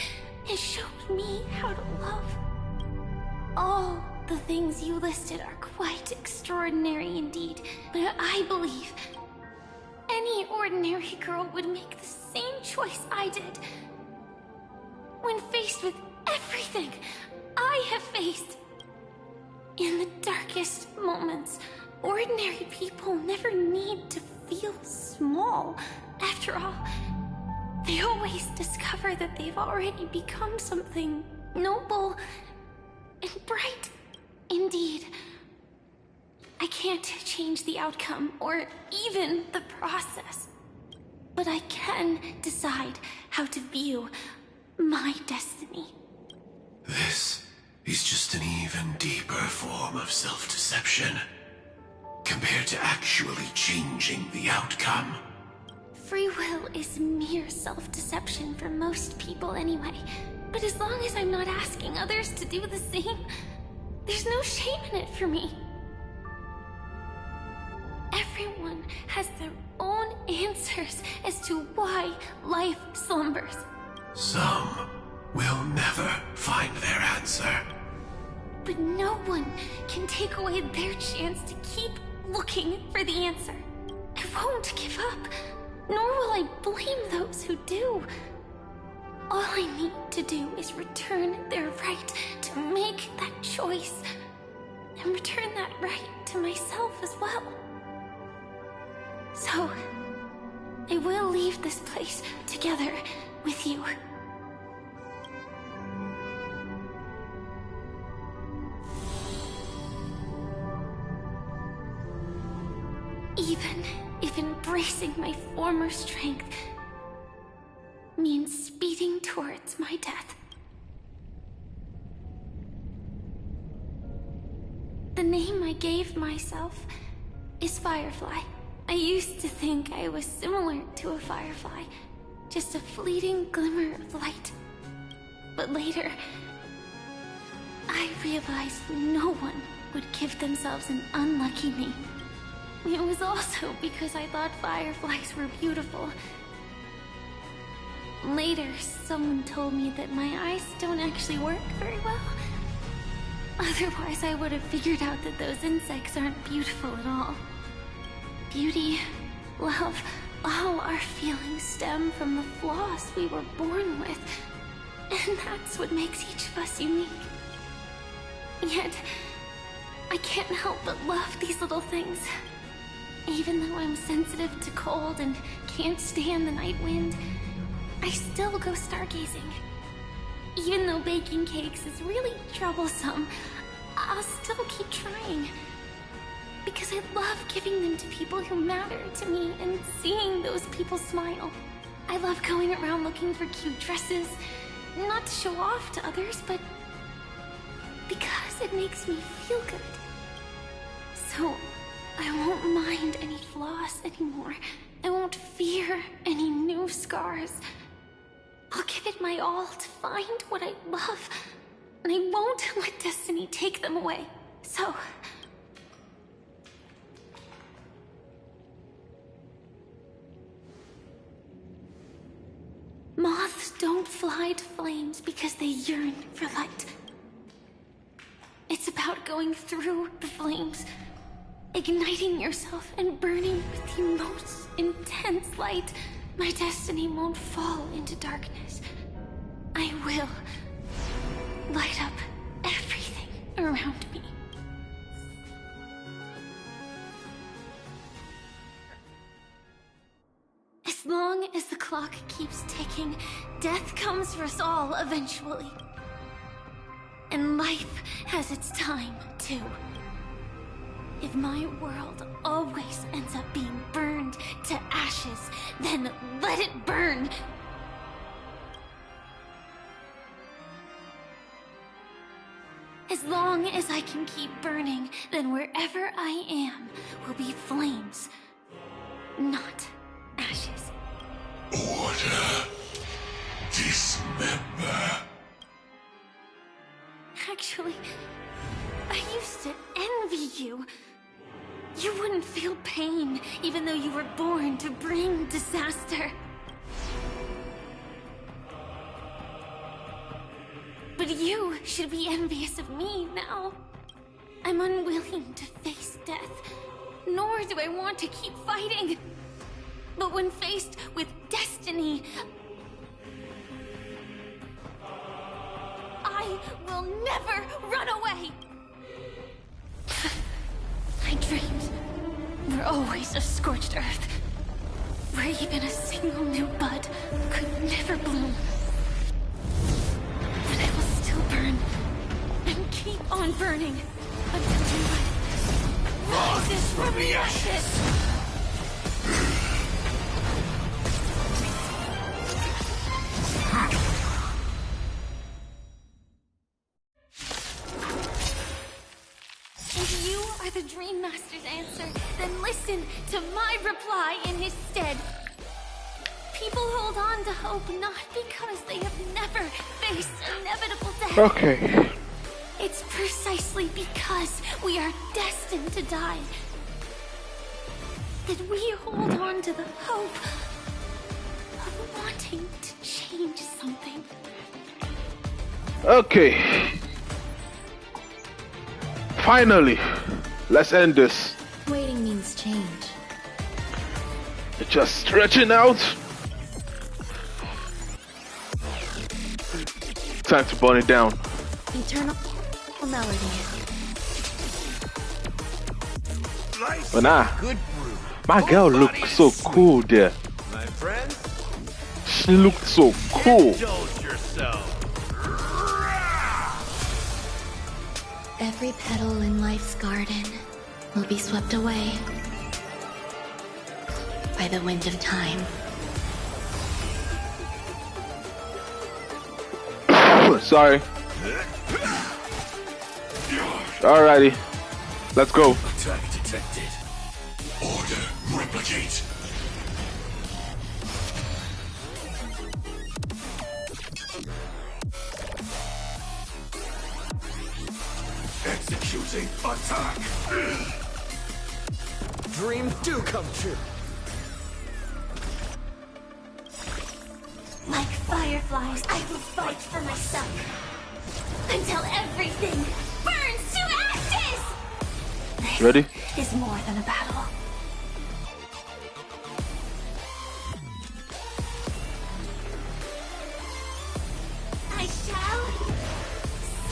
and showed me how to love. All the things you listed are quite extraordinary indeed, but I believe any ordinary girl would make the same choice I did. When faced with everything I have faced. In the darkest moments, ordinary people never need to feel small. After all, they I always discover that they've already become something noble and bright. Indeed, I can't change the outcome or even the process, but I can decide how to view my destiny. This is just an even deeper form of self-deception, compared to actually changing the outcome. Free will is mere self-deception for most people anyway. But as long as I'm not asking others to do the same, there's no shame in it for me. Everyone has their own answers as to why life slumbers. Some will never find their answer. But no one can take away their chance to keep looking for the answer. I won't give up, nor will I blame those who do. All I need to do is return their right to make that choice, and return that right to myself as well. So, I will leave this place together with you. Even if embracing my former strength means speeding towards my death. The name I gave myself is Firefly. I used to think I was similar to a firefly, just a fleeting glimmer of light. But later, I realized no one would give themselves an unlucky name. It was also because I thought fireflies were beautiful. Later, someone told me that my eyes don't actually work very well. Otherwise, I would have figured out that those insects aren't beautiful at all. Beauty, love, all our feelings stem from the flaws we were born with. And that's what makes each of us unique. Yet, I can't help but love these little things. Even though I'm sensitive to cold and can't stand the night wind, I still go stargazing. Even though baking cakes is really troublesome, I'll still keep trying. Because I love giving them to people who matter to me and seeing those people smile. I love going around looking for cute dresses, not to show off to others, but because it makes me feel good. So, I won't mind any flaws anymore. I won't fear any new scars. I'll give it my all to find what I love, and I won't let destiny take them away. So... moths don't fly to flames because they yearn for light. It's about going through the flames, igniting yourself and burning with the most intense light. My destiny won't fall into darkness. I will light up everything around me. As long as the clock keeps ticking, death comes for us all eventually. And life has its time, too. If my world always ends up being burned to ashes, then let it burn! As long as I can keep burning, then wherever I am will be flames, not ashes. Order. Dismember. Actually, I used to envy you. You wouldn't feel pain, even though you were born to bring disaster. But you should be envious of me now. I'm unwilling to face death, nor do I want to keep fighting. But when faced with destiny, I will never run away! My dreams were always a scorched earth, where even a single new bud could never never bloom. But I will still burn. And keep on burning. Until you rises from the ashes. If you are the Dream Master's answer, then listen to my reply in his stead. People hold on to hope not because they have never faced inevitable death. Okay. It's precisely because we are destined to die that we hold on to the hope of wanting to change something. Okay. Finally, let's end this. Waiting means change. Just stretching out. Time to burn it down. Eternal melody. But nah, my girl looked so cool there. My friend, She looked so cool. indulge yourself. Every petal in life's garden will be swept away by the wind of time. Sorry. Alrighty, let's go. Attack detected. Order replicate. Executing attack. Dreams do come true. Like fireflies, I will fight for myself until everything burns to ashes! Ready? Is more than a battle. I shall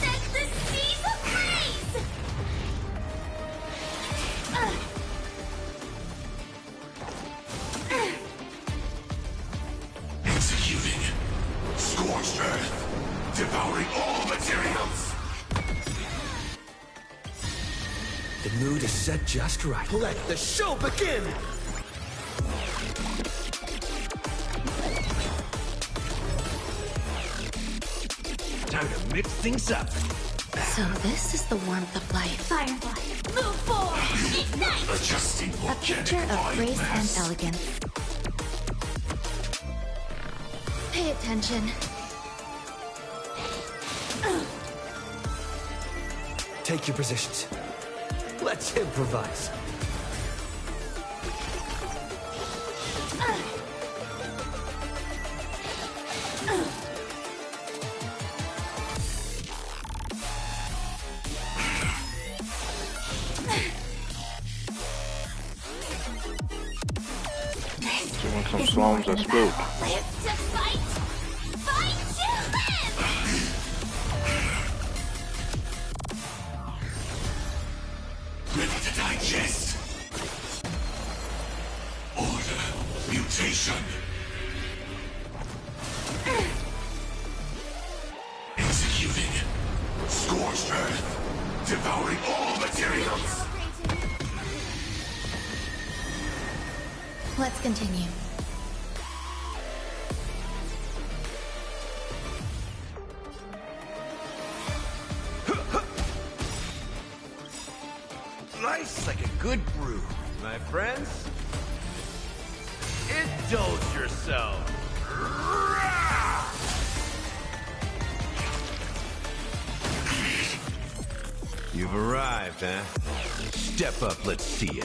set the seas ablaze! Executing. Scorched earth. Devouring all materials. The mood is set just right. Let the show begin! Time to mix things up. So this is the warmth of life. Firefly, move forward! Ignite! Adjusting A picture of grace and elegance. Pay attention. Take your positions. Let's improvise. You want some slums explode. Live to fight! Fight to live! Ready to digest. Order mutation. Executing. Scorched earth. Devouring all materials. Let's continue. Life's like a good brew, my friends. Indulge yourself. You've arrived, huh? Step up, let's see ya.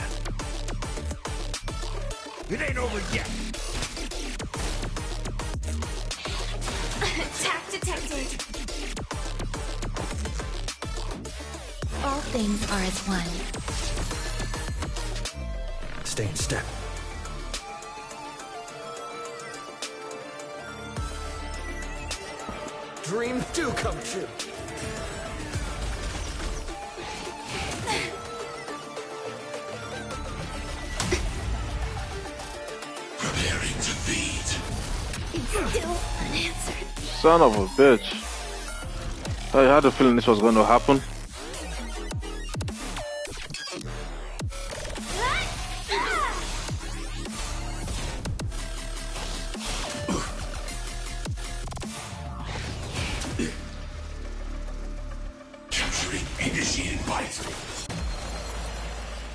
It ain't over yet. Attack detected! All things are as one. Stay in step. Dreams do come true. Preparing to feed. Still unanswered. Son of a bitch. I had a feeling this was going to happen. Capturing initiated bite.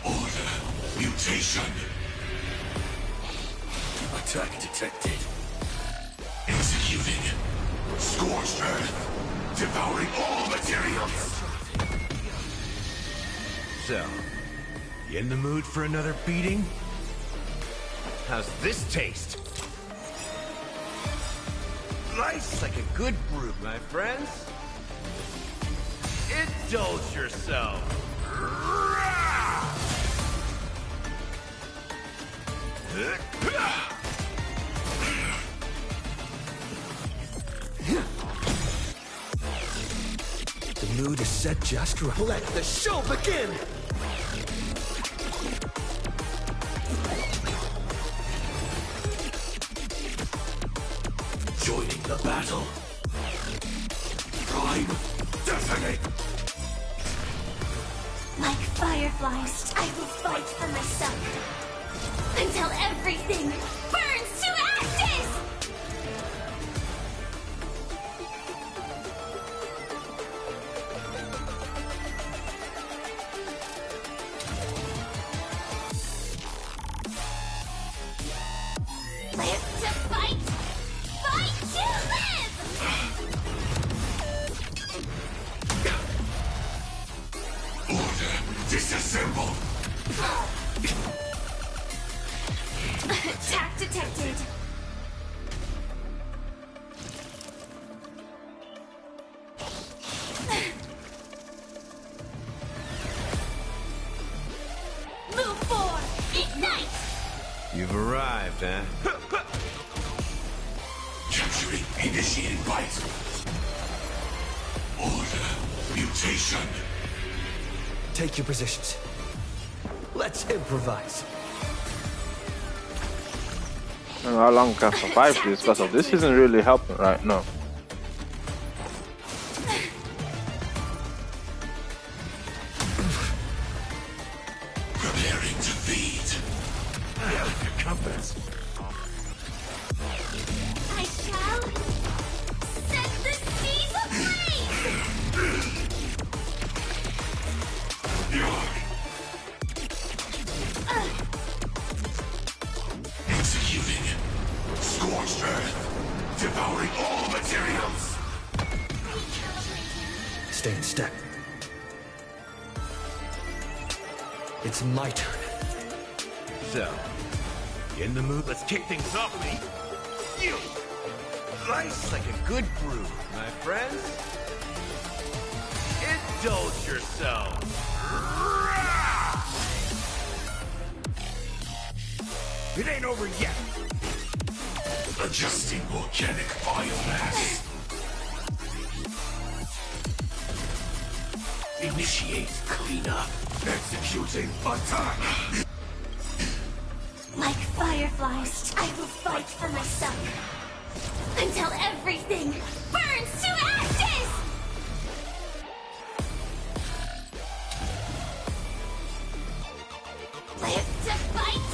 Order mutation. Attack detected. Executing. Scorched Earth. Devouring all materials. So, you in the mood for another beating? How's this taste? Life's like a good brew, my friends. Indulge yourself. The mood is set just right. Let the show begin! Joining the battle. Prime detonate. Like fireflies, I will fight for myself. Until everything burns to ashes! Live to fight! Fight to live! Order disassembled. Attack detected. Move forward! Ignite! You've arrived, huh? Capturing initiated bite. Order mutation. Take your positions. Let's improvise. I don't know how long we can survive this because of this isn't really helping right now. Preparing to feed. Compass. I shall set the seas ablaze! Executing. Scorched Earth. Devouring all materials. Stay in step. It's my turn. So, you in the mood? Let's kick things off, mate. You! Life's like a good brew, my friends. Indulge yourself. It ain't over yet. Adjusting organic biomass. Initiate cleanup. Executing attack. Like fireflies, I will fight for myself. Until everything burns to ashes! Live to fight!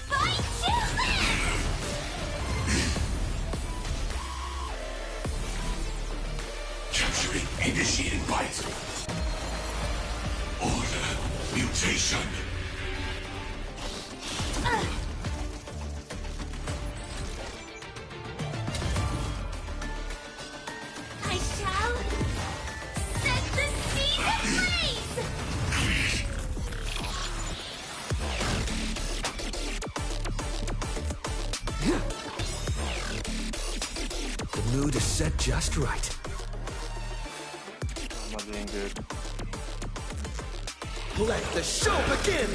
Fight to live! Capturing initiated bite. Order mutation. I shall set the seas ablaze! The mood is set just right. I'm not doing good. Let the show begin!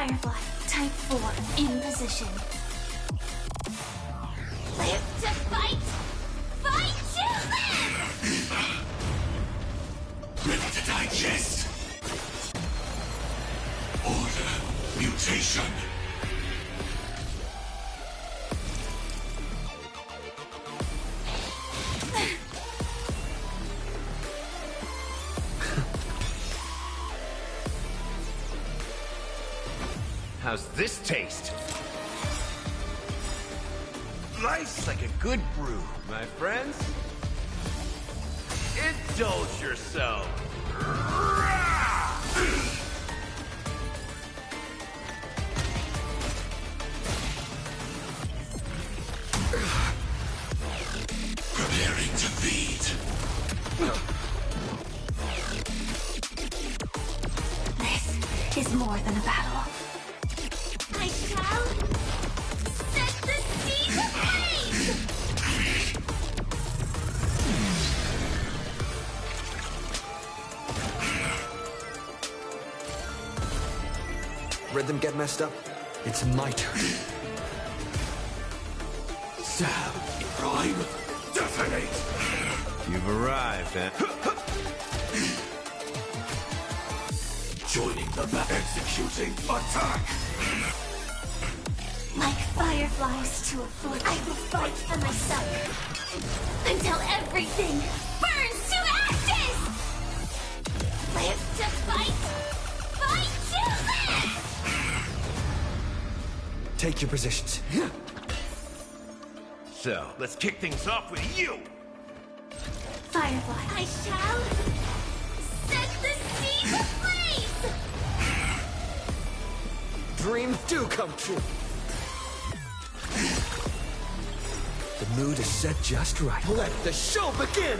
Firefly, type 4, in position. Live to fight! Fight to live! Ready to digest. Order. Mutation. How's this taste? Life's like a good brew, my friends. Indulge yourself. Preparing to feed. This is more than a battle. I shall set the seas ablaze! Rhythm get messed up? It's my turn. Sam, prime, detonate. You've arrived, eh? Joining the back, executing attack. Like fireflies to a flame, I will fight for myself until everything burns to ashes! Live to fight! Fight to live! Take your positions. So, let's kick things off with you! Firefly, I shall set the seas ablaze! Dreams do come true. The mood is set just right. Let the show begin!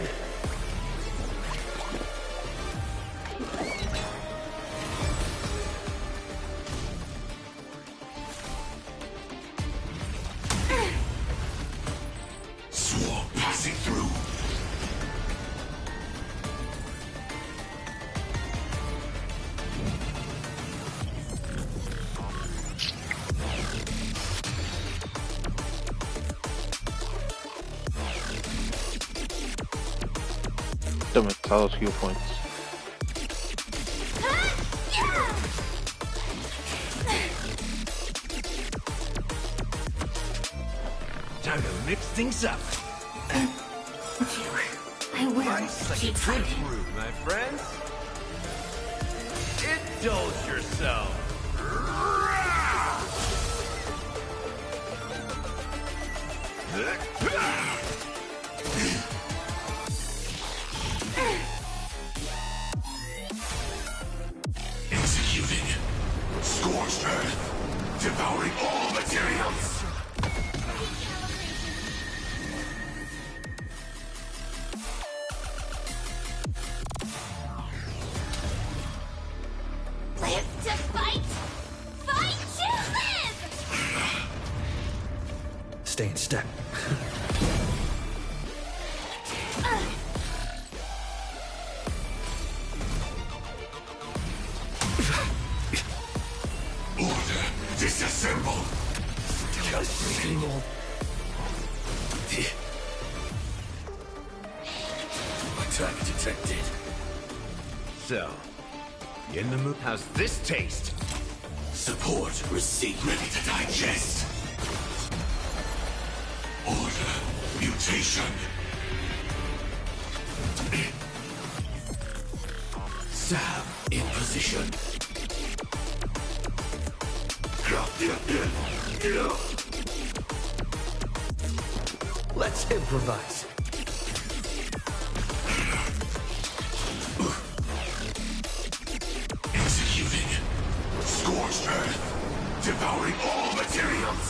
Swarm passing through. Damn it, that was few points. Time to mix things up. I will Life's like keep a good fighting. brew, my friends. Indulge yourself. Executing. Scorched earth. Devouring all materials. Live to fight! Fight to live! Stay in step. Order. Disassemble. Attack detected. So, you in the mood? How's this taste? Support received. Ready to digest. Order. Mutation. Sam in position. Let's improvise. Executing. Scorched earth. Devouring all materials.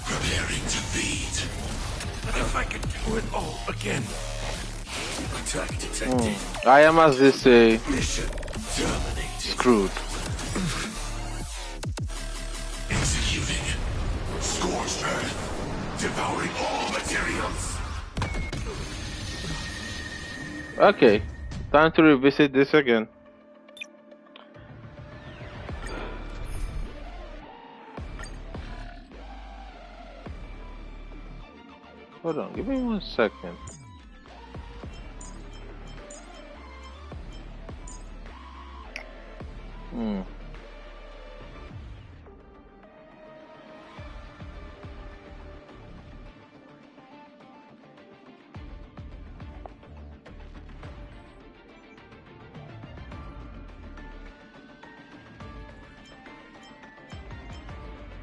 Preparing to feed. If I could do it all again. Attack detected. I am, as they say, Mission terminated. screwed. Executing. Scorched earth. Devouring all materials. Okay, time to revisit this again. Hold on, give me 1 second.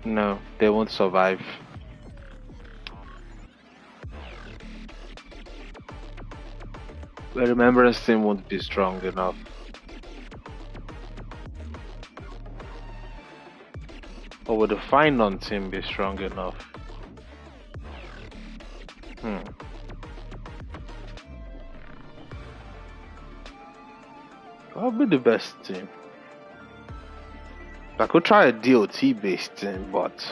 No, they won't survive. The remembrance team won't be strong enough. Or would the Finon team be strong enough? What would be the best team? I could try a DOT based team, but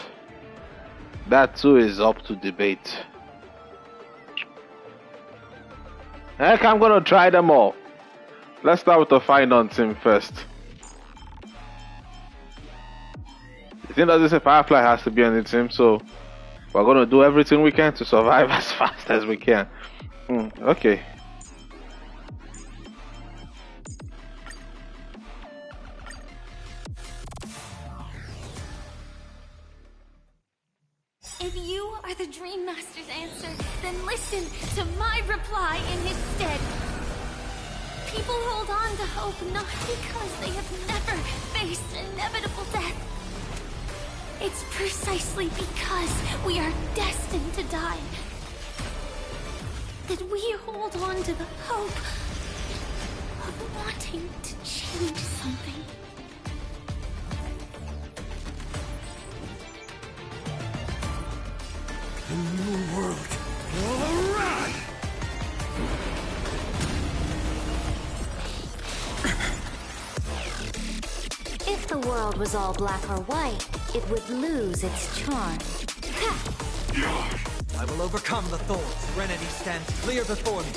that too is up to debate. Heck, I'm gonna try them all. Let's start with the Finon team first. The thing that this Firefly has to be on the team, so we're gonna do everything we can to survive as fast as we can. Okay. If you are the Dream Master's answer, then listen to my reply in his stead. People hold on to hope not because they have never faced inevitable death. It's precisely because we are destined to die that we hold on to the hope of wanting to change something. The new world will arrive! If the world was all black or white, it would lose its charm. I will overcome the thorns. Serenity stands clear before me.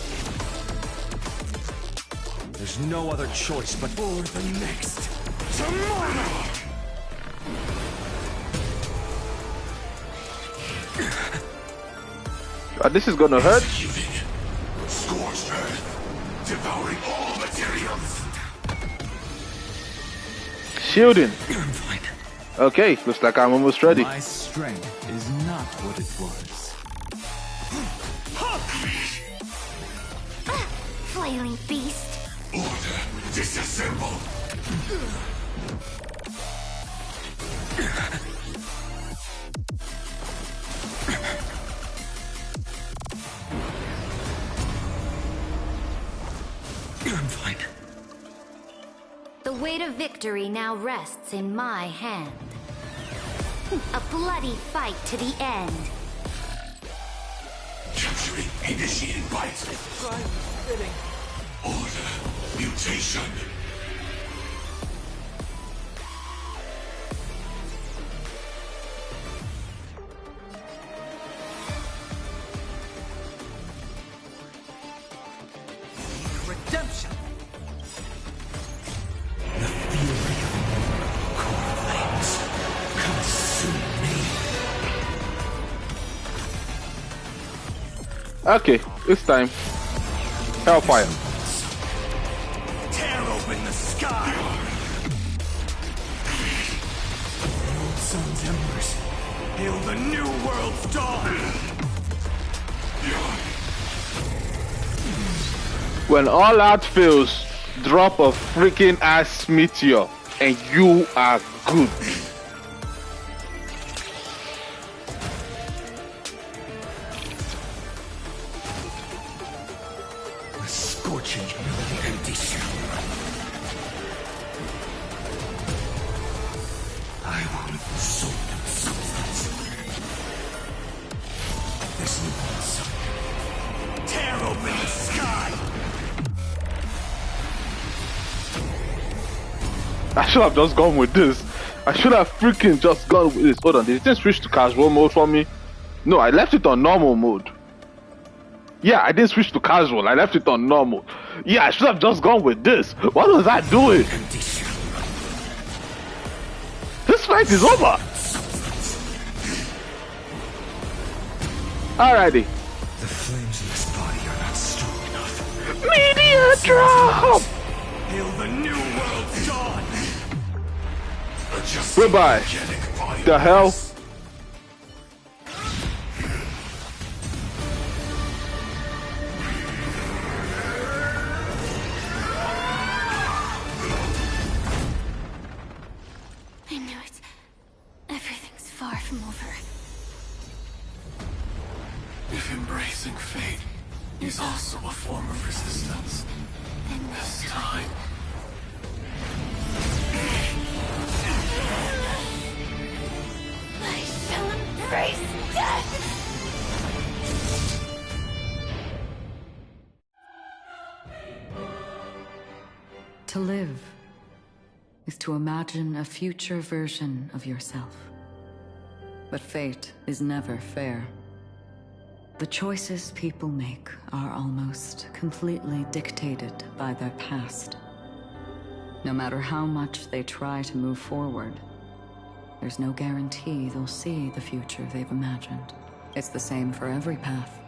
There's no other choice but for the next tomorrow! This is gonna hurt. Scorched earth, devouring all materials. Shielding. Okay, looks like I'm almost ready. My strength is not what it was. Flailing beast. Order, disassemble. I'm fine. The weight of victory now rests in my hand. A bloody fight to the end. Capturing initiating bite. Fitting. Order, mutation. Redemption. The fury of core flames consume me. Okay, it's time. Hellfire. Tear open the sky. The old sun's embers hail the new world's dawn. When all out fails, drop a freaking ass meteor and you are good. A scorching empty shell. I want soul and substance. This new sun. Tear open the sky. I should have just gone with this. I should have freaking just gone with this. Hold on, did it switch to casual mode for me? No, I left it on normal mode. Yeah, I didn't switch to casual. I left it on normal. Yeah, I should have just gone with this. What was I doing? This fight is over. Alrighty. The flames in this body are not strong enough. Meteor drop! Hail the new world's dawn! Goodbye. The hell? I knew it. Everything's far from over. If embracing fate is also a form of resistance, this time... I shall embrace death! To live is to imagine a future version of yourself. But fate is never fair. The choices people make are almost completely dictated by their past. No matter how much they try to move forward, there's no guarantee they'll see the future they've imagined. It's the same for every path.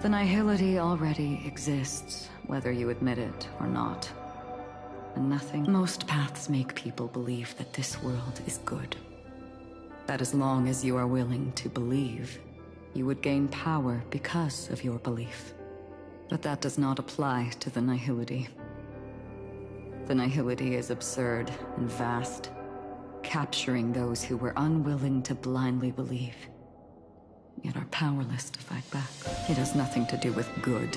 The nihility already exists, whether you admit it or not. And most paths make people believe that this world is good. That as long as you are willing to believe, you would gain power because of your belief. But that does not apply to the nihility. The nihility is absurd and vast, capturing those who were unwilling to blindly believe, yet are powerless to fight back. It has nothing to do with good.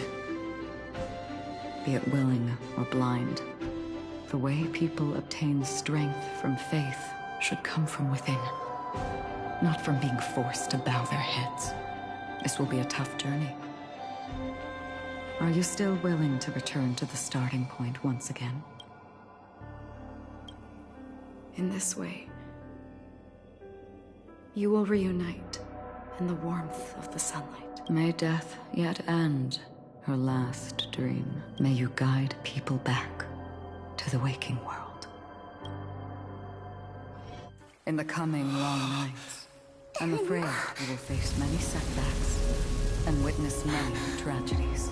Be it willing or blind, the way people obtain strength from faith should come from within, not from being forced to bow their heads. This will be a tough journey. Are you still willing to return to the starting point once again? In this way, you will reunite in the warmth of the sunlight. May death yet end her last dream. May you guide people back to the waking world. In the coming long nights, I'm afraid you will face many setbacks and witness many tragedies.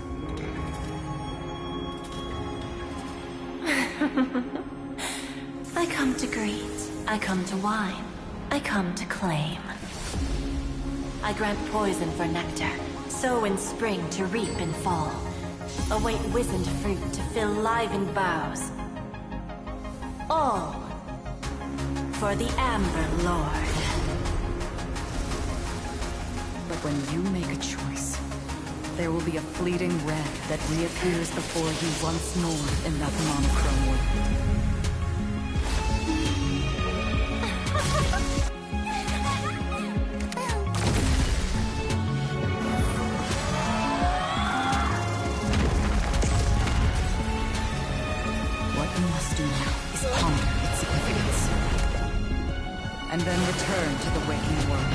I come to greet, I come to wine, I come to claim. I grant poison for nectar, sow in spring to reap in fall. Await wizened fruit to fill livened boughs. All for the Amber Lord. But when you make a choice, there will be a fleeting red that reappears before you once more in that monochrome world. What you must do now is ponder its significance, and then return to the waking world.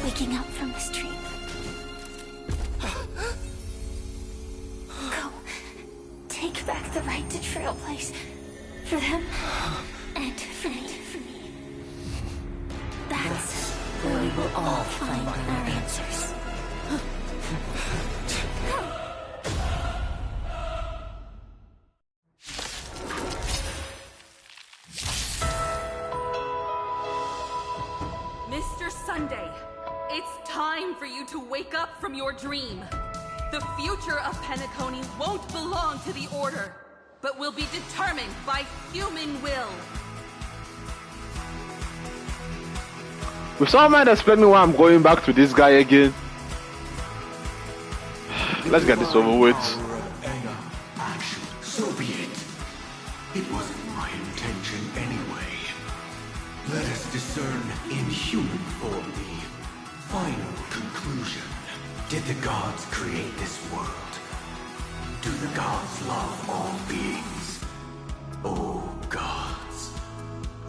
Waking up from this dream. Go. Take back the right to trailblaze. For them, and for me. That's where we will all find our answers. Mr. Sunday, it's time for you to wake up from your dream. The future of Penacony won't belong to the Order, but will be determined by human will. With some man explaining why I'm going back to this guy again. Let's get this over with. So be it. It wasn't my intention anyway. Let us discern in human form the final conclusion. Did the gods create this world? Do the gods love all beings? Oh gods,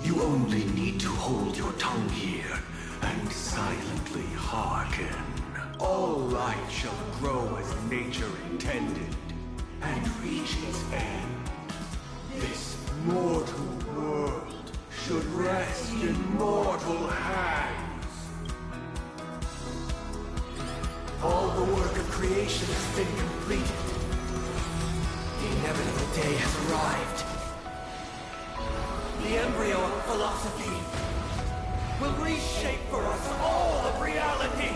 you only need to hold your tongue here and silently hearken. All life shall grow as nature intended and reach its end. This mortal world should rest in mortal hands. All the work of creation has been completed. The inevitable day has arrived. The embryo of philosophy will reshape for us all of reality.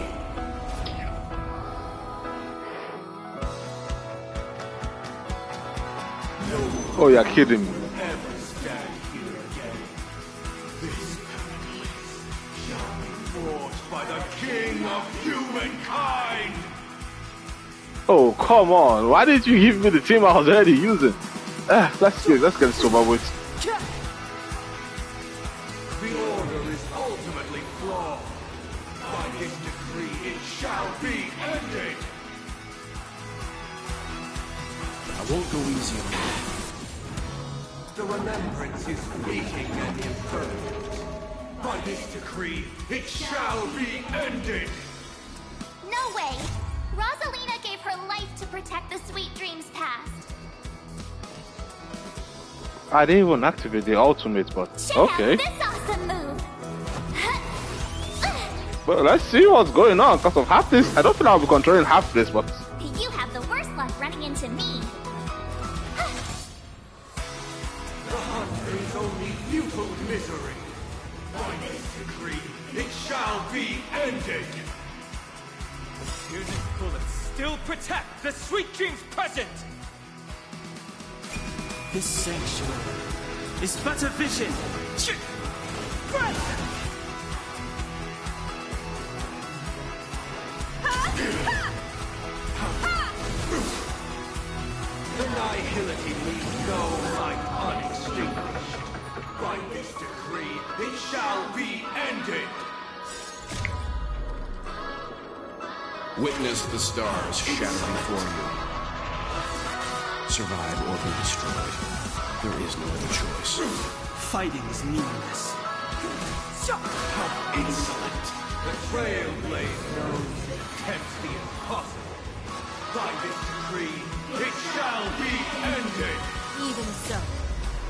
Oh, you're kidding me. Ever stand here again. This place shall be forged by the king of humankind. Oh, come on. Why did you give me the team I was already using? Let's get this over with. The order is ultimately flawed. By this decree, it shall be ended. I won't go easy on you. The remembrance is fleeting and impermanent. By this decree, it shall be ended. No way! Rosalina gave her life to protect the sweet dreams past. I didn't even activate the ultimate, but okay. Check out this awesome move! Well, let's see what's going on. Because of half this, I don't think I'll be controlling half this, but You have the worst luck running into me. The hunt is only futile misery. By this decree, it shall be ended. Sears's bullets still protect the sweet dreams present! This sanctuary is but a vision. Annihility leaves no light unextinguished. By this decree, it shall be ended. Witness the stars shatter before you. Survive or be destroyed. There is no other choice. Fighting is meaningless. How insolent! The Trailblaze knows it attempts the impossible. By this decree, it shall be ended! Even so,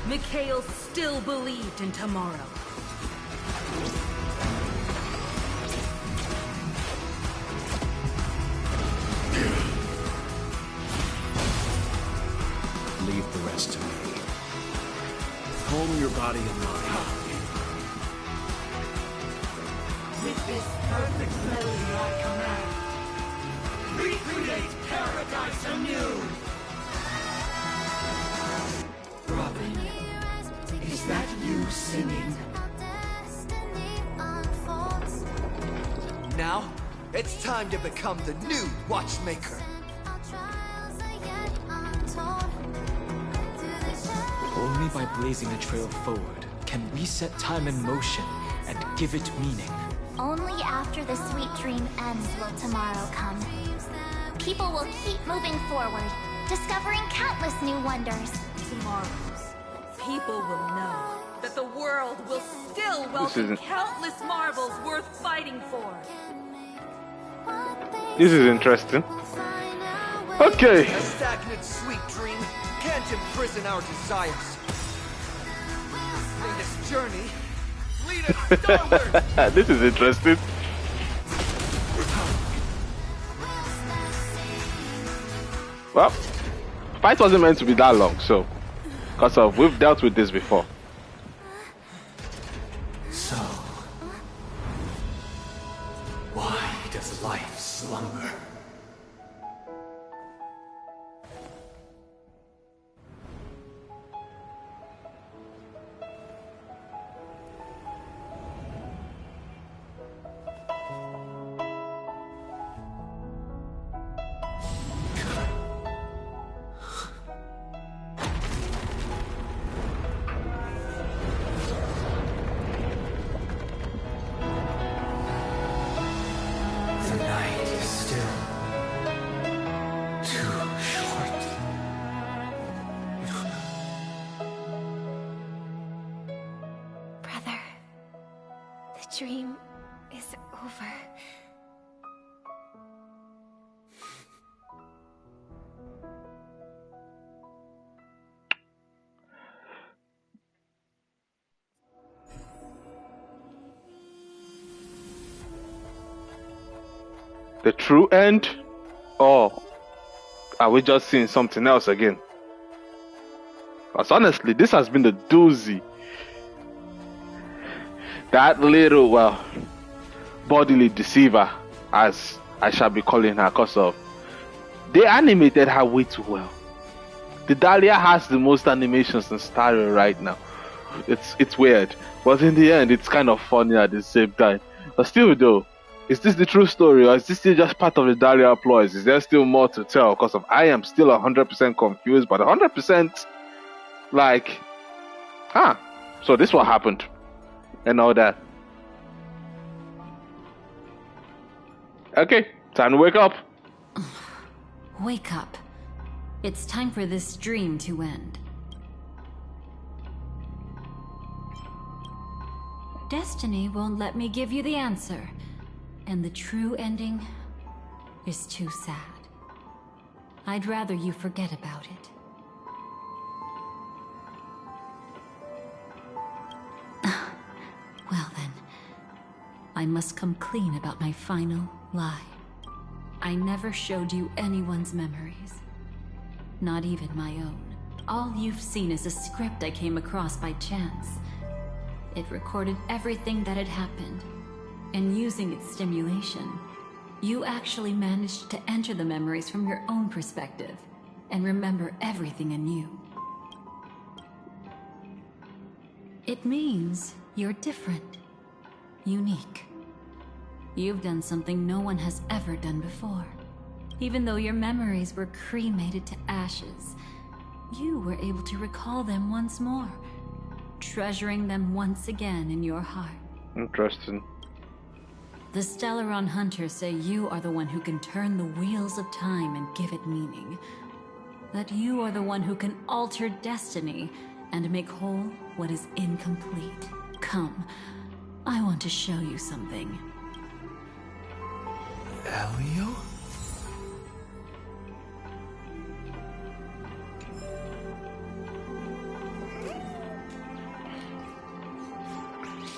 Mikhail still believed in tomorrow. Leave the rest to me. Calm your body and mind. With this perfect melody I command, recreate paradise anew! Robin, is that you singing? Now, it's time to become the new Watchmaker. Only by blazing a trail forward can we set time in motion and give it meaning. Only after the sweet dream ends will tomorrow come. People will keep moving forward, discovering countless new wonders. Tomorrows, people will know that the world will still welcome countless marvels worth fighting for. This is interesting. Okay. A stagnant sweet dream can't imprison our desires. May this journey lead us starward. This is interesting. Well, fight wasn't meant to be that long, so because of we've dealt with this before. So, why does life slumber? dream is over. The true end? Or are we just seeing something else again? Because honestly, this has been the doozy. That little, well, bodily deceiver, as I shall be calling her, because of they animated her way too well. The Dahlia has the most animations in Star Wars right now. It's weird, but in the end, it's kind of funny at the same time. But still, though, is this the true story, or is this still just part of the Dahlia ploys? Is there still more to tell? Because of I am still 100% confused, but 100% like, so this what happened, and all that. Okay, time to wake up. Wake up. It's time for this dream to end. Destiny won't let me give you the answer, and the true ending is too sad. I'd rather you forget about it. Well then, I must come clean about my final lie. I never showed you anyone's memories. Not even my own. All you've seen is a script I came across by chance. It recorded everything that had happened, and using its stimulation, you actually managed to enter the memories from your own perspective and remember everything anew. It means you're different, unique. You've done something no one has ever done before. Even though your memories were cremated to ashes, you were able to recall them once more, treasuring them once again in your heart. Interesting. The Stellaron Hunters say you are the one who can turn the wheels of time and give it meaning. That you are the one who can alter destiny and make whole what is incomplete. Come, I want to show you something. Elio?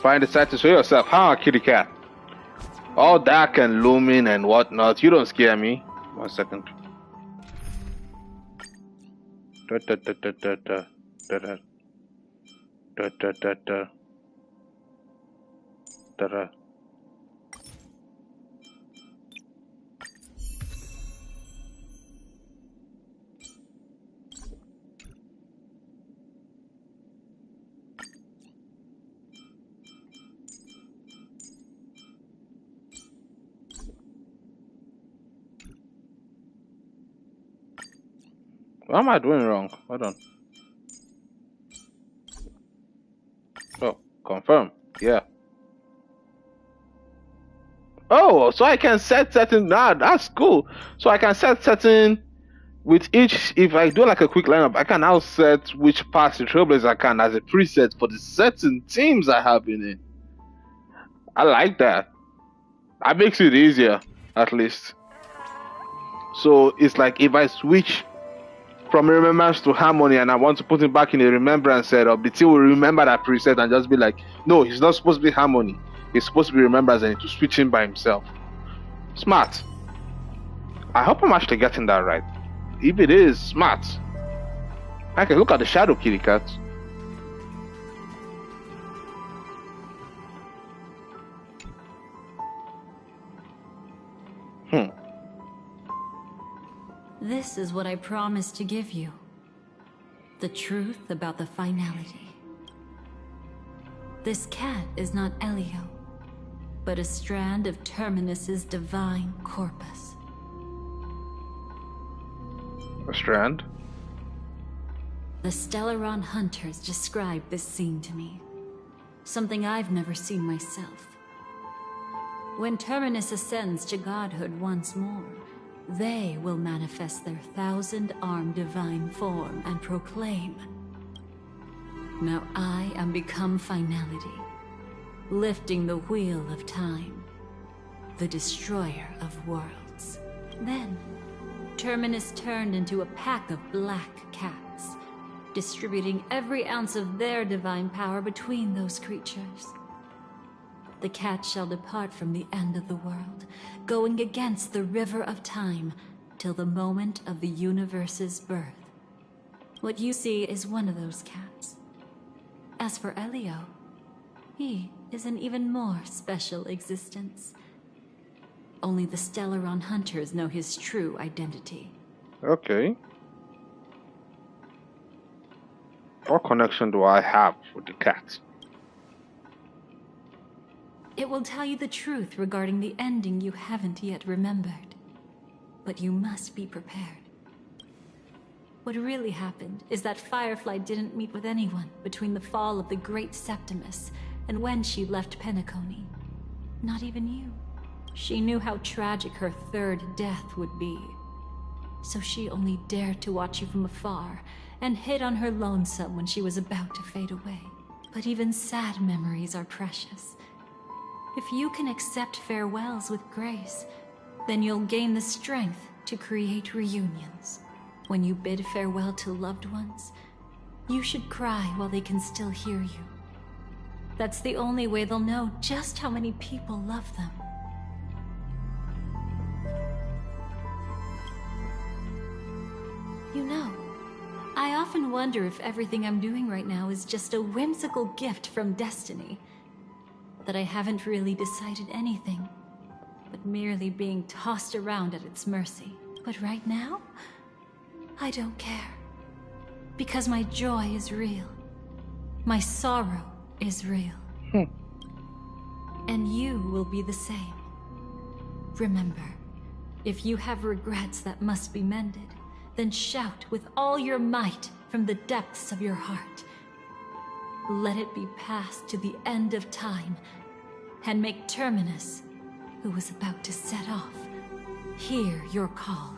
Find a site to show yourself, huh, kitty cat? All dark and looming and whatnot. You don't scare me. 1 second. Da da da da da da da da da da da da da. What am I doing wrong? Hold on. Oh, confirm. Yeah. Oh, so I can set certain. Nah, that's cool. So I can set certain with each. If I do like a quick lineup, I can now set which parts the Trailblazer I can as a preset for the certain teams I have in it. I like that. That makes it easier, at least. So it's like if I switch from remembrance to harmony and I want to put him back in a remembrance setup, the team will remember that preset and just be like, no, he's not supposed to be harmony. He's supposed to be remembrance and to switch him by himself. Smart. I hope I'm actually getting that right. If it is, smart. I can look at the shadow kitty cat. This is what I promised to give you. The truth about the finality. This cat is not Elio, but a strand of Terminus's divine corpus. A strand? The Stellaron Hunters described this scene to me. Something I've never seen myself. When Terminus ascends to godhood once more, they will manifest their 1,000-armed divine form and proclaim, now I am become finality. lifting the wheel of time, the destroyer of worlds. Then, Terminus turned into a pack of black cats, distributing every ounce of their divine power between those creatures. The cat shall depart from the end of the world, going against the river of time till the moment of the universe's birth. What you see is one of those cats. As for Elio, he is an even more special existence. Only the Stellaron hunters know his true identity. Okay. What connection do I have with the cat? It will tell you the truth regarding the ending you haven't yet remembered. But you must be prepared. What really happened is that Firefly didn't meet with anyone between the fall of the Great Septimus and when she left Penacony. Not even you. She knew how tragic her third death would be. So she only dared to watch you from afar and hid on her lonesome when she was about to fade away. But even sad memories are precious. If you can accept farewells with grace, then you'll gain the strength to create reunions. When you bid farewell to loved ones, you should cry while they can still hear you. That's the only way they'll know just how many people love them. You know, I often wonder if everything I'm doing right now is just a whimsical gift from destiny. That I haven't really decided anything, but merely being tossed around at its mercy. But right now, I don't care. Because my joy is real. My sorrow is real. And you will be the same. Remember, if you have regrets that must be mended, then shout with all your might from the depths of your heart. Let it be passed to the end of time, and make Terminus, who was about to set off, hear your call.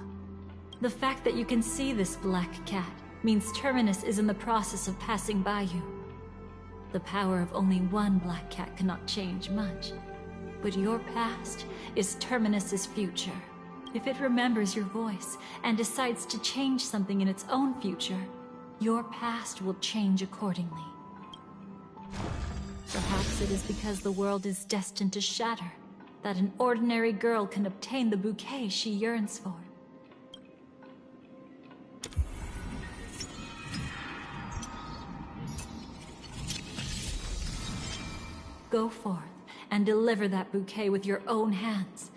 The fact that you can see this black cat means Terminus is in the process of passing by you. The power of only one black cat cannot change much, but your past is Terminus's future. If it remembers your voice and decides to change something in its own future, your past will change accordingly. Perhaps it is because the world is destined to shatter that an ordinary girl can obtain the bouquet she yearns for. Go forth and deliver that bouquet with your own hands,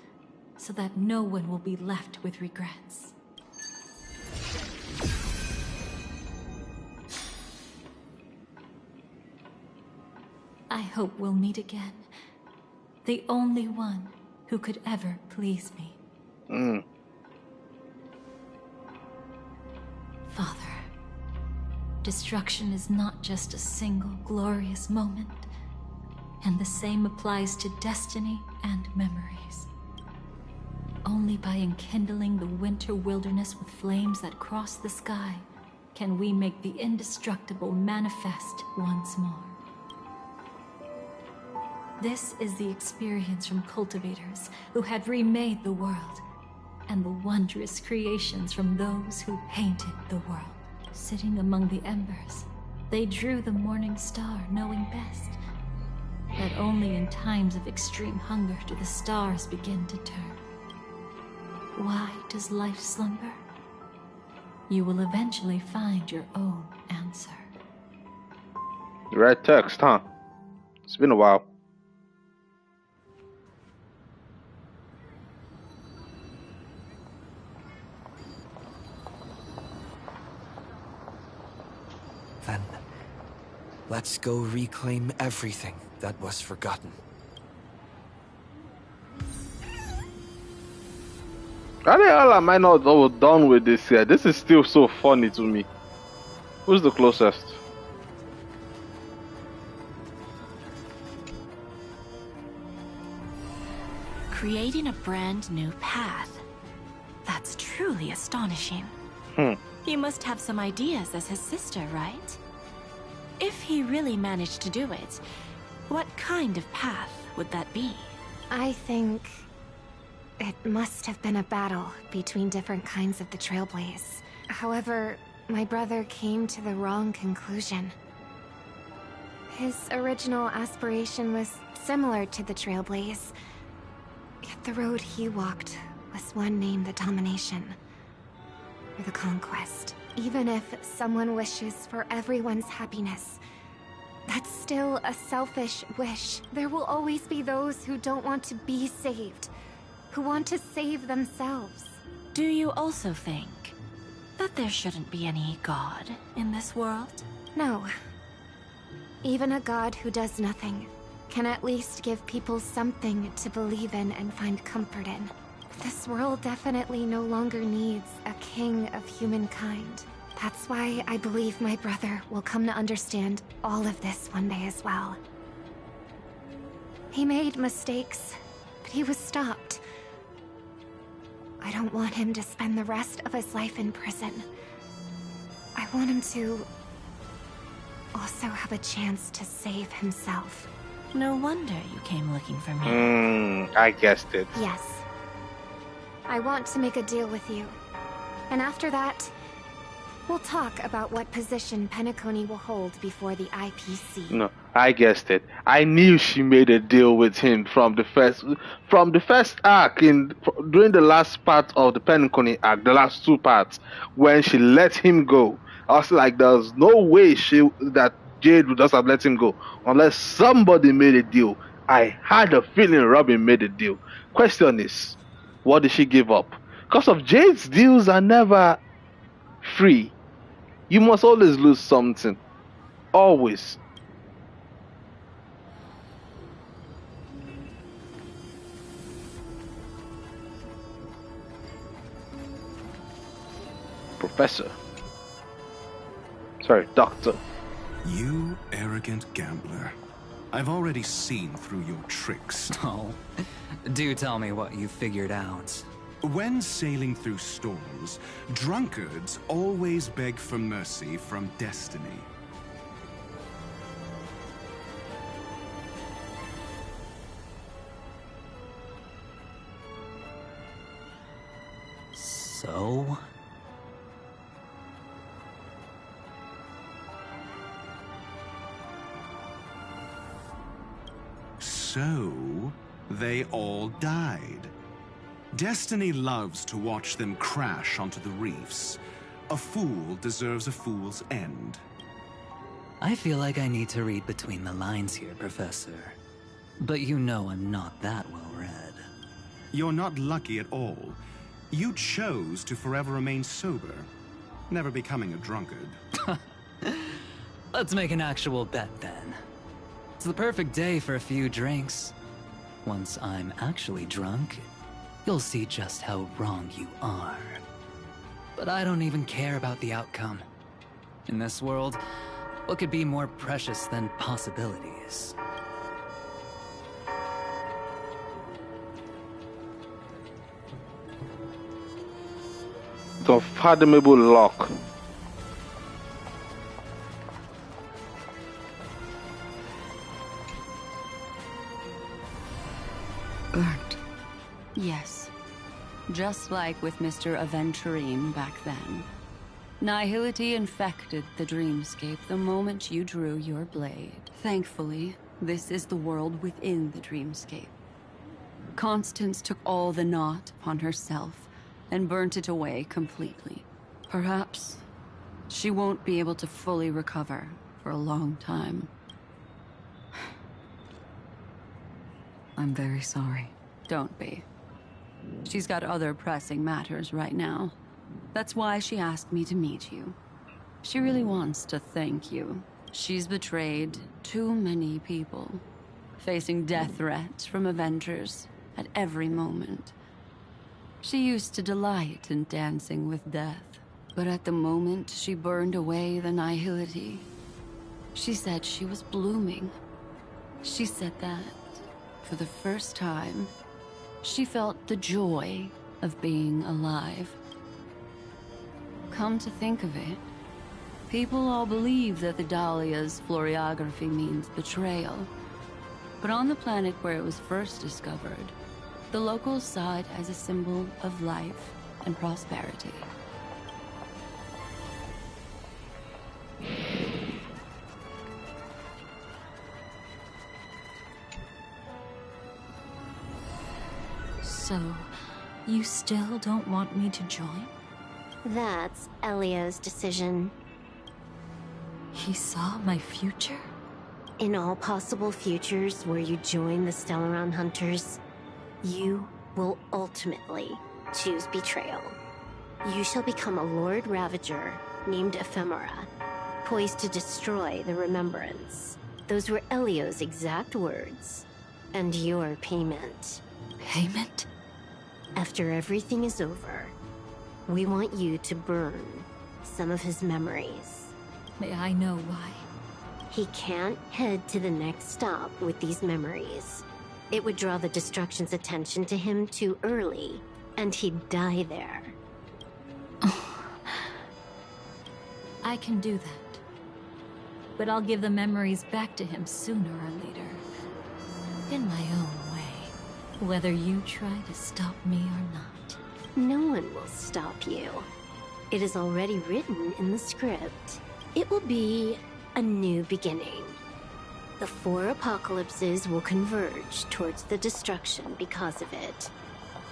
so that no one will be left with regrets. I hope we'll meet again. The only one who could ever please me. Father, destruction is not just a single glorious moment, and the same applies to destiny and memories. Only by enkindling the winter wilderness with flames that cross the sky can we make the indestructible manifest once more. This is the experience from cultivators who had remade the world, and the wondrous creations from those who painted the world. Sitting among the embers, they drew the morning star, knowing best that only in times of extreme hunger do the stars begin to turn. Why does life slumber? You will eventually find your own answer. Right text, huh? It's been a while. Then, let's go reclaim everything that was forgotten. How the hell am I not done with this here? This is still so funny to me. Who's the closest? Creating a brand new path. That's truly astonishing. He must have some ideas as his sister, right? If he really managed to do it, What kind of path would that be? I think it must have been a battle between different kinds of the Trailblaze. However, my brother came to the wrong conclusion. His original aspiration was similar to the Trailblaze, yet the road he walked was one named the Domination, or the Conquest. Even if someone wishes for everyone's happiness, that's still a selfish wish. There will always be those who don't want to be saved, who want to save themselves. Do you also think that there shouldn't be any god in this world? No. Even a god who does nothing can at least give people something to believe in and find comfort in. This world definitely no longer needs a king of humankind. That's why I believe my brother will come to understand all of this one day as well. He made mistakes, but he was stopped. I don't want him to spend the rest of his life in prison. I want him to also have a chance to save himself. No wonder you came looking for me. I guessed it. Yes. I want to make a deal with you. And after that, we'll talk about what position Penacony will hold before the IPC. No, I guessed it. I knew she made a deal with him from the first arc during the last part of the Penacony arc, the last two parts, when she let him go. I was like, there's no way that Jade would just have let him go unless somebody made a deal. I had a feeling Robin made a deal. Question is, what did she give up? Because of Jade's deals are never free. You must always lose something. Always. Professor. Sorry, Doctor. You arrogant gambler. I've already seen through your tricks. Oh, do tell me what you figured out. When sailing through storms, drunkards always beg for mercy from destiny. So? So, they all died. Destiny loves to watch them crash onto the reefs. A fool deserves a fool's end. I feel like I need to read between the lines here, Professor. But you know I'm not that well read. You're not lucky at all. You chose to forever remain sober, never becoming a drunkard. Let's make an actual bet then. It's the perfect day for a few drinks. Once I'm actually drunk, you'll see just how wrong you are. But I don't even care about the outcome. In this world, what could be more precious than possibilities? The unfathomable luck. Burned. Yes. Just like with Mr. Aventurine back then. Nihility infected the dreamscape the moment you drew your blade. Thankfully, this is the world within the dreamscape. Constance took all the knot upon herself and burnt it away completely. Perhaps she won't be able to fully recover for a long time. I'm very sorry. Don't be. She's got other pressing matters right now. That's why she asked me to meet you. She really wants to thank you. She's betrayed too many people, facing death threats from Avengers at every moment. She used to delight in dancing with death, but at the moment she burned away the nihility, she said she was blooming. She said that, for the first time, she felt the joy of being alive. Come to think of it, people all believe that the Dahlia's floriography means betrayal, But on the planet where it was first discovered, the locals saw it as a symbol of life and prosperity. So, you still don't want me to join? That's Elio's decision. He saw my future? In all possible futures where you join the Stellaron Hunters, you will ultimately choose betrayal. You shall become a Lord Ravager named Ephemera, poised to destroy the Remembrance. Those were Elio's exact words. And your payment. Payment? After everything is over, we want you to burn some of his memories. May I know why? He can't head to the next stop with these memories. It would draw the Destruction's attention to him too early, and he'd die there. I can do that. But I'll give the memories back to him sooner or later. In my own way. Whether you try to stop me or not. No one will stop you. It is already written in the script. It will be a new beginning. The 4 apocalypses will converge towards the destruction because of it,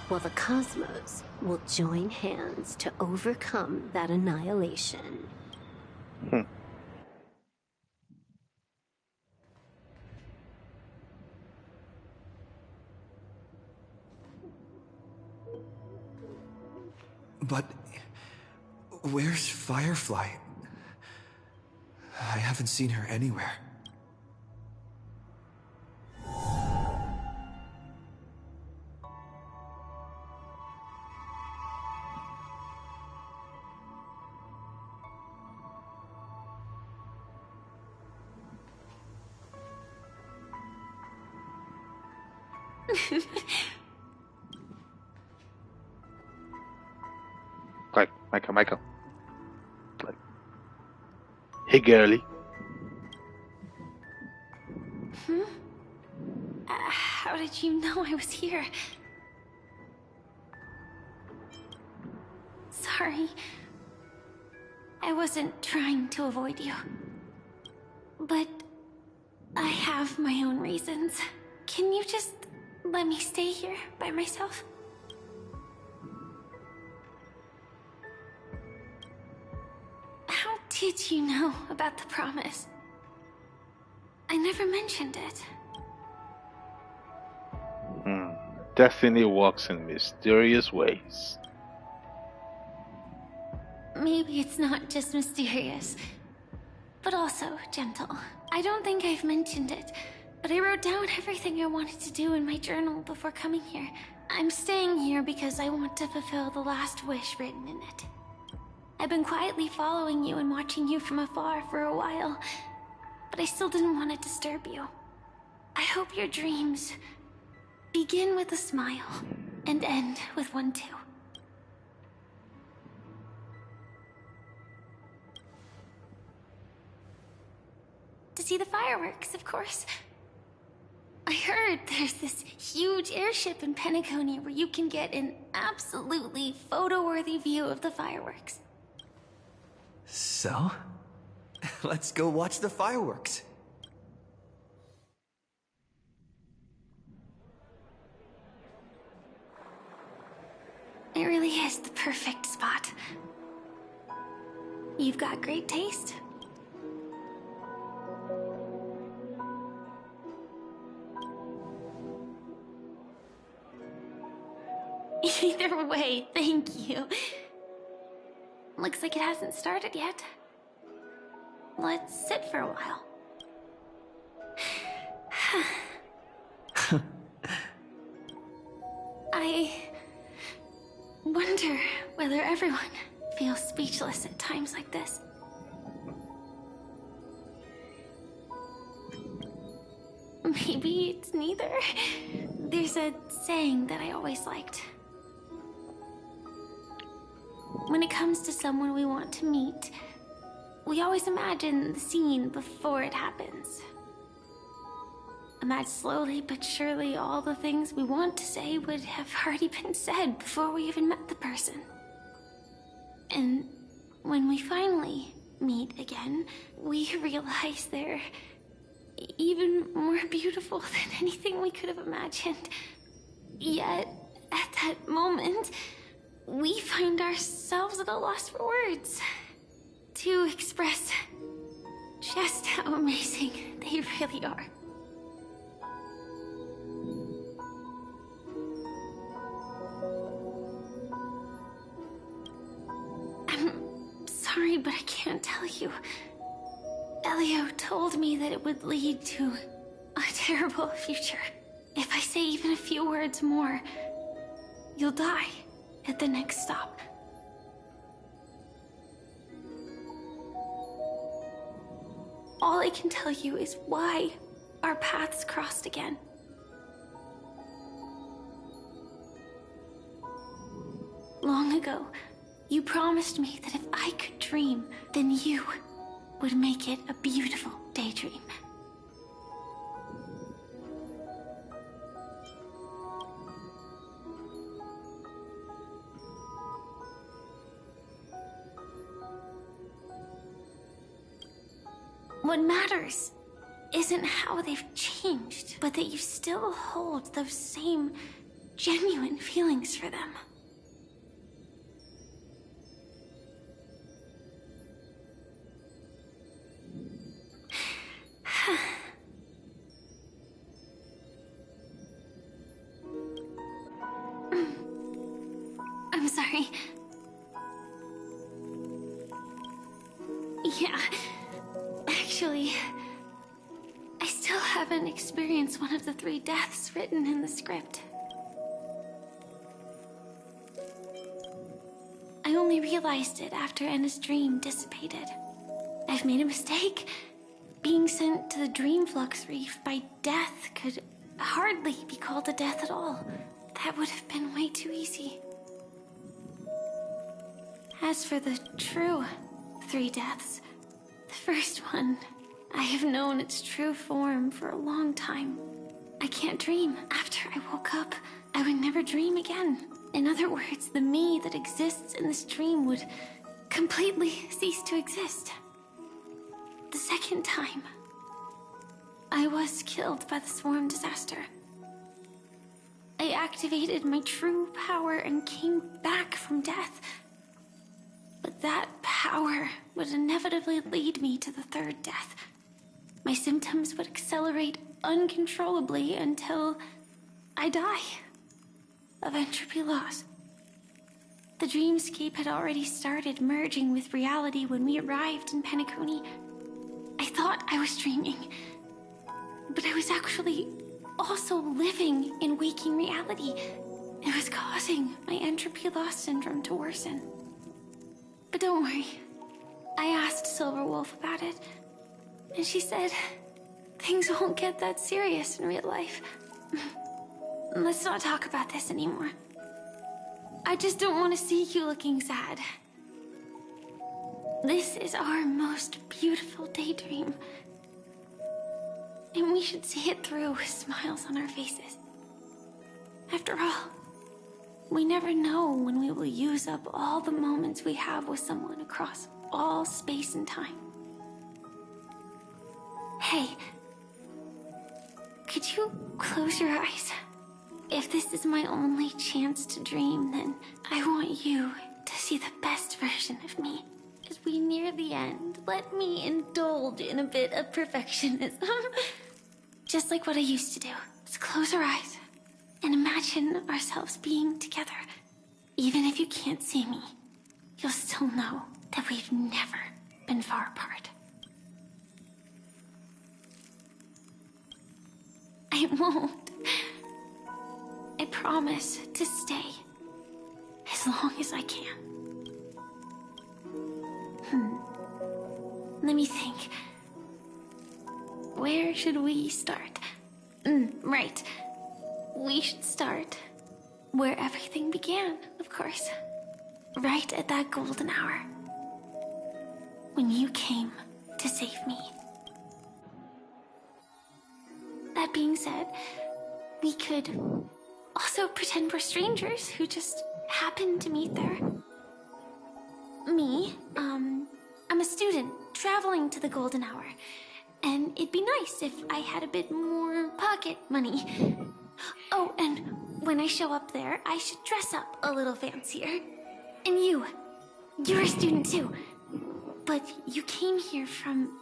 while the cosmos will join hands to overcome that annihilation. But where's Firefly? I haven't seen her anywhere. Like, Michael. Like, hey, girlie. How did you know I was here? Sorry. I wasn't trying to avoid you. But I have my own reasons. Can you just let me stay here by myself? How did you know about the promise? I never mentioned it. Destiny works in mysterious ways. Maybe it's not just mysterious, but also gentle. I don't think I've mentioned it, but I wrote down everything I wanted to do in my journal before coming here. I'm staying here because I want to fulfill the last wish written in it. I've been quietly following you and watching you from afar for a while, but I still didn't want to disturb you. I hope your dreams begin with a smile and end with one too. To see the fireworks, of course. I heard there's this huge airship in Penacony where you can get an absolutely photo-worthy view of the fireworks. So? Let's go watch the fireworks. It really is the perfect spot. You've got great taste. Either way, thank you. Looks like it hasn't started yet. Let's sit for a while. I wonder whether everyone feels speechless at times like this. Maybe it's neither. There's a saying that I always liked. When it comes to someone we want to meet, we always imagine the scene before it happens. and that slowly but surely all the things we want to say would have already been said before we even met the person. And when we finally meet again, we realize they're even more beautiful than anything we could have imagined. Yet, at that moment, we find ourselves at a loss for words to express just how amazing they really are. I'm sorry, but I can't tell you. Elio told me that it would lead to a terrible future. If I say even a few words more, you'll die at the next stop. All I can tell you is why our paths crossed again. Long ago, you promised me that if I could dream, then you would make it a beautiful daydream. What matters isn't how they've changed, but that you still hold those same genuine feelings for them. I'm sorry. Yeah. Actually, I still haven't experienced one of the 3 deaths written in the script. I only realized it after Anna's dream dissipated. I've made a mistake. Being sent to the Dream Flux Reef by death could hardly be called a death at all. That would have been way too easy. As for the true 3 deaths, the first one, I have known its true form for a long time. I can't dream. After I woke up, I would never dream again. In other words, the me that exists in this dream would completely cease to exist. The second time, I was killed by the swarm disaster. I activated my true power and came back from death. But that power would inevitably lead me to the 3rd death. My symptoms would accelerate uncontrollably until I die of entropy loss. The dreamscape had already started merging with reality when we arrived in Penacony. I thought I was dreaming, but I was actually also living in waking reality. It was causing my entropy loss syndrome to worsen. But don't worry, I asked Silver Wolf about it, and she said things won't get that serious in real life. Let's not talk about this anymore. I just don't want to see you looking sad. This is our most beautiful daydream, and we should see it through with smiles on our faces. After all, we never know when we will use up all the moments we have with someone across all space and time. Hey, could you close your eyes? If this is my only chance to dream, then I want you to see the best version of me. As we near the end, let me indulge in a bit of perfectionism. Just like what I used to do. Let's close our eyes and imagine ourselves being together. Even if you can't see me, you'll still know that we've never been far apart. I won't. I promise to stay as long as I can. Let me think. Where should we start? Right. We should start where everything began, of course. Right at that golden hour. When you came to save me. That being said, we could also pretend we're strangers who just happened to meet there. Me, I'm a student traveling to the Golden Hour, and it'd be nice if I had a bit more pocket money. Oh, and when I show up there, I should dress up a little fancier. And you're a student too, but you came here from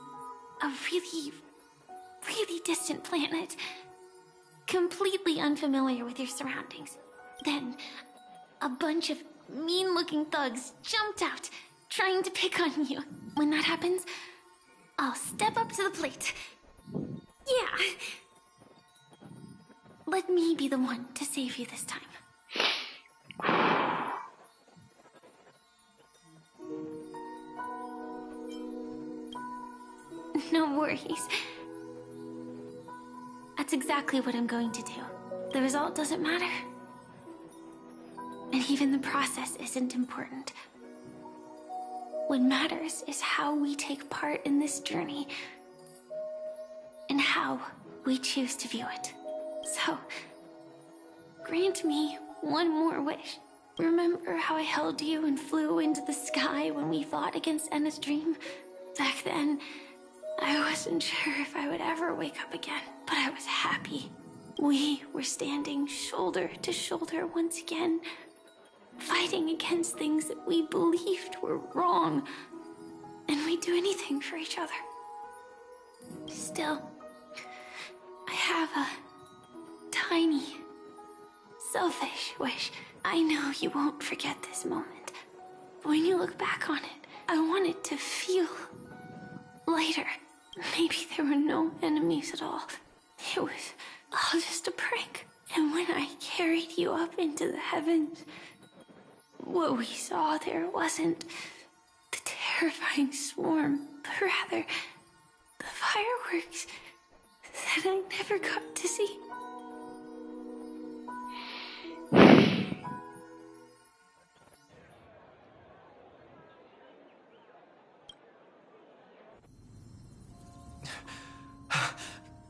a really, really distant planet, completely unfamiliar with your surroundings. Then, a bunch of mean-looking thugs jumped out, trying to pick on you. When that happens, I'll step up to the plate. Yeah. Let me be the one to save you this time. No worries. That's exactly what I'm going to do. The result doesn't matter. And even the process isn't important. What matters is how we take part in this journey. And how we choose to view it. So, grant me one more wish. Remember how I held you and flew into the sky when we fought against Enna's dream? Back then, I wasn't sure if I would ever wake up again, but I was happy. We were standing shoulder to shoulder once again, fighting against things that we believed were wrong, and we'd do anything for each other. Still, I have a tiny, selfish wish. I know you won't forget this moment. When you look back on it, I want it to feel lighter. Maybe there were no enemies at all. It was all just a prank. And when I carried you up into the heavens, what we saw there wasn't the terrifying swarm, but rather the fireworks that I never got to see.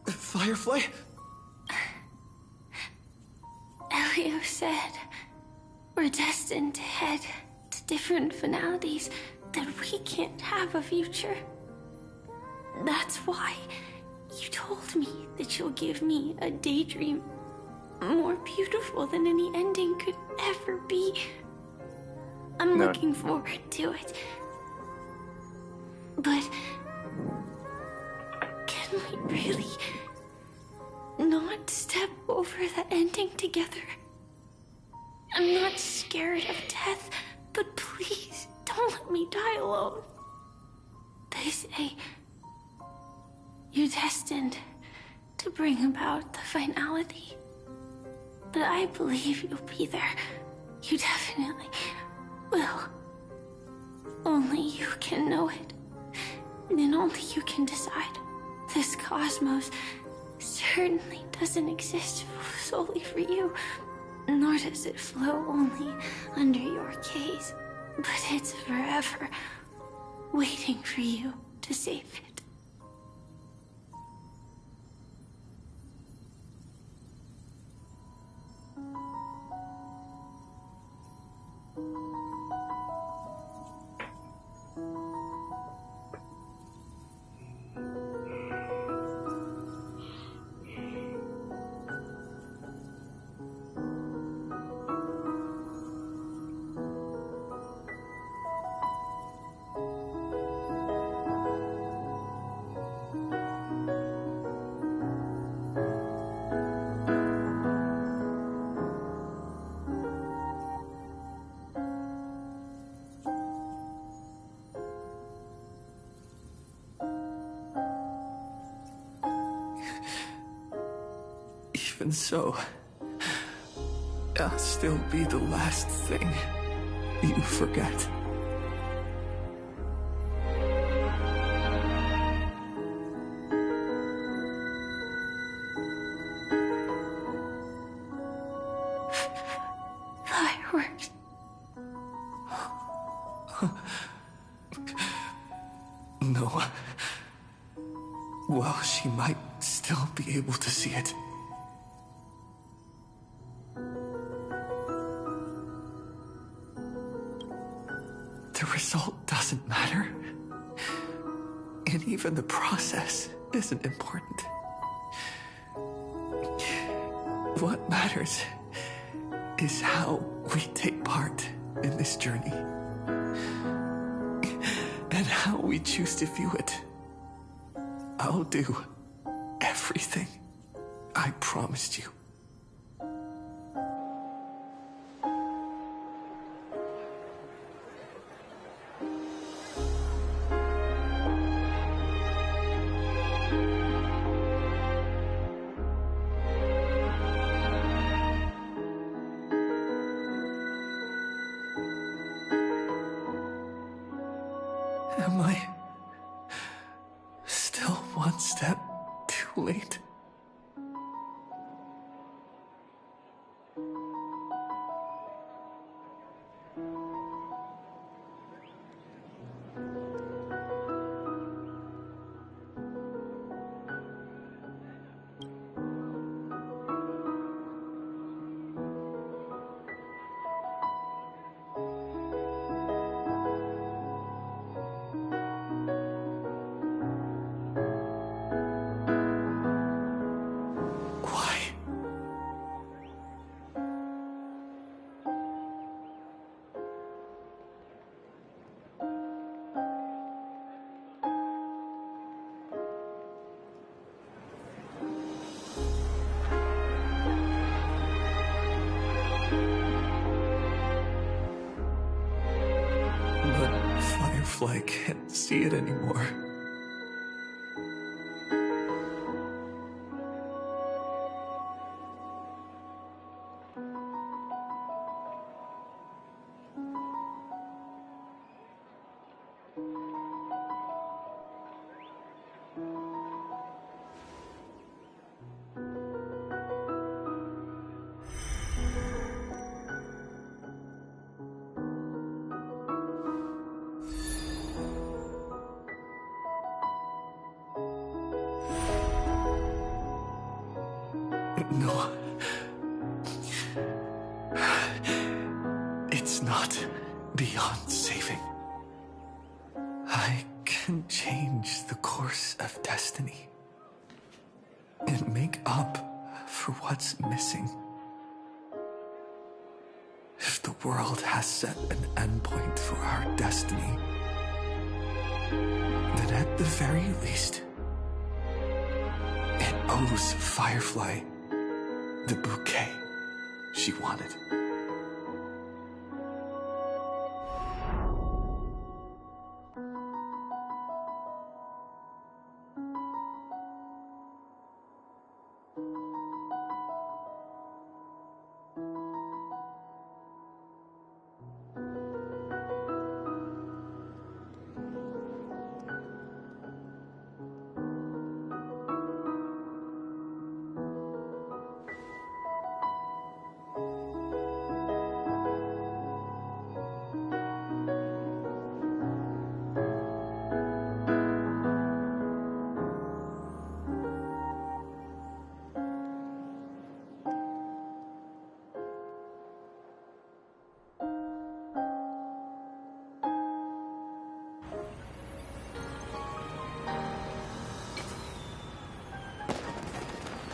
Firefly? Elio said we're destined to head to different finalities, that we can't have a future. That's why you told me that you'll give me a daydream more beautiful than any ending could ever be. I'm looking forward to it. But can we really not step over the ending together? I'm not scared of death, but please don't let me die alone. They say you're destined to bring about the finality, but I believe you'll be there. You definitely will. Only you can know it, and only you can decide. This cosmos certainly doesn't exist solely for you, nor does it flow only under your gaze, but it's forever waiting for you to save it. Even so, I'll still be the last thing you forget. Fireworks. No. Well, she might still be able to see it. The result doesn't matter. And even the process isn't important. What matters is how we take part in this journey. And how we choose to view it. I'll do everything I promised you. Am I still one step too late? But Firefly can't see it anymore. No. It's not beyond saving. I can change the course of destiny and make up for what's missing. If the world has set an endpoint for our destiny, then at the very least, it owes Firefly the bouquet she wanted.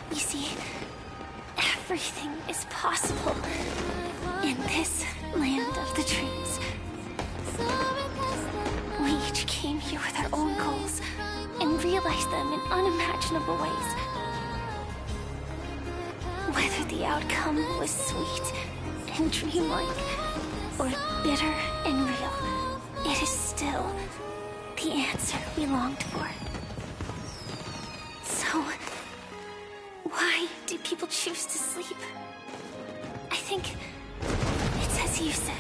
You see, everything is possible in this land of the dreams. We each came here with our own goals and realized them in unimaginable ways. Whether the outcome was sweet and dreamlike or bitter and real, it is still the answer we longed for. So, why do people choose to sleep? I think it's as you said.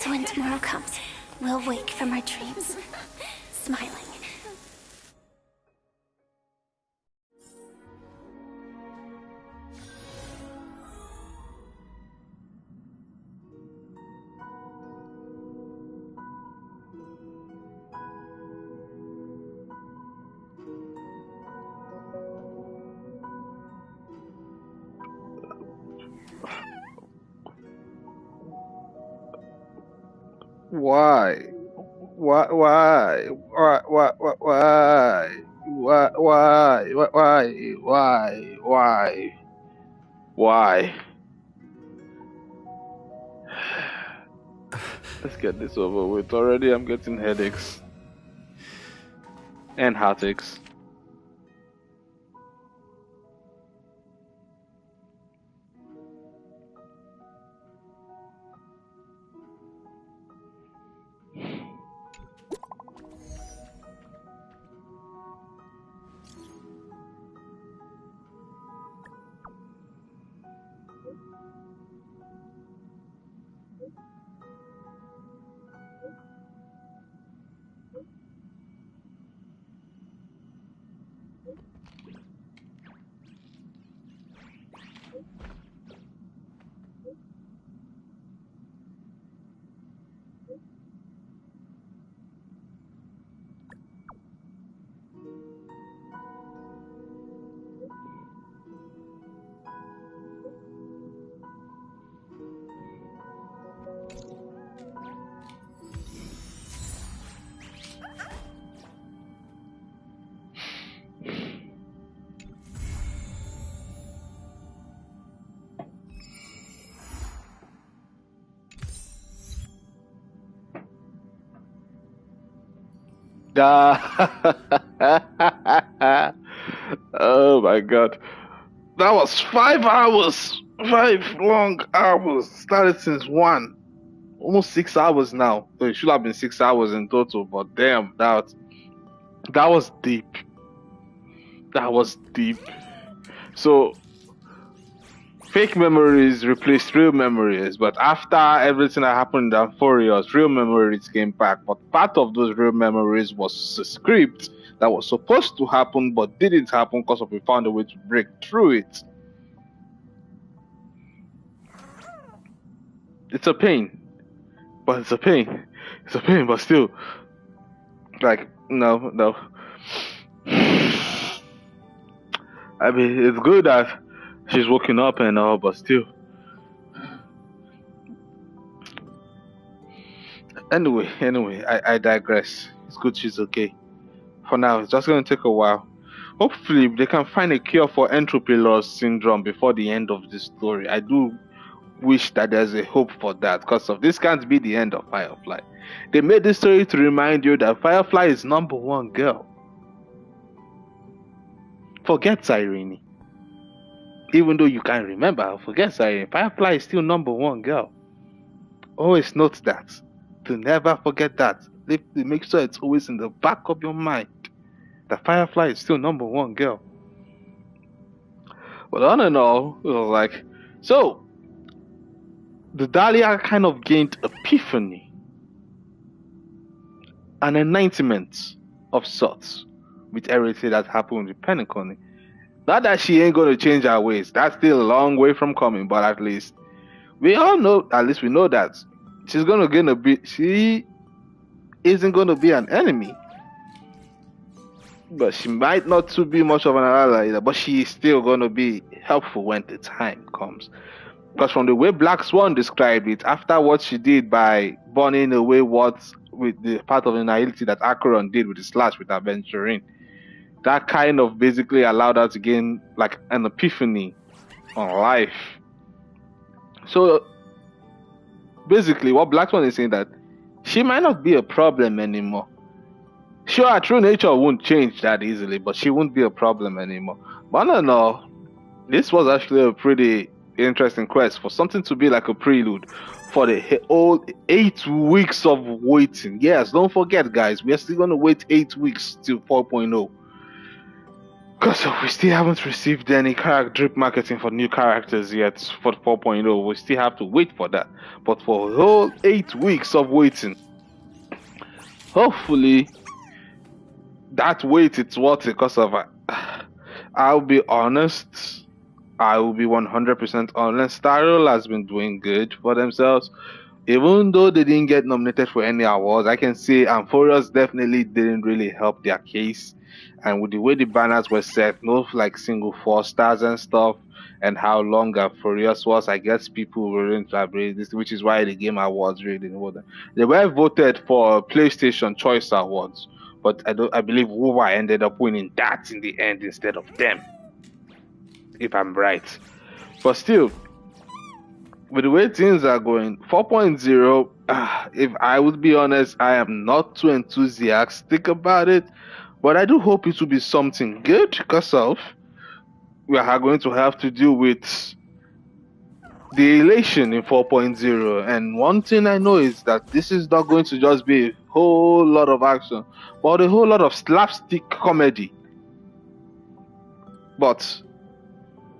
So when tomorrow comes, we'll wake from our dreams, smiling. Why? Why? Why? Why? Why? Why? Why? Why? Why? Let's get this over with. Already I'm getting headaches and heartaches. Oh my god. That was 5 hours. 5 long hours. Started since 1. Almost 6 hours now. So it should have been 6 hours in total, but damn, that was deep. That was deep. So fake memories replaced real memories, but after everything that happened in Furious, real memories came back. But part of those real memories was a script that was supposed to happen but didn't happen because we found a way to break through it. It's a pain, but it's a pain. It's a pain, but still, like, no. I mean, it's good that she's waking up and all, but still. Anyway, I digress. It's good she's okay. For now, it's just going to take a while. Hopefully, they can find a cure for entropy loss syndrome before the end of this story. I do wish that there's a hope for that, because of this can't be the end of Firefly. They made this story to remind you that Firefly is #1 girl. Forget Cyrene. Even though you can't remember, forget Cyrene. Firefly is still #1 girl. Always note that. To never forget that. Make sure it's always in the back of your mind. That Firefly is still #1 girl. But all in all, it was like, so the Dahlia kind of gained epiphany, an enlightenment of sorts with everything that happened with Penacony. Not that she ain't gonna change her ways. That's still a long way from coming, but at least we all know, at least we know that she's gonna be, she isn't gonna be an enemy. But she might not to be much of an ally either, but she's still gonna be helpful when the time comes. Because from the way Black Swan described it, after what she did by burning away what's with the part of the naivety that Acheron did with the slash with Aventurine, that kind of basically allowed her to gain like an epiphany on life. So basically what Black Swan is saying, that she might not be a problem anymore. Sure, her true nature won't change that easily, but she won't be a problem anymore. But I don't know, this was actually a pretty interesting quest for something to be like a prelude for the whole 8 weeks of waiting. Yes, don't forget, guys, we are still going to wait 8 weeks till 4.0. Because we still haven't received any drip marketing for new characters yet for 4.0. We still have to wait for that. But for a whole 8 weeks of waiting, hopefully that wait it's worth it. Because of I'll be honest, I will be 100% honest. Starrow has been doing good for themselves. Even though they didn't get nominated for any awards, I can say Amphorius definitely didn't really help their case. And with the way the banners were set, no like single 4 stars and stuff, and how long Amphorius was, I guess people weren't celebrating this, which is why the Game Awards really didn't vote. They were voted for PlayStation Choice Awards, but I believe WoWA ended up winning that in the end instead of them, if I'm right. But still, with the way things are going, 4.0, if I would be honest, I am not too enthusiastic about it, but I do hope it will be something good because of we are going to have to deal with the elation in 4.0. And one thing I know is that this is not going to just be a whole lot of action, but a whole lot of slapstick comedy. But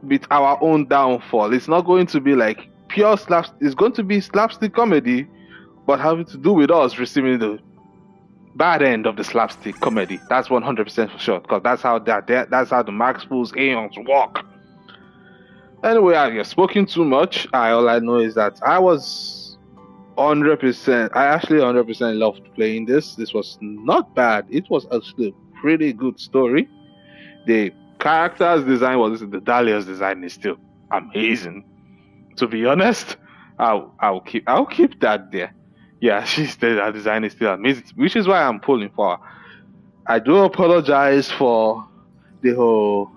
with our own downfall, it's not going to be like pure slapstick. It's going to be slapstick comedy, but having to do with us receiving the bad end of the slapstick comedy. That's 100% for sure, because that's how the Max Fool's Aeons work. Anyway, I've spoken too much. All I know is that I was 100%. I actually 100% loved playing this. This was not bad. It was actually a pretty good story. The character's design the Dahlia's design is still amazing. To be honest, I'll keep that there. Yeah, her design is still amazing, which is why I'm pulling for her. I do apologize for the whole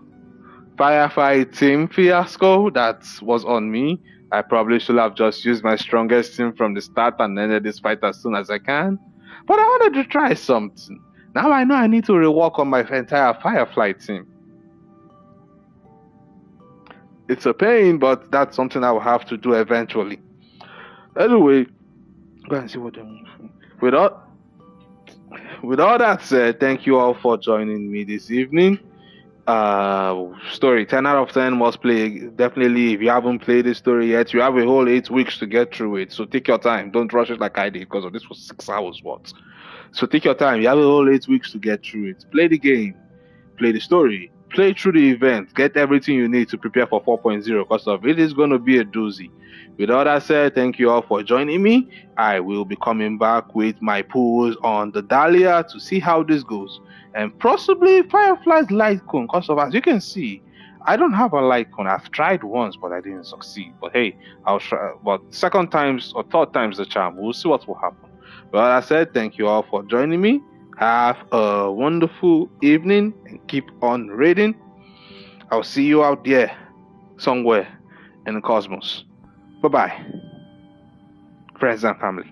firefight team fiasco that was on me. I probably should have just used my strongest team from the start and ended this fight as soon as I can. But I wanted to try something. Now I know I need to rework on my entire Firefly team. It's a pain, but that's something I will have to do eventually. Anyway, go and see what they want. With all that said, thank you all for joining me this evening. Story 10 out of 10 must play. Definitely, if you haven't played this story yet, you have a whole 8 weeks to get through it. So take your time. Don't rush it like I did, because this was 6 hours worth. So take your time. You have a whole 8 weeks to get through it. Play the game. Play the story. Play through the event. Get everything you need to prepare for 4.0, because of it is going to be a doozy. With all that said, thank you all for joining me. I will be coming back with my pulls on the Dahlia to see how this goes. And possibly Firefly's light cone, because of, as you can see, I don't have a light cone. I've tried once, but I didn't succeed. But hey, I'll try. But second times or third time's the charm. We'll see what will happen. But as I said, thank you all for joining me. Have a wonderful evening and keep on reading. I'll see you out there somewhere in the cosmos. Bye-bye, friends and family.